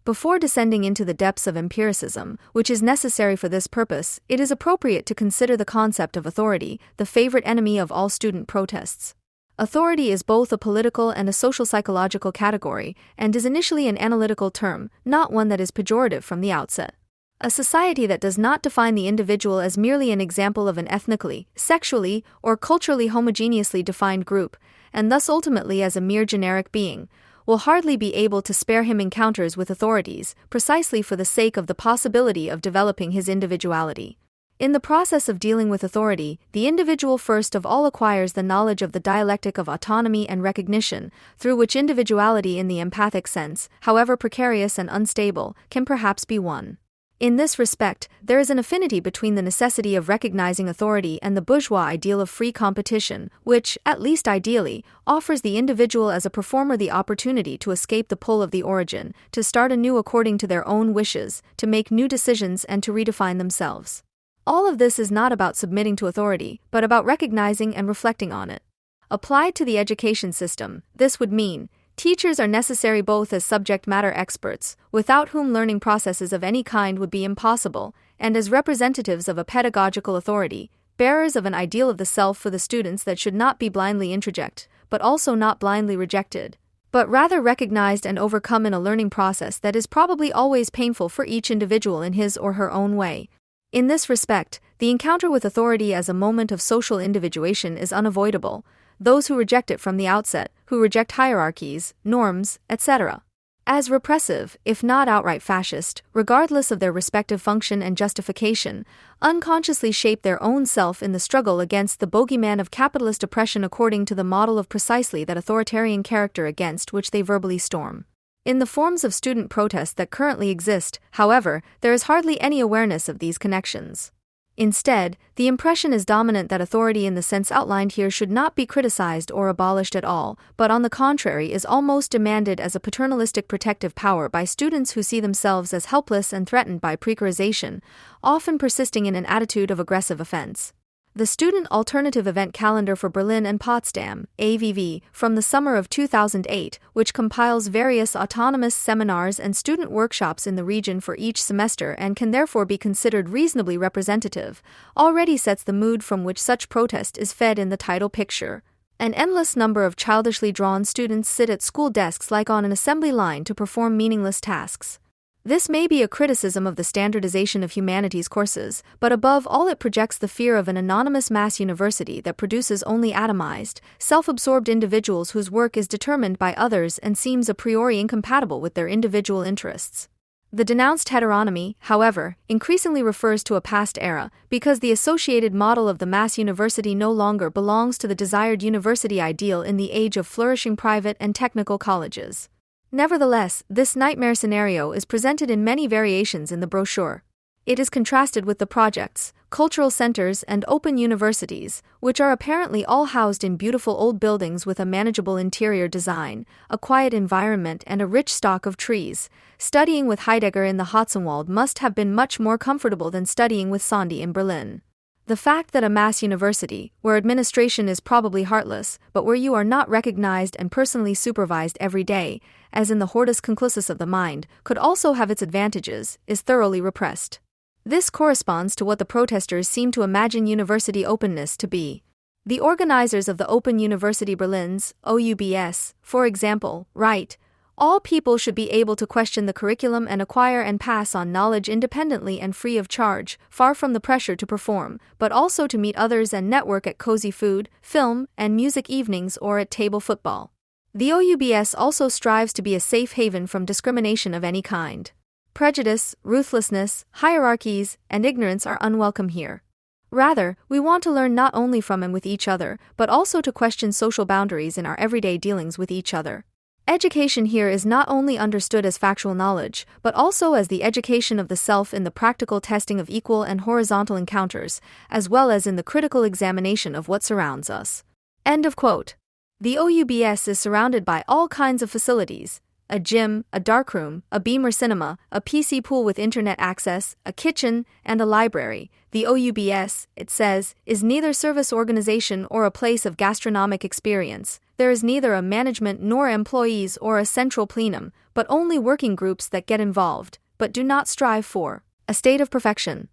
Before descending into the depths of empiricism, which is necessary for this purpose, it is appropriate to consider the concept of authority, the favorite enemy of all student protests. Authority is both a political and a social-psychological category, and is initially an analytical term, not one that is pejorative from the outset. A society that does not define the individual as merely an example of an ethnically, sexually, or culturally homogeneously defined group, and thus ultimately as a mere generic being, will hardly be able to spare him encounters with authorities, precisely for the sake of the possibility of developing his individuality. In the process of dealing with authority, the individual first of all acquires the knowledge of the dialectic of autonomy and recognition, through which individuality in the empathic sense, however precarious and unstable, can perhaps be won. In this respect, there is an affinity between the necessity of recognizing authority and the bourgeois ideal of free competition, which, at least ideally, offers the individual as a performer the opportunity to escape the pull of the origin, to start anew according to their own wishes, to make new decisions and to redefine themselves. All of this is not about submitting to authority, but about recognizing and reflecting on it. Applied to the education system, this would mean teachers are necessary both as subject matter experts, without whom learning processes of any kind would be impossible, and as representatives of a pedagogical authority, bearers of an ideal of the self for the students that should not be blindly introject, but also not blindly rejected, but rather recognized and overcome in a learning process that is probably always painful for each individual in his or her own way. In this respect, the encounter with authority as a moment of social individuation is unavoidable. Those who reject it from the outset, who reject hierarchies, norms, etc., as repressive, if not outright fascist, regardless of their respective function and justification, unconsciously shape their own self in the struggle against the bogeyman of capitalist oppression according to the model of precisely that authoritarian character against which they verbally storm. In the forms of student protest that currently exist, however, there is hardly any awareness of these connections. Instead, the impression is dominant that authority in the sense outlined here should not be criticized or abolished at all, but on the contrary is almost demanded as a paternalistic protective power by students who see themselves as helpless and threatened by precarization, often persisting in an attitude of aggressive offense. The Student Alternative Event Calendar for Berlin and Potsdam, AVV, from the summer of 2008, which compiles various autonomous seminars and student workshops in the region for each semester and can therefore be considered reasonably representative, already sets the mood from which such protest is fed in the title picture. An endless number of childishly drawn students sit at school desks like on an assembly line to perform meaningless tasks. This may be a criticism of the standardization of humanities courses, but above all it projects the fear of an anonymous mass university that produces only atomized, self-absorbed individuals whose work is determined by others and seems a priori incompatible with their individual interests. The denounced heteronomy, however, increasingly refers to a past era, because the associated model of the mass university no longer belongs to the desired university ideal in the age of flourishing private and technical colleges. Nevertheless, this nightmare scenario is presented in many variations in the brochure. It is contrasted with the projects, cultural centers, and open universities, which are apparently all housed in beautiful old buildings with a manageable interior design, a quiet environment, and a rich stock of trees. Studying with Heidegger in the Hotzenwald must have been much more comfortable than studying with Sondy in Berlin. The fact that a mass university, where administration is probably heartless, but where you are not recognized and personally supervised every day, as in the hortus conclusus of the mind, could also have its advantages, is thoroughly repressed. This corresponds to what the protesters seem to imagine university openness to be. The organizers of the Open University Berlin's, OUBS, for example, write, "All people should be able to question the curriculum and acquire and pass on knowledge independently and free of charge, far from the pressure to perform, but also to meet others and network at cozy food, film, and music evenings or at table football." The OUBS also strives to be a safe haven from discrimination of any kind. Prejudice, ruthlessness, hierarchies, and ignorance are unwelcome here. Rather, we want to learn not only from and with each other, but also to question social boundaries in our everyday dealings with each other. Education here is not only understood as factual knowledge, but also as the education of the self in the practical testing of equal and horizontal encounters, as well as in the critical examination of what surrounds us. End of quote. The OUBS is surrounded by all kinds of facilities: a gym, a darkroom, a Beamer cinema, a PC pool with internet access, a kitchen, and a library. The OUBS, it says, is neither service organization or a place of gastronomic experience. There is neither a management nor employees or a central plenum, but only working groups that get involved, but do not strive for a state of perfection.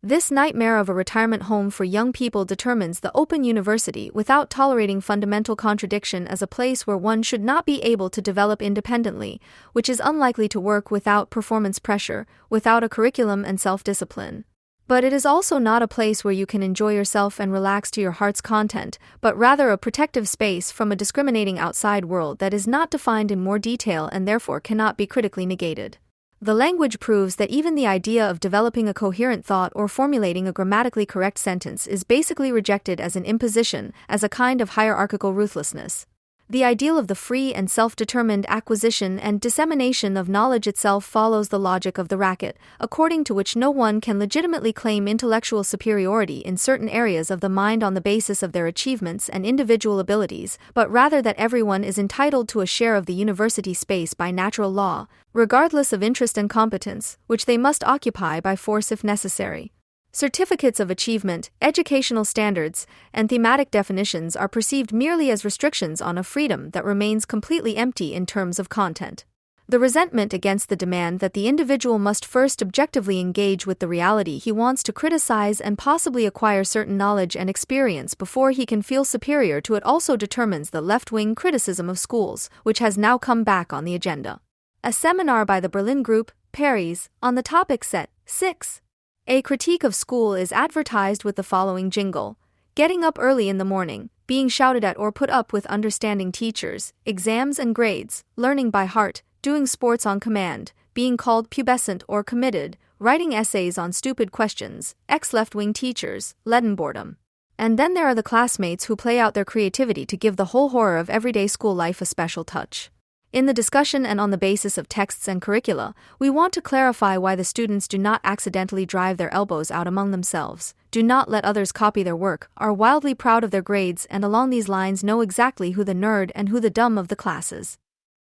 This nightmare of a retirement home for young people determines the Open University without tolerating fundamental contradiction as a place where one should not be able to develop independently, which is unlikely to work without performance pressure, without a curriculum and self-discipline. But it is also not a place where you can enjoy yourself and relax to your heart's content, but rather a protective space from a discriminating outside world that is not defined in more detail and therefore cannot be critically negated. The language proves that even the idea of developing a coherent thought or formulating a grammatically correct sentence is basically rejected as an imposition, as a kind of hierarchical ruthlessness. The ideal of the free and self-determined acquisition and dissemination of knowledge itself follows the logic of the racket, according to which no one can legitimately claim intellectual superiority in certain areas of the mind on the basis of their achievements and individual abilities, but rather that everyone is entitled to a share of the university space by natural law, regardless of interest and competence, which they must occupy by force if necessary. Certificates of achievement, educational standards, and thematic definitions are perceived merely as restrictions on a freedom that remains completely empty in terms of content. The resentment against the demand that the individual must first objectively engage with the reality he wants to criticize and possibly acquire certain knowledge and experience before he can feel superior to it also determines the left-wing criticism of schools, which has now come back on the agenda. A seminar by the Berlin group, Paris, on the topic set 6. A critique of school is advertised with the following jingle: getting up early in the morning, being shouted at or put up with understanding teachers, exams and grades, learning by heart, doing sports on command, being called pubescent or committed, writing essays on stupid questions, ex-left-wing teachers, leaden boredom. And then there are the classmates who play out their creativity to give the whole horror of everyday school life a special touch. In the discussion and on the basis of texts and curricula, we want to clarify why the students do not accidentally drive their elbows out among themselves, do not let others copy their work, are wildly proud of their grades, and along these lines know exactly who the nerd and who the dumb of the class is.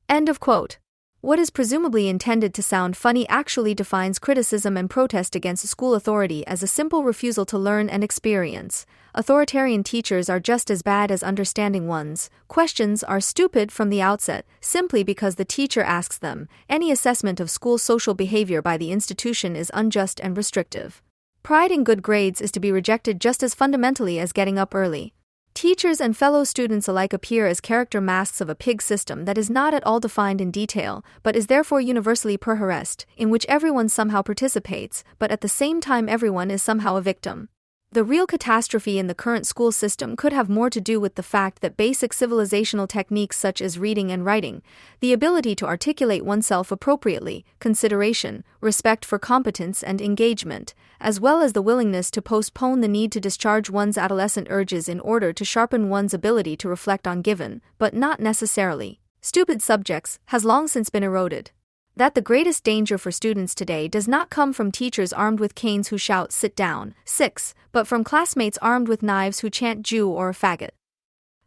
End of quote. What is presumably intended to sound funny actually defines criticism and protest against school authority as a simple refusal to learn and experience. Authoritarian teachers are just as bad as understanding ones. Questions are stupid from the outset, simply because the teacher asks them. Any assessment of school social behavior by the institution is unjust and restrictive. Pride in good grades is to be rejected just as fundamentally as getting up early. Teachers and fellow students alike appear as character masks of a pig system that is not at all defined in detail, but is therefore universally perharassed, in which everyone somehow participates, but at the same time everyone is somehow a victim. The real catastrophe in the current school system could have more to do with the fact that basic civilizational techniques such as reading and writing, the ability to articulate oneself appropriately, consideration, respect for competence and engagement, as well as the willingness to postpone the need to discharge one's adolescent urges in order to sharpen one's ability to reflect on given, but not necessarily, stupid subjects, has long since been eroded. That the greatest danger for students today does not come from teachers armed with canes who shout, "Sit down." 6. But from classmates armed with knives who chant Jew or faggot.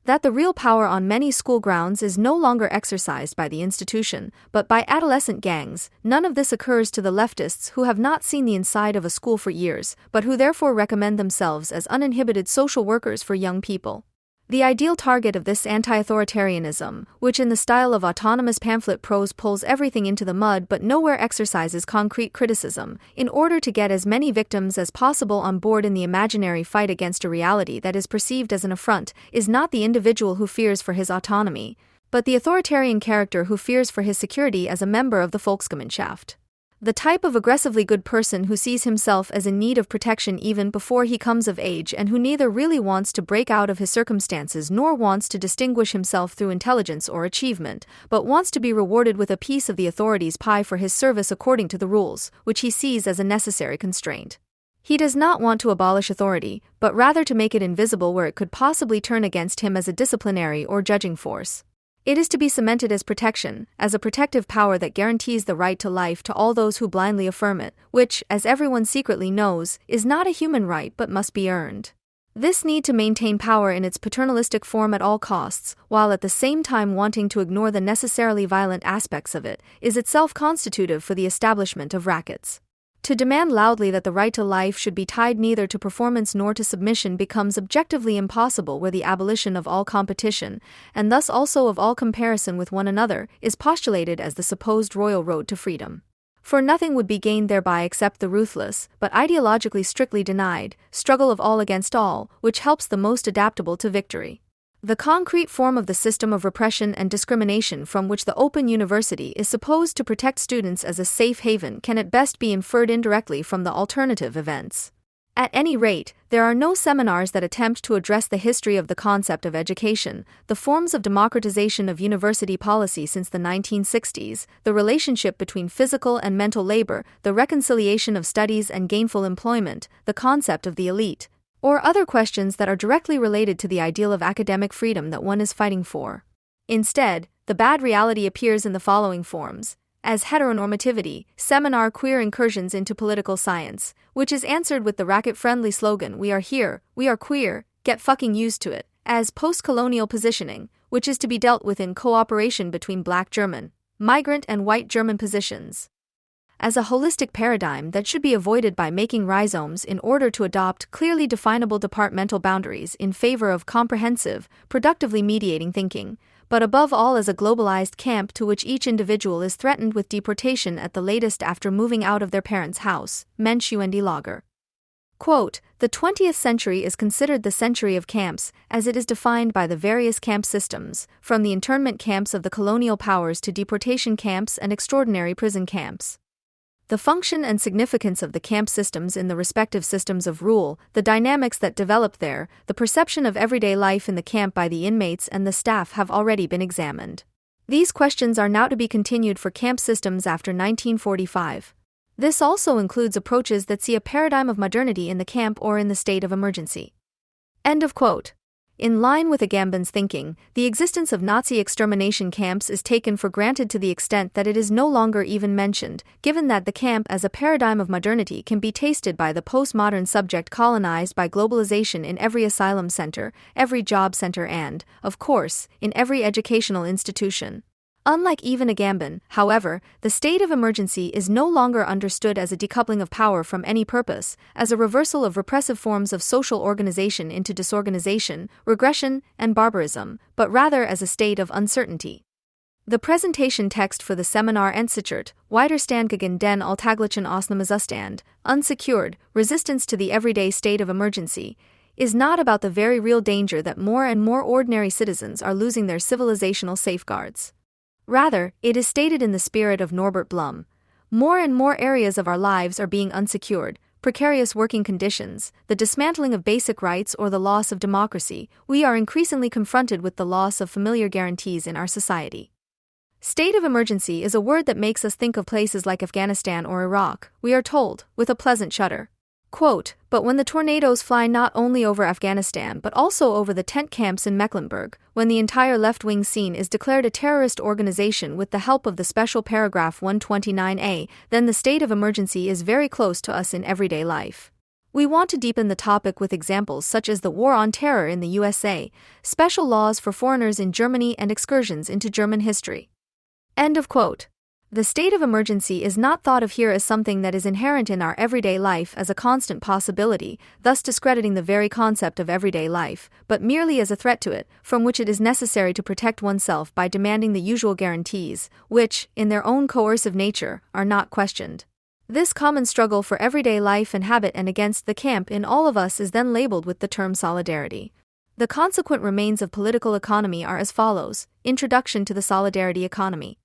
That the real power on many school grounds is no longer exercised by the institution, but by adolescent gangs. None of this occurs to the leftists who have not seen the inside of a school for years, but who therefore recommend themselves as uninhibited social workers for young people. The ideal target of this anti-authoritarianism, which in the style of autonomous pamphlet prose pulls everything into the mud but nowhere exercises concrete criticism, in order to get as many victims as possible on board in the imaginary fight against a reality that is perceived as an affront, is not the individual who fears for his autonomy, but the authoritarian character who fears for his security as a member of the Volksgemeinschaft. The type of aggressively good person who sees himself as in need of protection even before he comes of age and who neither really wants to break out of his circumstances nor wants to distinguish himself through intelligence or achievement, but wants to be rewarded with a piece of the authorities' pie for his service according to the rules, which he sees as a necessary constraint. He does not want to abolish authority, but rather to make it invisible where it could possibly turn against him as a disciplinary or judging force. It is to be cemented as protection, as a protective power that guarantees the right to life to all those who blindly affirm it, which, as everyone secretly knows, is not a human right but must be earned. This need to maintain power in its paternalistic form at all costs, while at the same time wanting to ignore the necessarily violent aspects of it, is itself constitutive for the establishment of rackets. To demand loudly that the right to life should be tied neither to performance nor to submission becomes objectively impossible where the abolition of all competition, and thus also of all comparison with one another, is postulated as the supposed royal road to freedom. For nothing would be gained thereby except the ruthless, but ideologically strictly denied, struggle of all against all, which helps the most adaptable to victory. The concrete form of the system of repression and discrimination from which the Open University is supposed to protect students as a safe haven can at best be inferred indirectly from the alternative events. At any rate, there are no seminars that attempt to address the history of the concept of education, the forms of democratization of university policy since the 1960s, the relationship between physical and mental labor, the reconciliation of studies and gainful employment, the concept of the elite, or other questions that are directly related to the ideal of academic freedom that one is fighting for. Instead, the bad reality appears in the following forms: as heteronormativity, seminar queer incursions into political science, which is answered with the racket-friendly slogan, "We are here, we are queer, get fucking used to it," as post-colonial positioning, which is to be dealt with in cooperation between Black German, migrant and white German positions. As a holistic paradigm that should be avoided by making rhizomes in order to adopt clearly definable departmental boundaries in favor of comprehensive, productively mediating thinking, but above all as a globalized camp to which each individual is threatened with deportation at the latest after moving out of their parents' house, Mensch und Lager. Quote, "The 20th century is considered the century of camps, as it is defined by the various camp systems, from the internment camps of the colonial powers to deportation camps and extraordinary prison camps. The function and significance of the camp systems in the respective systems of rule, the dynamics that develop there, the perception of everyday life in the camp by the inmates and the staff have already been examined. These questions are now to be continued for camp systems after 1945. This also includes approaches that see a paradigm of modernity in the camp or in the state of emergency." End of quote. In line with Agamben's thinking, the existence of Nazi extermination camps is taken for granted to the extent that it is no longer even mentioned, given that the camp as a paradigm of modernity can be tasted by the postmodern subject colonized by globalization in every asylum center, every job center and, of course, in every educational institution. Unlike even Agamben, however, the state of emergency is no longer understood as a decoupling of power from any purpose, as a reversal of repressive forms of social organization into disorganization, regression, and barbarism, but rather as a state of uncertainty. The presentation text for the seminar Entsichert, Widerstand gegen den alltäglichen Ausnahmezustand, Unsecured, Resistance to the Everyday State of Emergency, is not about the very real danger that more and more ordinary citizens are losing their civilizational safeguards. Rather, it is stated in the spirit of Norbert Blum. More and more areas of our lives are being unsecured, precarious working conditions, the dismantling of basic rights or the loss of democracy. We are increasingly confronted with the loss of familiar guarantees in our society. State of emergency is a word that makes us think of places like Afghanistan or Iraq, we are told, with a pleasant shudder. Quote, "But when the tornadoes fly not only over Afghanistan but also over the tent camps in Mecklenburg, when the entire left-wing scene is declared a terrorist organization with the help of the special paragraph 129A, then the state of emergency is very close to us in everyday life." We want to deepen the topic with examples such as the War on Terror in the USA, special laws for foreigners in Germany, and excursions into German history. End of quote. The state of emergency is not thought of here as something that is inherent in our everyday life as a constant possibility, thus discrediting the very concept of everyday life, but merely as a threat to it, from which it is necessary to protect oneself by demanding the usual guarantees, which, in their own coercive nature, are not questioned. This common struggle for everyday life and habit and against the camp in all of us is then labeled with the term solidarity. The consequent remains of political economy are as follows. Introduction to the solidarity economy.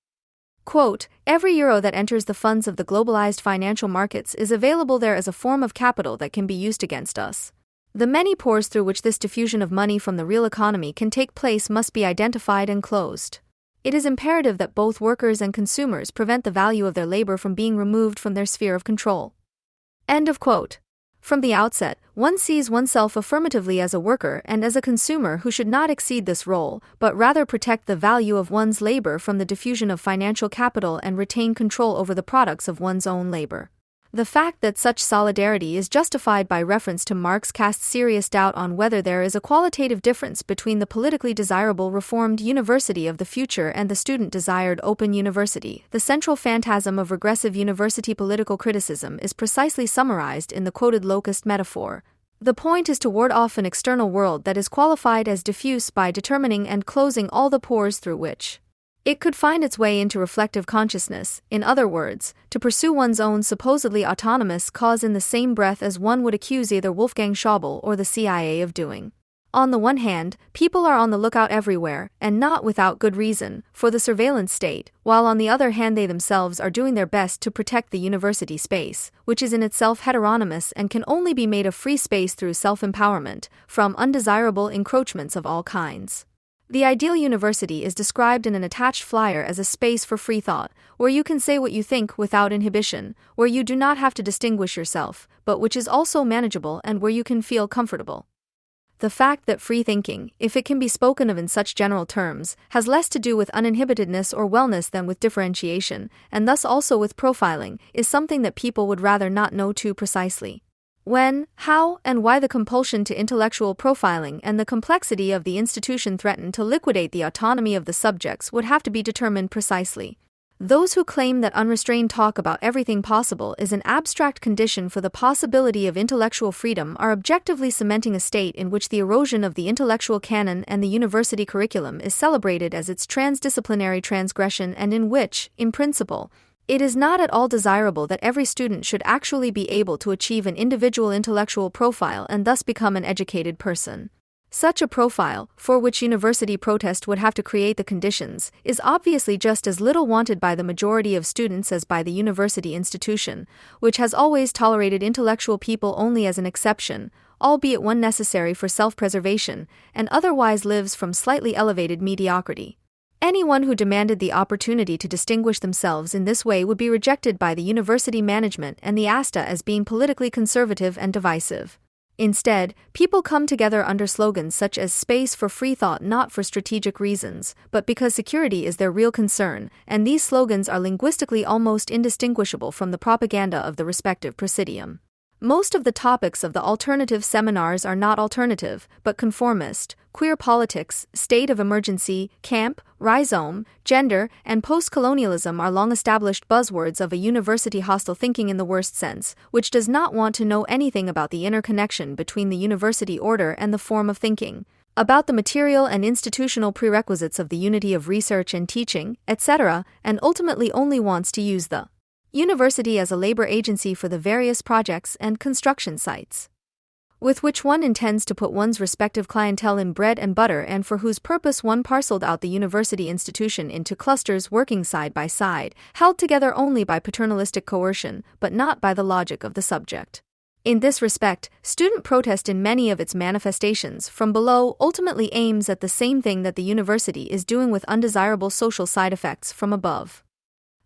Quote, "Every euro that enters the funds of the globalized financial markets is available there as a form of capital that can be used against us. The many pores through which this diffusion of money from the real economy can take place must be identified and closed. It is imperative that both workers and consumers prevent the value of their labor from being removed from their sphere of control." End of quote. From the outset, one sees oneself affirmatively as a worker and as a consumer who should not exceed this role, but rather protect the value of one's labor from the diffusion of financial capital and retain control over the products of one's own labor. The fact that such solidarity is justified by reference to Marx casts serious doubt on whether there is a qualitative difference between the politically desirable reformed university of the future and the student-desired open university. The central phantasm of regressive university political criticism is precisely summarized in the quoted locust metaphor. The point is to ward off an external world that is qualified as diffuse by determining and closing all the pores through which it could find its way into reflective consciousness, in other words, to pursue one's own supposedly autonomous cause in the same breath as one would accuse either Wolfgang Schäuble or the CIA of doing. On the one hand, people are on the lookout everywhere, and not without good reason, for the surveillance state, while on the other hand they themselves are doing their best to protect the university space, which is in itself heteronymous and can only be made a free space through self-empowerment, from undesirable encroachments of all kinds. The ideal university is described in an attached flyer as a space for free thought, where you can say what you think without inhibition, where you do not have to distinguish yourself, but which is also manageable and where you can feel comfortable. The fact that free thinking, if it can be spoken of in such general terms, has less to do with uninhibitedness or wellness than with differentiation, and thus also with profiling, is something that people would rather not know too precisely. When, how, and why the compulsion to intellectual profiling and the complexity of the institution threaten to liquidate the autonomy of the subjects would have to be determined precisely. Those who claim that unrestrained talk about everything possible is an abstract condition for the possibility of intellectual freedom are objectively cementing a state in which the erosion of the intellectual canon and the university curriculum is celebrated as its transdisciplinary transgression, and in which, in principle, it is not at all desirable that every student should actually be able to achieve an individual intellectual profile and thus become an educated person. Such a profile, for which university protest would have to create the conditions, is obviously just as little wanted by the majority of students as by the university institution, which has always tolerated intellectual people only as an exception, albeit one necessary for self-preservation, and otherwise lives from slightly elevated mediocrity. Anyone who demanded the opportunity to distinguish themselves in this way would be rejected by the university management and the ASTA as being politically conservative and divisive. Instead, people come together under slogans such as space for free thought, not for strategic reasons, but because security is their real concern, and these slogans are linguistically almost indistinguishable from the propaganda of the respective presidium. Most of the topics of the alternative seminars are not alternative, but conformist: queer politics, state of emergency, camp, rhizome, gender, and post-colonialism are long-established buzzwords of a university-hostile thinking in the worst sense, which does not want to know anything about the interconnection between the university order and the form of thinking, about the material and institutional prerequisites of the unity of research and teaching, etc., and ultimately only wants to use the university as a labor agency for the various projects and construction sites with which one intends to put one's respective clientele in bread and butter, and for whose purpose one parceled out the university institution into clusters working side by side, held together only by paternalistic coercion, but not by the logic of the subject. In this respect, student protest in many of its manifestations from below ultimately aims at the same thing that the university is doing with undesirable social side effects from above.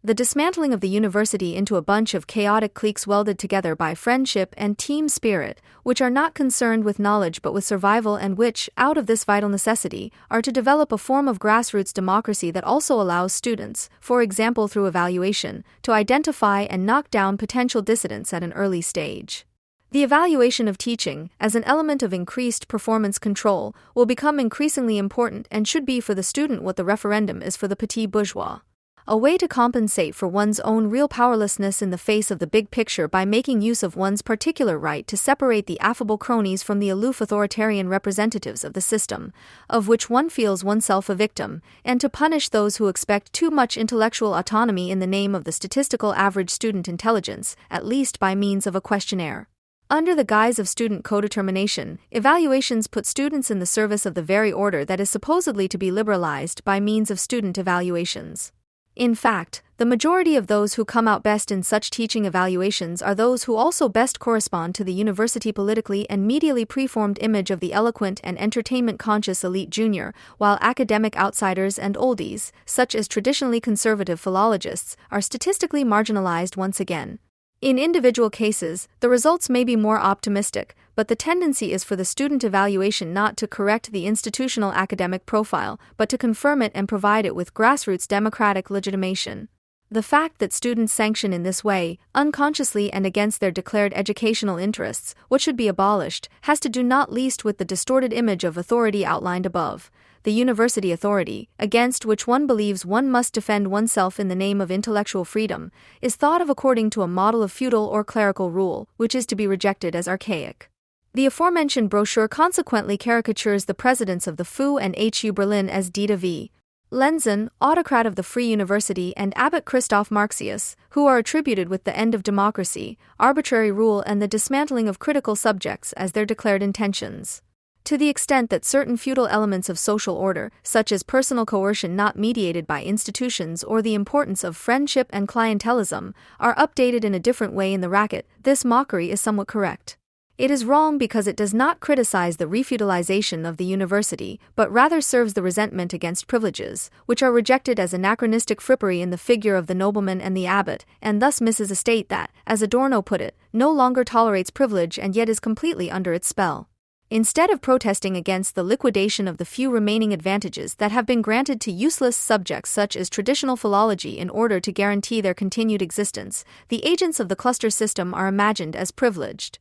The dismantling of the university into a bunch of chaotic cliques welded together by friendship and team spirit, which are not concerned with knowledge but with survival and which, out of this vital necessity, are to develop a form of grassroots democracy that also allows students, for example through evaluation, to identify and knock down potential dissidents at an early stage. The evaluation of teaching, as an element of increased performance control, will become increasingly important and should be for the student what the referendum is for the petit bourgeois. A way to compensate for one's own real powerlessness in the face of the big picture by making use of one's particular right to separate the affable cronies from the aloof authoritarian representatives of the system, of which one feels oneself a victim, and to punish those who expect too much intellectual autonomy in the name of the statistical average student intelligence, at least by means of a questionnaire. Under the guise of student codetermination, evaluations put students in the service of the very order that is supposedly to be liberalized by means of student evaluations. In fact, the majority of those who come out best in such teaching evaluations are those who also best correspond to the university politically and medially preformed image of the eloquent and entertainment-conscious elite junior, while academic outsiders and oldies, such as traditionally conservative philologists, are statistically marginalized once again. In individual cases, the results may be more optimistic, but the tendency is for the student evaluation not to correct the institutional academic profile, but to confirm it and provide it with grassroots democratic legitimation. The fact that students sanction in this way, unconsciously and against their declared educational interests, what should be abolished, has to do not least with the distorted image of authority outlined above. The university authority, against which one believes one must defend oneself in the name of intellectual freedom, is thought of according to a model of feudal or clerical rule, which is to be rejected as archaic. The aforementioned brochure consequently caricatures the presidents of the FU and HU Berlin as Dieter V. Lenzen, autocrat of the Free University, and Abbot Christoph Marxius, who are attributed with the end of democracy, arbitrary rule and the dismantling of critical subjects as their declared intentions. To the extent that certain feudal elements of social order, such as personal coercion not mediated by institutions or the importance of friendship and clientelism, are updated in a different way in the racket, this mockery is somewhat correct. It is wrong because it does not criticize the refeudalization of the university, but rather serves the resentment against privileges, which are rejected as anachronistic frippery in the figure of the nobleman and the abbot, and thus misses a state that, as Adorno put it, no longer tolerates privilege and yet is completely under its spell. Instead of protesting against the liquidation of the few remaining advantages that have been granted to useless subjects such as traditional philology in order to guarantee their continued existence, the agents of the cluster system are imagined as privileged.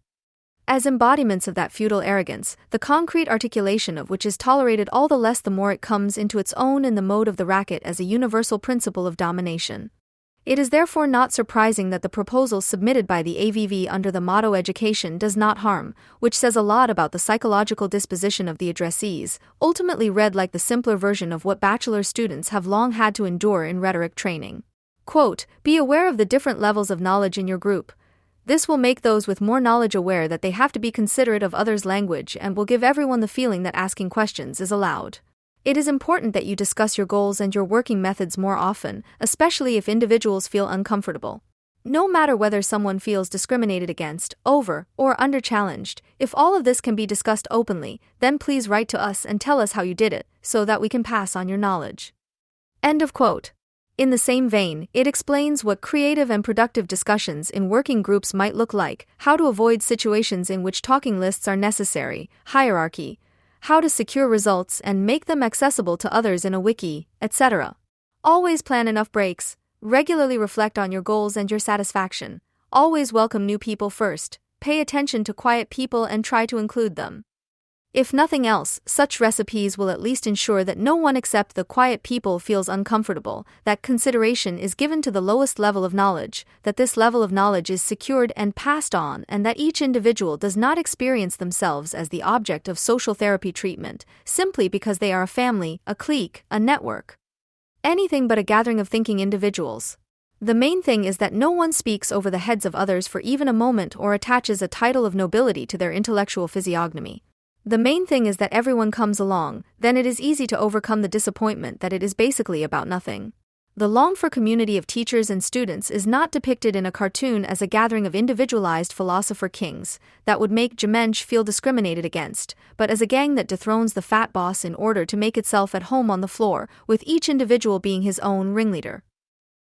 As embodiments of that feudal arrogance, the concrete articulation of which is tolerated all the less the more it comes into its own in the mode of the racket as a universal principle of domination. It is therefore not surprising that the proposal submitted by the AVV under the motto Education does not harm, which says a lot about the psychological disposition of the addressees, ultimately read like the simpler version of what bachelor students have long had to endure in rhetoric training. Quote, "Be aware of the different levels of knowledge in your group. This will make those with more knowledge aware that they have to be considerate of others' language and will give everyone the feeling that asking questions is allowed. It is important that you discuss your goals and your working methods more often, especially if individuals feel uncomfortable. No matter whether someone feels discriminated against, over, or under-challenged, if all of this can be discussed openly, then please write to us and tell us how you did it, so that we can pass on your knowledge." End of quote. In the same vein, it explains what creative and productive discussions in working groups might look like, how to avoid situations in which talking lists are necessary, hierarchy, how to secure results and make them accessible to others in a wiki, etc. Always plan enough breaks, regularly reflect on your goals and your satisfaction, always welcome new people first, pay attention to quiet people and try to include them. If nothing else, such recipes will at least ensure that no one except the quiet people feels uncomfortable, that consideration is given to the lowest level of knowledge, that this level of knowledge is secured and passed on, and that each individual does not experience themselves as the object of social therapy treatment, simply because they are a family, a clique, a network. Anything but a gathering of thinking individuals. The main thing is that no one speaks over the heads of others for even a moment or attaches a title of nobility to their intellectual physiognomy. The main thing is that everyone comes along, then it is easy to overcome the disappointment that it is basically about nothing. The longed-for community of teachers and students is not depicted in a cartoon as a gathering of individualized philosopher kings that would make Gemensch feel discriminated against, but as a gang that dethrones the fat boss in order to make itself at home on the floor, with each individual being his own ringleader.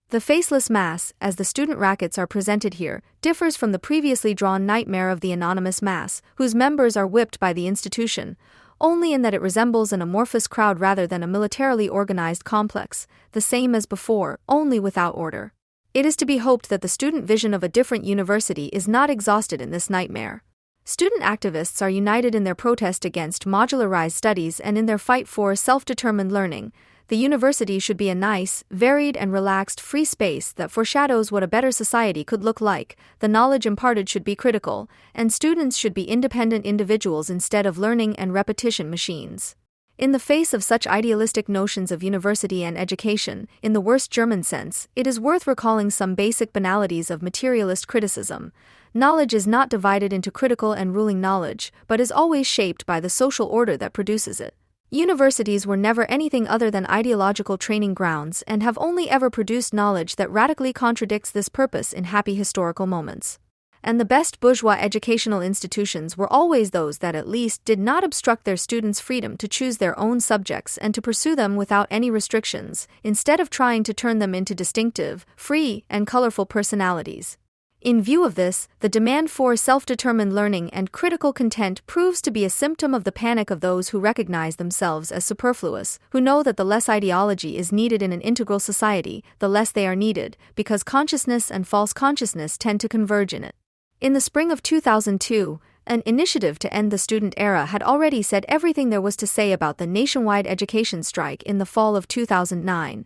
The faceless mass, as the student rackets are presented here, differs from the previously drawn nightmare of the anonymous mass, whose members are whipped by the institution, only in that it resembles an amorphous crowd rather than a militarily organized complex, the same as before, only without order. It is to be hoped that the student vision of a different university is not exhausted in this nightmare. Student activists are united in their protest against modularized studies and in their fight for self-determined learning. The university should be a nice, varied and relaxed free space that foreshadows what a better society could look like. The knowledge imparted should be critical, and students should be independent individuals instead of learning and repetition machines. In the face of such idealistic notions of university and education, in the worst German sense, it is worth recalling some basic banalities of materialist criticism. Knowledge is not divided into critical and ruling knowledge, but is always shaped by the social order that produces it. Universities were never anything other than ideological training grounds and have only ever produced knowledge that radically contradicts this purpose in happy historical moments. And the best bourgeois educational institutions were always those that at least did not obstruct their students' freedom to choose their own subjects and to pursue them without any restrictions, instead of trying to turn them into distinctive, free, and colorful personalities. In view of this, the demand for self-determined learning and critical content proves to be a symptom of the panic of those who recognize themselves as superfluous, who know that the less ideology is needed in an integral society, the less they are needed, because consciousness and false consciousness tend to converge in it. In the spring of 2002, an initiative to end the student era had already said everything there was to say about the nationwide education strike in the fall of 2009.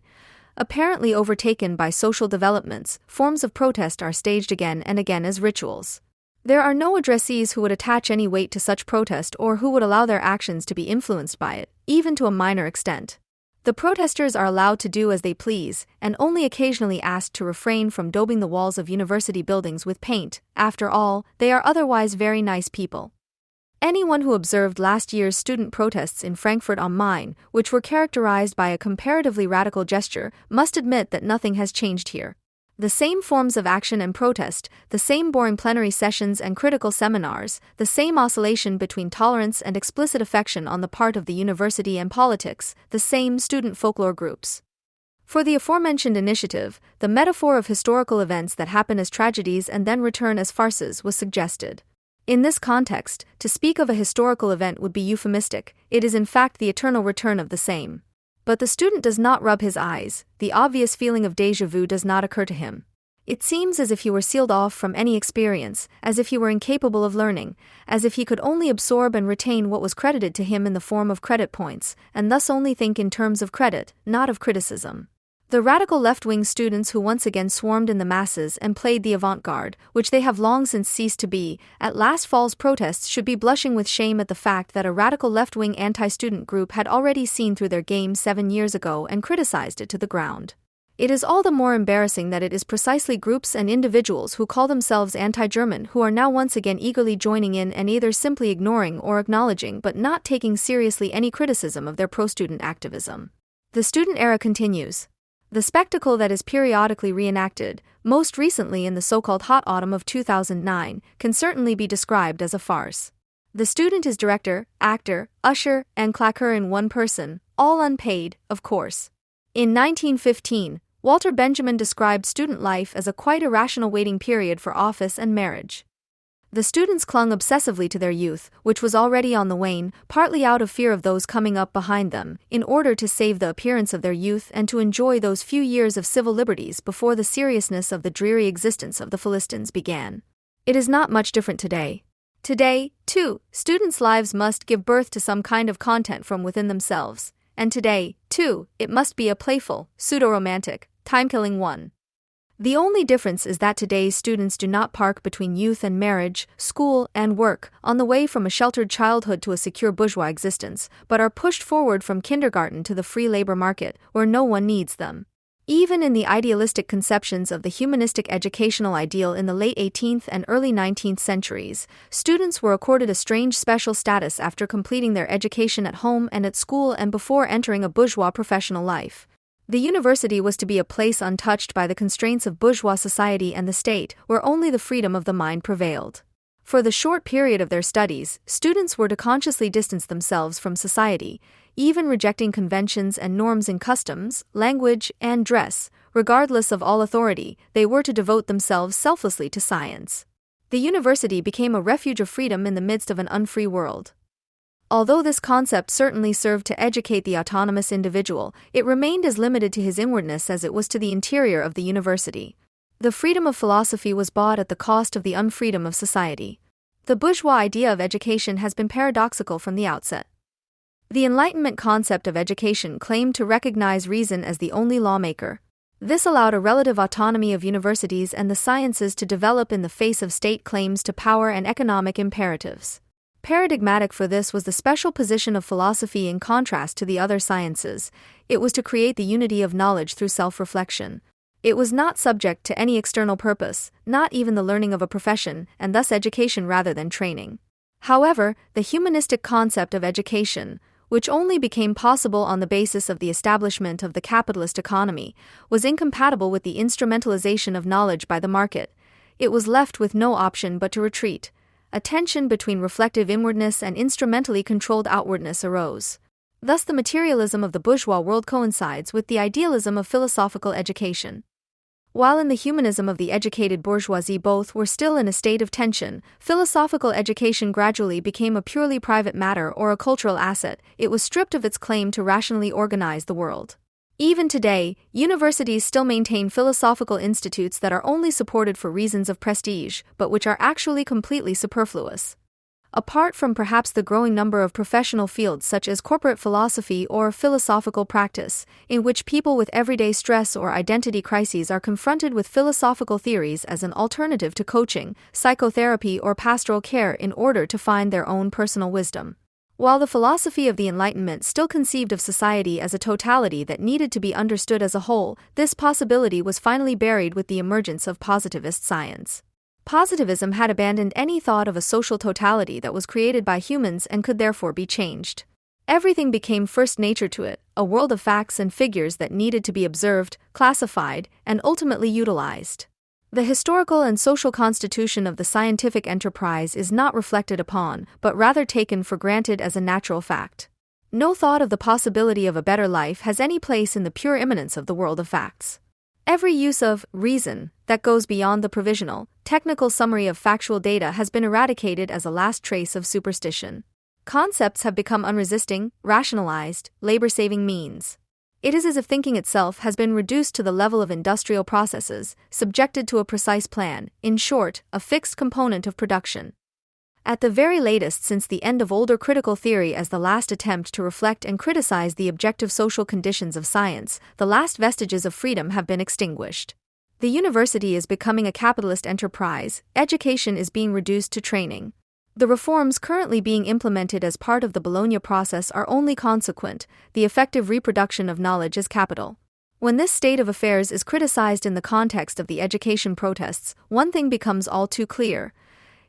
Apparently overtaken by social developments, forms of protest are staged again and again as rituals. There are no addressees who would attach any weight to such protest or who would allow their actions to be influenced by it, even to a minor extent. The protesters are allowed to do as they please, and only occasionally asked to refrain from daubing the walls of university buildings with paint. After all, they are otherwise very nice people. Anyone who observed last year's student protests in Frankfurt am Main, which were characterized by a comparatively radical gesture, must admit that nothing has changed here. The same forms of action and protest, the same boring plenary sessions and critical seminars, the same oscillation between tolerance and explicit affection on the part of the university and politics, the same student folklore groups. For the aforementioned initiative, the metaphor of historical events that happen as tragedies and then return as farces was suggested. In this context, to speak of a historical event would be euphemistic. It is in fact the eternal return of the same. But the student does not rub his eyes, the obvious feeling of déjà vu does not occur to him. It seems as if he were sealed off from any experience, as if he were incapable of learning, as if he could only absorb and retain what was credited to him in the form of credit points, and thus only think in terms of credit, not of criticism. The radical left-wing students who once again swarmed in the masses and played the avant-garde, which they have long since ceased to be, at last fall's protests should be blushing with shame at the fact that a radical left-wing anti-student group had already seen through their game 7 years ago and criticized it to the ground. It is all the more embarrassing that it is precisely groups and individuals who call themselves anti-German who are now once again eagerly joining in and either simply ignoring or acknowledging but not taking seriously any criticism of their pro-student activism. The student era continues. The spectacle that is periodically reenacted, most recently in the so-called hot autumn of 2009, can certainly be described as a farce. The student is director, actor, usher, and claqueur in one person, all unpaid, of course. In 1915, Walter Benjamin described student life as a quite irrational waiting period for office and marriage. The students clung obsessively to their youth, which was already on the wane, partly out of fear of those coming up behind them, in order to save the appearance of their youth and to enjoy those few years of civil liberties before the seriousness of the dreary existence of the Philistines began. It is not much different today. Today, too, students' lives must give birth to some kind of content from within themselves, and today, too, it must be a playful, pseudo-romantic, time-killing one. The only difference is that today's students do not park between youth and marriage, school and work, on the way from a sheltered childhood to a secure bourgeois existence, but are pushed forward from kindergarten to the free labor market, where no one needs them. Even in the idealistic conceptions of the humanistic educational ideal in the late 18th and early 19th centuries, students were accorded a strange special status after completing their education at home and at school and before entering a bourgeois professional life. The university was to be a place untouched by the constraints of bourgeois society and the state, where only the freedom of the mind prevailed. For the short period of their studies, students were to consciously distance themselves from society, even rejecting conventions and norms in customs, language, and dress. Regardless of all authority, they were to devote themselves selflessly to science. The university became a refuge of freedom in the midst of an unfree world. Although this concept certainly served to educate the autonomous individual, it remained as limited to his inwardness as it was to the interior of the university. The freedom of philosophy was bought at the cost of the unfreedom of society. The bourgeois idea of education has been paradoxical from the outset. The Enlightenment concept of education claimed to recognize reason as the only lawmaker. This allowed a relative autonomy of universities and the sciences to develop in the face of state claims to power and economic imperatives. Paradigmatic for this was the special position of philosophy in contrast to the other sciences. It was to create the unity of knowledge through self-reflection. It was not subject to any external purpose, not even the learning of a profession, and thus education rather than training. However, the humanistic concept of education, which only became possible on the basis of the establishment of the capitalist economy, was incompatible with the instrumentalization of knowledge by the market. It was left with no option but to retreat. A tension between reflective inwardness and instrumentally controlled outwardness arose. Thus the materialism of the bourgeois world coincides with the idealism of philosophical education. While in the humanism of the educated bourgeoisie both were still in a state of tension, philosophical education gradually became a purely private matter or a cultural asset. It was stripped of its claim to rationally organize the world. Even today, universities still maintain philosophical institutes that are only supported for reasons of prestige, but which are actually completely superfluous. Apart from perhaps the growing number of professional fields such as corporate philosophy or philosophical practice, in which people with everyday stress or identity crises are confronted with philosophical theories as an alternative to coaching, psychotherapy, or pastoral care in order to find their own personal wisdom. While the philosophy of the Enlightenment still conceived of society as a totality that needed to be understood as a whole, this possibility was finally buried with the emergence of positivist science. Positivism had abandoned any thought of a social totality that was created by humans and could therefore be changed. Everything became first nature to it, a world of facts and figures that needed to be observed, classified, and ultimately utilized. The historical and social constitution of the scientific enterprise is not reflected upon, but rather taken for granted as a natural fact. No thought of the possibility of a better life has any place in the pure immanence of the world of facts. Every use of reason that goes beyond the provisional, technical summary of factual data has been eradicated as a last trace of superstition. Concepts have become unresisting, rationalized, labor-saving means. It is as if thinking itself has been reduced to the level of industrial processes, subjected to a precise plan, in short, a fixed component of production. At the very latest since the end of older critical theory as the last attempt to reflect and criticize the objective social conditions of science, the last vestiges of freedom have been extinguished. The university is becoming a capitalist enterprise, education is being reduced to training. The reforms currently being implemented as part of the Bologna process are only consequent. The effective reproduction of knowledge is capital. When this state of affairs is criticized in the context of the education protests, one thing becomes all too clear.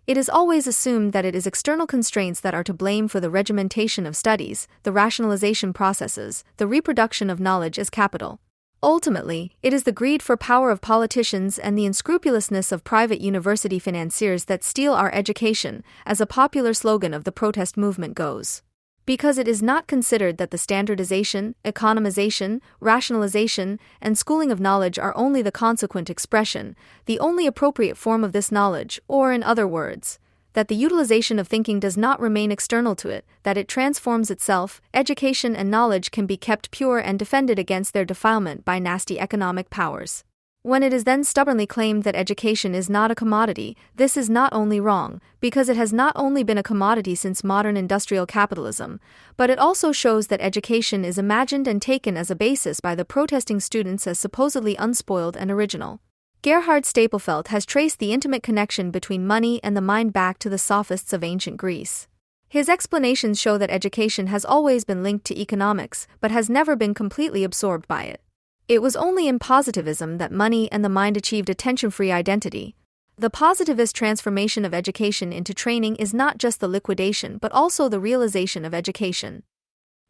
It is always assumed that it is external constraints that are to blame for the regimentation of studies, the rationalization processes, the reproduction of knowledge as capital. Ultimately, it is the greed for power of politicians and the unscrupulousness of private university financiers that steal our education, as a popular slogan of the protest movement goes. Because it is not considered that the standardization, economization, rationalization, and schooling of knowledge are only the consequent expression, the only appropriate form of this knowledge, or in other words, that the utilization of thinking does not remain external to it, that it transforms itself, education and knowledge can be kept pure and defended against their defilement by nasty economic powers. When it is then stubbornly claimed that education is not a commodity, this is not only wrong, because it has not only been a commodity since modern industrial capitalism, but it also shows that education is imagined and taken as a basis by the protesting students as supposedly unspoiled and original. Gerhard Stapelfeld has traced the intimate connection between money and the mind back to the sophists of ancient Greece. His explanations show that education has always been linked to economics, but has never been completely absorbed by it. It was only in positivism that money and the mind achieved a tension-free identity. The positivist transformation of education into training is not just the liquidation but also the realization of education.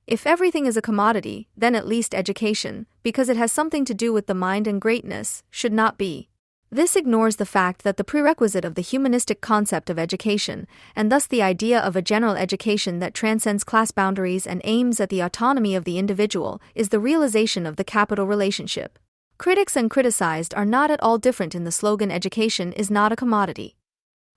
If everything is a commodity, then at least education, because it has something to do with the mind and greatness, should not be. This ignores the fact that the prerequisite of the humanistic concept of education, and thus the idea of a general education that transcends class boundaries and aims at the autonomy of the individual, is the realization of the capital relationship. Critics and criticized are not at all different in the slogan "Education is not a commodity."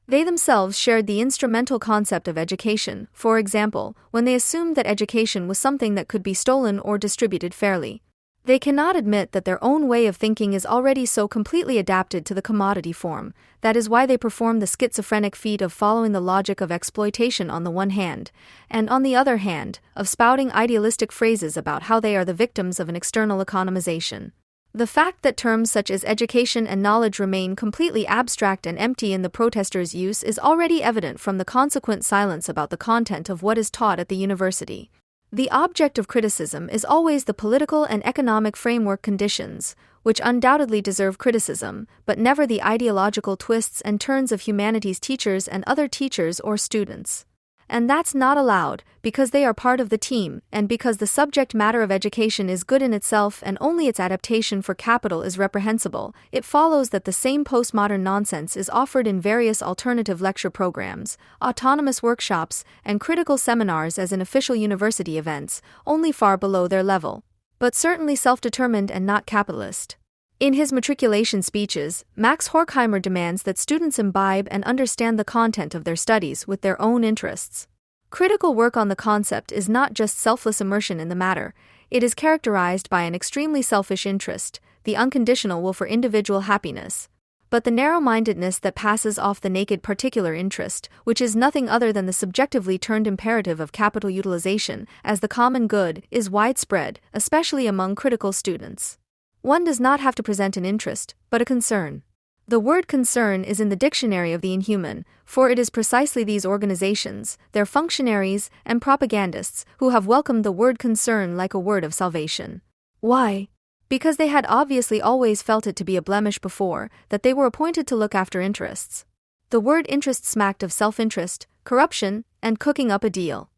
They themselves shared the instrumental concept of education, for example, when they assumed that education was something that could be stolen or distributed fairly. They cannot admit that their own way of thinking is already so completely adapted to the commodity form. That is why they perform the schizophrenic feat of following the logic of exploitation on the one hand, and on the other hand, of spouting idealistic phrases about how they are the victims of an external economization. The fact that terms such as education and knowledge remain completely abstract and empty in the protesters' use is already evident from the consequent silence about the content of what is taught at the university. The object of criticism is always the political and economic framework conditions, which undoubtedly deserve criticism, but never the ideological twists and turns of humanities teachers and other teachers or students. And that's not allowed, because they are part of the team, and because the subject matter of education is good in itself and only its adaptation for capital is reprehensible. It follows that the same postmodern nonsense is offered in various alternative lecture programs, autonomous workshops, and critical seminars as in official university events, only far below their level. But certainly self-determined and not capitalist. In his matriculation speeches, Max Horkheimer demands that students imbibe and understand the content of their studies with their own interests. Critical work on the concept is not just selfless immersion in the matter, it is characterized by an extremely selfish interest, the unconditional will for individual happiness. But the narrow-mindedness that passes off the naked particular interest, which is nothing other than the subjectively turned imperative of capital utilization as the common good, is widespread, especially among critical students. One does not have to present an interest, but a concern. The word concern is in the dictionary of the inhuman, for it is precisely these organizations, their functionaries, and propagandists who have welcomed the word concern like a word of salvation. Why? Because they had obviously always felt it to be a blemish before, that they were appointed to look after interests. The word interest smacked of self-interest, corruption, and cooking up a deal.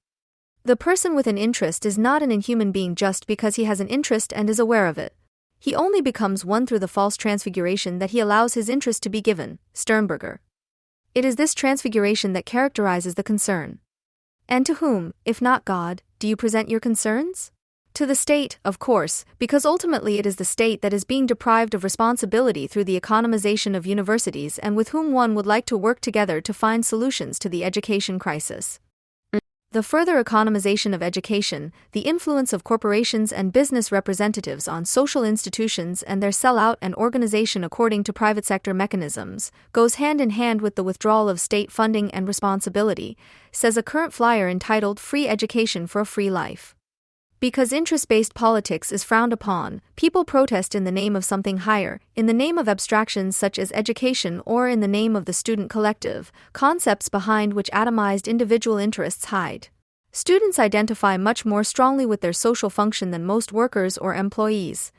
The person with an interest is not an inhuman being just because he has an interest and is aware of it. He only becomes one through the false transfiguration that he allows his interest to be given. Sternberger. It is this transfiguration that characterizes the concern. And to whom, if not God, do you present your concerns? To the state, of course, because ultimately it is the state that is being deprived of responsibility through the economization of universities and with whom one would like to work together to find solutions to the education crisis. The further economization of education, the influence of corporations and business representatives on social institutions and their sellout and organization according to private sector mechanisms, goes hand in hand with the withdrawal of state funding and responsibility, says a current flyer entitled "Free Education for a Free Life." Because interest-based politics is frowned upon, people protest in the name of something higher, in the name of abstractions such as education or in the name of the student collective, concepts behind which atomized individual interests hide. Students identify much more strongly with their social function than most workers or employees.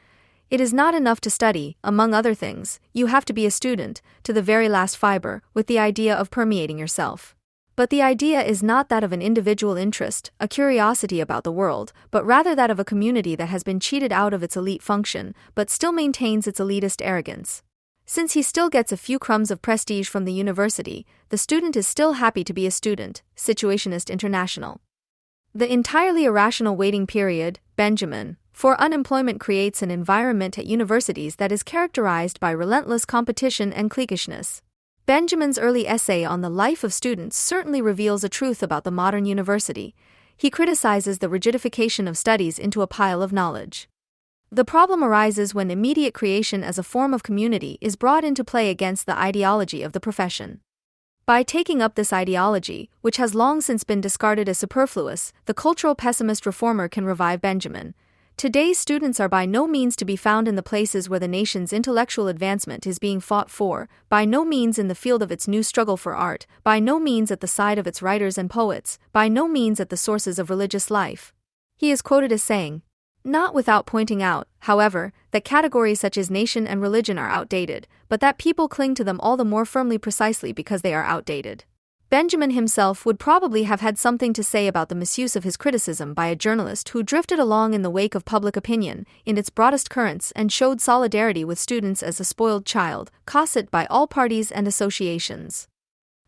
It is not enough to study, among other things, you have to be a student, to the very last fiber, with the idea of permeating yourself. But the idea is not that of an individual interest, a curiosity about the world, but rather that of a community that has been cheated out of its elite function, but still maintains its elitist arrogance. Since he still gets a few crumbs of prestige from the university, the student is still happy to be a student. Situationist International. The entirely irrational waiting period, Benjamin, for unemployment creates an environment at universities that is characterized by relentless competition and cliquishness. Benjamin's early essay on the life of students certainly reveals a truth about the modern university. He criticizes the rigidification of studies into a pile of knowledge. The problem arises when immediate creation as a form of community is brought into play against the ideology of the profession. By taking up this ideology, which has long since been discarded as superfluous, the cultural pessimist reformer can revive Benjamin. Today's students are by no means to be found in the places where the nation's intellectual advancement is being fought for, by no means in the field of its new struggle for art, by no means at the side of its writers and poets, by no means at the sources of religious life. He is quoted as saying, not without pointing out, however, that categories such as nation and religion are outdated, but that people cling to them all the more firmly precisely because they are outdated. Benjamin himself would probably have had something to say about the misuse of his criticism by a journalist who drifted along in the wake of public opinion in its broadest currents and showed solidarity with students as a spoiled child, cosset by all parties and associations.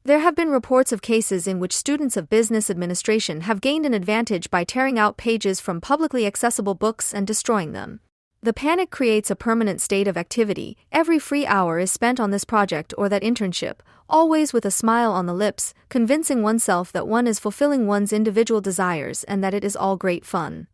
There have been reports of cases in which students of business administration have gained an advantage by tearing out pages from publicly accessible books and destroying them. The panic creates a permanent state of activity. Every free hour is spent on this project or that internship, always with a smile on the lips, convincing oneself that one is fulfilling one's individual desires and that it is all great fun.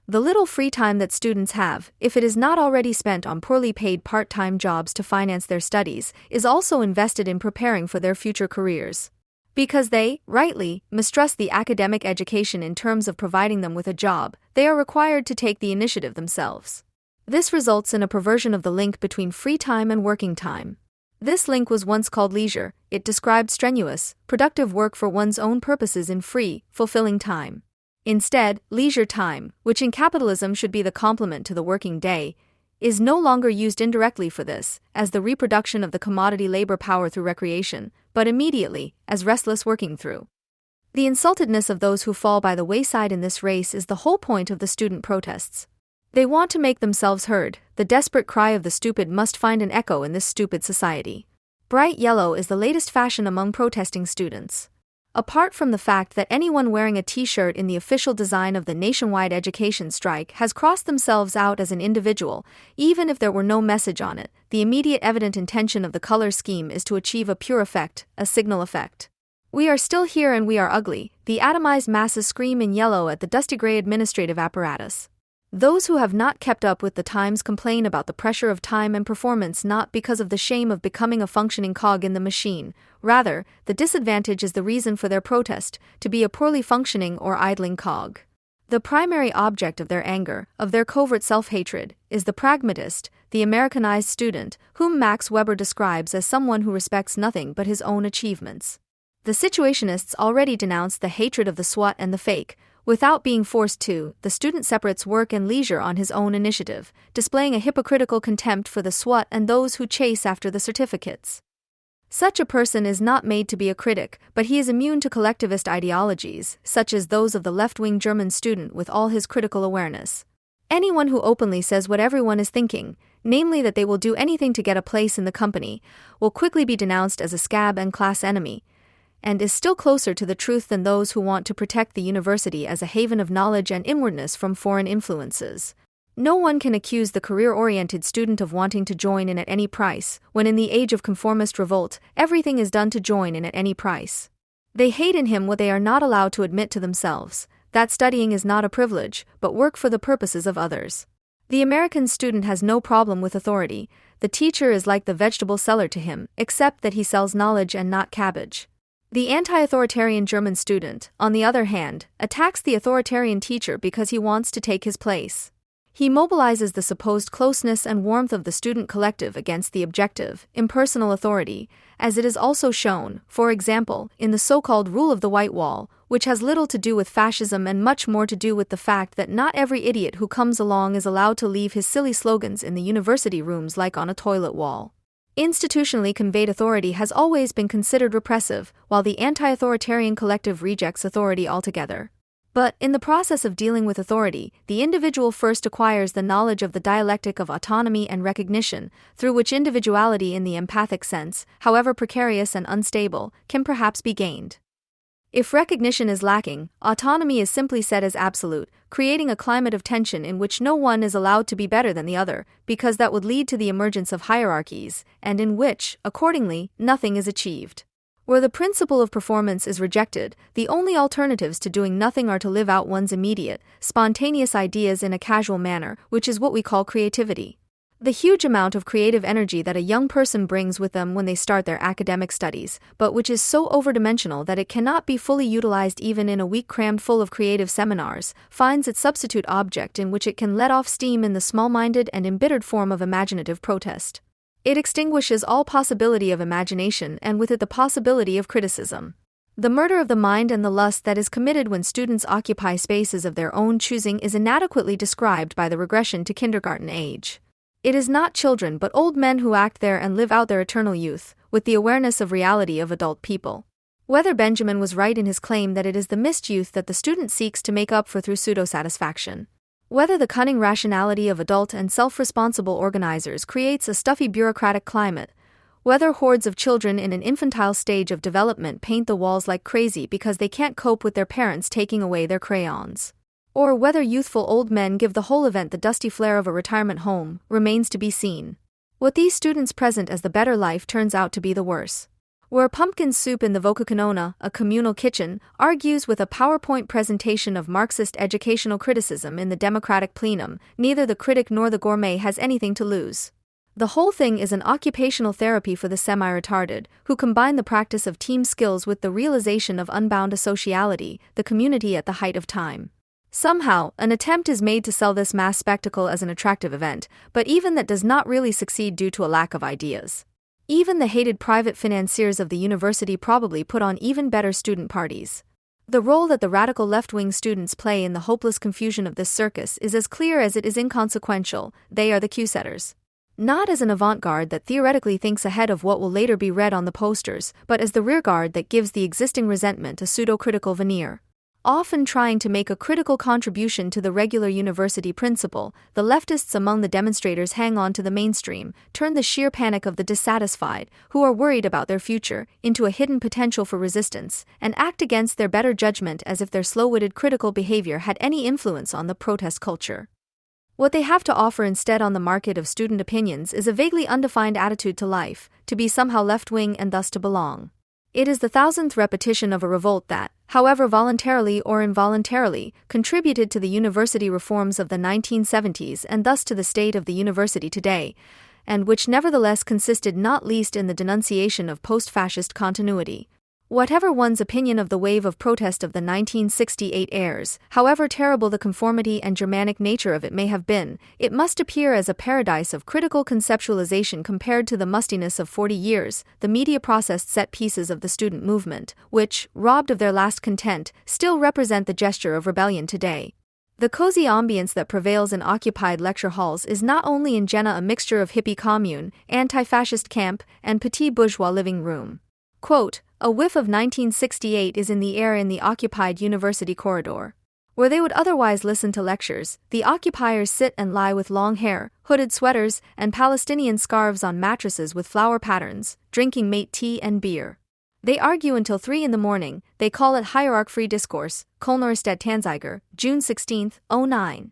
The little free time that students have, if it is not already spent on poorly paid part-time jobs to finance their studies, is also invested in preparing for their future careers. Because they, rightly, mistrust the academic education in terms of providing them with a job, they are required to take the initiative themselves. This results in a perversion of the link between free time and working time. This link was once called leisure. It described strenuous, productive work for one's own purposes in free, fulfilling time. Instead, leisure time, which in capitalism should be the complement to the working day, is no longer used indirectly for this, as the reproduction of the commodity labor power through recreation, but immediately, as restless working through. The insultedness of those who fall by the wayside in this race is the whole point of the student protests. They want to make themselves heard. The desperate cry of the stupid must find an echo in this stupid society. Bright yellow is the latest fashion among protesting students. Apart from the fact that anyone wearing a t-shirt in the official design of the nationwide education strike has crossed themselves out as an individual, even if there were no message on it, the immediate evident intention of the color scheme is to achieve a pure effect, a signal effect. We are still here and we are ugly. The atomized masses scream in yellow at the dusty gray administrative apparatus. Those who have not kept up with the times complain about the pressure of time and performance not because of the shame of becoming a functioning cog in the machine. Rather, the disadvantage is the reason for their protest, to be a poorly functioning or idling cog. The primary object of their anger, of their covert self-hatred, is the pragmatist, the Americanized student, whom Max Weber describes as someone who respects nothing but his own achievements. The situationists already denounced the hatred of the SWAT and the fake. Without being forced to, the student separates work and leisure on his own initiative, displaying a hypocritical contempt for the SWAT and those who chase after the certificates. Such a person is not made to be a critic, but he is immune to collectivist ideologies, such as those of the left-wing German student with all his critical awareness. Anyone who openly says what everyone is thinking, namely that they will do anything to get a place in the company, will quickly be denounced as a scab and class enemy, and is still closer to the truth than those who want to protect the university as a haven of knowledge and inwardness from foreign influences. No one can accuse the career-oriented student of wanting to join in at any price, when in the age of conformist revolt, everything is done to join in at any price. They hate in him what they are not allowed to admit to themselves, that studying is not a privilege, but work for the purposes of others. The American student has no problem with authority. The teacher is like the vegetable seller to him, except that he sells knowledge and not cabbage. The anti-authoritarian German student, on the other hand, attacks the authoritarian teacher because he wants to take his place. He mobilizes the supposed closeness and warmth of the student collective against the objective, impersonal authority, as it is also shown, for example, in the so-called rule of the white wall, which has little to do with fascism and much more to do with the fact that not every idiot who comes along is allowed to leave his silly slogans in the university rooms like on a toilet wall. Institutionally conveyed authority has always been considered repressive, while the anti-authoritarian collective rejects authority altogether. But, in the process of dealing with authority, the individual first acquires the knowledge of the dialectic of autonomy and recognition, through which individuality in the empathic sense, however precarious and unstable, can perhaps be gained. If recognition is lacking, autonomy is simply set as absolute, creating a climate of tension in which no one is allowed to be better than the other, because that would lead to the emergence of hierarchies, and in which, accordingly, nothing is achieved. Where the principle of performance is rejected, the only alternatives to doing nothing are to live out one's immediate, spontaneous ideas in a casual manner, which is what we call creativity. The huge amount of creative energy that a young person brings with them when they start their academic studies, but which is so overdimensional that it cannot be fully utilized even in a week crammed full of creative seminars, finds its substitute object in which it can let off steam in the small-minded and embittered form of imaginative protest. It extinguishes all possibility of imagination and with it the possibility of criticism. The murder of the mind and the lust that is committed when students occupy spaces of their own choosing is inadequately described by the regression to kindergarten age. It is not children but old men who act there and live out their eternal youth, with the awareness of reality of adult people. Whether Benjamin was right in his claim that it is the missed youth that the student seeks to make up for through pseudo-satisfaction. Whether the cunning rationality of adult and self-responsible organizers creates a stuffy bureaucratic climate. Whether hordes of children in an infantile stage of development paint the walls like crazy because they can't cope with their parents taking away their crayons. Or whether youthful old men give the whole event the dusty flair of a retirement home, remains to be seen. What these students present as the better life turns out to be the worse. Where pumpkin soup in the Vocacanona, a communal kitchen, argues with a PowerPoint presentation of Marxist educational criticism in the Democratic plenum, neither the critic nor the gourmet has anything to lose. The whole thing is an occupational therapy for the semi-retarded, who combine the practice of team skills with the realization of unbound asociality, the community at the height of time. Somehow, an attempt is made to sell this mass spectacle as an attractive event, but even that does not really succeed due to a lack of ideas. Even the hated private financiers of the university probably put on even better student parties. The role that the radical left-wing students play in the hopeless confusion of this circus is as clear as it is inconsequential. They are the cue-setters. Not as an avant-garde that theoretically thinks ahead of what will later be read on the posters, but as the rearguard that gives the existing resentment a pseudo-critical veneer. Often trying to make a critical contribution to the regular university principle, the leftists among the demonstrators hang on to the mainstream, turn the sheer panic of the dissatisfied, who are worried about their future, into a hidden potential for resistance, and act against their better judgment as if their slow-witted critical behavior had any influence on the protest culture. What they have to offer instead on the market of student opinions is a vaguely undefined attitude to life, to be somehow left-wing and thus to belong. It is the thousandth repetition of a revolt that, however voluntarily or involuntarily, contributed to the university reforms of the 1970s and thus to the state of the university today, and which nevertheless consisted not least in the denunciation of post-fascist continuity. Whatever one's opinion of the wave of protest of the 1968 airs, however terrible the conformity and Germanic nature of it may have been, it must appear as a paradise of critical conceptualization compared to the mustiness of 40 years, the media-processed set pieces of the student movement, which, robbed of their last content, still represent the gesture of rebellion today. The cozy ambience that prevails in occupied lecture halls is not only in Jena a mixture of hippie commune, anti-fascist camp, and petit bourgeois living room. Quote, a whiff of 1968 is in the air in the occupied university corridor. Where they would otherwise listen to lectures, the occupiers sit and lie with long hair, hooded sweaters, and Palestinian scarves on mattresses with flower patterns, drinking mate tea and beer. They argue until 3 a.m, they call it hierarch-free discourse, Kölnerstadt Tanzeiger, June 16, 09.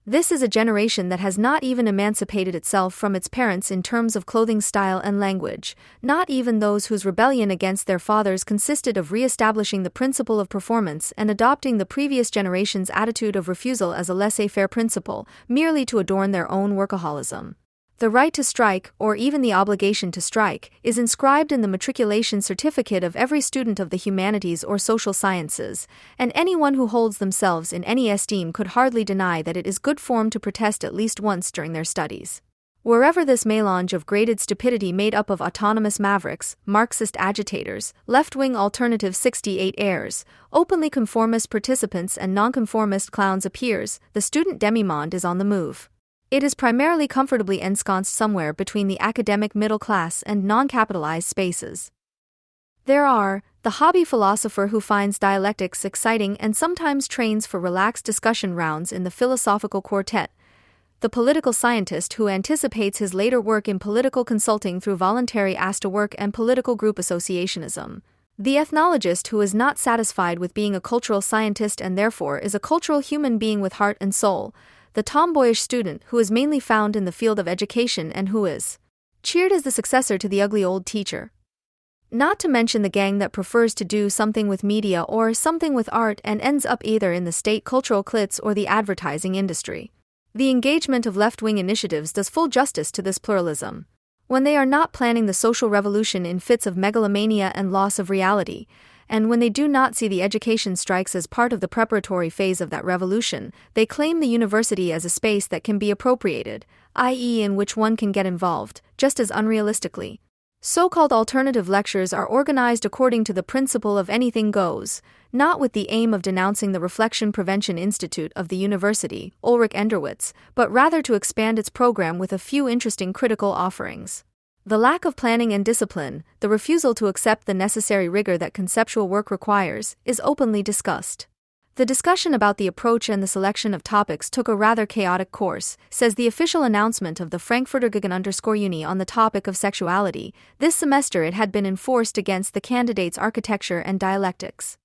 This is a generation that has not even emancipated itself from its parents in terms of clothing style and language, not even those whose rebellion against their fathers consisted of re-establishing the principle of performance and adopting the previous generation's attitude of refusal as a laissez-faire principle, merely to adorn their own workaholism. The right to strike, or even the obligation to strike, is inscribed in the matriculation certificate of every student of the humanities or social sciences, and anyone who holds themselves in any esteem could hardly deny that it is good form to protest at least once during their studies. Wherever this melange of graded stupidity made up of autonomous mavericks, Marxist agitators, left-wing alternative 68 heirs, openly conformist participants and nonconformist clowns appears, the student demimonde is on the move. It is primarily comfortably ensconced somewhere between the academic middle class and non-capitalized spaces. There are the hobby philosopher who finds dialectics exciting and sometimes trains for relaxed discussion rounds in the philosophical quartet, the political scientist who anticipates his later work in political consulting through voluntary asked-to-work and political group associationism, the ethnologist who is not satisfied with being a cultural scientist and therefore is a cultural human being with heart and soul, the tomboyish student who is mainly found in the field of education and who is cheered as the successor to the ugly old teacher. Not to mention the gang that prefers to do something with media or something with art and ends up either in the state cultural clits or the advertising industry. The engagement of left-wing initiatives does full justice to this pluralism. When they are not planning the social revolution in fits of megalomania and loss of reality, and when they do not see the education strikes as part of the preparatory phase of that revolution, they claim the university as a space that can be appropriated, i.e. in which one can get involved, just as unrealistically. So-called alternative lectures are organized according to the principle of anything goes, not with the aim of denouncing the Reflection Prevention Institute of the university, Ulrich Enderwitz, but rather to expand its program with a few interesting critical offerings. The lack of planning and discipline, the refusal to accept the necessary rigor that conceptual work requires, is openly discussed. The discussion about the approach and the selection of topics took a rather chaotic course, says the official announcement of the Frankfurter Gegen_Uni on the topic of sexuality. This semester it had been enforced against the candidates' architecture and dialectics.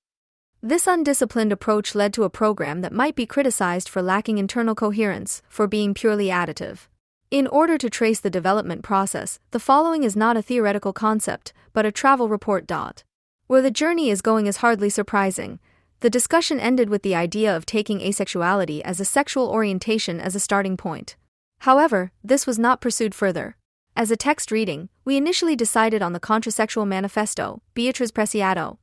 This undisciplined approach led to a program that might be criticized for lacking internal coherence, for being purely additive. In order to trace the development process, the following is not a theoretical concept, but a travel report. Where the journey is going is hardly surprising. The discussion ended with the idea of taking asexuality as a sexual orientation as a starting point. However, this was not pursued further. As a text reading, we initially decided on the Contrasexual Manifesto, Beatriz Preciado.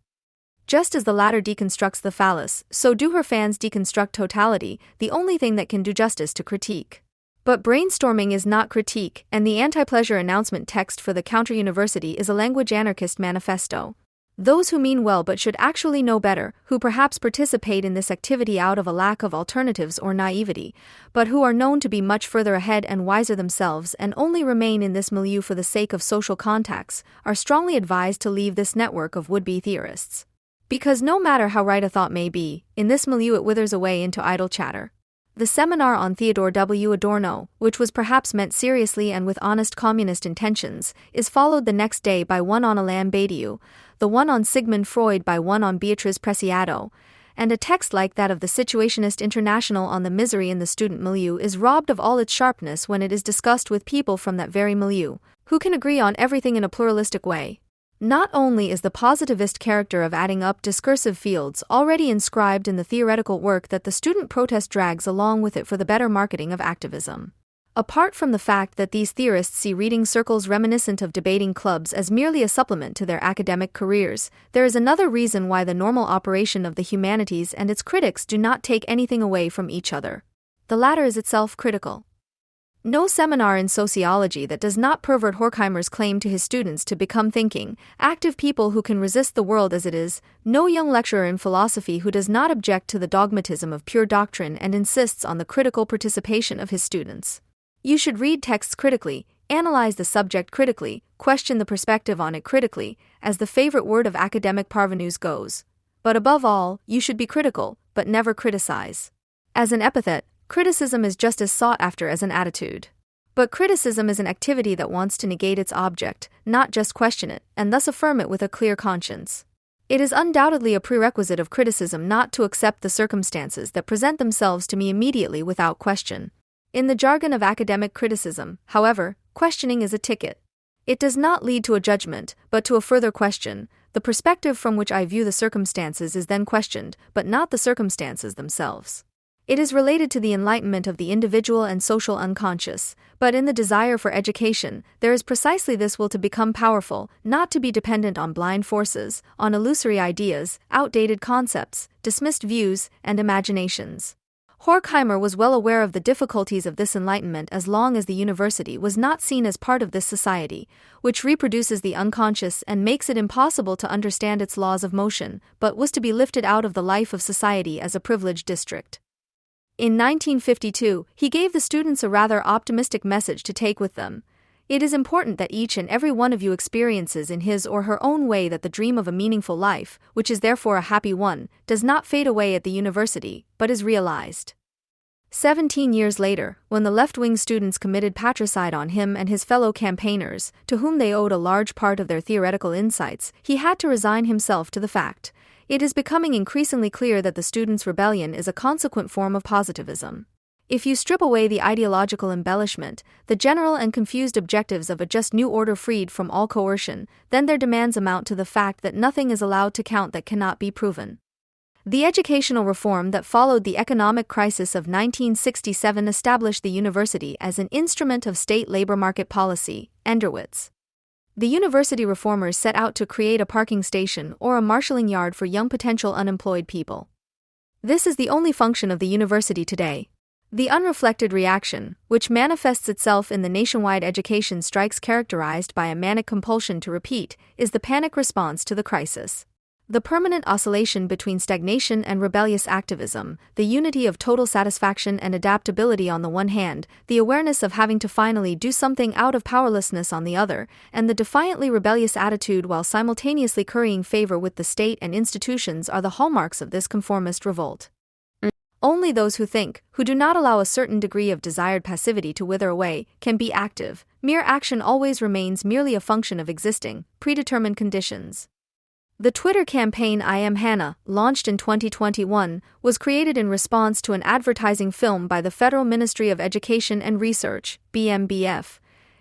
Just as the latter deconstructs the phallus, so do her fans deconstruct totality, the only thing that can do justice to critique. But brainstorming is not critique, and the anti-pleasure announcement text for the counter-university is a language anarchist manifesto. Those who mean well but should actually know better, who perhaps participate in this activity out of a lack of alternatives or naivety, but who are known to be much further ahead and wiser themselves and only remain in this milieu for the sake of social contacts, are strongly advised to leave this network of would-be theorists. Because no matter how right a thought may be, in this milieu it withers away into idle chatter. The seminar on Theodore W. Adorno, which was perhaps meant seriously and with honest communist intentions, is followed the next day by one on Alain Badiou, the one on Sigmund Freud by one on Beatriz Preciado, and a text like that of the Situationist International on the misery in the student milieu is robbed of all its sharpness when it is discussed with people from that very milieu, who can agree on everything in a pluralistic way. Not only is the positivist character of adding up discursive fields already inscribed in the theoretical work that the student protest drags along with it for the better marketing of activism. Apart from the fact that these theorists see reading circles reminiscent of debating clubs as merely a supplement to their academic careers, there is another reason why the normal operation of the humanities and its critics do not take anything away from each other. The latter is itself critical. No seminar in sociology that does not pervert Horkheimer's claim to his students to become thinking, active people who can resist the world as it is, no young lecturer in philosophy who does not object to the dogmatism of pure doctrine and insists on the critical participation of his students. You should read texts critically, analyze the subject critically, question the perspective on it critically, as the favorite word of academic parvenus goes. But above all, you should be critical, but never criticize. As an epithet, criticism is just as sought after as an attitude. But criticism is an activity that wants to negate its object, not just question it, and thus affirm it with a clear conscience. It is undoubtedly a prerequisite of criticism not to accept the circumstances that present themselves to me immediately without question. In the jargon of academic criticism, however, questioning is a ticket. It does not lead to a judgment, but to a further question. The perspective from which I view the circumstances is then questioned, but not the circumstances themselves. It is related to the enlightenment of the individual and social unconscious, but in the desire for education, there is precisely this will to become powerful, not to be dependent on blind forces, on illusory ideas, outdated concepts, dismissed views, and imaginations. Horkheimer was well aware of the difficulties of this enlightenment as long as the university was not seen as part of this society, which reproduces the unconscious and makes it impossible to understand its laws of motion, but was to be lifted out of the life of society as a privileged district. In 1952, he gave the students a rather optimistic message to take with them. It is important that each and every one of you experiences in his or her own way that the dream of a meaningful life, which is therefore a happy one, does not fade away at the university, but is realized. 17 years later, when the left-wing students committed patricide on him and his fellow campaigners, to whom they owed a large part of their theoretical insights, he had to resign himself to the fact. It is becoming increasingly clear that the students' rebellion is a consequent form of positivism. If you strip away the ideological embellishment, the general and confused objectives of a just new order freed from all coercion, then their demands amount to the fact that nothing is allowed to count that cannot be proven. The educational reform that followed the economic crisis of 1967 established the university as an instrument of state labor market policy, Enderwitz. The university reformers set out to create a parking station or a marshalling yard for young potential unemployed people. This is the only function of the university today. The unreflected reaction, which manifests itself in the nationwide education strikes characterized by a manic compulsion to repeat, is the panic response to the crisis. The permanent oscillation between stagnation and rebellious activism, the unity of total satisfaction and adaptability on the one hand, the awareness of having to finally do something out of powerlessness on the other, and the defiantly rebellious attitude while simultaneously currying favor with the state and institutions are the hallmarks of this conformist revolt. Only those who think, who do not allow a certain degree of desired passivity to wither away, can be active. Mere action always remains merely a function of existing, predetermined conditions. The Twitter campaign I Am Hannah, launched in 2021, was created in response to an advertising film by the Federal Ministry of Education and Research, BMBF,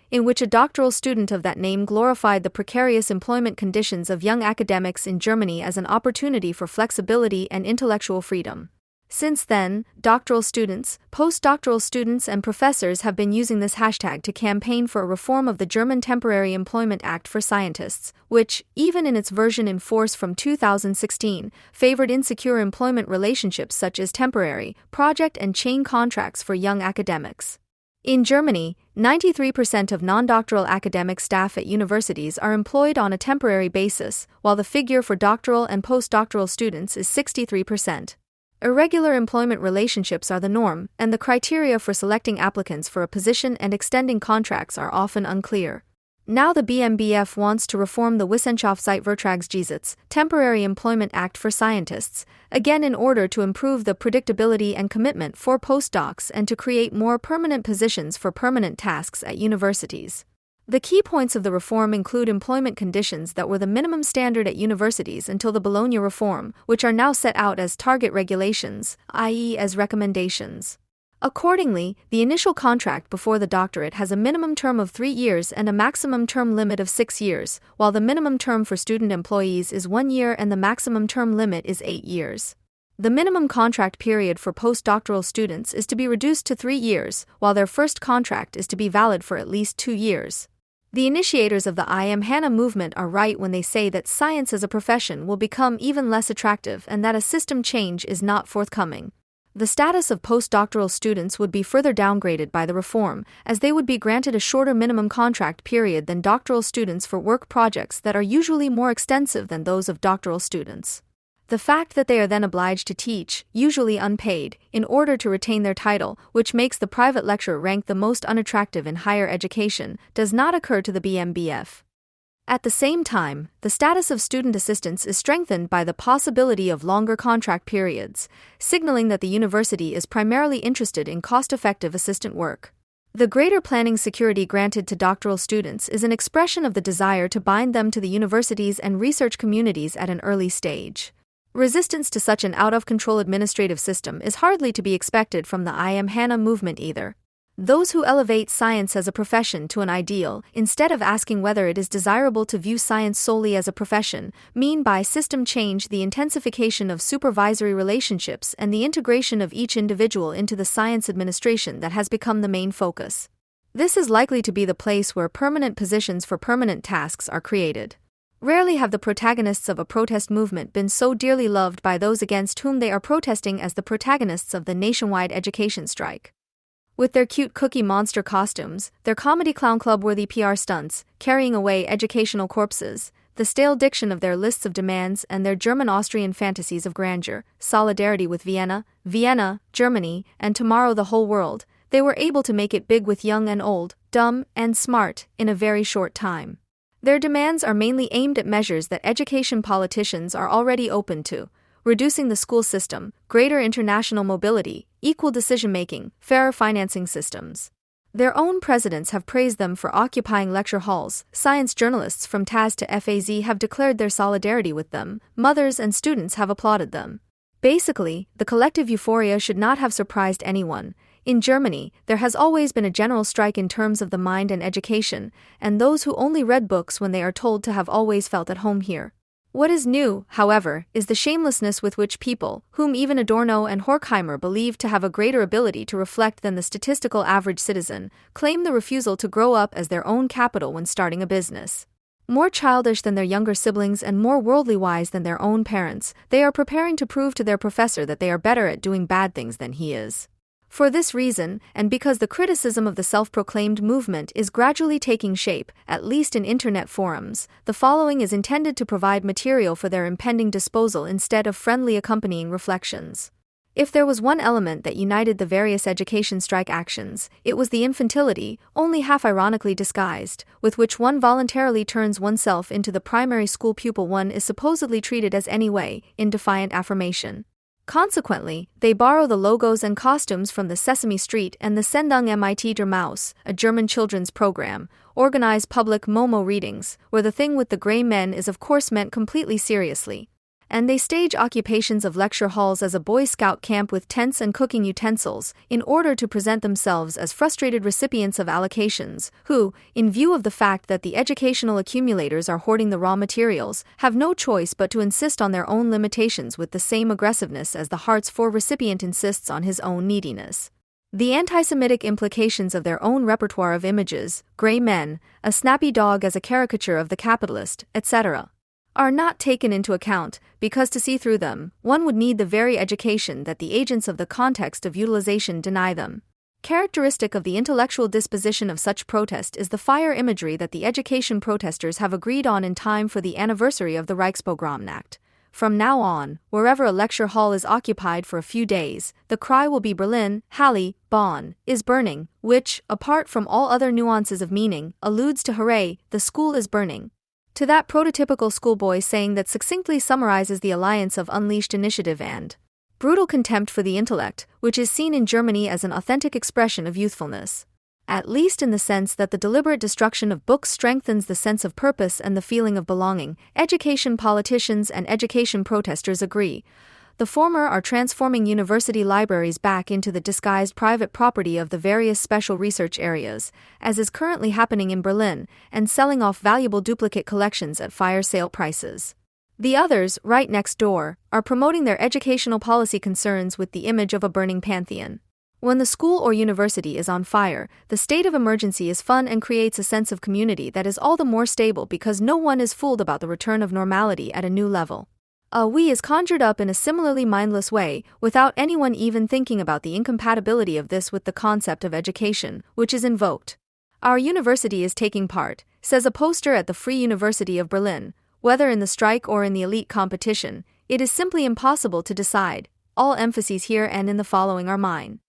in which a doctoral student of that name glorified the precarious employment conditions of young academics in Germany as an opportunity for flexibility and intellectual freedom. Since then, doctoral students, postdoctoral students, and professors have been using this hashtag to campaign for a reform of the German Temporary Employment Act for Scientists, which, even in its version in force from 2016, favored insecure employment relationships such as temporary, project, and chain contracts for young academics. In Germany, 93% of non-doctoral academic staff at universities are employed on a temporary basis, while the figure for doctoral and postdoctoral students is 63%. Irregular employment relationships are the norm, and the criteria for selecting applicants for a position and extending contracts are often unclear. Now the BMBF wants to reform the Wissenschaftszeitvertragsgesetz, Temporary Employment Act for Scientists, again in order to improve the predictability and commitment for postdocs and to create more permanent positions for permanent tasks at universities. The key points of the reform include employment conditions that were the minimum standard at universities until the Bologna reform, which are now set out as target regulations, i.e. as recommendations. Accordingly, the initial contract before the doctorate has a minimum term of 3 years and a maximum term limit of 6 years, while the minimum term for student employees is 1 year and the maximum term limit is 8 years. The minimum contract period for postdoctoral students is to be reduced to 3 years, while their first contract is to be valid for at least 2 years. The initiators of the I Am Hannah movement are right when they say that science as a profession will become even less attractive and that a system change is not forthcoming. The status of postdoctoral students would be further downgraded by the reform, as they would be granted a shorter minimum contract period than doctoral students for work projects that are usually more extensive than those of doctoral students. The fact that they are then obliged to teach, usually unpaid, in order to retain their title, which makes the private lecturer rank the most unattractive in higher education, does not occur to the BMBF. At the same time, the status of student assistants is strengthened by the possibility of longer contract periods, signaling that the university is primarily interested in cost-effective assistant work. The greater planning security granted to doctoral students is an expression of the desire to bind them to the universities and research communities at an early stage. Resistance to such an out-of-control administrative system is hardly to be expected from the I Am Hannah movement either. Those who elevate science as a profession to an ideal, instead of asking whether it is desirable to view science solely as a profession, mean by system change the intensification of supervisory relationships and the integration of each individual into the science administration that has become the main focus. This is likely to be the place where permanent positions for permanent tasks are created. Rarely have the protagonists of a protest movement been so dearly loved by those against whom they are protesting as the protagonists of the nationwide education strike. With their cute Cookie Monster costumes, their comedy clown club-worthy PR stunts, carrying away educational corpses, the stale diction of their lists of demands and their German-Austrian fantasies of grandeur, solidarity with Vienna, Germany, and tomorrow the whole world, they were able to make it big with young and old, dumb and smart, in a very short time. Their demands are mainly aimed at measures that education politicians are already open to: reducing the school system, greater international mobility, equal decision-making, fairer financing systems. Their own presidents have praised them for occupying lecture halls, science journalists from TAS to FAZ have declared their solidarity with them, mothers and students have applauded them. Basically, the collective euphoria should not have surprised anyone. In Germany, there has always been a general strike in terms of the mind and education, and those who only read books when they are told to have always felt at home here. What is new, however, is the shamelessness with which people, whom even Adorno and Horkheimer believed to have a greater ability to reflect than the statistical average citizen, claim the refusal to grow up as their own capital when starting a business. More childish than their younger siblings and more worldly wise than their own parents, they are preparing to prove to their professor that they are better at doing bad things than he is. For this reason, and because the criticism of the self-proclaimed movement is gradually taking shape, at least in internet forums, the following is intended to provide material for their impending disposal instead of friendly accompanying reflections. If there was one element that united the various education strike actions, it was the infantility, only half ironically disguised, with which one voluntarily turns oneself into the primary school pupil one is supposedly treated as anyway, in defiant affirmation. Consequently, they borrow the logos and costumes from the Sesame Street and the Sendung mit der Maus, a German children's program, organize public Momo readings, where the thing with the gray men is of course meant completely seriously. And they stage occupations of lecture halls as a Boy Scout camp with tents and cooking utensils, in order to present themselves as frustrated recipients of allocations, who, in view of the fact that the educational accumulators are hoarding the raw materials, have no choice but to insist on their own limitations with the same aggressiveness as the Hearts 4 recipient insists on his own neediness. The anti-Semitic implications of their own repertoire of images, gray men, a snappy dog as a caricature of the capitalist, etc., are not taken into account, because to see through them, one would need the very education that the agents of the context of utilization deny them. Characteristic of the intellectual disposition of such protest is the fire imagery that the education protesters have agreed on in time for the anniversary of the Reichspogromnacht. From now on, wherever a lecture hall is occupied for a few days, the cry will be Berlin, Halle, Bonn, is burning, which, apart from all other nuances of meaning, alludes to hooray, the school is burning. To that prototypical schoolboy saying that succinctly summarizes the alliance of unleashed initiative and brutal contempt for the intellect, which is seen in Germany as an authentic expression of youthfulness. At least in the sense that the deliberate destruction of books strengthens the sense of purpose and the feeling of belonging, education politicians and education protesters agree. The former are transforming university libraries back into the disguised private property of the various special research areas, as is currently happening in Berlin, and selling off valuable duplicate collections at fire sale prices. The others, right next door, are promoting their educational policy concerns with the image of a burning pantheon. When the school or university is on fire, the state of emergency is fun and creates a sense of community that is all the more stable because no one is fooled about the return of normality at a new level. A we is conjured up in a similarly mindless way, without anyone even thinking about the incompatibility of this with the concept of education, which is invoked. Our university is taking part, says a poster at the Free University of Berlin. Whether in the strike or in the elite competition, it is simply impossible to decide. All emphases here and in the following are mine.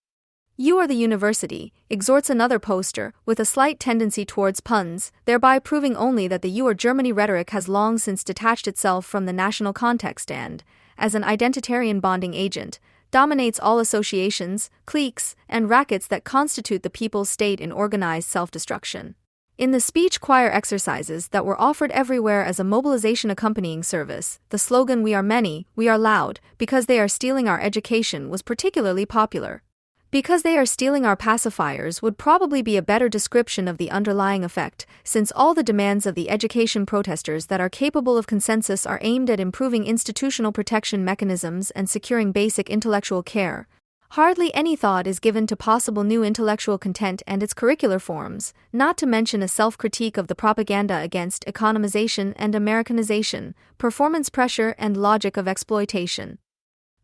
You are the university, exhorts another poster, with a slight tendency towards puns, thereby proving only that the You are Germany rhetoric has long since detached itself from the national context and, as an identitarian bonding agent, dominates all associations, cliques, and rackets that constitute the people's state in organized self-destruction. In the speech choir exercises that were offered everywhere as a mobilization accompanying service, the slogan "We are many, we are loud, because they are stealing our education" was particularly popular. Because they are stealing our pacifiers would probably be a better description of the underlying effect, since all the demands of the education protesters that are capable of consensus are aimed at improving institutional protection mechanisms and securing basic intellectual care. Hardly any thought is given to possible new intellectual content and its curricular forms, not to mention a self-critique of the propaganda against economization and Americanization, performance pressure and logic of exploitation.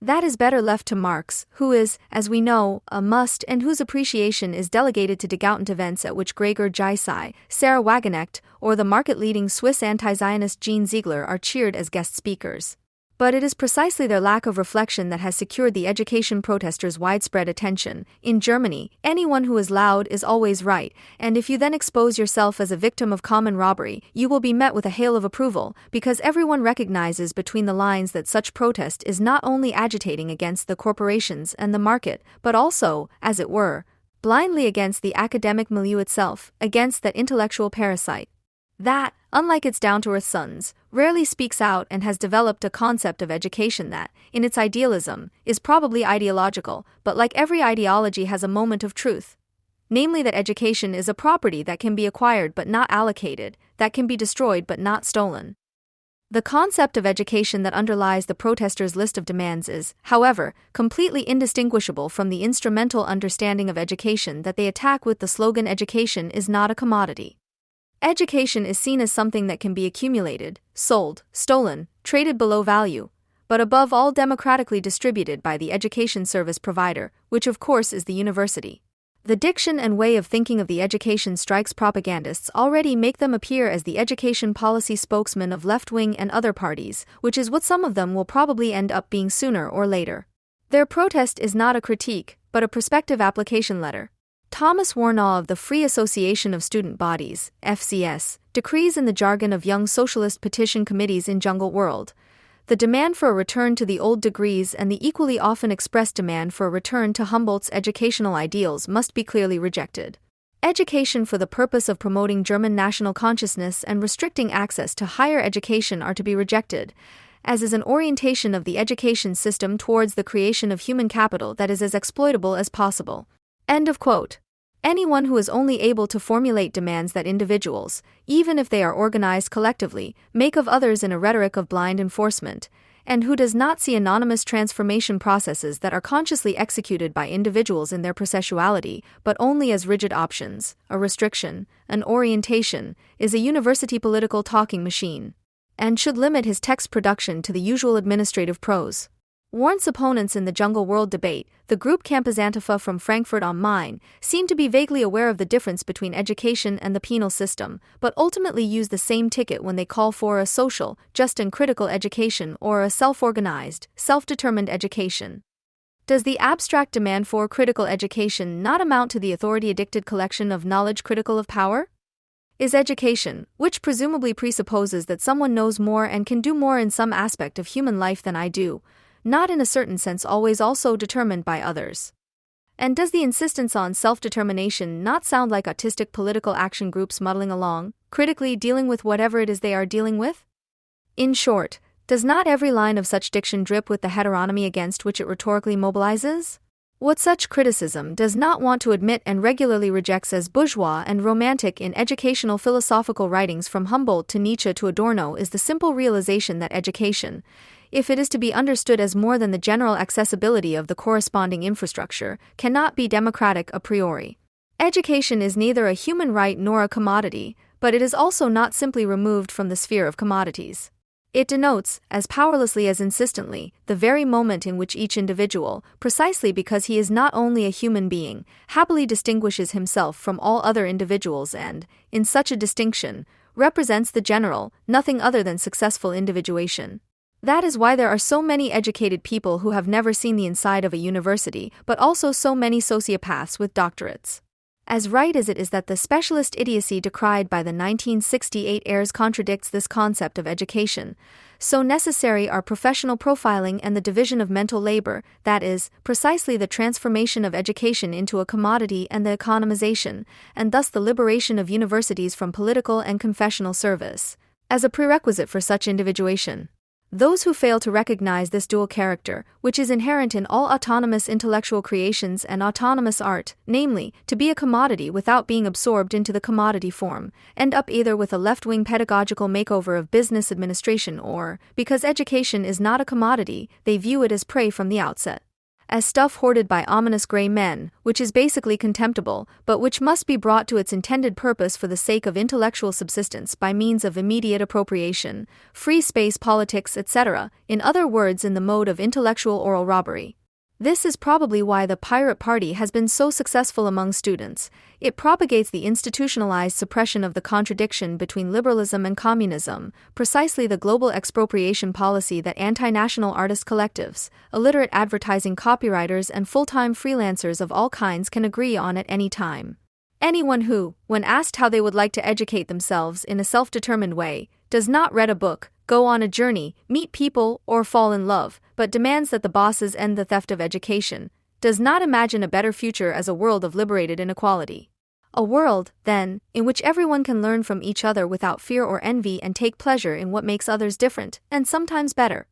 That is better left to Marx, who is, as we know, a must and whose appreciation is delegated to degoutant events at which Gregor Gysi, Sarah Wagenknecht, or the market-leading Swiss anti-Zionist Jean Ziegler are cheered as guest speakers. But it is precisely their lack of reflection that has secured the education protesters' widespread attention. In Germany, anyone who is loud is always right, and if you then expose yourself as a victim of common robbery, you will be met with a hail of approval, because everyone recognizes between the lines that such protest is not only agitating against the corporations and the market, but also, as it were, blindly against the academic milieu itself, against that intellectual parasite. That, unlike its down-to-earth sons, rarely speaks out and has developed a concept of education that, in its idealism, is probably ideological, but like every ideology has a moment of truth. Namely that education is a property that can be acquired but not allocated, that can be destroyed but not stolen. The concept of education that underlies the protesters' list of demands is, however, completely indistinguishable from the instrumental understanding of education that they attack with the slogan "Education is not a commodity." Education is seen as something that can be accumulated, sold, stolen, traded below value. but above all democratically distributed by the education service provider, which of course is the university. The diction and way of thinking of the education strikes propagandists already make them appear as the education policy spokesmen of left-wing and other parties, which is what some of them will probably end up being sooner or later. Their protest is not a critique, but a prospective application letter. Thomas Warnaw of the Free Association of Student Bodies, FCS, decrees in the jargon of young socialist petition committees in Jungle World. The demand for a return to the old degrees and the equally often expressed demand for a return to Humboldt's educational ideals must be clearly rejected. Education for the purpose of promoting German national consciousness and restricting access to higher education are to be rejected, as is an orientation of the education system towards the creation of human capital that is as exploitable as possible. End of quote. Anyone who is only able to formulate demands that individuals, even if they are organized collectively, make of others in a rhetoric of blind enforcement, and who does not see anonymous transformation processes that are consciously executed by individuals in their processuality, but only as rigid options, a restriction, an orientation, is a university political talking machine, and should limit his text production to the usual administrative prose. Warn's opponents in the Jungle World debate, the group Campus Antifa from Frankfurt am Main, seem to be vaguely aware of the difference between education and the penal system, but ultimately use the same ticket when they call for a social, just and critical education or a self-organized, self-determined education. Does the abstract demand for critical education not amount to the authority-addicted collection of knowledge critical of power? Is education, which presumably presupposes that someone knows more and can do more in some aspect of human life than I do, not in a certain sense always also determined by others? And does the insistence on self-determination not sound like autistic political action groups muddling along, critically dealing with whatever it is they are dealing with? In short, does not every line of such diction drip with the heteronomy against which it rhetorically mobilizes? What such criticism does not want to admit and regularly rejects as bourgeois and romantic in educational philosophical writings from Humboldt to Nietzsche to Adorno is the simple realization that education, if it is to be understood as more than the general accessibility of the corresponding infrastructure, cannot be democratic a priori. Education is neither a human right nor a commodity, but it is also not simply removed from the sphere of commodities. It denotes, as powerlessly as insistently, the very moment in which each individual, precisely because he is not only a human being, happily distinguishes himself from all other individuals and, in such a distinction, represents the general, nothing other than successful individuation. That is why there are so many educated people who have never seen the inside of a university, but also so many sociopaths with doctorates. As right as it is that the specialist idiocy decried by the 1968 heirs contradicts this concept of education, so necessary are professional profiling and the division of mental labor, that is, precisely the transformation of education into a commodity and the economization, and thus the liberation of universities from political and confessional service, as a prerequisite for such individuation. Those who fail to recognize this dual character, which is inherent in all autonomous intellectual creations and autonomous art, namely, to be a commodity without being absorbed into the commodity form, end up either with a left-wing pedagogical makeover of business administration or, because education is not a commodity, they view it as prey from the outset. As stuff hoarded by ominous gray men, which is basically contemptible, but which must be brought to its intended purpose for the sake of intellectual subsistence by means of immediate appropriation, free space politics, etc., in other words in the mode of intellectual oral robbery. This is probably why the Pirate Party has been so successful among students. It propagates the institutionalized suppression of the contradiction between liberalism and communism, precisely the global expropriation policy that anti-national artist collectives, illiterate advertising copywriters and full-time freelancers of all kinds can agree on at any time. Anyone who, when asked how they would like to educate themselves in a self-determined way, does not read a book, go on a journey, meet people, or fall in love, but demands that the bosses end the theft of education, does not imagine a better future as a world of liberated inequality. A world, then, in which everyone can learn from each other without fear or envy and take pleasure in what makes others different, and sometimes better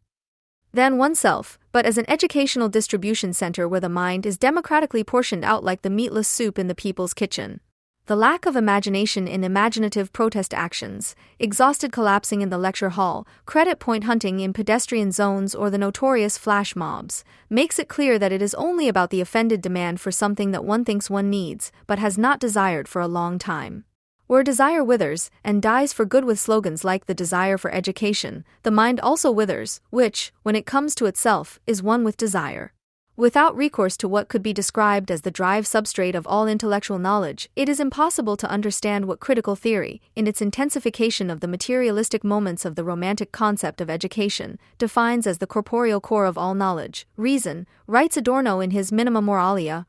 than oneself, but as an educational distribution center where the mind is democratically portioned out like the meatless soup in the people's kitchen. The lack of imagination in imaginative protest actions, exhausted collapsing in the lecture hall, credit point hunting in pedestrian zones or the notorious flash mobs, makes it clear that it is only about the offended demand for something that one thinks one needs, but has not desired for a long time. Where desire withers and dies for good with slogans like the desire for education, the mind also withers, which, when it comes to itself, is one with desire. Without recourse to what could be described as the drive substrate of all intellectual knowledge, it is impossible to understand what critical theory, in its intensification of the materialistic moments of the romantic concept of education, defines as the corporeal core of all knowledge. Reason, writes Adorno in his Minima Moralia,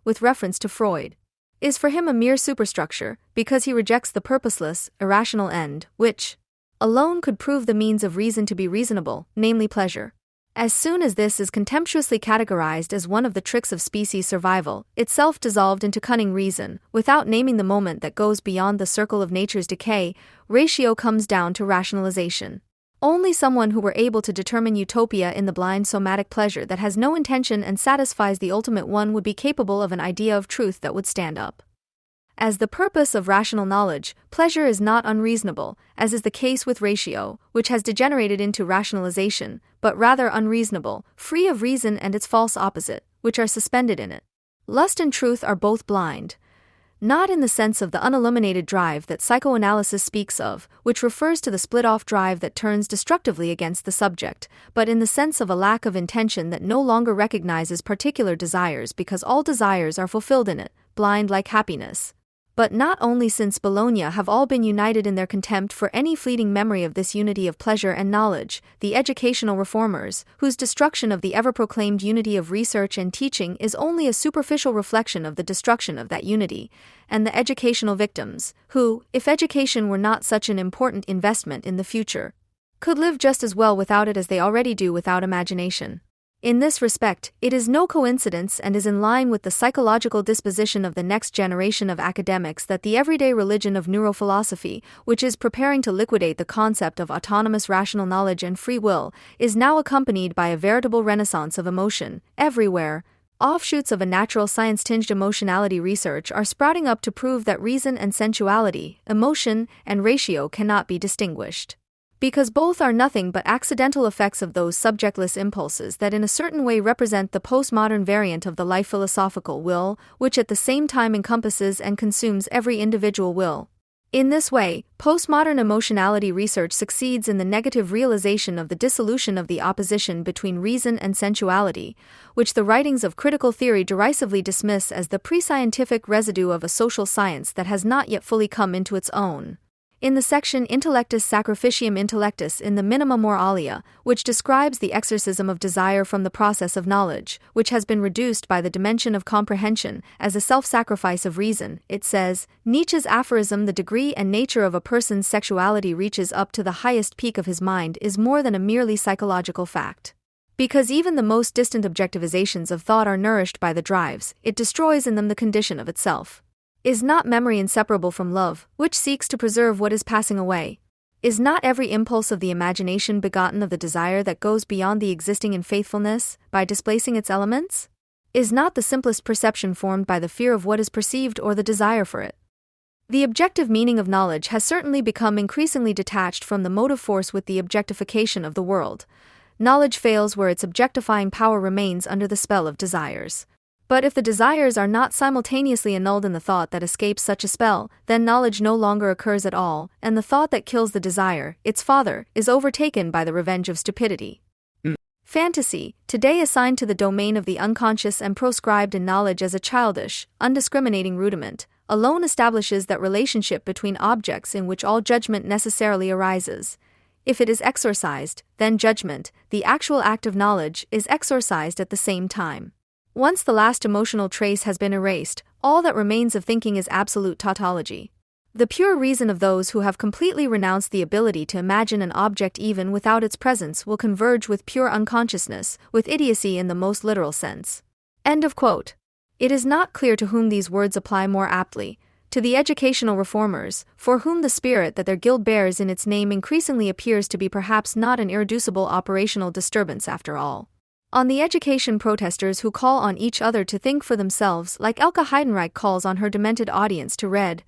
with reference to Freud, is for him a mere superstructure, because he rejects the purposeless, irrational end, which alone could prove the means of reason to be reasonable, namely pleasure. As soon as this is contemptuously categorized as one of the tricks of species survival, itself dissolved into cunning reason, without naming the moment that goes beyond the circle of nature's decay, ratio comes down to rationalization. Only someone who were able to determine utopia in the blind somatic pleasure that has no intention and satisfies the ultimate one would be capable of an idea of truth that would stand up. As the purpose of rational knowledge, pleasure is not unreasonable, as is the case with ratio, which has degenerated into rationalization, but rather unreasonable, free of reason and its false opposite, which are suspended in it. Lust and truth are both blind. Not in the sense of the unilluminated drive that psychoanalysis speaks of, which refers to the split-off drive that turns destructively against the subject, but in the sense of a lack of intention that no longer recognizes particular desires because all desires are fulfilled in it, blind like happiness. But not only since Bologna have all been united in their contempt for any fleeting memory of this unity of pleasure and knowledge, the educational reformers, whose destruction of the ever-proclaimed unity of research and teaching is only a superficial reflection of the destruction of that unity, and the educational victims, who, if education were not such an important investment in the future, could live just as well without it as they already do without imagination. In this respect, it is no coincidence and is in line with the psychological disposition of the next generation of academics that the everyday religion of neurophilosophy, which is preparing to liquidate the concept of autonomous rational knowledge and free will, is now accompanied by a veritable renaissance of emotion. Everywhere, offshoots of a natural science-tinged emotionality research are sprouting up to prove that reason and sensuality, emotion and ratio cannot be distinguished. Because both are nothing but accidental effects of those subjectless impulses that in a certain way represent the postmodern variant of the life philosophical will, which at the same time encompasses and consumes every individual will. In this way, postmodern emotionality research succeeds in the negative realization of the dissolution of the opposition between reason and sensuality, which the writings of critical theory derisively dismiss as the pre-scientific residue of a social science that has not yet fully come into its own. In the section Intellectus Sacrificium Intellectus in the Minima Moralia, which describes the exorcism of desire from the process of knowledge, which has been reduced by the dimension of comprehension as a self-sacrifice of reason, it says, Nietzsche's aphorism, the degree and nature of a person's sexuality reaches up to the highest peak of his mind is more than a merely psychological fact. Because even the most distant objectivizations of thought are nourished by the drives, it destroys in them the condition of itself. Is not memory inseparable from love, which seeks to preserve what is passing away? Is not every impulse of the imagination begotten of the desire that goes beyond the existing in faithfulness, by displacing its elements? Is not the simplest perception formed by the fear of what is perceived or the desire for it? The objective meaning of knowledge has certainly become increasingly detached from the motive force with the objectification of the world. Knowledge fails where its objectifying power remains under the spell of desires. But if the desires are not simultaneously annulled in the thought that escapes such a spell, then knowledge no longer occurs at all, and the thought that kills the desire, its father, is overtaken by the revenge of stupidity. Fantasy, today assigned to the domain of the unconscious and proscribed in knowledge as a childish, undiscriminating rudiment, alone establishes that relationship between objects in which all judgment necessarily arises. If it is exorcised, then judgment, the actual act of knowledge, is exorcised at the same time. Once the last emotional trace has been erased, all that remains of thinking is absolute tautology. The pure reason of those who have completely renounced the ability to imagine an object even without its presence will converge with pure unconsciousness, with idiocy in the most literal sense. End of quote. It is not clear to whom these words apply more aptly. To the educational reformers, for whom the spirit that their guild bears in its name increasingly appears to be perhaps not an irreducible operational disturbance after all. On the education protesters who call on each other to think for themselves like Elke Heidenreich calls on her demented audience to read,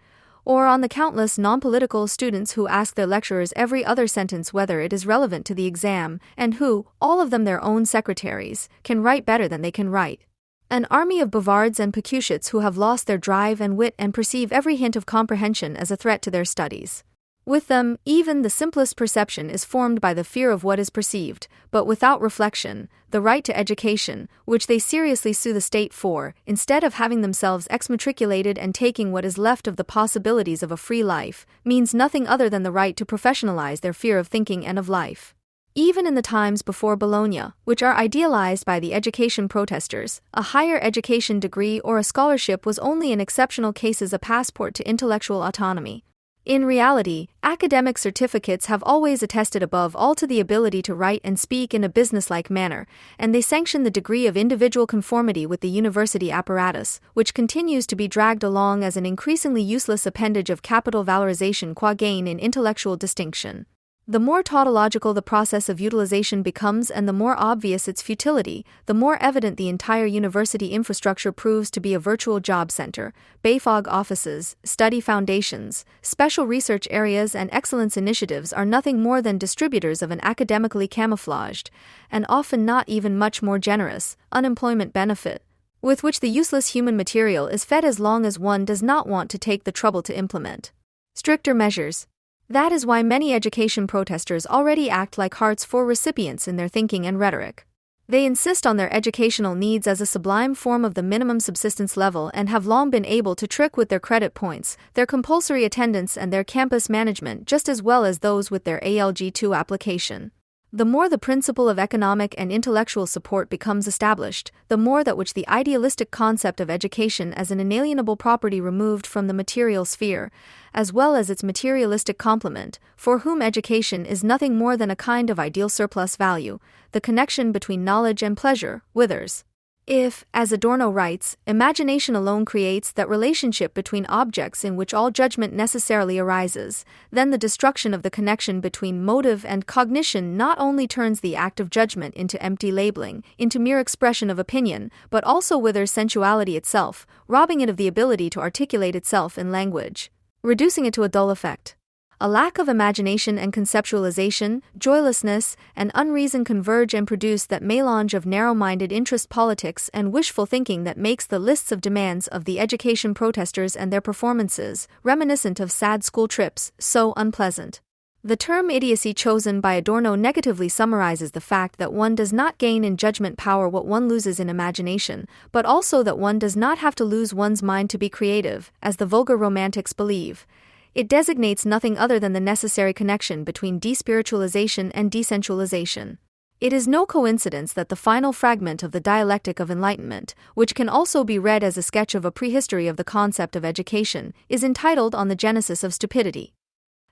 or on the countless non-political students who ask their lecturers every other sentence whether it is relevant to the exam, and who, all of them their own secretaries, can write better than they can write. An army of bavards and pecutiates who have lost their drive and wit and perceive every hint of comprehension as a threat to their studies. With them, even the simplest perception is formed by the fear of what is perceived, but without reflection, the right to education, which they seriously sue the state for, instead of having themselves exmatriculated and taking what is left of the possibilities of a free life, means nothing other than the right to professionalize their fear of thinking and of life. Even in the times before Bologna, which are idealized by the education protesters, a higher education degree or a scholarship was only in exceptional cases a passport to intellectual autonomy. In reality, academic certificates have always attested above all to the ability to write and speak in a businesslike manner, and they sanction the degree of individual conformity with the university apparatus, which continues to be dragged along as an increasingly useless appendage of capital valorization qua gain in intellectual distinction. The more tautological the process of utilization becomes and the more obvious its futility, the more evident the entire university infrastructure proves to be a virtual job center. BAFOG offices, study foundations, special research areas and excellence initiatives are nothing more than distributors of an academically camouflaged, and often not even much more generous, unemployment benefit, with which the useless human material is fed as long as one does not want to take the trouble to implement stricter measures. That is why many education protesters already act like hearts for recipients in their thinking and rhetoric. They insist on their educational needs as a sublime form of the minimum subsistence level and have long been able to trick with their credit points, their compulsory attendance and their campus management just as well as those with their ALG2 application. The more the principle of economic and intellectual support becomes established, the more that which the idealistic concept of education as an inalienable property removed from the material sphere, as well as its materialistic complement, for whom education is nothing more than a kind of ideal surplus value, the connection between knowledge and pleasure, withers. If, as Adorno writes, imagination alone creates that relationship between objects in which all judgment necessarily arises, then the destruction of the connection between motive and cognition not only turns the act of judgment into empty labeling, into mere expression of opinion, but also withers sensuality itself, robbing it of the ability to articulate itself in language, reducing it to a dull effect. A lack of imagination and conceptualization, joylessness, and unreason converge and produce that melange of narrow-minded interest politics and wishful thinking that makes the lists of demands of the education protesters and their performances, reminiscent of sad school trips, so unpleasant. The term idiocy chosen by Adorno negatively summarizes the fact that one does not gain in judgment power what one loses in imagination, but also that one does not have to lose one's mind to be creative, as the vulgar romantics believe. It designates nothing other than the necessary connection between despiritualization and desensualization. It is no coincidence that the final fragment of the Dialectic of Enlightenment, which can also be read as a sketch of a prehistory of the concept of education, is entitled On the Genesis of Stupidity.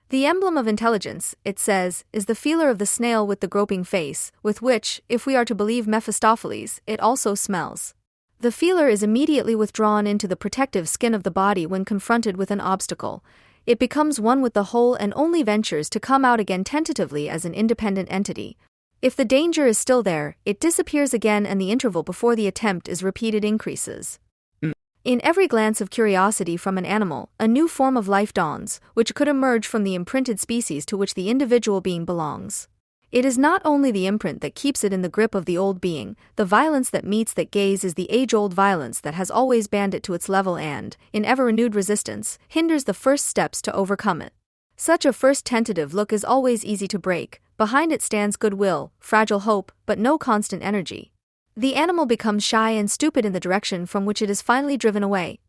The emblem of intelligence, it says, is the feeler of the snail with the groping face, with which, if we are to believe Mephistopheles, it also smells. The feeler is immediately withdrawn into the protective skin of the body when confronted with an obstacle. It becomes one with the whole and only ventures to come out again tentatively as an independent entity. If the danger is still there, it disappears again and the interval before the attempt is repeated increases. In every glance of curiosity from an animal, a new form of life dawns, which could emerge from the imprinted species to which the individual being belongs. It is not only the imprint that keeps it in the grip of the old being, the violence that meets that gaze is the age-old violence that has always banned it to its level and, in ever-renewed resistance, hinders the first steps to overcome it. Such a first tentative look is always easy to break, behind it stands goodwill, fragile hope, but no constant energy. The animal becomes shy and stupid in the direction from which it is finally driven away.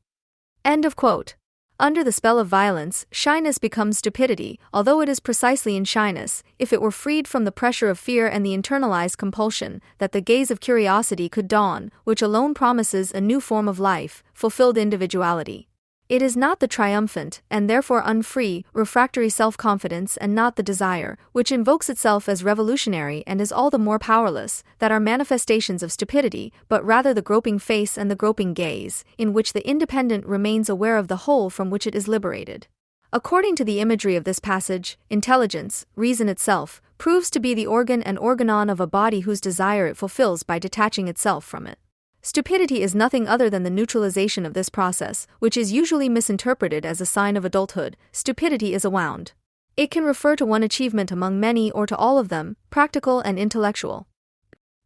End of quote. Under the spell of violence, shyness becomes stupidity, although it is precisely in shyness, if it were freed from the pressure of fear and the internalized compulsion, that the gaze of curiosity could dawn, which alone promises a new form of life, fulfilled individuality. It is not the triumphant, and therefore unfree, refractory self-confidence and not the desire, which invokes itself as revolutionary and is all the more powerless, that are manifestations of stupidity, but rather the groping face and the groping gaze, in which the independent remains aware of the whole from which it is liberated. According to the imagery of this passage, intelligence, reason itself, proves to be the organ and organon of a body whose desire it fulfills by detaching itself from it. Stupidity is nothing other than the neutralization of this process, which is usually misinterpreted as a sign of adulthood. Stupidity is a wound. It can refer to one achievement among many or to all of them, practical and intellectual.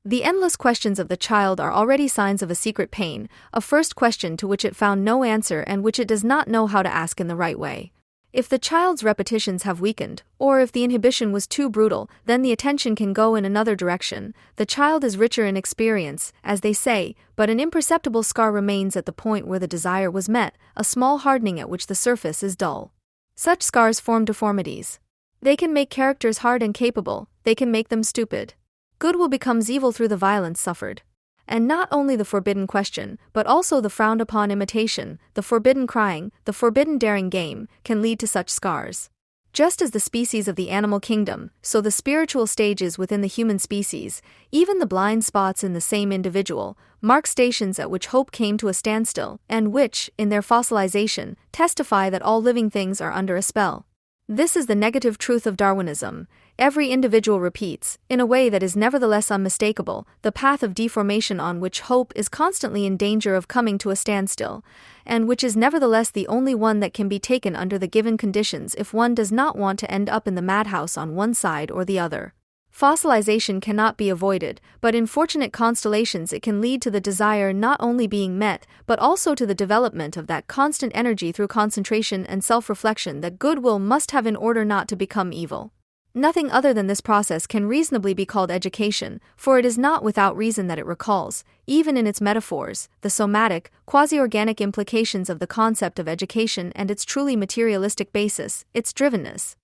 The endless questions of the child are already signs of a secret pain, a first question to which it found no answer and which it does not know how to ask in the right way. If the child's repetitions have weakened, or if the inhibition was too brutal, then the attention can go in another direction. The child is richer in experience, as they say, but an imperceptible scar remains at the point where the desire was met, a small hardening at which the surface is dull. Such scars form deformities. They can make characters hard and capable, they can make them stupid. Goodwill becomes evil through the violence suffered. And not only the forbidden question, but also the frowned-upon imitation, the forbidden crying, the forbidden daring game, can lead to such scars. Just as the species of the animal kingdom, so the spiritual stages within the human species, even the blind spots in the same individual, mark stations at which hope came to a standstill, and which, in their fossilization, testify that all living things are under a spell. This is the negative truth of Darwinism. Every individual repeats, in a way that is nevertheless unmistakable, the path of deformation on which hope is constantly in danger of coming to a standstill, and which is nevertheless the only one that can be taken under the given conditions if one does not want to end up in the madhouse on one side or the other. Fossilization cannot be avoided, but in fortunate constellations it can lead to the desire not only being met, but also to the development of that constant energy through concentration and self-reflection that goodwill must have in order not to become evil. Nothing other than this process can reasonably be called education, for it is not without reason that it recalls, even in its metaphors, the somatic, quasi-organic implications of the concept of education and its truly materialistic basis, its drivenness.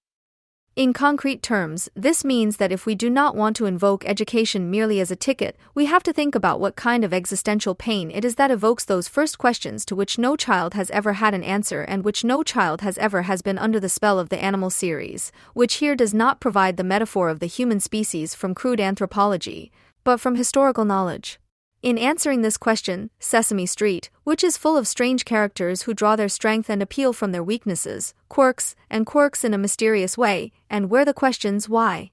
In concrete terms, this means that if we do not want to invoke education merely as a ticket, we have to think about what kind of existential pain it is that evokes those first questions to which no child has ever had an answer and which no child has been under the spell of the animal series, which here does not provide the metaphor of the human species from crude anthropology, but from historical knowledge. In answering this question, Sesame Street, which is full of strange characters who draw their strength and appeal from their weaknesses, quirks in a mysterious way, and where the questions why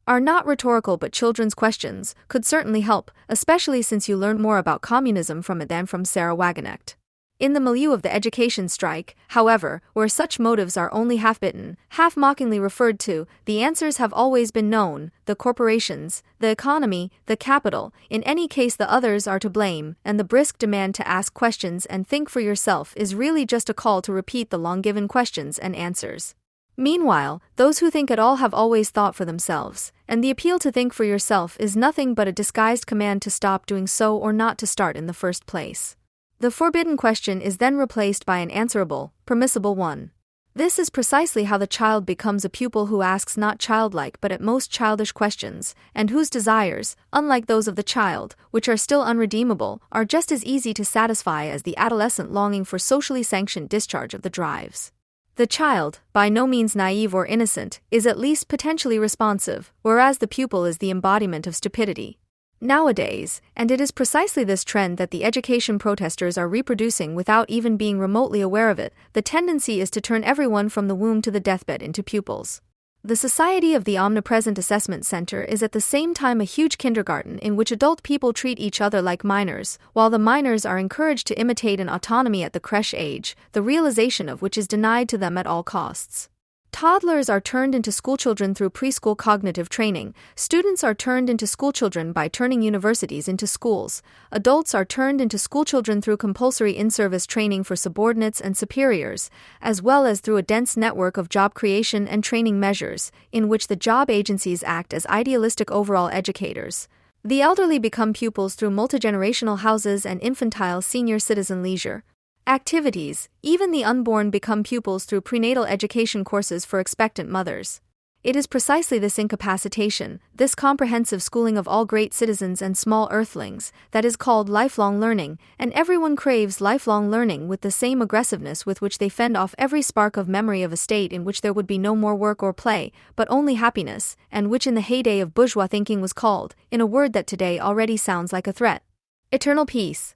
are not rhetorical but children's questions, could certainly help, especially since you learn more about communism from it than from Sarah Wagenknecht. In the milieu of the education strike, however, where such motives are only half-bitten, half-mockingly referred to, the answers have always been known: the corporations, the economy, the capital, in any case the others are to blame, and the brisk demand to ask questions and think for yourself is really just a call to repeat the long-given questions and answers. Meanwhile, those who think at all have always thought for themselves, and the appeal to think for yourself is nothing but a disguised command to stop doing so or not to start in the first place. The forbidden question is then replaced by an answerable, permissible one. This is precisely how the child becomes a pupil who asks not childlike but at most childish questions, and whose desires, unlike those of the child, which are still unredeemable, are just as easy to satisfy as the adolescent longing for socially sanctioned discharge of the drives. The child, by no means naive or innocent, is at least potentially responsive, whereas the pupil is the embodiment of stupidity. Nowadays, and it is precisely this trend that the education protesters are reproducing without even being remotely aware of it, the tendency is to turn everyone from the womb to the deathbed into pupils. The Society of the Omnipresent Assessment Center is at the same time a huge kindergarten in which adult people treat each other like minors, while the minors are encouraged to imitate an autonomy at the creche age, the realization of which is denied to them at all costs. Toddlers are turned into schoolchildren through preschool cognitive training, students are turned into schoolchildren by turning universities into schools, adults are turned into schoolchildren through compulsory in-service training for subordinates and superiors, as well as through a dense network of job creation and training measures, in which the job agencies act as idealistic overall educators. The elderly become pupils through multigenerational houses and infantile senior citizen leisure activities. Even the unborn become pupils through prenatal education courses for expectant mothers. It is precisely this incapacitation, this comprehensive schooling of all great citizens and small earthlings, that is called lifelong learning, and everyone craves lifelong learning with the same aggressiveness with which they fend off every spark of memory of a state in which there would be no more work or play, but only happiness, and which in the heyday of bourgeois thinking was called, in a word that today already sounds like a threat, eternal peace.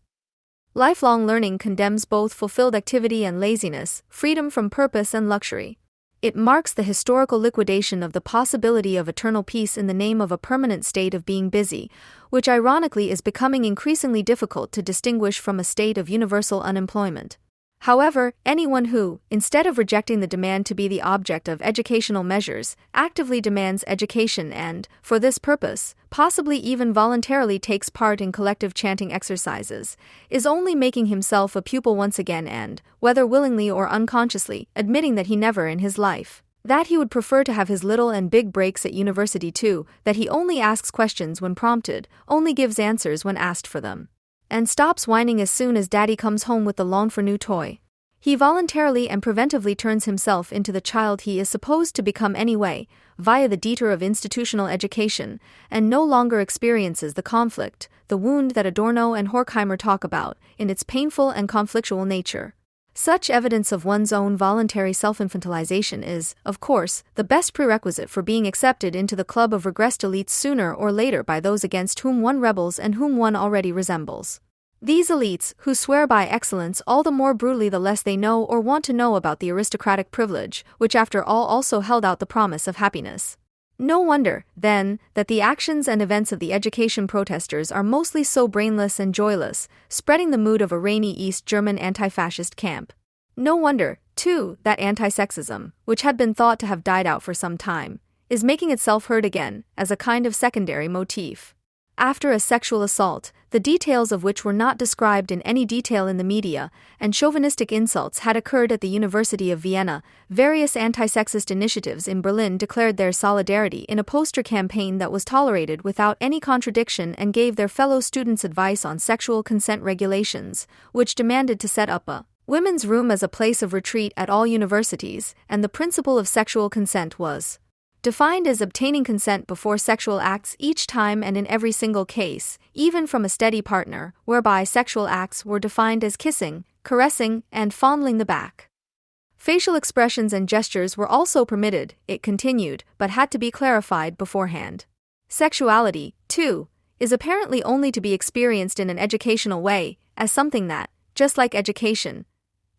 Lifelong learning condemns both fulfilled activity and laziness, freedom from purpose and luxury. It marks the historical liquidation of the possibility of eternal peace in the name of a permanent state of being busy, which ironically is becoming increasingly difficult to distinguish from a state of universal unemployment. However, anyone who, instead of rejecting the demand to be the object of educational measures, actively demands education and, for this purpose, possibly even voluntarily takes part in collective chanting exercises, is only making himself a pupil once again and, whether willingly or unconsciously, admitting that he never in his life, that he would prefer to have his little and big breaks at university too, that he only asks questions when prompted, only gives answers when asked for them, and stops whining as soon as daddy comes home with the longed-for new toy. He voluntarily and preventively turns himself into the child he is supposed to become anyway, via the detour of institutional education, and no longer experiences the conflict, the wound that Adorno and Horkheimer talk about, in its painful and conflictual nature. Such evidence of one's own voluntary self-infantilization is, of course, the best prerequisite for being accepted into the club of regressed elites sooner or later by those against whom one rebels and whom one already resembles. These elites, who swear by excellence all the more brutally the less they know or want to know about the aristocratic privilege, which after all also held out the promise of happiness. No wonder, then, that the actions and events of the education protesters are mostly so brainless and joyless, spreading the mood of a rainy East German anti-fascist camp. No wonder, too, that anti-sexism, which had been thought to have died out for some time, is making itself heard again, as a kind of secondary motif. After a sexual assault, the details of which were not described in any detail in the media, and chauvinistic insults had occurred at the University of Vienna, various anti-sexist initiatives in Berlin declared their solidarity in a poster campaign that was tolerated without any contradiction and gave their fellow students advice on sexual consent regulations, which demanded to set up a women's room as a place of retreat at all universities, and the principle of sexual consent was defined as obtaining consent before sexual acts each time and in every single case, even from a steady partner, whereby sexual acts were defined as kissing, caressing, and fondling the back. Facial expressions and gestures were also permitted, it continued, but had to be clarified beforehand. Sexuality, too, is apparently only to be experienced in an educational way, as something that, just like education,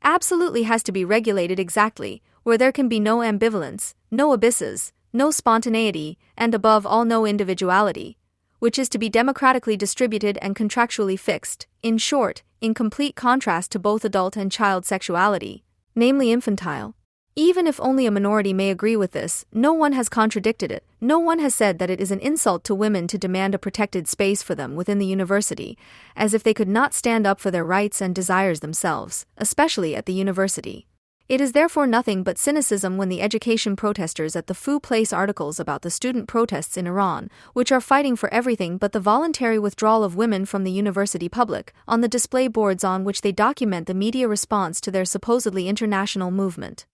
absolutely has to be regulated exactly, where there can be no ambivalence, no abysses, no spontaneity, and above all no individuality, which is to be democratically distributed and contractually fixed, in short, in complete contrast to both adult and child sexuality, namely infantile. Even if only a minority may agree with this, no one has contradicted it, no one has said that it is an insult to women to demand a protected space for them within the university, as if they could not stand up for their rights and desires themselves, especially at the university. It is therefore nothing but cynicism when the education protesters at the Foo place articles about the student protests in Iran, which are fighting for everything but the voluntary withdrawal of women from the university public, on the display boards on which they document the media response to their supposedly international movement.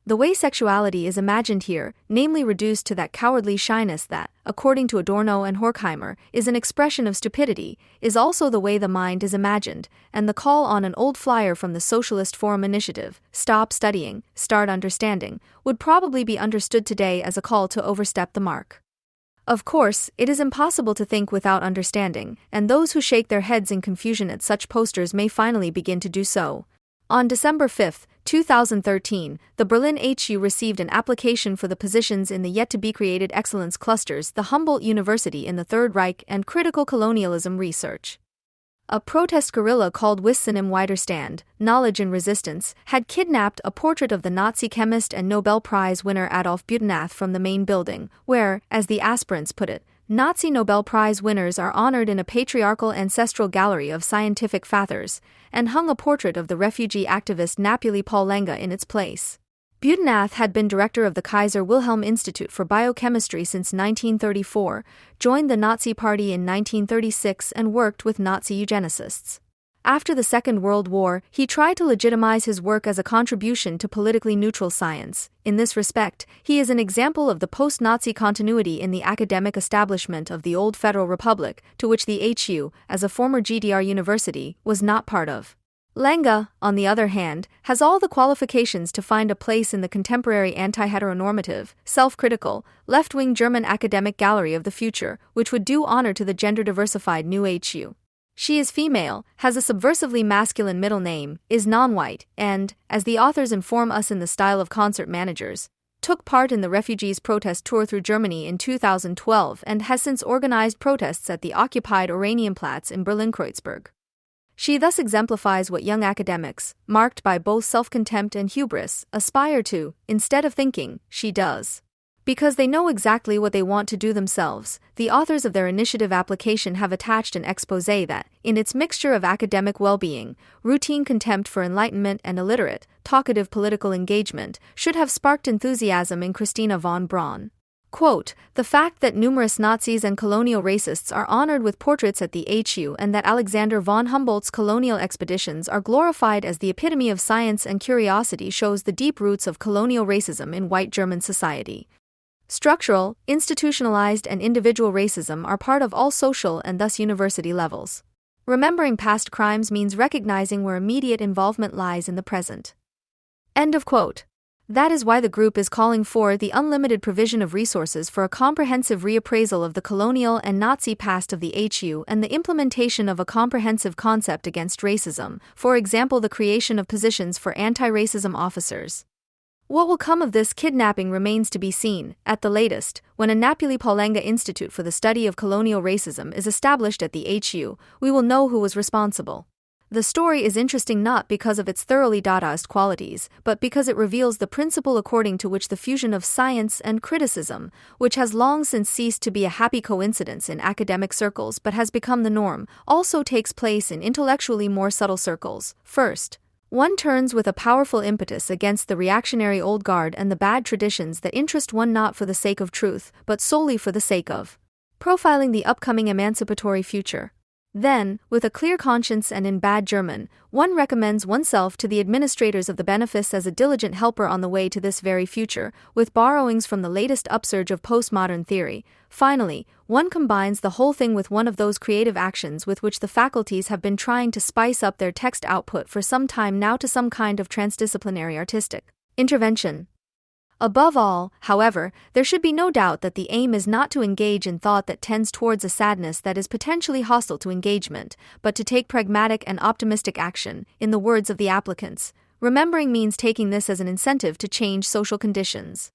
The way sexuality is imagined here, namely reduced to that cowardly shyness that, according to Adorno and Horkheimer, is an expression of stupidity, is also the way the mind is imagined, and the call on an old flyer from the Socialist Forum Initiative, "Stop studying, start understanding," would probably be understood today as a call to overstep the mark. Of course, it is impossible to think without understanding, and those who shake their heads in confusion at such posters may finally begin to do so. On December 5, 2013, the Berlin HU received an application for the positions in the yet-to-be-created excellence clusters, the Humboldt University in the Third Reich and critical colonialism research. A protest guerrilla called Wissen im Widerstand, Knowledge and Resistance, had kidnapped a portrait of the Nazi chemist and Nobel Prize winner Adolf Butenandt from the main building, where, as the aspirants put it, Nazi Nobel Prize winners are honored in a patriarchal ancestral gallery of scientific fathers, and hung a portrait of the refugee activist Napoli Paul Lenga in its place. Butenandt had been director of the Kaiser Wilhelm Institute for Biochemistry since 1934, joined the Nazi Party in 1936 and worked with Nazi eugenicists. After the Second World War, he tried to legitimize his work as a contribution to politically neutral science. In this respect, he is an example of the post-Nazi continuity in the academic establishment of the old Federal Republic, to which the HU, as a former GDR university, was not part of. Lenga, on the other hand, has all the qualifications to find a place in the contemporary anti-heteronormative, self-critical, left-wing German academic gallery of the future, which would do honor to the gender-diversified new HU. She is female, has a subversively masculine middle name, is non-white, and, as the authors inform us in the style of concert managers, took part in the refugees' protest tour through Germany in 2012 and has since organized protests at the occupied Oranienplatz in Berlin-Kreuzberg. She thus exemplifies what young academics, marked by both self-contempt and hubris, aspire to. Instead of thinking, she does. Because they know exactly what they want to do themselves, the authors of their initiative application have attached an exposé that, in its mixture of academic well-being, routine contempt for enlightenment and illiterate, talkative political engagement, should have sparked enthusiasm in Christina von Braun. Quote, the fact that numerous Nazis and colonial racists are honored with portraits at the HU and that Alexander von Humboldt's colonial expeditions are glorified as the epitome of science and curiosity shows the deep roots of colonial racism in white German society. Structural, institutionalized, and individual racism are part of all social and thus university levels. Remembering past crimes means recognizing where immediate involvement lies in the present. End of quote. That is why the group is calling for the unlimited provision of resources for a comprehensive reappraisal of the colonial and Nazi past of the HU and the implementation of a comprehensive concept against racism, for example the creation of positions for anti-racism officers. What will come of this kidnapping remains to be seen. At the latest, when a Napoli Palenga Institute for the Study of Colonial Racism is established at the HU, we will know who was responsible. The story is interesting not because of its thoroughly Dadaist qualities, but because it reveals the principle according to which the fusion of science and criticism, which has long since ceased to be a happy coincidence in academic circles but has become the norm, also takes place in intellectually more subtle circles. First, one turns with a powerful impetus against the reactionary old guard and the bad traditions that interest one not for the sake of truth, but solely for the sake of profiling the upcoming emancipatory future. Then, with a clear conscience and in bad German, one recommends oneself to the administrators of the benefice as a diligent helper on the way to this very future, with borrowings from the latest upsurge of postmodern theory. Finally, one combines the whole thing with one of those creative actions with which the faculties have been trying to spice up their text output for some time now to some kind of transdisciplinary artistic intervention. Above all, however, there should be no doubt that the aim is not to engage in thought that tends towards a sadness that is potentially hostile to engagement, but to take pragmatic and optimistic action, in the words of the applicants. Remembering means taking this as an incentive to change social conditions.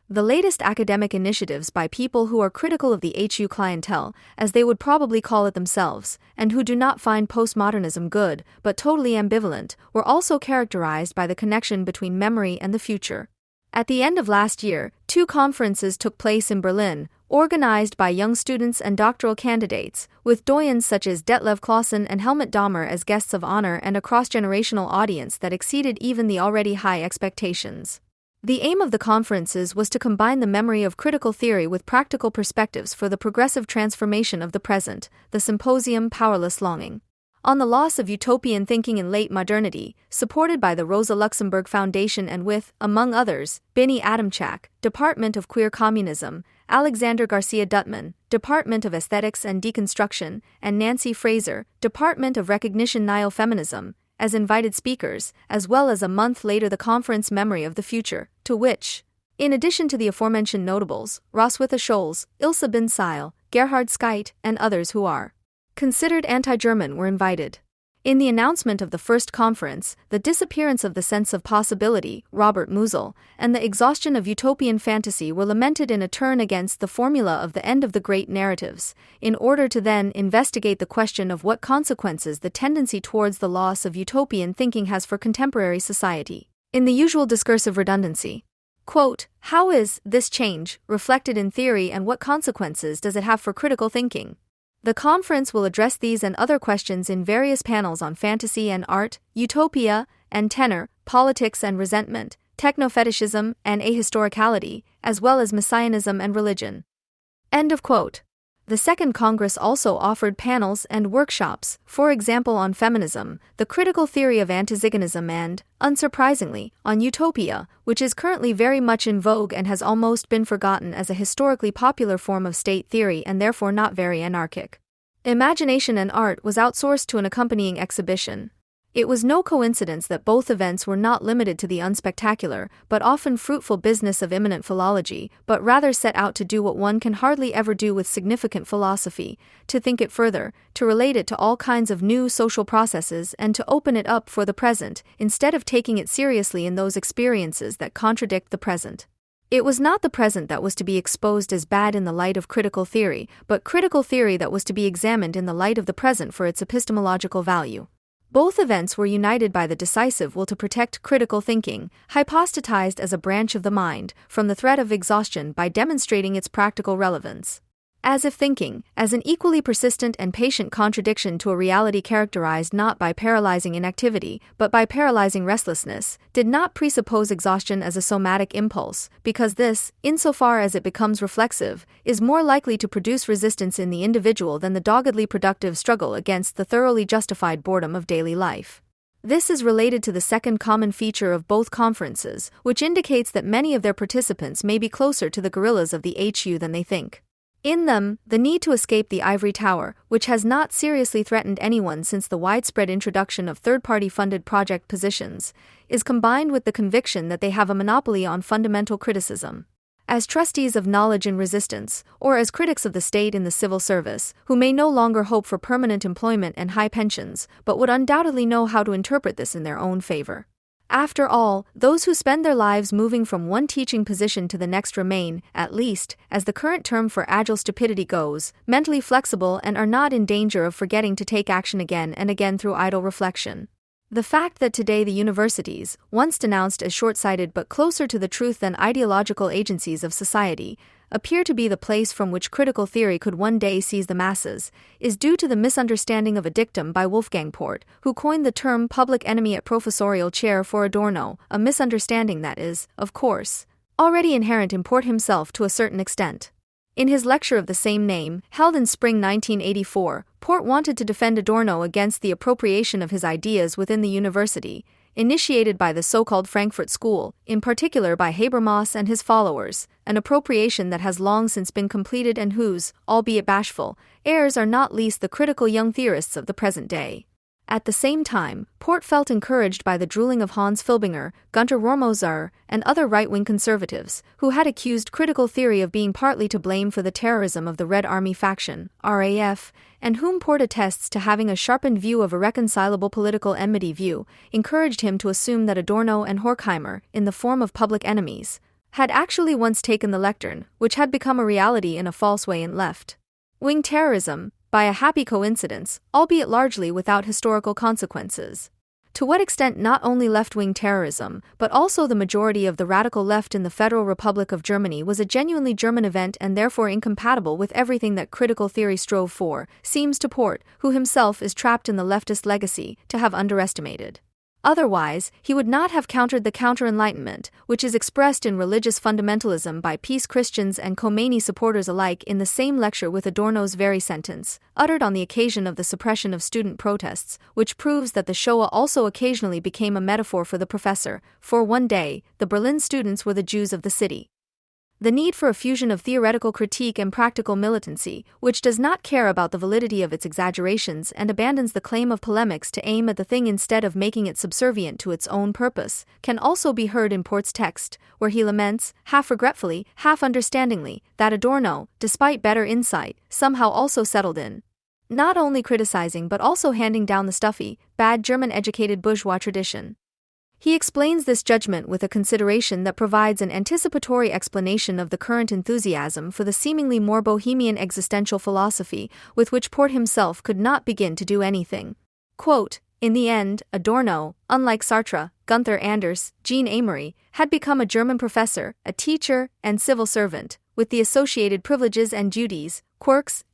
The latest academic initiatives by people who are critical of the HU clientele, as they would probably call it themselves, and who do not find postmodernism good, but totally ambivalent, were also characterized by the connection between memory and the future. At the end of last year, 2 conferences took place in Berlin, organized by young students and doctoral candidates, with doyens such as Detlev Clausen and Helmut Dahmer as guests of honor and a cross-generational audience that exceeded even the already high expectations. The aim of the conferences was to combine the memory of critical theory with practical perspectives for the progressive transformation of the present, the symposium Powerless Longing. On the loss of utopian thinking in late modernity, supported by the Rosa Luxemburg Foundation and with, among others, Benny Adamczak, Department of Queer Communism, Alexander Garcia Duttman, Department of Aesthetics and Deconstruction, and Nancy Fraser, Department of Recognition Neo-Feminism, as invited speakers, as well as a month later the conference Memory of the Future, to which, in addition to the aforementioned notables, Roswitha Scholz, Ilse bin Seil, Gerhard Scheidt, and others who are considered anti-German were invited. In the announcement of the first conference, the disappearance of the sense of possibility, Robert Musil, and the exhaustion of utopian fantasy were lamented in a turn against the formula of the end of the great narratives, in order to then investigate the question of what consequences the tendency towards the loss of utopian thinking has for contemporary society. In the usual discursive redundancy, quote, how is this change reflected in theory and what consequences does it have for critical thinking? The conference will address these and other questions in various panels on fantasy and art, utopia and tenor, politics and resentment, techno-fetishism and ahistoricality, as well as messianism and religion. End of quote. The Second Congress also offered panels and workshops, for example on feminism, the critical theory of antiziganism and, unsurprisingly, on utopia, which is currently very much in vogue and has almost been forgotten as a historically popular form of state theory and therefore not very anarchic. Imagination and art was outsourced to an accompanying exhibition. It was no coincidence that both events were not limited to the unspectacular, but often fruitful business of immanent philology, but rather set out to do what one can hardly ever do with significant philosophy, to think it further, to relate it to all kinds of new social processes and to open it up for the present, instead of taking it seriously in those experiences that contradict the present. It was not the present that was to be exposed as bad in the light of critical theory, but critical theory that was to be examined in the light of the present for its epistemological value. Both events were united by the decisive will to protect critical thinking, hypostatized as a branch of the mind, from the threat of exhaustion by demonstrating its practical relevance. As if thinking, as an equally persistent and patient contradiction to a reality characterized not by paralyzing inactivity, but by paralyzing restlessness, did not presuppose exhaustion as a somatic impulse, because this, insofar as it becomes reflexive, is more likely to produce resistance in the individual than the doggedly productive struggle against the thoroughly justified boredom of daily life. This is related to the second common feature of both conferences, which indicates that many of their participants may be closer to the guerrillas of the HU than they think. In them, the need to escape the ivory tower, which has not seriously threatened anyone since the widespread introduction of third-party funded project positions, is combined with the conviction that they have a monopoly on fundamental criticism. As trustees of knowledge and resistance, or as critics of the state in the civil service, who may no longer hope for permanent employment and high pensions, but would undoubtedly know how to interpret this in their own favor. After all, those who spend their lives moving from one teaching position to the next remain, at least, as the current term for agile stupidity goes, mentally flexible and are not in danger of forgetting to take action again and again through idle reflection. The fact that today the universities, once denounced as short-sighted but closer to the truth than ideological agencies of society, appear to be the place from which critical theory could one day seize the masses, is due to the misunderstanding of a dictum by Wolfgang Port, who coined the term public enemy at professorial chair for Adorno, a misunderstanding that is, of course, already inherent in Port himself to a certain extent. In his lecture of the same name, held in spring 1984, Port wanted to defend Adorno against the appropriation of his ideas within the university, initiated by the so-called Frankfurt School, in particular by Habermas and his followers, an appropriation that has long since been completed and whose, albeit bashful, heirs are not least the critical young theorists of the present day. At the same time, Port felt encouraged by the drooling of Hans Filbinger, Gunter Rohrmoser, and other right-wing conservatives, who had accused critical theory of being partly to blame for the terrorism of the Red Army faction, RAF, and whom Port attests to having a sharpened view of irreconcilable political enmity view, encouraged him to assume that Adorno and Horkheimer, in the form of public enemies, had actually once taken the lectern, which had become a reality in a false way in left-wing terrorism, by a happy coincidence, albeit largely without historical consequences. To what extent not only left-wing terrorism, but also the majority of the radical left in the Federal Republic of Germany was a genuinely German event and therefore incompatible with everything that critical theory strove for, seems to Port, who himself is trapped in the leftist legacy, to have underestimated. Otherwise, he would not have countered the counter-enlightenment, which is expressed in religious fundamentalism by peace Christians and Khomeini supporters alike in the same lecture with Adorno's very sentence, uttered on the occasion of the suppression of student protests, which proves that the Shoah also occasionally became a metaphor for the professor, for one day, the Berlin students were the Jews of the city. The need for a fusion of theoretical critique and practical militancy, which does not care about the validity of its exaggerations and abandons the claim of polemics to aim at the thing instead of making it subservient to its own purpose, can also be heard in Port's text, where he laments, half regretfully, half understandingly, that Adorno, despite better insight, somehow also settled in, not only criticizing but also handing down the stuffy, bad German-educated bourgeois tradition. He explains this judgment with a consideration that provides an anticipatory explanation of the current enthusiasm for the seemingly more bohemian existential philosophy with which Port himself could not begin to do anything. Quote, in the end, Adorno, unlike Sartre, Gunther Anders, Jean Amory, had become a German professor, a teacher, and civil servant, with the associated privileges and duties, quirks,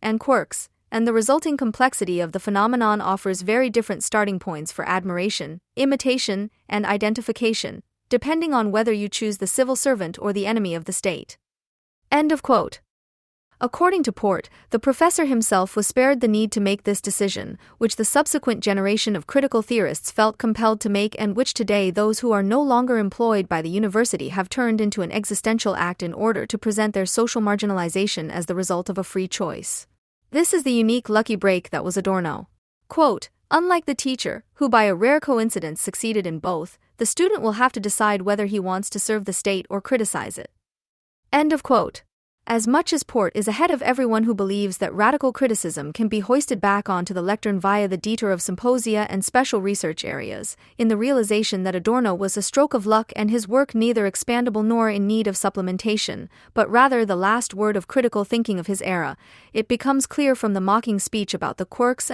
and the resulting complexity of the phenomenon offers very different starting points for admiration, imitation, and identification, depending on whether you choose the civil servant or the enemy of the state. End of quote. According to Port, the professor himself was spared the need to make this decision, which the subsequent generation of critical theorists felt compelled to make and which today those who are no longer employed by the university have turned into an existential act in order to present their social marginalization as the result of a free choice. This is the unique lucky break that was Adorno. Quote, unlike the teacher, who by a rare coincidence succeeded in both, the student will have to decide whether he wants to serve the state or criticize it. End of quote. As much as Port is ahead of everyone who believes that radical criticism can be hoisted back onto the lectern via the detour of symposia and special research areas, in the realization that Adorno was a stroke of luck and his work neither expandable nor in need of supplementation, but rather the last word of critical thinking of his era, it becomes clear from the mocking speech about the quirks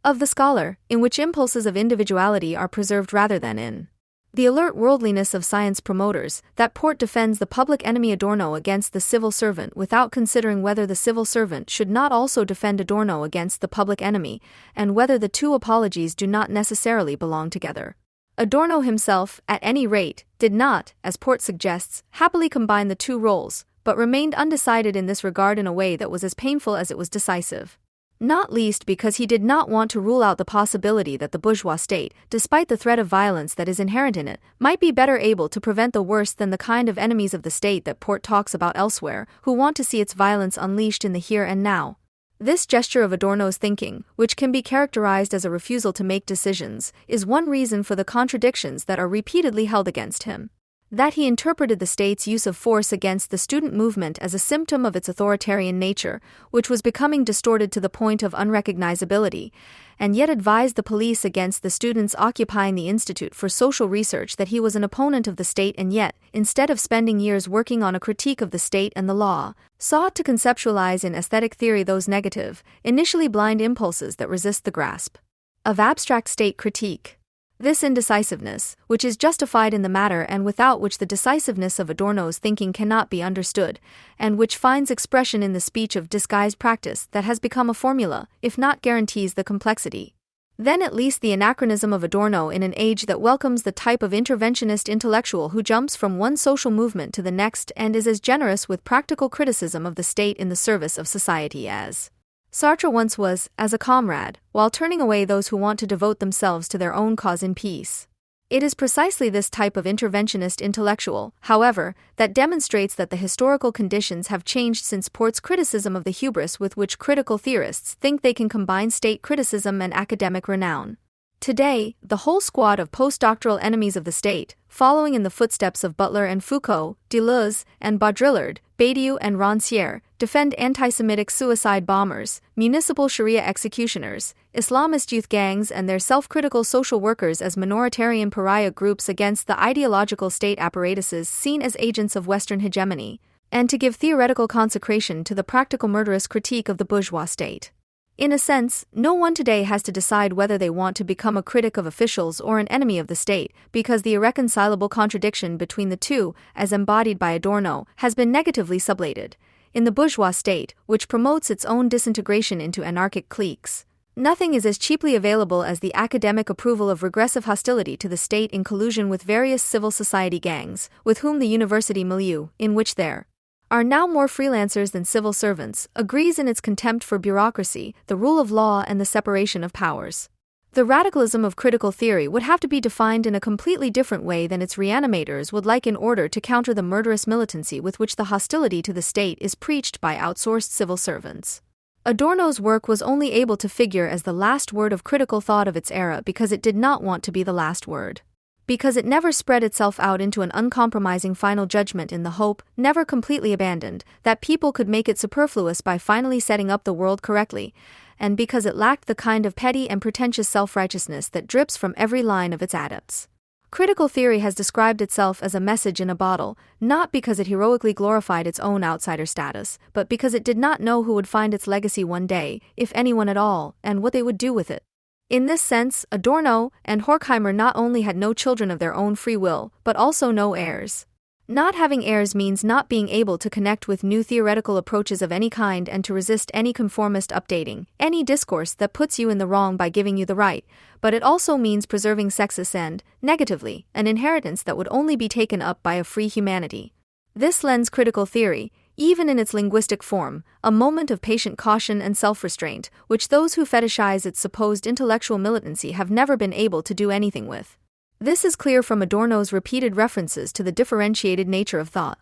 of the scholar, in which impulses of individuality are preserved rather than in the alert worldliness of science promoters, that Port defends the public enemy Adorno against the civil servant without considering whether the civil servant should not also defend Adorno against the public enemy, and whether the two apologies do not necessarily belong together. Adorno himself, at any rate, did not, as Port suggests, happily combine the two roles, but remained undecided in this regard in a way that was as painful as it was decisive. Not least because he did not want to rule out the possibility that the bourgeois state, despite the threat of violence that is inherent in it, might be better able to prevent the worst than the kind of enemies of the state that Port talks about elsewhere, who want to see its violence unleashed in the here and now. This gesture of Adorno's thinking, which can be characterized as a refusal to make decisions, is one reason for the contradictions that are repeatedly held against him. That he interpreted the state's use of force against the student movement as a symptom of its authoritarian nature, which was becoming distorted to the point of unrecognizability, and yet advised the police against the students occupying the Institute for Social Research that he was an opponent of the state and yet, instead of spending years working on a critique of the state and the law, sought to conceptualize in aesthetic theory those negative, initially blind impulses that resist the grasp of abstract state critique. This indecisiveness, which is justified in the matter and without which the decisiveness of Adorno's thinking cannot be understood, and which finds expression in the speech of disguised practice that has become a formula, if not guarantees the complexity. Then at least the anachronism of Adorno in an age that welcomes the type of interventionist intellectual who jumps from one social movement to the next and is as generous with practical criticism of the state in the service of society as Sartre once was, as a comrade, while turning away those who want to devote themselves to their own cause in peace. It is precisely this type of interventionist intellectual, however, that demonstrates that the historical conditions have changed since Port's criticism of the hubris with which critical theorists think they can combine state criticism and academic renown. Today, the whole squad of postdoctoral enemies of the state, following in the footsteps of Butler and Foucault, Deleuze and Baudrillard, Badiou and Rancière, defend anti-Semitic suicide bombers, municipal Sharia executioners, Islamist youth gangs and their self-critical social workers as minoritarian pariah groups against the ideological state apparatuses seen as agents of Western hegemony, and to give theoretical consecration to the practical murderous critique of the bourgeois state. In a sense, no one today has to decide whether they want to become a critic of officials or an enemy of the state, because the irreconcilable contradiction between the two, as embodied by Adorno, has been negatively sublated. In the bourgeois state, which promotes its own disintegration into anarchic cliques, nothing is as cheaply available as the academic approval of regressive hostility to the state in collusion with various civil society gangs, with whom the university milieu, in which there are now more freelancers than civil servants, agrees in its contempt for bureaucracy, the rule of law and the separation of powers. The radicalism of critical theory would have to be defined in a completely different way than its reanimators would like in order to counter the murderous militancy with which the hostility to the state is preached by outsourced civil servants. Adorno's work was only able to figure as the last word of critical thought of its era because it did not want to be the last word. Because it never spread itself out into an uncompromising final judgment in the hope, never completely abandoned, that people could make it superfluous by finally setting up the world correctly, and because it lacked the kind of petty and pretentious self-righteousness that drips from every line of its adepts. Critical theory has described itself as a message in a bottle, not because it heroically glorified its own outsider status, but because it did not know who would find its legacy one day, if anyone at all, and what they would do with it. In this sense, Adorno and Horkheimer not only had no children of their own free will, but also no heirs. Not having heirs means not being able to connect with new theoretical approaches of any kind and to resist any conformist updating, any discourse that puts you in the wrong by giving you the right, but it also means preserving sexus and, negatively, an inheritance that would only be taken up by a free humanity. This lends critical theory, even in its linguistic form, a moment of patient caution and self-restraint, which those who fetishize its supposed intellectual militancy have never been able to do anything with. This is clear from Adorno's repeated references to the differentiated nature of thought.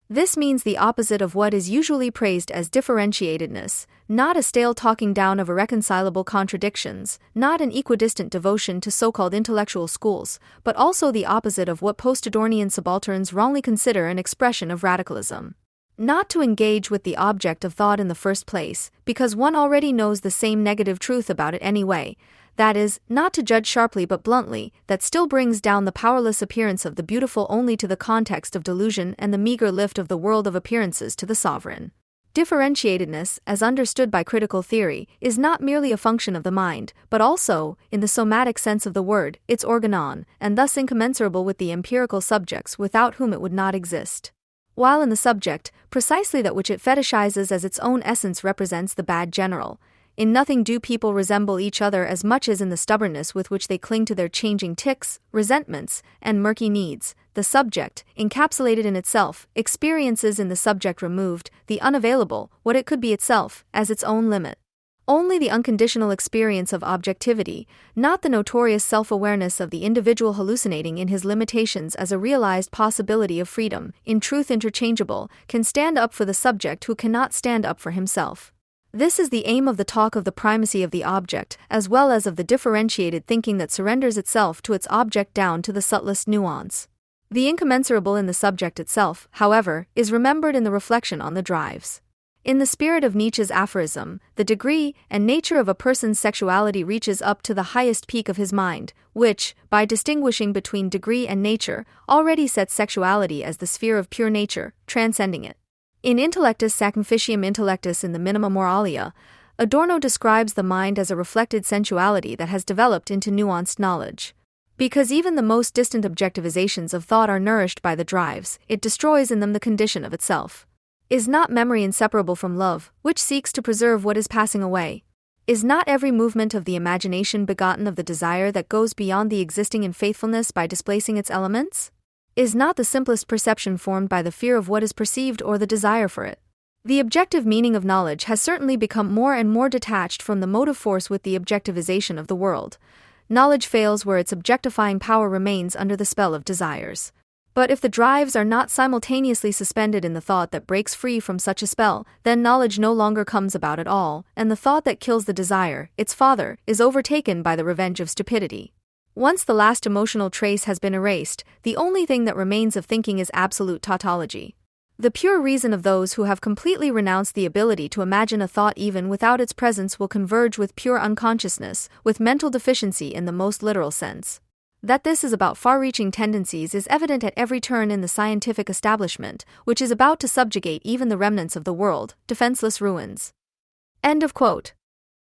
This means the opposite of what is usually praised as differentiatedness, not a stale talking down of irreconcilable contradictions, not an equidistant devotion to so-called intellectual schools, but also the opposite of what post-Adornian subalterns wrongly consider an expression of radicalism. Not to engage with the object of thought in the first place, because one already knows the same negative truth about it anyway. That is, not to judge sharply but bluntly, that still brings down the powerless appearance of the beautiful only to the context of delusion and the meager lift of the world of appearances to the sovereign. Differentiatedness, as understood by critical theory, is not merely a function of the mind, but also, in the somatic sense of the word, its organon, and thus incommensurable with the empirical subjects without whom it would not exist. While in the subject, precisely that which it fetishizes as its own essence represents the bad general. In nothing do people resemble each other as much as in the stubbornness with which they cling to their changing tics, resentments, and murky needs. The subject, encapsulated in itself, experiences in the subject removed, the unavailable, what it could be itself, as its own limit. Only the unconditional experience of objectivity, not the notorious self-awareness of the individual hallucinating in his limitations as a realized possibility of freedom, in truth interchangeable, can stand up for the subject who cannot stand up for himself. This is the aim of the talk of the primacy of the object, as well as of the differentiated thinking that surrenders itself to its object down to the subtlest nuance. The incommensurable in the subject itself, however, is remembered in the reflection on the drives. In the spirit of Nietzsche's aphorism, the degree and nature of a person's sexuality reaches up to the highest peak of his mind, which, by distinguishing between degree and nature, already sets sexuality as the sphere of pure nature, transcending it. In Intellectus Sacrificium Intellectus in the Minima Moralia, Adorno describes the mind as a reflected sensuality that has developed into nuanced knowledge. Because even the most distant objectivizations of thought are nourished by the drives, it destroys in them the condition of itself. Is not memory inseparable from love, which seeks to preserve what is passing away? Is not every movement of the imagination begotten of the desire that goes beyond the existing in faithfulness by displacing its elements? Is not the simplest perception formed by the fear of what is perceived or the desire for it? The objective meaning of knowledge has certainly become more and more detached from the motive force with the objectivization of the world. Knowledge fails where its objectifying power remains under the spell of desires. But if the drives are not simultaneously suspended in the thought that breaks free from such a spell, then knowledge no longer comes about at all, and the thought that kills the desire, its father, is overtaken by the revenge of stupidity. Once the last emotional trace has been erased, the only thing that remains of thinking is absolute tautology. The pure reason of those who have completely renounced the ability to imagine a thought even without its presence will converge with pure unconsciousness, with mental deficiency in the most literal sense. That this is about far-reaching tendencies is evident at every turn in the scientific establishment, which is about to subjugate even the remnants of the world, defenseless ruins. End of quote.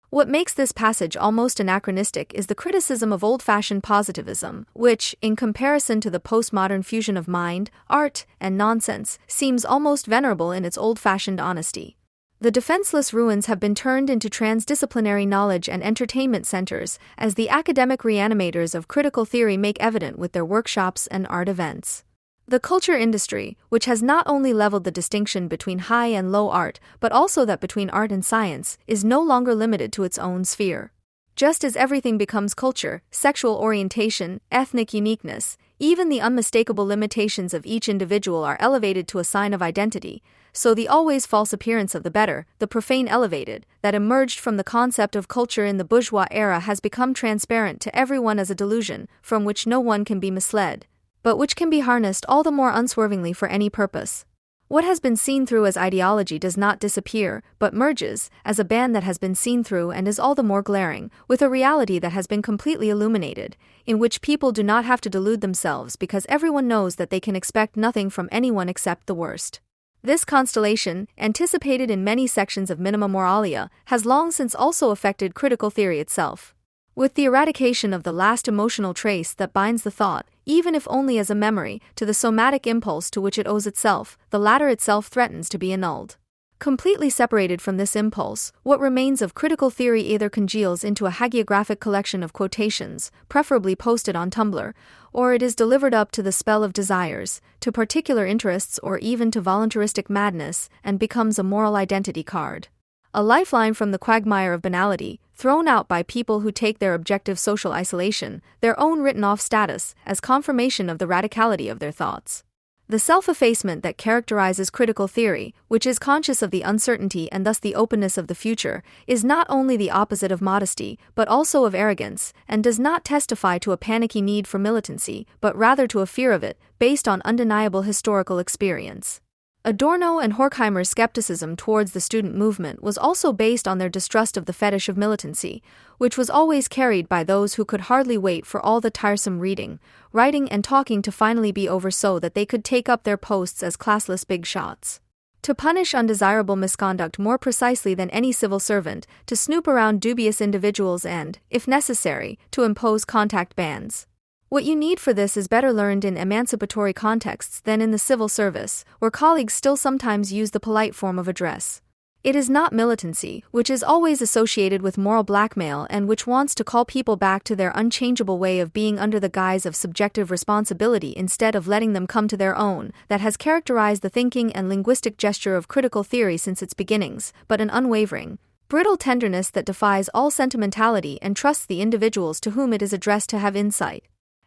What makes this passage almost anachronistic is the criticism of old-fashioned positivism, which, in comparison to the postmodern fusion of mind, art, and nonsense, seems almost venerable in its old-fashioned honesty. The defenseless ruins have been turned into transdisciplinary knowledge and entertainment centers, as the academic reanimators of critical theory make evident with their workshops and art events. The culture industry, which has not only leveled the distinction between high and low art, but also that between art and science, is no longer limited to its own sphere. Just as everything becomes culture, sexual orientation, ethnic uniqueness, even the unmistakable limitations of each individual are elevated to a sign of identity, so the always false appearance of the better, the profane elevated, that emerged from the concept of culture in the bourgeois era has become transparent to everyone as a delusion, from which no one can be misled, but which can be harnessed all the more unswervingly for any purpose. What has been seen through as ideology does not disappear, but merges, as a band that has been seen through and is all the more glaring, with a reality that has been completely illuminated, in which people do not have to delude themselves because everyone knows that they can expect nothing from anyone except the worst. This constellation, anticipated in many sections of Minima Moralia, has long since also affected critical theory itself. With the eradication of the last emotional trace that binds the thought, even if only as a memory, to the somatic impulse to which it owes itself, the latter itself threatens to be annulled. Completely separated from this impulse, what remains of critical theory either congeals into a hagiographic collection of quotations, preferably posted on Tumblr, or it is delivered up to the spell of desires, to particular interests or even to voluntaristic madness, and becomes a moral identity card. A lifeline from the quagmire of banality, thrown out by people who take their objective social isolation, their own written-off status, as confirmation of the radicality of their thoughts. The self-effacement that characterizes critical theory, which is conscious of the uncertainty and thus the openness of the future, is not only the opposite of modesty, but also of arrogance, and does not testify to a panicky need for militancy, but rather to a fear of it, based on undeniable historical experience. Adorno and Horkheimer's skepticism towards the student movement was also based on their distrust of the fetish of militancy, which was always carried by those who could hardly wait for all the tiresome reading, writing and talking to finally be over so that they could take up their posts as classless big shots. To punish undesirable misconduct more precisely than any civil servant, to snoop around dubious individuals and, if necessary, to impose contact bans. What you need for this is better learned in emancipatory contexts than in the civil service, where colleagues still sometimes use the polite form of address. It is not militancy, which is always associated with moral blackmail and which wants to call people back to their unchangeable way of being under the guise of subjective responsibility instead of letting them come to their own, that has characterized the thinking and linguistic gesture of critical theory since its beginnings, but an unwavering, brittle tenderness that defies all sentimentality and trusts the individuals to whom it is addressed to have insight.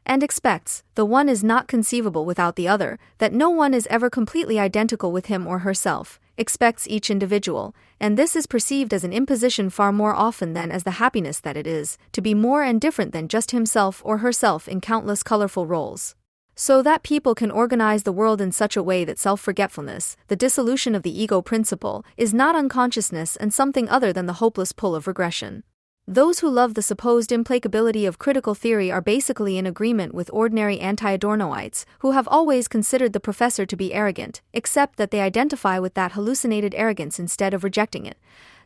And expects, the one is not conceivable without the other, that no one is ever completely identical with him or herself, expects each individual, and this is perceived as an imposition far more often than as the happiness that it is, to be more and different than just himself or herself in countless colorful roles. So that people can organize the world in such a way that self-forgetfulness, the dissolution of the ego principle, is not unconsciousness and something other than the hopeless pull of regression. Those who love the supposed implacability of critical theory are basically in agreement with ordinary anti-Adornoites, who have always considered the professor to be arrogant, except that they identify with that hallucinated arrogance instead of rejecting it.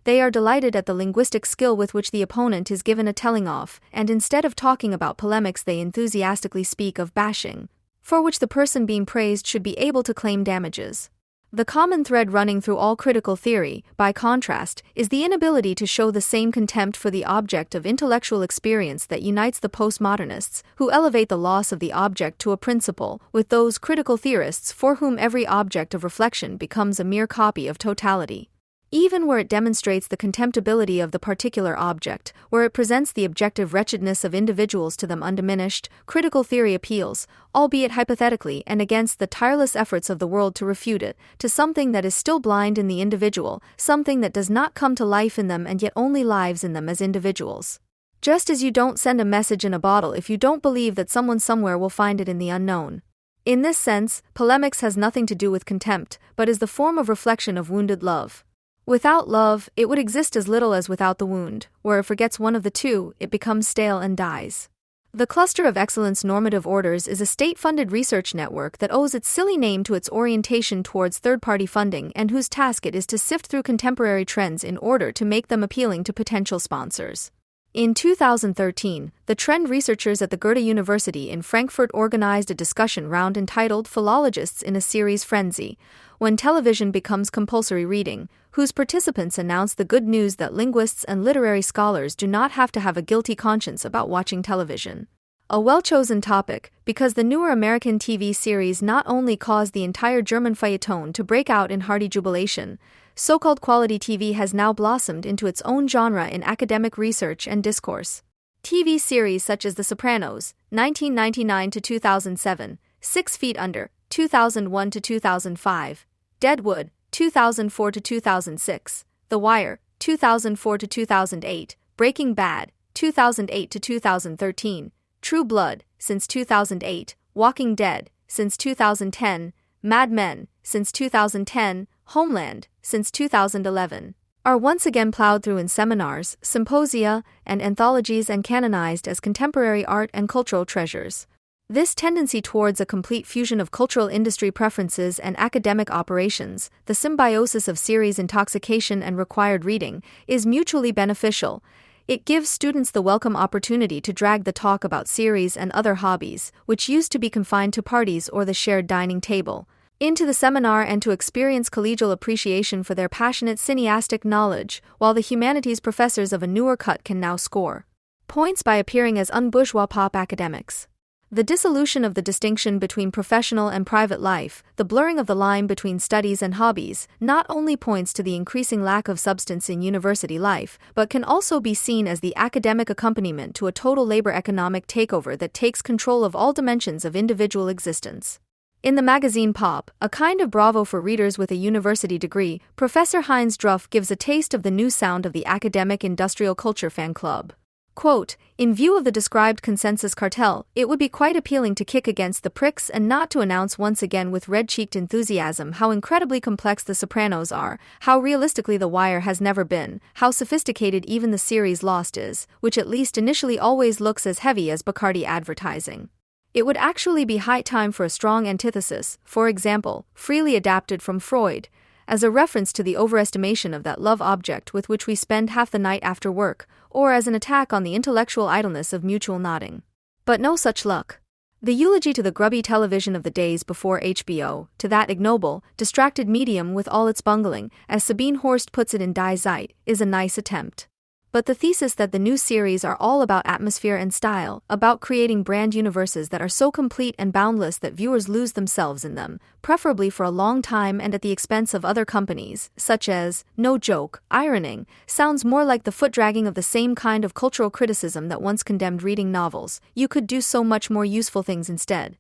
They are delighted at the linguistic skill with which the opponent is given a telling off, and instead of talking about polemics they enthusiastically speak of bashing, for which the person being praised should be able to claim damages. The common thread running through all critical theory, by contrast, is the inability to show the same contempt for the object of intellectual experience that unites the postmodernists, who elevate the loss of the object to a principle, with those critical theorists for whom every object of reflection becomes a mere copy of totality. Even where it demonstrates the contemptibility of the particular object, where it presents the objective wretchedness of individuals to them undiminished, critical theory appeals, albeit hypothetically and against the tireless efforts of the world to refute it, to something that is still blind in the individual, something that does not come to life in them and yet only lives in them as individuals. Just as you don't send a message in a bottle if you don't believe that someone somewhere will find it in the unknown. In this sense, polemics has nothing to do with contempt, but is the form of reflection of wounded love. Without love, it would exist as little as without the wound, where it forgets one of the two, it becomes stale and dies. The Cluster of Excellence Normative Orders is a state-funded research network that owes its silly name to its orientation towards third-party funding and whose task it is to sift through contemporary trends in order to make them appealing to potential sponsors. In 2013, the trend researchers at the Goethe University in Frankfurt organized a discussion round entitled Philologists in a Series Frenzy, When Television Becomes Compulsory Reading, whose participants announced the good news that linguists and literary scholars do not have to have a guilty conscience about watching television. A well-chosen topic, because the newer American TV series not only caused the entire German feuilleton to break out in hearty jubilation, so-called quality TV has now blossomed into its own genre in academic research and discourse. TV series such as The Sopranos, 1999 to 2007, 6 Feet Under, 2001 to 2005, Deadwood, 2004 to 2006, The Wire, 2004 to 2008, Breaking Bad, 2008 to 2013, True Blood, since 2008, Walking Dead, since 2010, Mad Men, since 2010, Homeland, since 2011, are once again plowed through in seminars, symposia, and anthologies and canonized as contemporary art and cultural treasures. This tendency towards a complete fusion of cultural industry preferences and academic operations, the symbiosis of series intoxication and required reading, is mutually beneficial. It gives students the welcome opportunity to drag the talk about series and other hobbies, which used to be confined to parties or the shared dining table, into the seminar and to experience collegial appreciation for their passionate cineastic knowledge, while the humanities professors of a newer cut can now score points by appearing as unbourgeois pop academics. The dissolution of the distinction between professional and private life, the blurring of the line between studies and hobbies, not only points to the increasing lack of substance in university life, but can also be seen as the academic accompaniment to a total labor economic takeover that takes control of all dimensions of individual existence. In the magazine Pop, a kind of bravo for readers with a university degree, Professor Heinz Druff gives a taste of the new sound of the academic industrial culture fan club. Quote, in view of the described consensus cartel, it would be quite appealing to kick against the pricks and not to announce once again with red-cheeked enthusiasm how incredibly complex The Sopranos are, how realistically The Wire has never been, how sophisticated even the series Lost is, which at least initially always looks as heavy as Bacardi advertising. It would actually be high time for a strong antithesis, for example, freely adapted from Freud, as a reference to the overestimation of that love object with which we spend half the night after work, or as an attack on the intellectual idleness of mutual nodding. But no such luck. The eulogy to the grubby television of the days before HBO, to that ignoble, distracted medium with all its bungling, as Sabine Horst puts it in Die Zeit, is a nice attempt. But the thesis that the new series are all about atmosphere and style, about creating brand universes that are so complete and boundless that viewers lose themselves in them, preferably for a long time and at the expense of other companies, such as, no joke, ironing, sounds more like the foot-dragging of the same kind of cultural criticism that once condemned reading novels. You could do so much more useful things instead.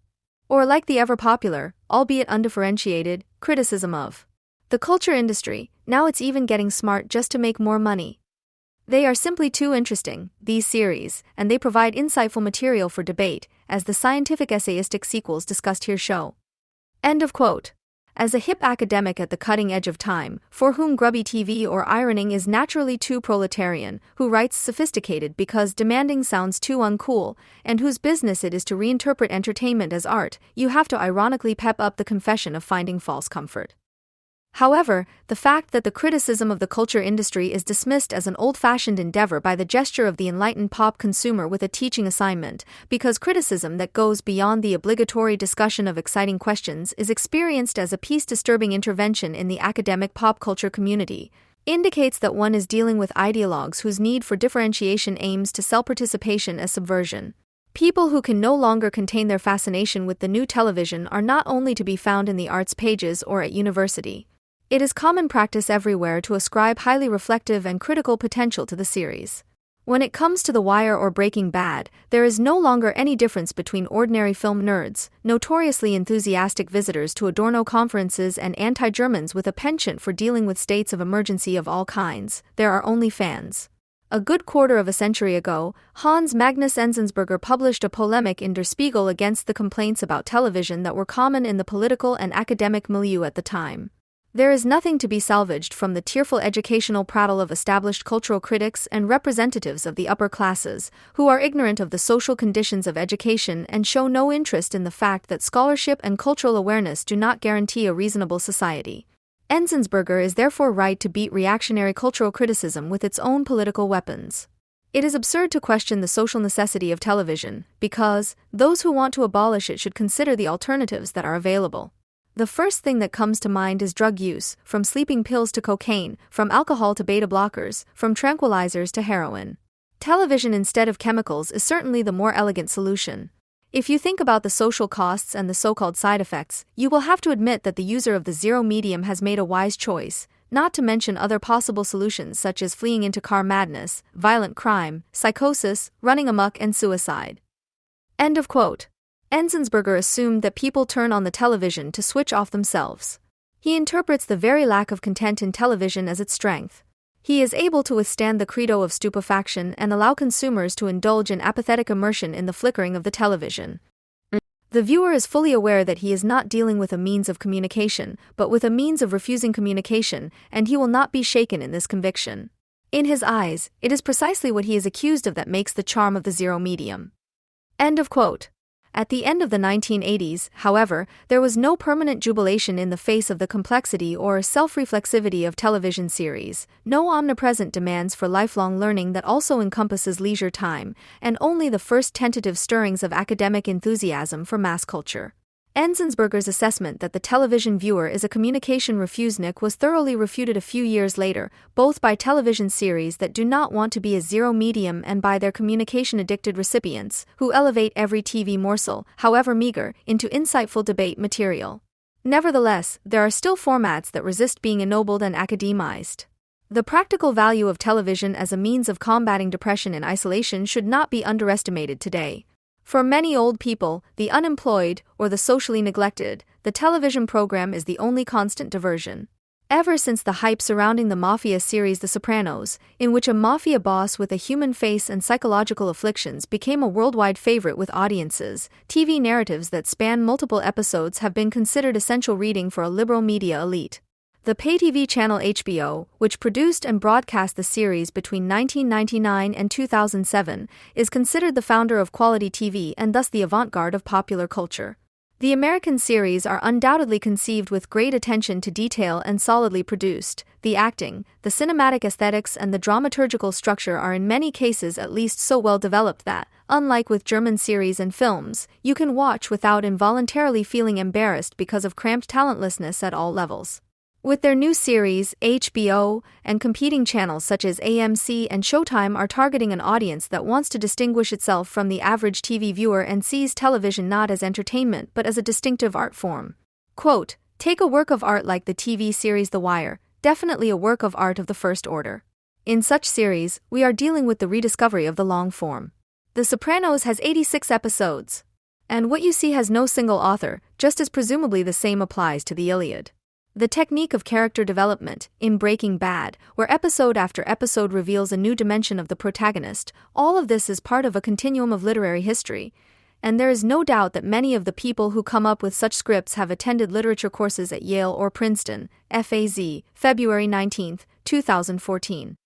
Or like the ever-popular, albeit undifferentiated, criticism of the culture industry. Now it's even getting smart just to make more money. They are simply too interesting, these series, and they provide insightful material for debate, as the scientific essayistic sequels discussed here show. End of quote. As a hip academic at the cutting edge of time, for whom grubby TV or ironing is naturally too proletarian, who writes sophisticated because demanding sounds too uncool, and whose business it is to reinterpret entertainment as art, you have to ironically pep up the confession of finding false comfort. However, the fact that the criticism of the culture industry is dismissed as an old-fashioned endeavor by the gesture of the enlightened pop consumer with a teaching assignment, because criticism that goes beyond the obligatory discussion of exciting questions is experienced as a peace-disturbing intervention in the academic pop culture community, indicates that one is dealing with ideologues whose need for differentiation aims to sell participation as subversion. People who can no longer contain their fascination with the new television are not only to be found in the arts pages or at university. It is common practice everywhere to ascribe highly reflective and critical potential to the series. When it comes to The Wire or Breaking Bad, there is no longer any difference between ordinary film nerds, notoriously enthusiastic visitors to Adorno conferences, and anti-Germans with a penchant for dealing with states of emergency of all kinds. There are only fans. A good quarter of a century ago, Hans Magnus Enzensberger published a polemic in Der Spiegel against the complaints about television that were common in the political and academic milieu at the time. There is nothing to be salvaged from the tearful educational prattle of established cultural critics and representatives of the upper classes, who are ignorant of the social conditions of education and show no interest in the fact that scholarship and cultural awareness do not guarantee a reasonable society. Enzensberger is therefore right to beat reactionary cultural criticism with its own political weapons. It is absurd to question the social necessity of television, because those who want to abolish it should consider the alternatives that are available. The first thing that comes to mind is drug use, from sleeping pills to cocaine, from alcohol to beta blockers, from tranquilizers to heroin. Television instead of chemicals is certainly the more elegant solution. If you think about the social costs and the so-called side effects, you will have to admit that the user of the zero medium has made a wise choice, not to mention other possible solutions such as fleeing into car madness, violent crime, psychosis, running amok, and suicide. End of quote. Enzensberger assumed that people turn on the television to switch off themselves. He interprets the very lack of content in television as its strength. He is able to withstand the credo of stupefaction and allow consumers to indulge in apathetic immersion in the flickering of the television. The viewer is fully aware that he is not dealing with a means of communication, but with a means of refusing communication, and he will not be shaken in this conviction. In his eyes, it is precisely what he is accused of that makes the charm of the zero medium. End of quote. At the end of the 1980s, however, there was no permanent jubilation in the face of the complexity or self-reflexivity of television series, no omnipresent demands for lifelong learning that also encompasses leisure time, and only the first tentative stirrings of academic enthusiasm for mass culture. Enzensberger's assessment that the television viewer is a communication refusenik was thoroughly refuted a few years later, both by television series that do not want to be a zero medium and by their communication-addicted recipients, who elevate every TV morsel, however meager, into insightful debate material. Nevertheless, there are still formats that resist being ennobled and academized. The practical value of television as a means of combating depression and isolation should not be underestimated today. For many old people, the unemployed, or the socially neglected, the television program is the only constant diversion. Ever since the hype surrounding the mafia series The Sopranos, in which a mafia boss with a human face and psychological afflictions became a worldwide favorite with audiences, TV narratives that span multiple episodes have been considered essential reading for a liberal media elite. The pay-TV channel HBO, which produced and broadcast the series between 1999 and 2007, is considered the founder of quality TV and thus the avant-garde of popular culture. The American series are undoubtedly conceived with great attention to detail and solidly produced. The acting, the cinematic aesthetics, and the dramaturgical structure are in many cases at least so well developed that, unlike with German series and films, you can watch without involuntarily feeling embarrassed because of cramped talentlessness at all levels. With their new series, HBO, and competing channels such as AMC and Showtime are targeting an audience that wants to distinguish itself from the average TV viewer and sees television not as entertainment but as a distinctive art form. Quote, "Take a work of art like the TV series The Wire, definitely a work of art of the first order. In such series, we are dealing with the rediscovery of the long form. The Sopranos has 86 episodes. And what you see has no single author, just as presumably the same applies to the Iliad. The technique of character development, in Breaking Bad, where episode after episode reveals a new dimension of the protagonist, all of this is part of a continuum of literary history, and there is no doubt that many of the people who come up with such scripts have attended literature courses at Yale or Princeton, FAZ, February 19, 2014.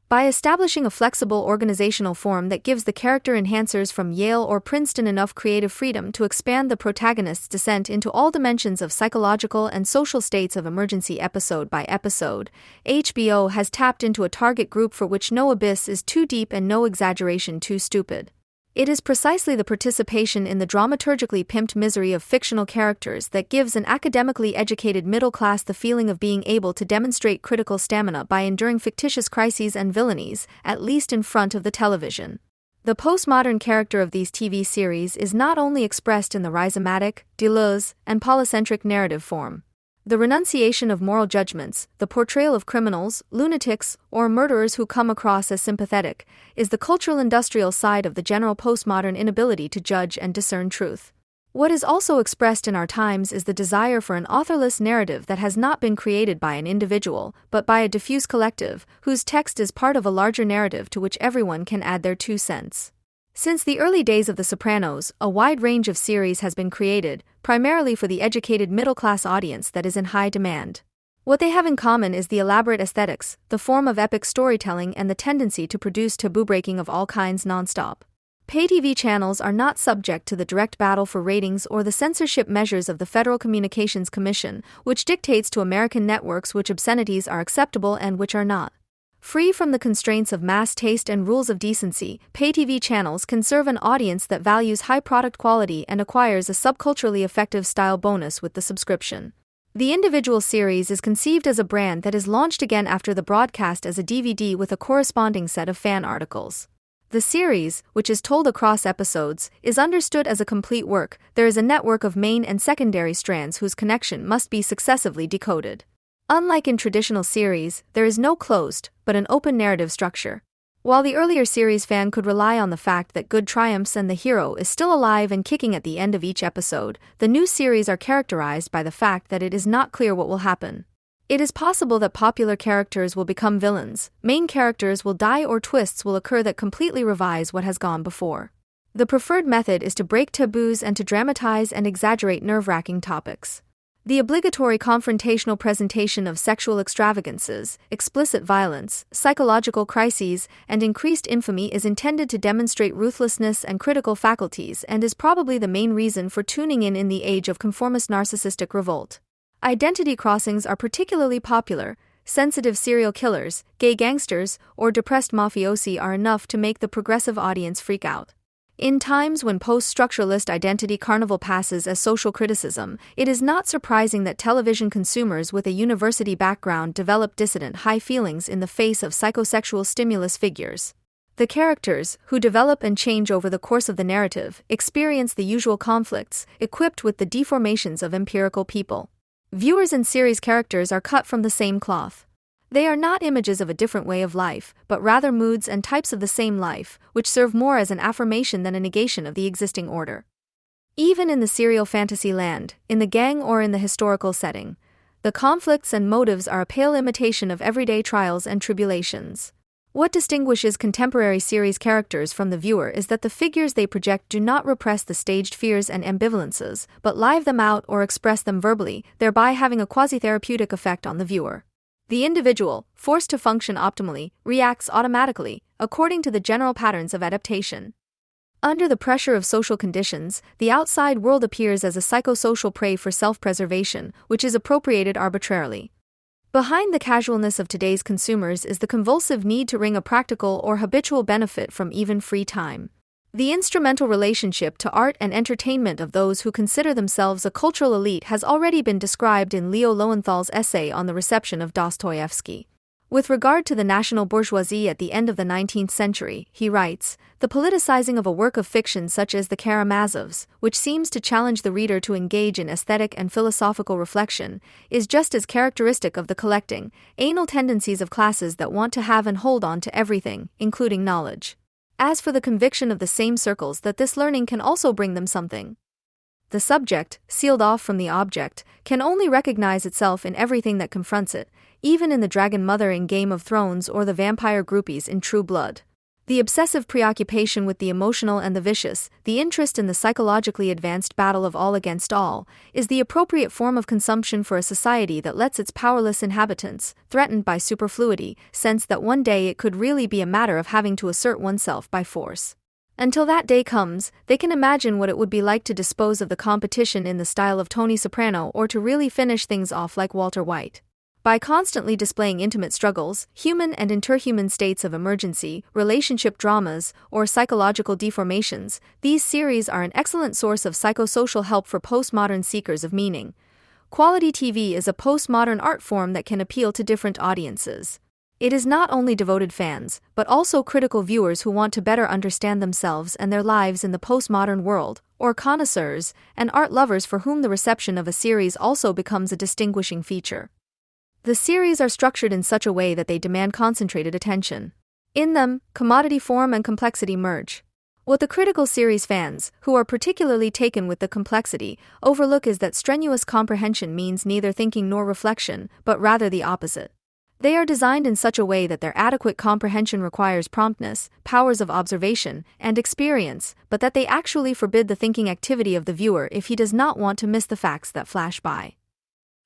By establishing a flexible organizational form that gives the character enhancers from Yale or Princeton enough creative freedom to expand the protagonist's descent into all dimensions of psychological and social states of emergency episode by episode, HBO has tapped into a target group for which no abyss is too deep and no exaggeration too stupid. It is precisely the participation in the dramaturgically pimped misery of fictional characters that gives an academically educated middle class the feeling of being able to demonstrate critical stamina by enduring fictitious crises and villainies, at least in front of the television. The postmodern character of these TV series is not only expressed in the rhizomatic, Deleuze, and polycentric narrative form. The renunciation of moral judgments, the portrayal of criminals, lunatics, or murderers who come across as sympathetic, is the cultural-industrial side of the general postmodern inability to judge and discern truth. What is also expressed in our times is the desire for an authorless narrative that has not been created by an individual, but by a diffuse collective, whose text is part of a larger narrative to which everyone can add their 2 cents. Since the early days of The Sopranos, a wide range of series has been created, primarily for the educated middle-class audience that is in high demand. What they have in common is the elaborate aesthetics, the form of epic storytelling, and the tendency to produce taboo-breaking of all kinds nonstop. Pay TV channels are not subject to the direct battle for ratings or the censorship measures of the Federal Communications Commission, which dictates to American networks which obscenities are acceptable and which are not. Free from the constraints of mass taste and rules of decency, pay TV channels can serve an audience that values high product quality and acquires a subculturally effective style bonus with the subscription. The individual series is conceived as a brand that is launched again after the broadcast as a DVD with a corresponding set of fan articles. The series, which is told across episodes, is understood as a complete work. There is a network of main and secondary strands whose connection must be successively decoded. Unlike in traditional series, there is no closed, but an open narrative structure. While the earlier series fan could rely on the fact that good triumphs and the hero is still alive and kicking at the end of each episode, the new series are characterized by the fact that it is not clear what will happen. It is possible that popular characters will become villains, main characters will die, or twists will occur that completely revise what has gone before. The preferred method is to break taboos and to dramatize and exaggerate nerve-wracking topics. The obligatory confrontational presentation of sexual extravagances, explicit violence, psychological crises, and increased infamy is intended to demonstrate ruthlessness and critical faculties and is probably the main reason for tuning in the age of conformist narcissistic revolt. Identity crossings are particularly popular. Sensitive serial killers, gay gangsters, or depressed mafiosi are enough to make the progressive audience freak out. In times when post-structuralist identity carnival passes as social criticism, it is not surprising that television consumers with a university background develop dissident high feelings in the face of psychosexual stimulus figures. The characters, who develop and change over the course of the narrative, experience the usual conflicts, equipped with the deformations of empirical people. Viewers and series characters are cut from the same cloth. They are not images of a different way of life, but rather moods and types of the same life, which serve more as an affirmation than a negation of the existing order. Even in the serial fantasy land, in the gang or in the historical setting, the conflicts and motives are a pale imitation of everyday trials and tribulations. What distinguishes contemporary series characters from the viewer is that the figures they project do not repress the staged fears and ambivalences, but live them out or express them verbally, thereby having a quasi-therapeutic effect on the viewer. The individual, forced to function optimally, reacts automatically, according to the general patterns of adaptation. Under the pressure of social conditions, the outside world appears as a psychosocial prey for self-preservation, which is appropriated arbitrarily. Behind the casualness of today's consumers is the convulsive need to wring a practical or habitual benefit from even free time. The instrumental relationship to art and entertainment of those who consider themselves a cultural elite has already been described in Leo Lowenthal's essay on the reception of Dostoevsky. With regard to the national bourgeoisie at the end of the 19th century, he writes, the politicizing of a work of fiction such as the Karamazovs, which seems to challenge the reader to engage in aesthetic and philosophical reflection, is just as characteristic of the collecting, anal tendencies of classes that want to have and hold on to everything, including knowledge. As for the conviction of the same circles that this learning can also bring them something, the subject, sealed off from the object, can only recognize itself in everything that confronts it, even in the dragon mother in Game of Thrones or the vampire groupies in True Blood. The obsessive preoccupation with the emotional and the vicious, the interest in the psychologically advanced battle of all against all, is the appropriate form of consumption for a society that lets its powerless inhabitants, threatened by superfluity, sense that one day it could really be a matter of having to assert oneself by force. Until that day comes, they can imagine what it would be like to dispose of the competition in the style of Tony Soprano or to really finish things off like Walter White. By constantly displaying intimate struggles, human and interhuman states of emergency, relationship dramas, or psychological deformations, these series are an excellent source of psychosocial help for postmodern seekers of meaning. Quality TV is a postmodern art form that can appeal to different audiences. It is not only devoted fans, but also critical viewers who want to better understand themselves and their lives in the postmodern world, or connoisseurs, and art lovers for whom the reception of a series also becomes a distinguishing feature. The series are structured in such a way that they demand concentrated attention. In them, commodity form and complexity merge. What the critical series fans, who are particularly taken with the complexity, overlook is that strenuous comprehension means neither thinking nor reflection, but rather the opposite. They are designed in such a way that their adequate comprehension requires promptness, powers of observation, and experience, but that they actually forbid the thinking activity of the viewer if he does not want to miss the facts that flash by.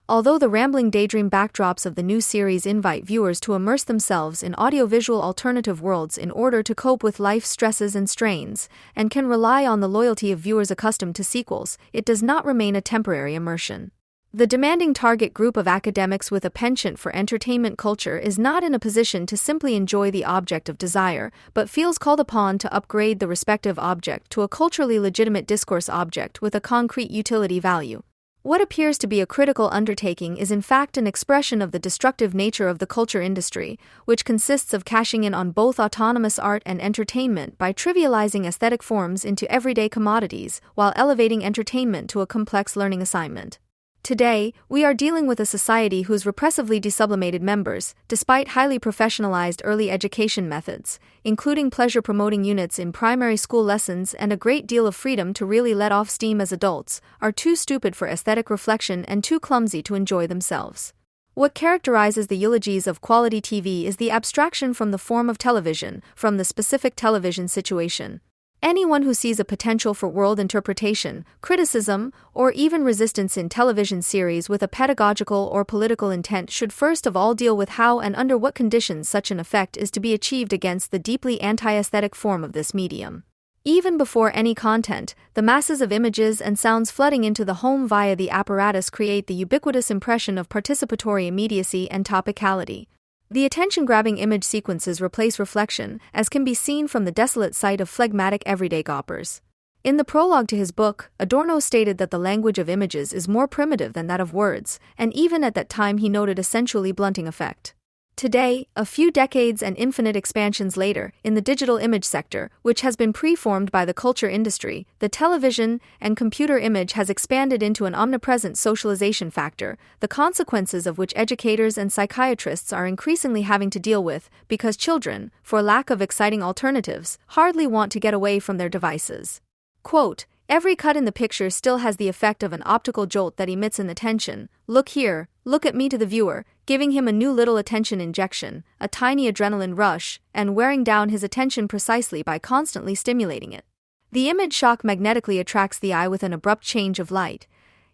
Although the rambling daydream backdrops of the new series invite viewers to immerse themselves in audiovisual alternative worlds in order to cope with life's stresses and strains, and can rely on the loyalty of viewers accustomed to sequels, it does not remain a temporary immersion. The demanding target group of academics with a penchant for entertainment culture is not in a position to simply enjoy the object of desire, but feels called upon to upgrade the respective object to a culturally legitimate discourse object with a concrete utility value. What appears to be a critical undertaking is in fact an expression of the destructive nature of the culture industry, which consists of cashing in on both autonomous art and entertainment by trivializing aesthetic forms into everyday commodities, while elevating entertainment to a complex learning assignment. Today, we are dealing with a society whose repressively desublimated members, despite highly professionalized early education methods, including pleasure-promoting units in primary school lessons and a great deal of freedom to really let off steam as adults, are too stupid for aesthetic reflection and too clumsy to enjoy themselves. What characterizes the eulogies of quality TV is the abstraction from the form of television, from the specific television situation. Anyone who sees a potential for world interpretation, criticism, or even resistance in television series with a pedagogical or political intent should first of all deal with how and under what conditions such an effect is to be achieved against the deeply anti-aesthetic form of this medium. Even before any content, the masses of images and sounds flooding into the home via the apparatus create the ubiquitous impression of participatory immediacy and topicality. The attention-grabbing image sequences replace reflection, as can be seen from the desolate sight of phlegmatic everyday gawpers. In the prologue to his book, Adorno stated that the language of images is more primitive than that of words, and even at that time he noted a sensually blunting effect. Today, a few decades and infinite expansions later, in the digital image sector, which has been preformed by the culture industry, the television and computer image has expanded into an omnipresent socialization factor, the consequences of which educators and psychiatrists are increasingly having to deal with, because children, for lack of exciting alternatives, hardly want to get away from their devices. Quote, "Every cut in the picture still has the effect of an optical jolt that emits an attention, look here, look at me to the viewer, giving him a new little attention injection, a tiny adrenaline rush, and wearing down his attention precisely by constantly stimulating it. The image shock magnetically attracts the eye with an abrupt change of light.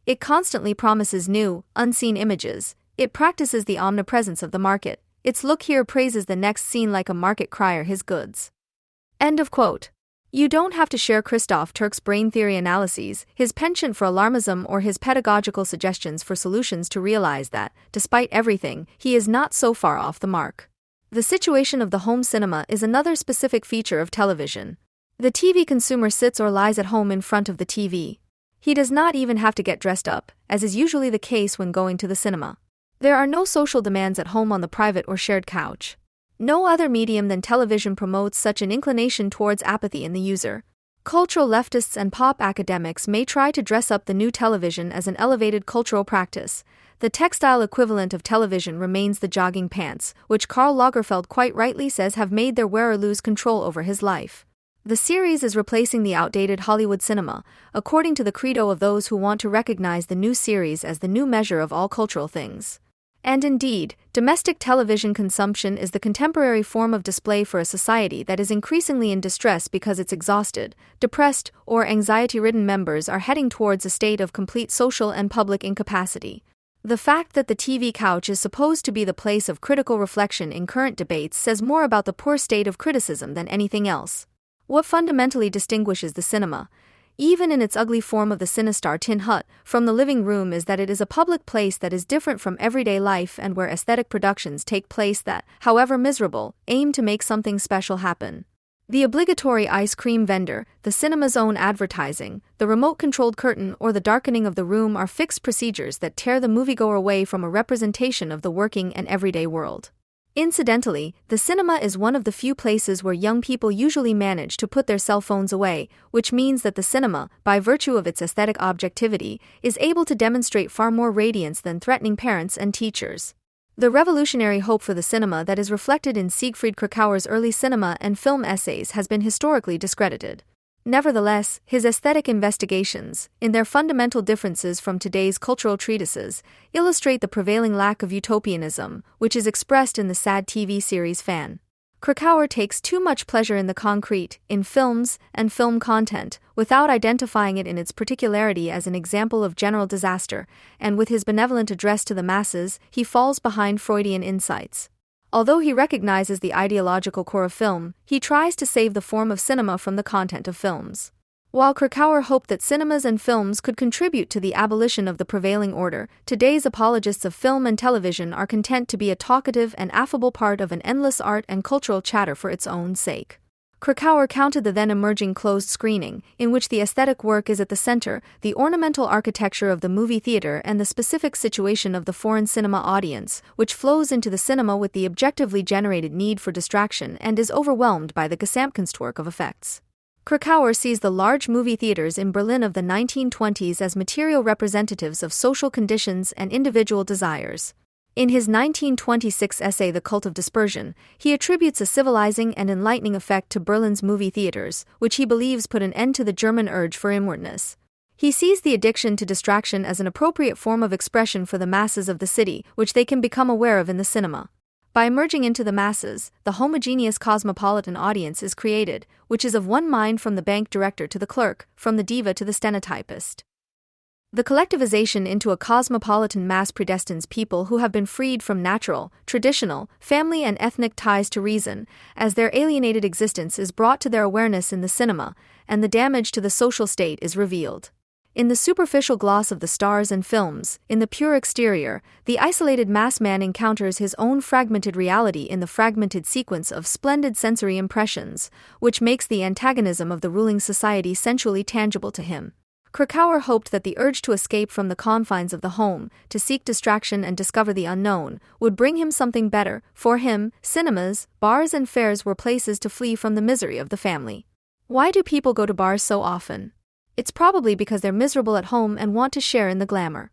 It constantly promises new, unseen images. It practices the omnipresence of the market. Its look here praises the next scene like a market crier his goods." End of quote. You don't have to share Christoph Turk's brain theory analyses, his penchant for alarmism, or his pedagogical suggestions for solutions to realize that, despite everything, he is not so far off the mark. The situation of the home cinema is another specific feature of television. The TV consumer sits or lies at home in front of the TV. He does not even have to get dressed up, as is usually the case when going to the cinema. There are no social demands at home on the private or shared couch. No other medium than television promotes such an inclination towards apathy in the user. Cultural leftists and pop academics may try to dress up the new television as an elevated cultural practice. The textile equivalent of television remains the jogging pants, which Karl Lagerfeld quite rightly says have made their wearer lose control over his life. The series is replacing the outdated Hollywood cinema, according to the credo of those who want to recognize the new series as the new measure of all cultural things. And indeed, domestic television consumption is the contemporary form of display for a society that is increasingly in distress because its exhausted, depressed, or anxiety-ridden members are heading towards a state of complete social and public incapacity. The fact that the TV couch is supposed to be the place of critical reflection in current debates says more about the poor state of criticism than anything else. What fundamentally distinguishes the cinema, even in its ugly form of the Sinistar tin hut, from the living room is that it is a public place that is different from everyday life and where aesthetic productions take place that, however miserable, aim to make something special happen. The obligatory ice cream vendor, the cinema's own advertising, the remote-controlled curtain, or the darkening of the room are fixed procedures that tear the moviegoer away from a representation of the working and everyday world. Incidentally, the cinema is one of the few places where young people usually manage to put their cell phones away, which means that the cinema, by virtue of its aesthetic objectivity, is able to demonstrate far more radiance than threatening parents and teachers. The revolutionary hope for the cinema that is reflected in Siegfried Kracauer's early cinema and film essays has been historically discredited. Nevertheless, his aesthetic investigations, in their fundamental differences from today's cultural treatises, illustrate the prevailing lack of utopianism, which is expressed in the sad TV series Fan. Krakauer takes too much pleasure in the concrete, in films and film content, without identifying it in its particularity as an example of general disaster, and with his benevolent address to the masses, he falls behind Freudian insights. Although he recognizes the ideological core of film, he tries to save the form of cinema from the content of films. While Krakauer hoped that cinemas and films could contribute to the abolition of the prevailing order, today's apologists of film and television are content to be a talkative and affable part of an endless art and cultural chatter for its own sake. Krakauer counted the then emerging closed screening, in which the aesthetic work is at the center, the ornamental architecture of the movie theater and the specific situation of the foreign cinema audience, which flows into the cinema with the objectively generated need for distraction and is overwhelmed by the Gesamtkunstwerk of effects. Krakauer sees the large movie theaters in Berlin of the 1920s as material representatives of social conditions and individual desires. In his 1926 essay The Cult of Dispersion, he attributes a civilizing and enlightening effect to Berlin's movie theaters, which he believes put an end to the German urge for inwardness. He sees the addiction to distraction as an appropriate form of expression for the masses of the city, which they can become aware of in the cinema. By emerging into the masses, the homogeneous cosmopolitan audience is created, which is of one mind from the bank director to the clerk, from the diva to the stenotypist. The collectivization into a cosmopolitan mass predestines people who have been freed from natural, traditional, family and ethnic ties to reason, as their alienated existence is brought to their awareness in the cinema, and the damage to the social state is revealed. In the superficial gloss of the stars and films, in the pure exterior, the isolated mass man encounters his own fragmented reality in the fragmented sequence of splendid sensory impressions, which makes the antagonism of the ruling society sensually tangible to him. Krakauer hoped that the urge to escape from the confines of the home, to seek distraction and discover the unknown, would bring him something better. For him, cinemas, bars and fairs were places to flee from the misery of the family. Why do people go to bars so often? It's probably because they're miserable at home and want to share in the glamour.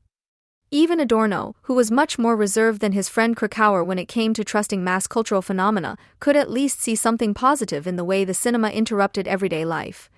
Even Adorno, who was much more reserved than his friend Krakauer when it came to trusting mass cultural phenomena, could at least see something positive in the way the cinema interrupted everyday life.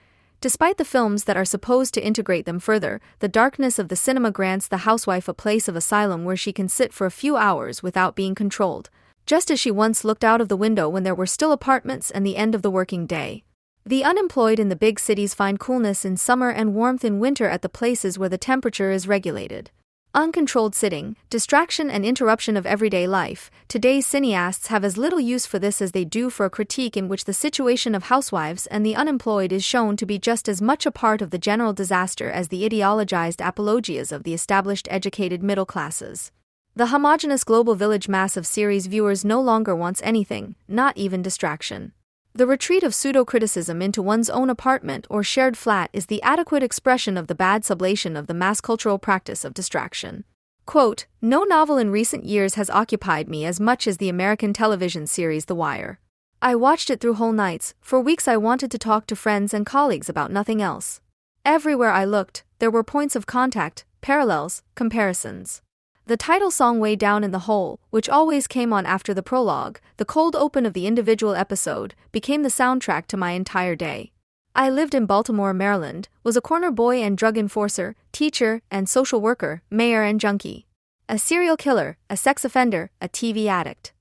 Despite the films that are supposed to integrate them further, the darkness of the cinema grants the housewife a place of asylum where she can sit for a few hours without being controlled, just as she once looked out of the window when there were still apartments and the end of the working day. The unemployed in the big cities find coolness in summer and warmth in winter at the places where the temperature is regulated. Uncontrolled sitting, distraction and interruption of everyday life. Today's cineasts have as little use for this as they do for a critique in which the situation of housewives and the unemployed is shown to be just as much a part of the general disaster as the ideologized apologias of the established educated middle classes. The homogeneous global village mass of series viewers no longer wants anything, not even distraction. The retreat of pseudo-criticism into one's own apartment or shared flat is the adequate expression of the bad sublation of the mass cultural practice of distraction. Quote, "No novel in recent years has occupied me as much as the American television series The Wire. I watched it through whole nights. For weeks I wanted to talk to friends and colleagues about nothing else. Everywhere I looked, there were points of contact, parallels, comparisons. The title song Way Down in the Hole, which always came on after the prologue, the cold open of the individual episode, became the soundtrack to my entire day. I lived in Baltimore, Maryland, was a corner boy and drug enforcer, teacher and social worker, mayor and junkie. A serial killer, a sex offender, a TV addict."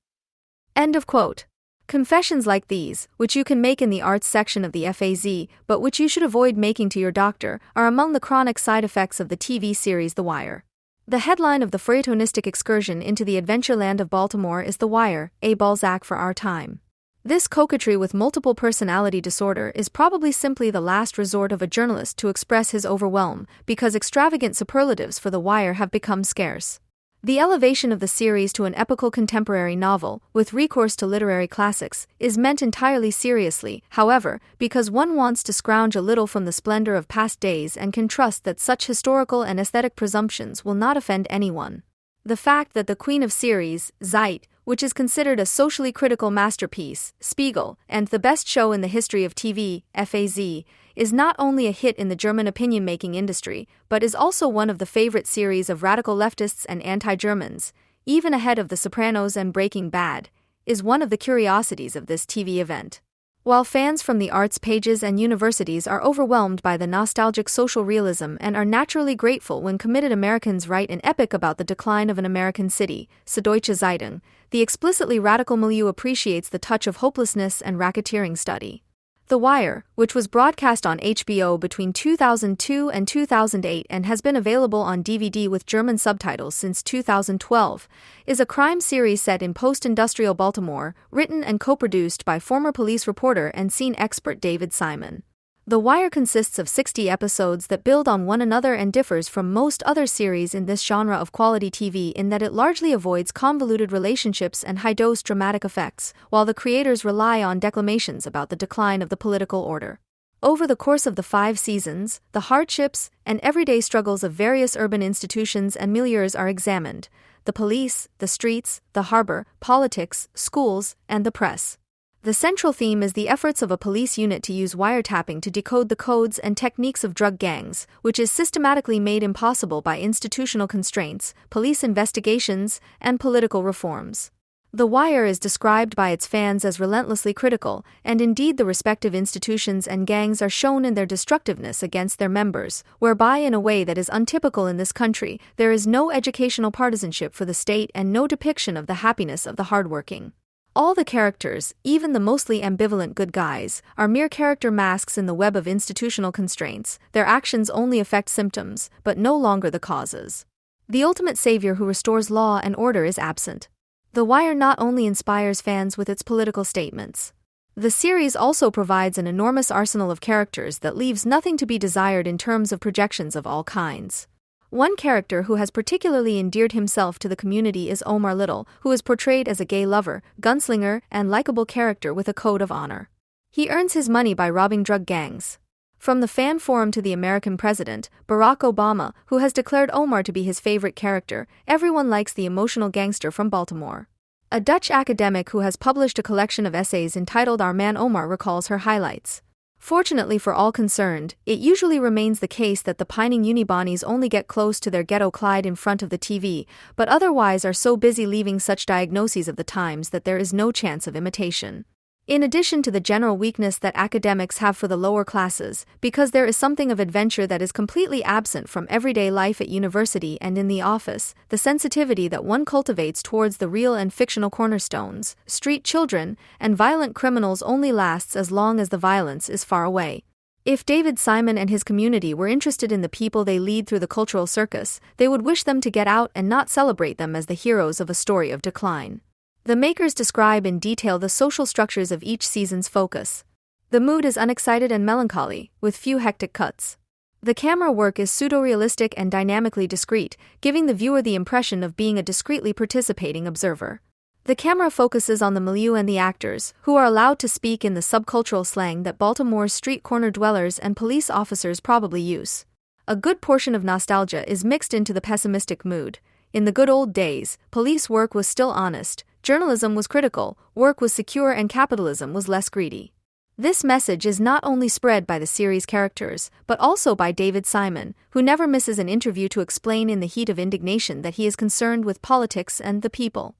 End of quote. Confessions like these, which you can make in the arts section of the FAZ, but which you should avoid making to your doctor, are among the chronic side effects of the TV series The Wire. The headline of the feuilletonistic excursion into the adventureland of Baltimore is The Wire, a Balzac for our time. This coquetry with multiple personality disorder is probably simply the last resort of a journalist to express his overwhelm, because extravagant superlatives for The Wire have become scarce. The elevation of the series to an epical contemporary novel, with recourse to literary classics, is meant entirely seriously, however, because one wants to scrounge a little from the splendor of past days and can trust that such historical and aesthetic presumptions will not offend anyone. The fact that the queen of series, Zeit, which is considered a socially critical masterpiece, Spiegel, and the best show in the history of TV, FAZ, is not only a hit in the German opinion-making industry, but is also one of the favorite series of radical leftists and anti-Germans, even ahead of The Sopranos and Breaking Bad, is one of the curiosities of this TV event. While fans from the arts pages and universities are overwhelmed by the nostalgic social realism and are naturally grateful when committed Americans write an epic about the decline of an American city, Süddeutsche Zeitung, the explicitly radical milieu appreciates the touch of hopelessness and racketeering study. The Wire, which was broadcast on HBO between 2002 and 2008 and has been available on DVD with German subtitles since 2012, is a crime series set in post-industrial Baltimore, written and co-produced by former police reporter and scene expert David Simon. The Wire consists of 60 episodes that build on one another and differs from most other series in this genre of quality TV in that it largely avoids convoluted relationships and high-dose dramatic effects, while the creators rely on declamations about the decline of the political order. Over the course of the 5 seasons, the hardships and everyday struggles of various urban institutions and milieus are examined: the police, the streets, the harbor, politics, schools, and the press. The central theme is the efforts of a police unit to use wiretapping to decode the codes and techniques of drug gangs, which is systematically made impossible by institutional constraints, police investigations, and political reforms. The Wire is described by its fans as relentlessly critical, and indeed the respective institutions and gangs are shown in their destructiveness against their members, whereby in a way that is untypical in this country, there is no educational partisanship for the state and no depiction of the happiness of the hardworking. All the characters, even the mostly ambivalent good guys, are mere character masks in the web of institutional constraints. Their actions only affect symptoms, but no longer the causes. The ultimate savior who restores law and order is absent. The Wire not only inspires fans with its political statements. The series also provides an enormous arsenal of characters that leaves nothing to be desired in terms of projections of all kinds. One character who has particularly endeared himself to the community is Omar Little, who is portrayed as a gay lover, gunslinger, and likable character with a code of honor. He earns his money by robbing drug gangs. From the fan forum to the American president, Barack Obama, who has declared Omar to be his favorite character, everyone likes the emotional gangster from Baltimore. A Dutch academic who has published a collection of essays entitled Our Man Omar recalls her highlights. Fortunately for all concerned, it usually remains the case that the pining Unibonnies only get close to their ghetto Clyde in front of the TV, but otherwise are so busy leaving such diagnoses of the times that there is no chance of imitation. In addition to the general weakness that academics have for the lower classes, because there is something of adventure that is completely absent from everyday life at university and in the office, the sensitivity that one cultivates towards the real and fictional cornerstones, street children, and violent criminals only lasts as long as the violence is far away. If David Simon and his community were interested in the people they lead through the cultural circus, they would wish them to get out and not celebrate them as the heroes of a story of decline. The makers describe in detail the social structures of each season's focus. The mood is unexcited and melancholy, with few hectic cuts. The camera work is pseudo-realistic and dynamically discreet, giving the viewer the impression of being a discreetly participating observer. The camera focuses on the milieu and the actors, who are allowed to speak in the subcultural slang that Baltimore's street corner dwellers and police officers probably use. A good portion of nostalgia is mixed into the pessimistic mood. In the good old days, police work was still honest, journalism was critical, work was secure, and capitalism was less greedy. This message is not only spread by the series' characters, but also by David Simon, who never misses an interview to explain in the heat of indignation that he is concerned with politics and the people.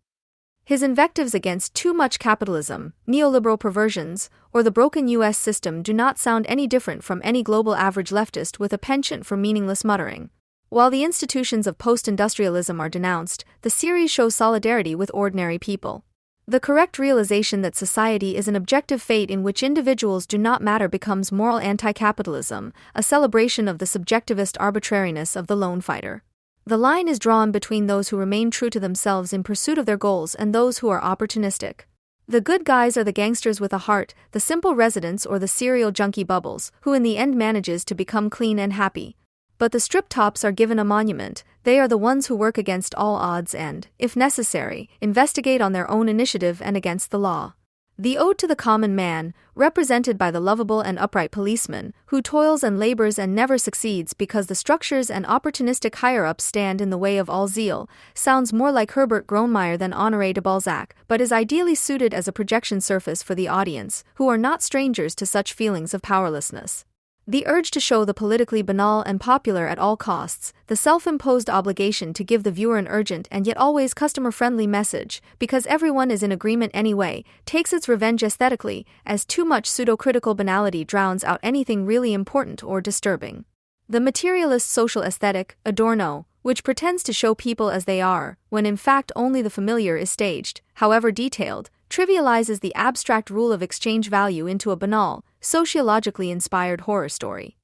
His invectives against too much capitalism, neoliberal perversions, or the broken U.S. system do not sound any different from any global average leftist with a penchant for meaningless muttering. While the institutions of post-industrialism are denounced, the series shows solidarity with ordinary people. The correct realization that society is an objective fate in which individuals do not matter becomes moral anti-capitalism, a celebration of the subjectivist arbitrariness of the lone fighter. The line is drawn between those who remain true to themselves in pursuit of their goals and those who are opportunistic. The good guys are the gangsters with a heart, the simple residents or the serial junkie Bubbles, who in the end manages to become clean and happy. But the strip tops are given a monument. They are the ones who work against all odds and, if necessary, investigate on their own initiative and against the law. The ode to the common man, represented by the lovable and upright policeman, who toils and labors and never succeeds because the structures and opportunistic higher-ups stand in the way of all zeal, sounds more like Herbert Grönemeyer than Honoré de Balzac, but is ideally suited as a projection surface for the audience, who are not strangers to such feelings of powerlessness. The urge to show the politically banal and popular at all costs, the self-imposed obligation to give the viewer an urgent and yet always customer-friendly message, because everyone is in agreement anyway, takes its revenge aesthetically, as too much pseudo-critical banality drowns out anything really important or disturbing. The materialist social aesthetic, Adorno, which pretends to show people as they are, when in fact only the familiar is staged, however detailed, trivializes the abstract rule of exchange value into a banal, sociologically inspired horror story.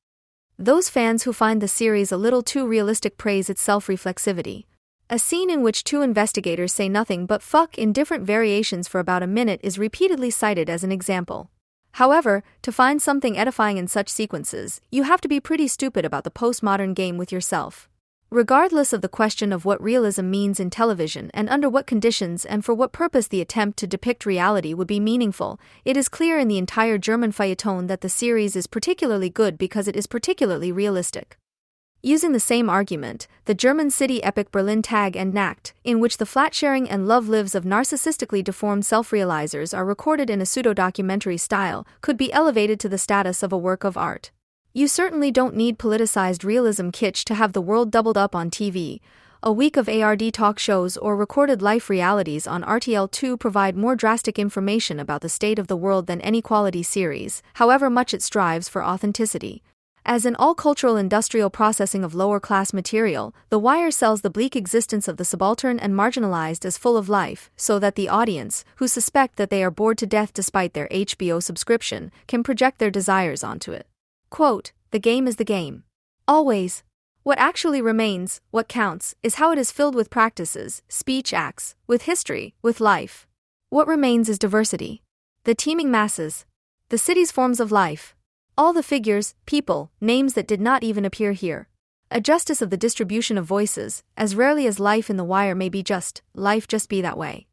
Those fans who find the series a little too realistic praise its self-reflexivity. A scene in which two investigators say nothing but fuck in different variations for about a minute is repeatedly cited as an example. However, to find something edifying in such sequences, you have to be pretty stupid about the postmodern game with yourself. Regardless of the question of what realism means in television and under what conditions and for what purpose the attempt to depict reality would be meaningful, it is clear in the entire German feuilleton that the series is particularly good because it is particularly realistic. Using the same argument, the German city epic Berlin Tag and Nacht, in which the flat-sharing and love lives of narcissistically deformed self-realizers are recorded in a pseudo-documentary style, could be elevated to the status of a work of art. You certainly don't need politicized realism kitsch to have the world doubled up on TV. A week of ARD talk shows or recorded life realities on RTL2 provide more drastic information about the state of the world than any quality series, however much it strives for authenticity. As in all cultural industrial processing of lower-class material, The Wire sells the bleak existence of the subaltern and marginalized as full of life, so that the audience, who suspect that they are bored to death despite their HBO subscription, can project their desires onto it. Quote, "The game is the game. Always. What actually remains, what counts, is how it is filled with practices, speech acts, with history, with life. What remains is diversity. The teeming masses. The city's forms of life. All the figures, people, names that did not even appear here. A justice of the distribution of voices, as rarely as life in The Wire may be just, life just be that way."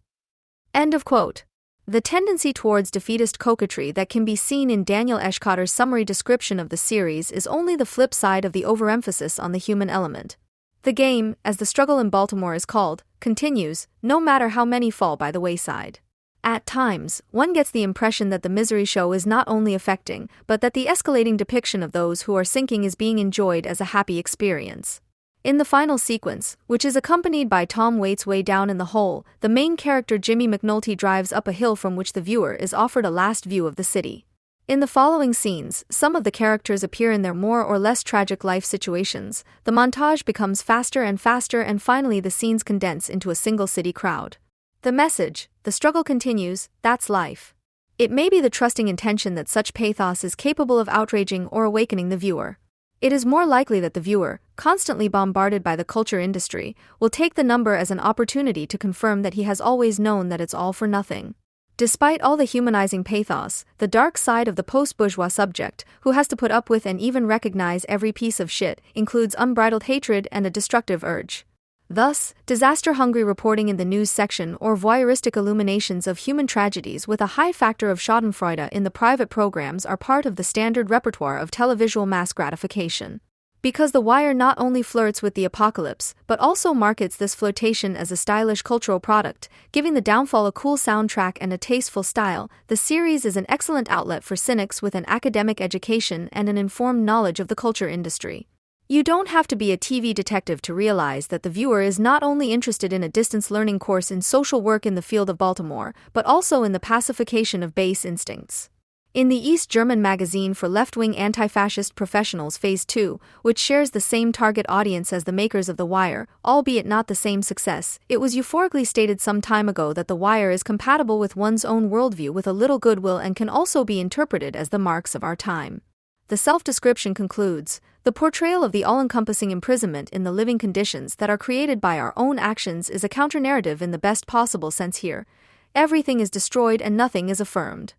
End of quote. The tendency towards defeatist coquetry that can be seen in Daniel Eschkotter's summary description of the series is only the flip side of the overemphasis on the human element. The game, as the struggle in Baltimore is called, continues, no matter how many fall by the wayside. At times, one gets the impression that the misery show is not only affecting, but that the escalating depiction of those who are sinking is being enjoyed as a happy experience. In the final sequence, which is accompanied by Tom Waits' Way Down in the Hole, the main character Jimmy McNulty drives up a hill from which the viewer is offered a last view of the city. In the following scenes, some of the characters appear in their more or less tragic life situations, the montage becomes faster and faster and finally the scenes condense into a single city crowd. The message, the struggle continues, that's life. It may be the trusting intention that such pathos is capable of outraging or awakening the viewer. It is more likely that the viewer, constantly bombarded by the culture industry, will take the number as an opportunity to confirm that he has always known that it's all for nothing. Despite all the humanizing pathos, the dark side of the post-bourgeois subject, who has to put up with and even recognize every piece of shit, includes unbridled hatred and a destructive urge. Thus, disaster-hungry reporting in the news section or voyeuristic illuminations of human tragedies with a high factor of schadenfreude in the private programs are part of the standard repertoire of televisual mass gratification. Because The Wire not only flirts with the apocalypse, but also markets this flirtation as a stylish cultural product, giving the downfall a cool soundtrack and a tasteful style, the series is an excellent outlet for cynics with an academic education and an informed knowledge of the culture industry. You don't have to be a TV detective to realize that the viewer is not only interested in a distance learning course in social work in the field of Baltimore, but also in the pacification of base instincts. In the East German magazine for left-wing anti-fascist professionals Phase 2, which shares the same target audience as the makers of The Wire, albeit not the same success, it was euphorically stated some time ago that The Wire is compatible with one's own worldview with a little goodwill and can also be interpreted as the marks of our time. The self-description concludes, the portrayal of the all-encompassing imprisonment in the living conditions that are created by our own actions is a counter-narrative in the best possible sense here. Everything is destroyed and nothing is affirmed.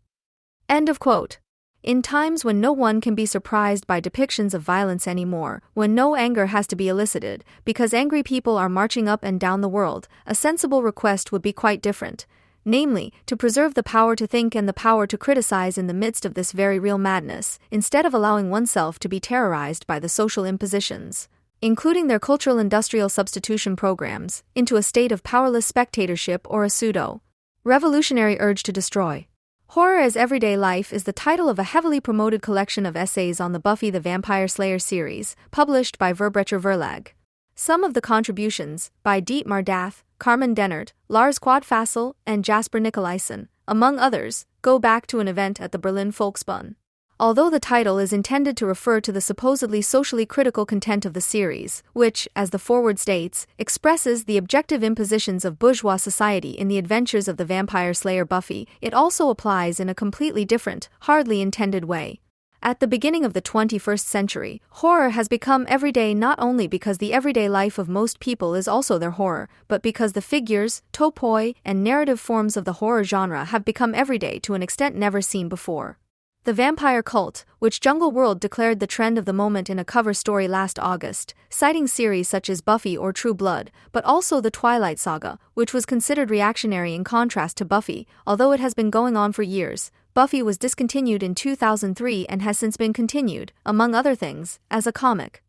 End of quote. In times when no one can be surprised by depictions of violence anymore, when no anger has to be elicited, because angry people are marching up and down the world, a sensible request would be quite different. Namely, to preserve the power to think and the power to criticize in the midst of this very real madness, instead of allowing oneself to be terrorized by the social impositions, including their cultural industrial substitution programs, into a state of powerless spectatorship or a pseudo-revolutionary urge to destroy. Horror as Everyday Life is the title of a heavily promoted collection of essays on the Buffy the Vampire Slayer series, published by Verbrecher Verlag. Some of the contributions, by Dietmar Dath, Carmen Dennert, Lars Quadfassel, and Jasper Nicolaisen, among others, go back to an event at the Berlin Volksbühne. Although the title is intended to refer to the supposedly socially critical content of the series, which, as the foreword states, expresses the objective impositions of bourgeois society in the adventures of the vampire slayer Buffy, it also applies in a completely different, hardly intended way. At the beginning of the 21st century, horror has become everyday not only because the everyday life of most people is also their horror, but because the figures, topoi, and narrative forms of the horror genre have become everyday to an extent never seen before. The vampire cult, which Jungle World declared the trend of the moment in a cover story last August, citing series such as Buffy or True Blood, but also the Twilight Saga, which was considered reactionary in contrast to Buffy, although it has been going on for years. Buffy was discontinued in 2003 and has since been continued, among other things, as a comic,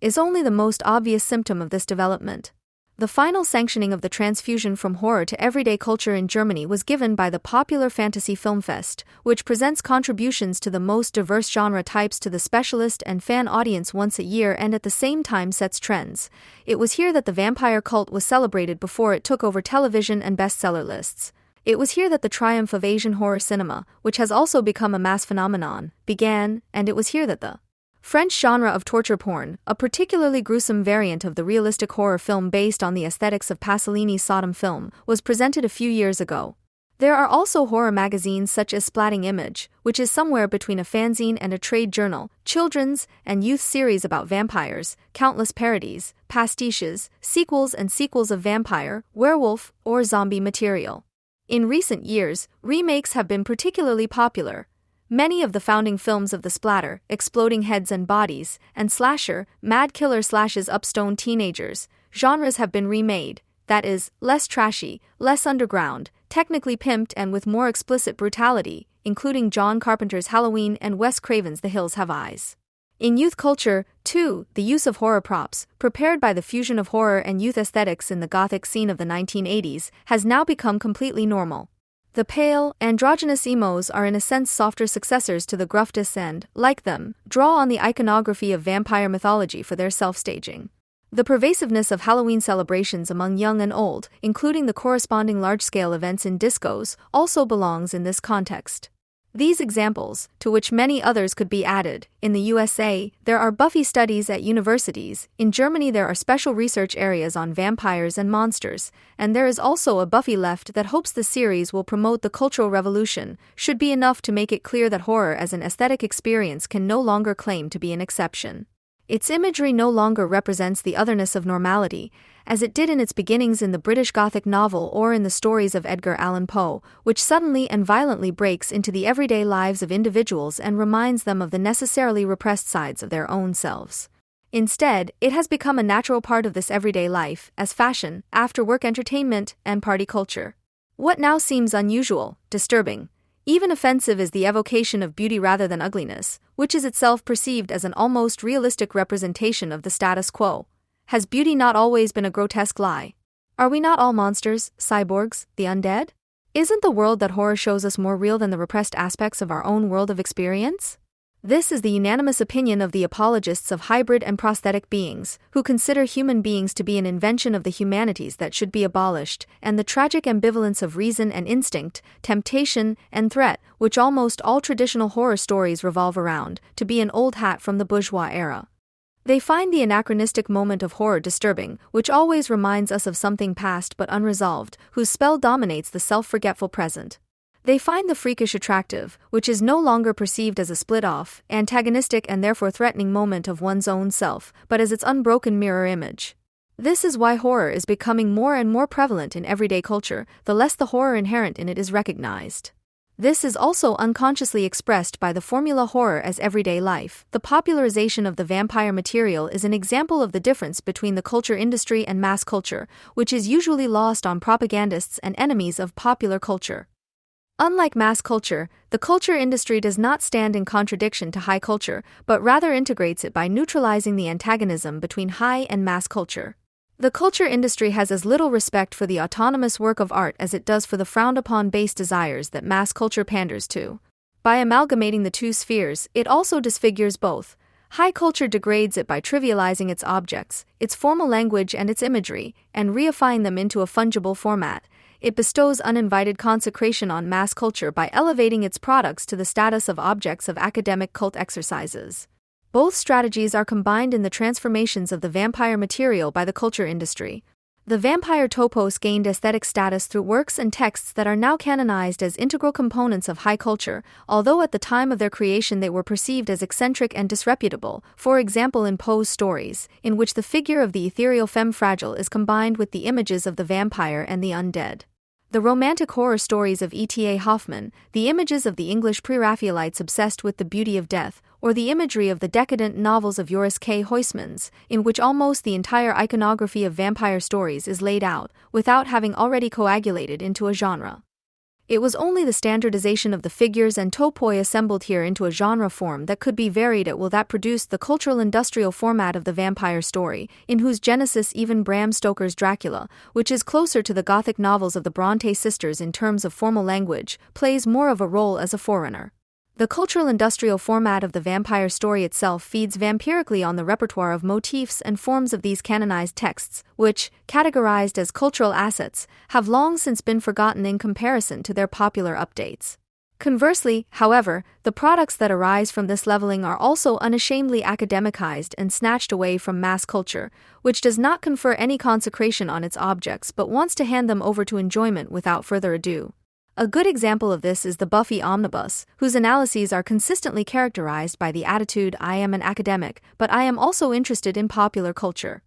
is only the most obvious symptom of this development. The final sanctioning of the transfusion from horror to everyday culture in Germany was given by the popular Fantasy Filmfest, which presents contributions to the most diverse genre types to the specialist and fan audience once a year and at the same time sets trends. It was here that the vampire cult was celebrated before it took over television and bestseller lists. It was here that the triumph of Asian horror cinema, which has also become a mass phenomenon, began, and it was here that the French genre of torture porn, a particularly gruesome variant of the realistic horror film based on the aesthetics of Pasolini's Sodom film, was presented a few years ago. There are also horror magazines such as Splatting Image, which is somewhere between a fanzine and a trade journal, children's and youth series about vampires, countless parodies, pastiches, sequels and sequels of vampire, werewolf, or zombie material. In recent years, remakes have been particularly popular. Many of the founding films of the splatter, exploding heads and bodies, and slasher, mad killer slashes upstone teenagers, genres have been remade, that is, less trashy, less underground, technically pimped and with more explicit brutality, including John Carpenter's Halloween and Wes Craven's The Hills Have Eyes. In youth culture, too, the use of horror props, prepared by the fusion of horror and youth aesthetics in the gothic scene of the 1980s, has now become completely normal. The pale, androgynous emos are in a sense softer successors to the gruftis and, like them, draw on the iconography of vampire mythology for their self-staging. The pervasiveness of Halloween celebrations among young and old, including the corresponding large-scale events in discos, also belongs in this context. These examples, to which many others could be added. In the USA, there are Buffy studies at universities. In Germany, there are special research areas on vampires and monsters, and there is also a Buffy left that hopes the series will promote the cultural revolution. Should be enough to make it clear that horror as an aesthetic experience can no longer claim to be an exception. Its imagery no longer represents the otherness of normality, as it did in its beginnings in the British Gothic novel or in the stories of Edgar Allan Poe, which suddenly and violently breaks into the everyday lives of individuals and reminds them of the necessarily repressed sides of their own selves. Instead, it has become a natural part of this everyday life, as fashion, after-work entertainment, and party culture. What now seems unusual, disturbing, even offensive is the evocation of beauty rather than ugliness, which is itself perceived as an almost realistic representation of the status quo. Has beauty not always been a grotesque lie? Are we not all monsters, cyborgs, the undead? Isn't the world that horror shows us more real than the repressed aspects of our own world of experience? This is the unanimous opinion of the apologists of hybrid and prosthetic beings, who consider human beings to be an invention of the humanities that should be abolished, and the tragic ambivalence of reason and instinct, temptation and threat, which almost all traditional horror stories revolve around, to be an old hat from the bourgeois era. They find the anachronistic moment of horror disturbing, which always reminds us of something past but unresolved, whose spell dominates the self-forgetful present. They find the freakish attractive, which is no longer perceived as a split-off, antagonistic and therefore threatening moment of one's own self, but as its unbroken mirror image. This is why horror is becoming more and more prevalent in everyday culture, the less the horror inherent in it is recognized. This is also unconsciously expressed by the formula horror as everyday life. The popularization of the vampire material is an example of the difference between the culture industry and mass culture, which is usually lost on propagandists and enemies of popular culture. Unlike mass culture, the culture industry does not stand in contradiction to high culture, but rather integrates it by neutralizing the antagonism between high and mass culture. The culture industry has as little respect for the autonomous work of art as it does for the frowned-upon base desires that mass culture panders to. By amalgamating the two spheres, it also disfigures both. High culture degrades it by trivializing its objects, its formal language and its imagery, and reifying them into a fungible format. It bestows uninvited consecration on mass culture by elevating its products to the status of objects of academic cult exercises. Both strategies are combined in the transformations of the vampire material by the culture industry. The vampire topos gained aesthetic status through works and texts that are now canonized as integral components of high culture, although at the time of their creation they were perceived as eccentric and disreputable, for example in Poe's stories, in which the figure of the ethereal femme fatale is combined with the images of the vampire and the undead. The romantic horror stories of E.T.A. Hoffmann, the images of the English pre-Raphaelites obsessed with the beauty of death, or the imagery of the decadent novels of Joris K. Huysmans, in which almost the entire iconography of vampire stories is laid out, without having already coagulated into a genre. It was only the standardization of the figures and topoi assembled here into a genre form that could be varied at will that produced the cultural industrial format of the vampire story, in whose genesis even Bram Stoker's Dracula, which is closer to the Gothic novels of the Bronte sisters in terms of formal language, plays more of a role as a forerunner. The cultural industrial format of the vampire story itself feeds vampirically on the repertoire of motifs and forms of these canonized texts, which, categorized as cultural assets, have long since been forgotten in comparison to their popular updates. Conversely, however, the products that arise from this leveling are also unashamedly academicized and snatched away from mass culture, which does not confer any consecration on its objects but wants to hand them over to enjoyment without further ado. A good example of this is the Buffy omnibus, whose analyses are consistently characterized by the attitude "I am an academic, but I am also interested in popular culture."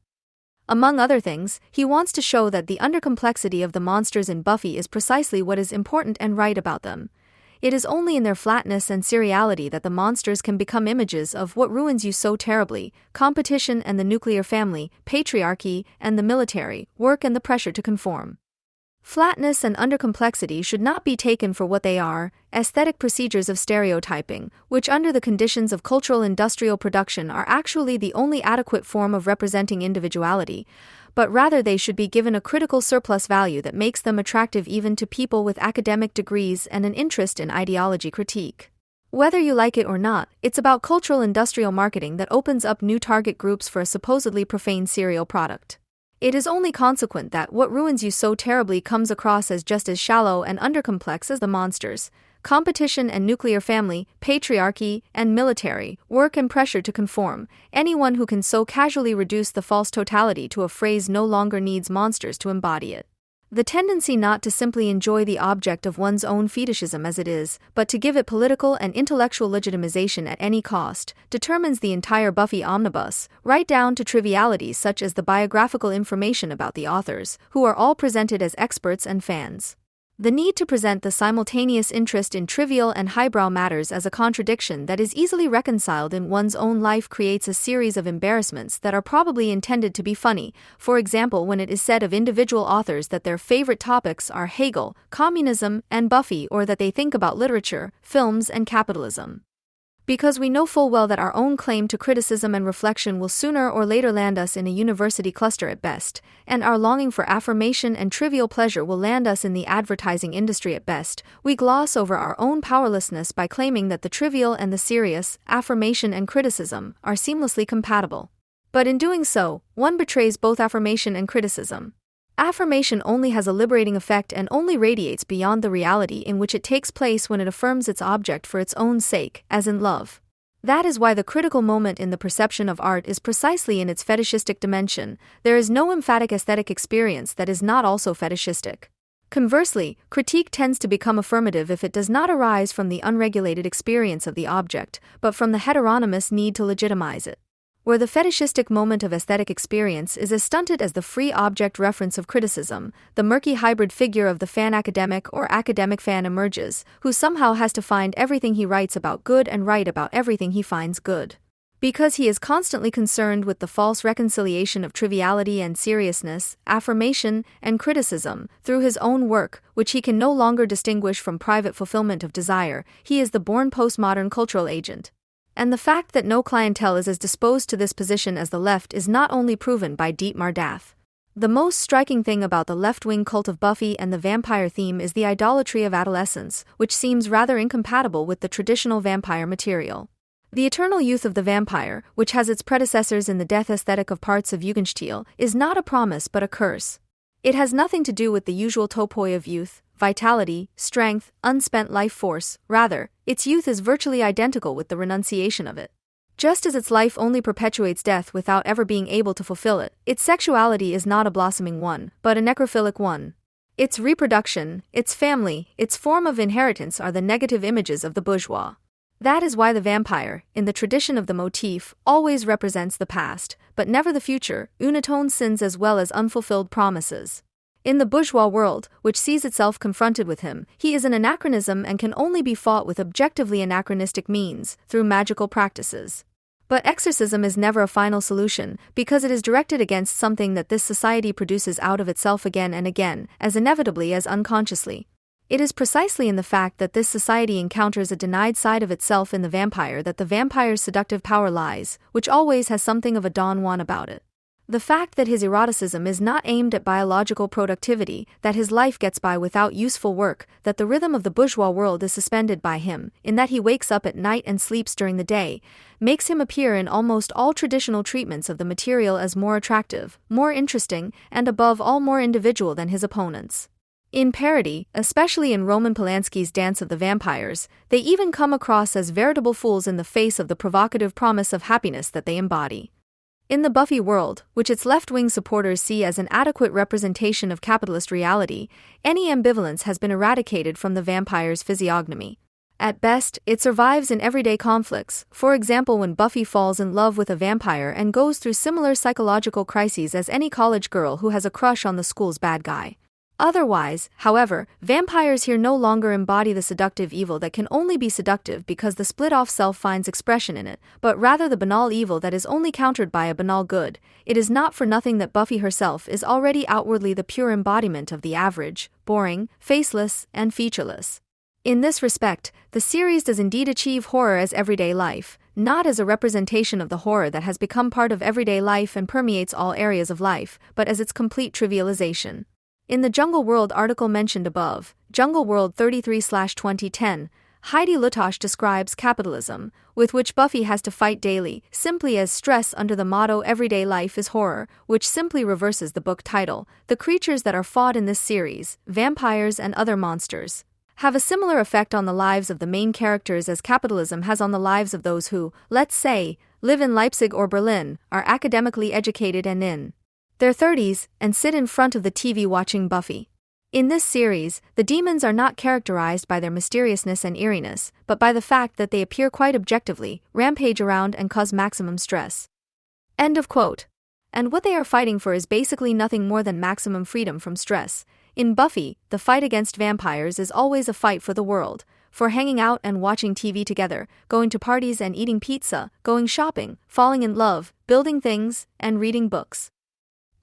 Among other things, he wants to show that the undercomplexity of the monsters in Buffy is precisely what is important and right about them. It is only in their flatness and seriality that the monsters can become images of what ruins you so terribly: competition and the nuclear family, patriarchy and the military, work and the pressure to conform. Flatness and undercomplexity should not be taken for what they are, aesthetic procedures of stereotyping, which under the conditions of cultural industrial production are actually the only adequate form of representing individuality, but rather they should be given a critical surplus value that makes them attractive even to people with academic degrees and an interest in ideology critique. Whether you like it or not, it's about cultural industrial marketing that opens up new target groups for a supposedly profane serial product. It is only consequent that what ruins you so terribly comes across as just as shallow and undercomplex as the monsters. competition and nuclear family, patriarchy and military, work and pressure to conform. Anyone who can so casually reduce the false totality to a phrase no longer needs monsters to embody it. The tendency not to simply enjoy the object of one's own fetishism as it is, but to give it political and intellectual legitimization at any cost, determines the entire Buffy omnibus, right down to trivialities such as the biographical information about the authors, who are all presented as experts and fans. The need to present the simultaneous interest in trivial and highbrow matters as a contradiction that is easily reconciled in one's own life creates a series of embarrassments that are probably intended to be funny, for example when it is said of individual authors that their favorite topics are Hegel, communism, and Buffy, or that they think about literature, films, and capitalism. Because we know full well that our own claim to criticism and reflection will sooner or later land us in a university cluster at best, and our longing for affirmation and trivial pleasure will land us in the advertising industry at best, we gloss over our own powerlessness by claiming that the trivial and the serious, affirmation and criticism, are seamlessly compatible. But in doing so, one betrays both affirmation and criticism. Affirmation only has a liberating effect and only radiates beyond the reality in which it takes place when it affirms its object for its own sake, as in love. That is why the critical moment in the perception of art is precisely in its fetishistic dimension. There is no emphatic aesthetic experience that is not also fetishistic. Conversely, critique tends to become affirmative if it does not arise from the unregulated experience of the object, but from the heteronymous need to legitimize it. Where the fetishistic moment of aesthetic experience is as stunted as the free object reference of criticism, the murky hybrid figure of the fan academic or academic fan emerges, who somehow has to find everything he writes about good and write about everything he finds good. Because he is constantly concerned with the false reconciliation of triviality and seriousness, affirmation, and criticism, through his own work, which he can no longer distinguish from private fulfillment of desire, he is the born postmodern cultural agent. And the fact that no clientele is as disposed to this position as the left is not only proven by Dietmar Daff. The most striking thing about the left-wing cult of Buffy and the vampire theme is the idolatry of adolescence, which seems rather incompatible with the traditional vampire material. The eternal youth of the vampire, which has its predecessors in the death aesthetic of parts of Jugendstil, is not a promise but a curse. It has nothing to do with the usual topoi of youth, vitality, strength, unspent life force. Rather, its youth is virtually identical with the renunciation of it. Just as its life only perpetuates death without ever being able to fulfill it, its sexuality is not a blossoming one, but a necrophilic one. Its reproduction, its family, its form of inheritance are the negative images of the bourgeois. That is why the vampire, in the tradition of the motif, always represents the past, but never the future, unatone sins as well as unfulfilled promises. In the bourgeois world, which sees itself confronted with him, he is an anachronism and can only be fought with objectively anachronistic means, through magical practices. But exorcism is never a final solution, because it is directed against something that this society produces out of itself again and again, as inevitably as unconsciously. It is precisely in the fact that this society encounters a denied side of itself in the vampire that the vampire's seductive power lies, which always has something of a Don Juan about it. The fact that his eroticism is not aimed at biological productivity, that his life gets by without useful work, that the rhythm of the bourgeois world is suspended by him, in that he wakes up at night and sleeps during the day, makes him appear in almost all traditional treatments of the material as more attractive, more interesting, and above all more individual than his opponents. In parody, especially in Roman Polanski's Dance of the Vampires, they even come across as veritable fools in the face of the provocative promise of happiness that they embody. In the Buffy world, which its left-wing supporters see as an adequate representation of capitalist reality, any ambivalence has been eradicated from the vampire's physiognomy. At best, it survives in everyday conflicts, for example when Buffy falls in love with a vampire and goes through similar psychological crises as any college girl who has a crush on the school's bad guy. Otherwise, however, vampires here no longer embody the seductive evil that can only be seductive because the split-off self finds expression in it, but rather the banal evil that is only countered by a banal good. It is not for nothing that Buffy herself is already outwardly the pure embodiment of the average, boring, faceless, and featureless. In this respect, the series does indeed achieve horror as everyday life, not as a representation of the horror that has become part of everyday life and permeates all areas of life, but as its complete trivialization. In the Jungle World article mentioned above, Jungle World 33/2010, Heidi Lutosh describes capitalism, with which Buffy has to fight daily, simply as stress under the motto "Everyday life is horror," which simply reverses the book title. The creatures that are fought in this series, vampires and other monsters, have a similar effect on the lives of the main characters as capitalism has on the lives of those who, let's say, live in Leipzig or Berlin, are academically educated and in their 30s, and sit in front of the TV watching Buffy. In this series, the demons are not characterized by their mysteriousness and eeriness, but by the fact that they appear quite objectively, rampage around and cause maximum stress. End of quote. And what they are fighting for is basically nothing more than maximum freedom from stress. In Buffy, the fight against vampires is always a fight for the world, for hanging out and watching TV together, going to parties and eating pizza, going shopping, falling in love, building things, and reading books.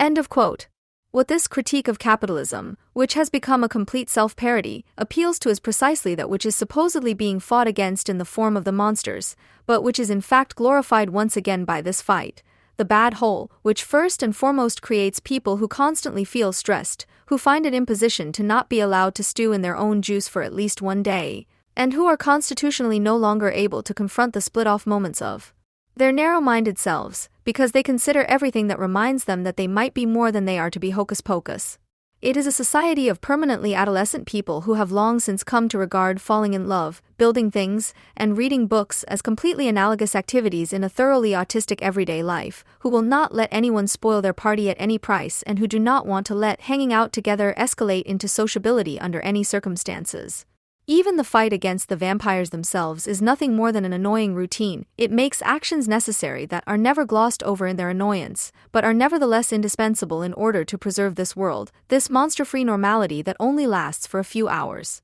End of quote. What this critique of capitalism, which has become a complete self-parody, appeals to is precisely that which is supposedly being fought against in the form of the monsters, but which is in fact glorified once again by this fight. The bad hole, which first and foremost creates people who constantly feel stressed, who find it imposition to not be allowed to stew in their own juice for at least one day, and who are constitutionally no longer able to confront the split-off moments of their narrow-minded selves, because they consider everything that reminds them that they might be more than they are to be hocus pocus. It is a society of permanently adolescent people who have long since come to regard falling in love, building things, and reading books as completely analogous activities in a thoroughly autistic everyday life, who will not let anyone spoil their party at any price and who do not want to let hanging out together escalate into sociability under any circumstances. Even the fight against the vampires themselves is nothing more than an annoying routine. It makes actions necessary that are never glossed over in their annoyance, but are nevertheless indispensable in order to preserve this world, this monster-free normality that only lasts for a few hours.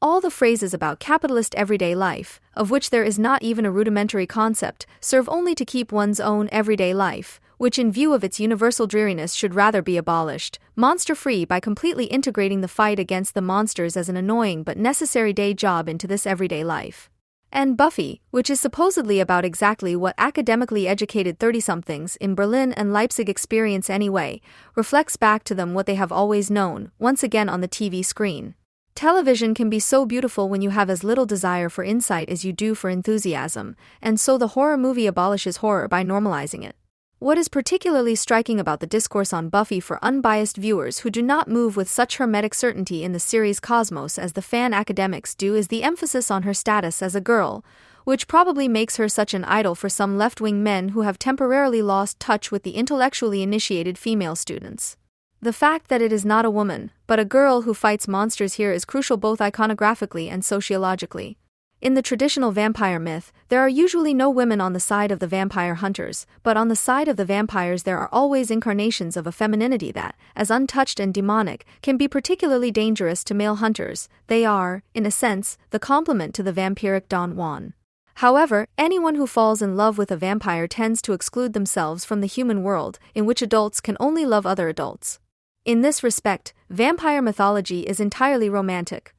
All the phrases about capitalist everyday life, of which there is not even a rudimentary concept, serve only to keep one's own everyday life, which in view of its universal dreariness should rather be abolished, monster-free by completely integrating the fight against the monsters as an annoying but necessary day job into this everyday life. And Buffy, which is supposedly about exactly what academically educated 30-somethings in Berlin and Leipzig experience anyway, reflects back to them what they have always known, once again on the TV screen. Television can be so beautiful when you have as little desire for insight as you do for enthusiasm, and so the horror movie abolishes horror by normalizing it. What is particularly striking about the discourse on Buffy for unbiased viewers who do not move with such hermetic certainty in the series' cosmos as the fan academics do is the emphasis on her status as a girl, which probably makes her such an idol for some left-wing men who have temporarily lost touch with the intellectually initiated female students. The fact that it is not a woman, but a girl who fights monsters here is crucial both iconographically and sociologically. In the traditional vampire myth, there are usually no women on the side of the vampire hunters, but on the side of the vampires there are always incarnations of a femininity that, as untouched and demonic, can be particularly dangerous to male hunters. They are, in a sense, the complement to the vampiric Don Juan. However, anyone who falls in love with a vampire tends to exclude themselves from the human world, in which adults can only love other adults. In this respect, vampire mythology is entirely romantic.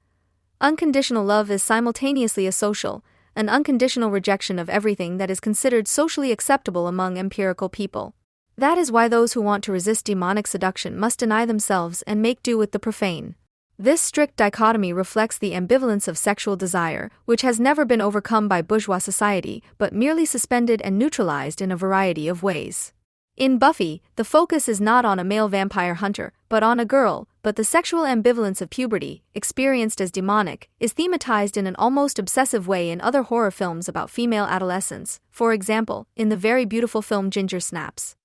Unconditional love is simultaneously a social, an unconditional rejection of everything that is considered socially acceptable among empirical people. That is why those who want to resist demonic seduction must deny themselves and make do with the profane. This strict dichotomy reflects the ambivalence of sexual desire, which has never been overcome by bourgeois society, but merely suspended and neutralized in a variety of ways. In Buffy, the focus is not on a male vampire hunter, but on a girl, but the sexual ambivalence of puberty, experienced as demonic, is thematized in an almost obsessive way in other horror films about female adolescence, for example, in the very beautiful film Ginger Snaps.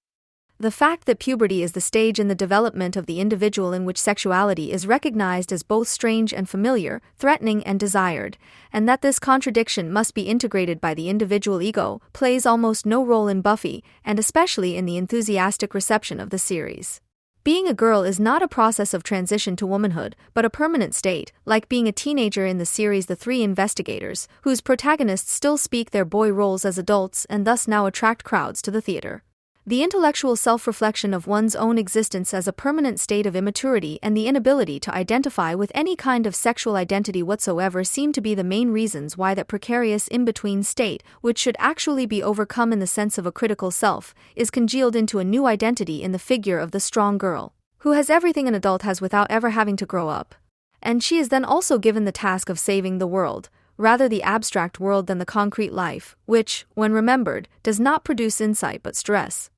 The fact that puberty is the stage in the development of the individual in which sexuality is recognized as both strange and familiar, threatening and desired, and that this contradiction must be integrated by the individual ego, plays almost no role in Buffy, and especially in the enthusiastic reception of the series. Being a girl is not a process of transition to womanhood, but a permanent state, like being a teenager in the series The Three Investigators, whose protagonists still speak their boy roles as adults and thus now attract crowds to the theater. The intellectual self-reflection of one's own existence as a permanent state of immaturity and the inability to identify with any kind of sexual identity whatsoever seem to be the main reasons why that precarious in-between state, which should actually be overcome in the sense of a critical self, is congealed into a new identity in the figure of the strong girl, who has everything an adult has without ever having to grow up. And she is then also given the task of saving the world, rather the abstract world than the concrete life, which, when remembered, does not produce insight but stress.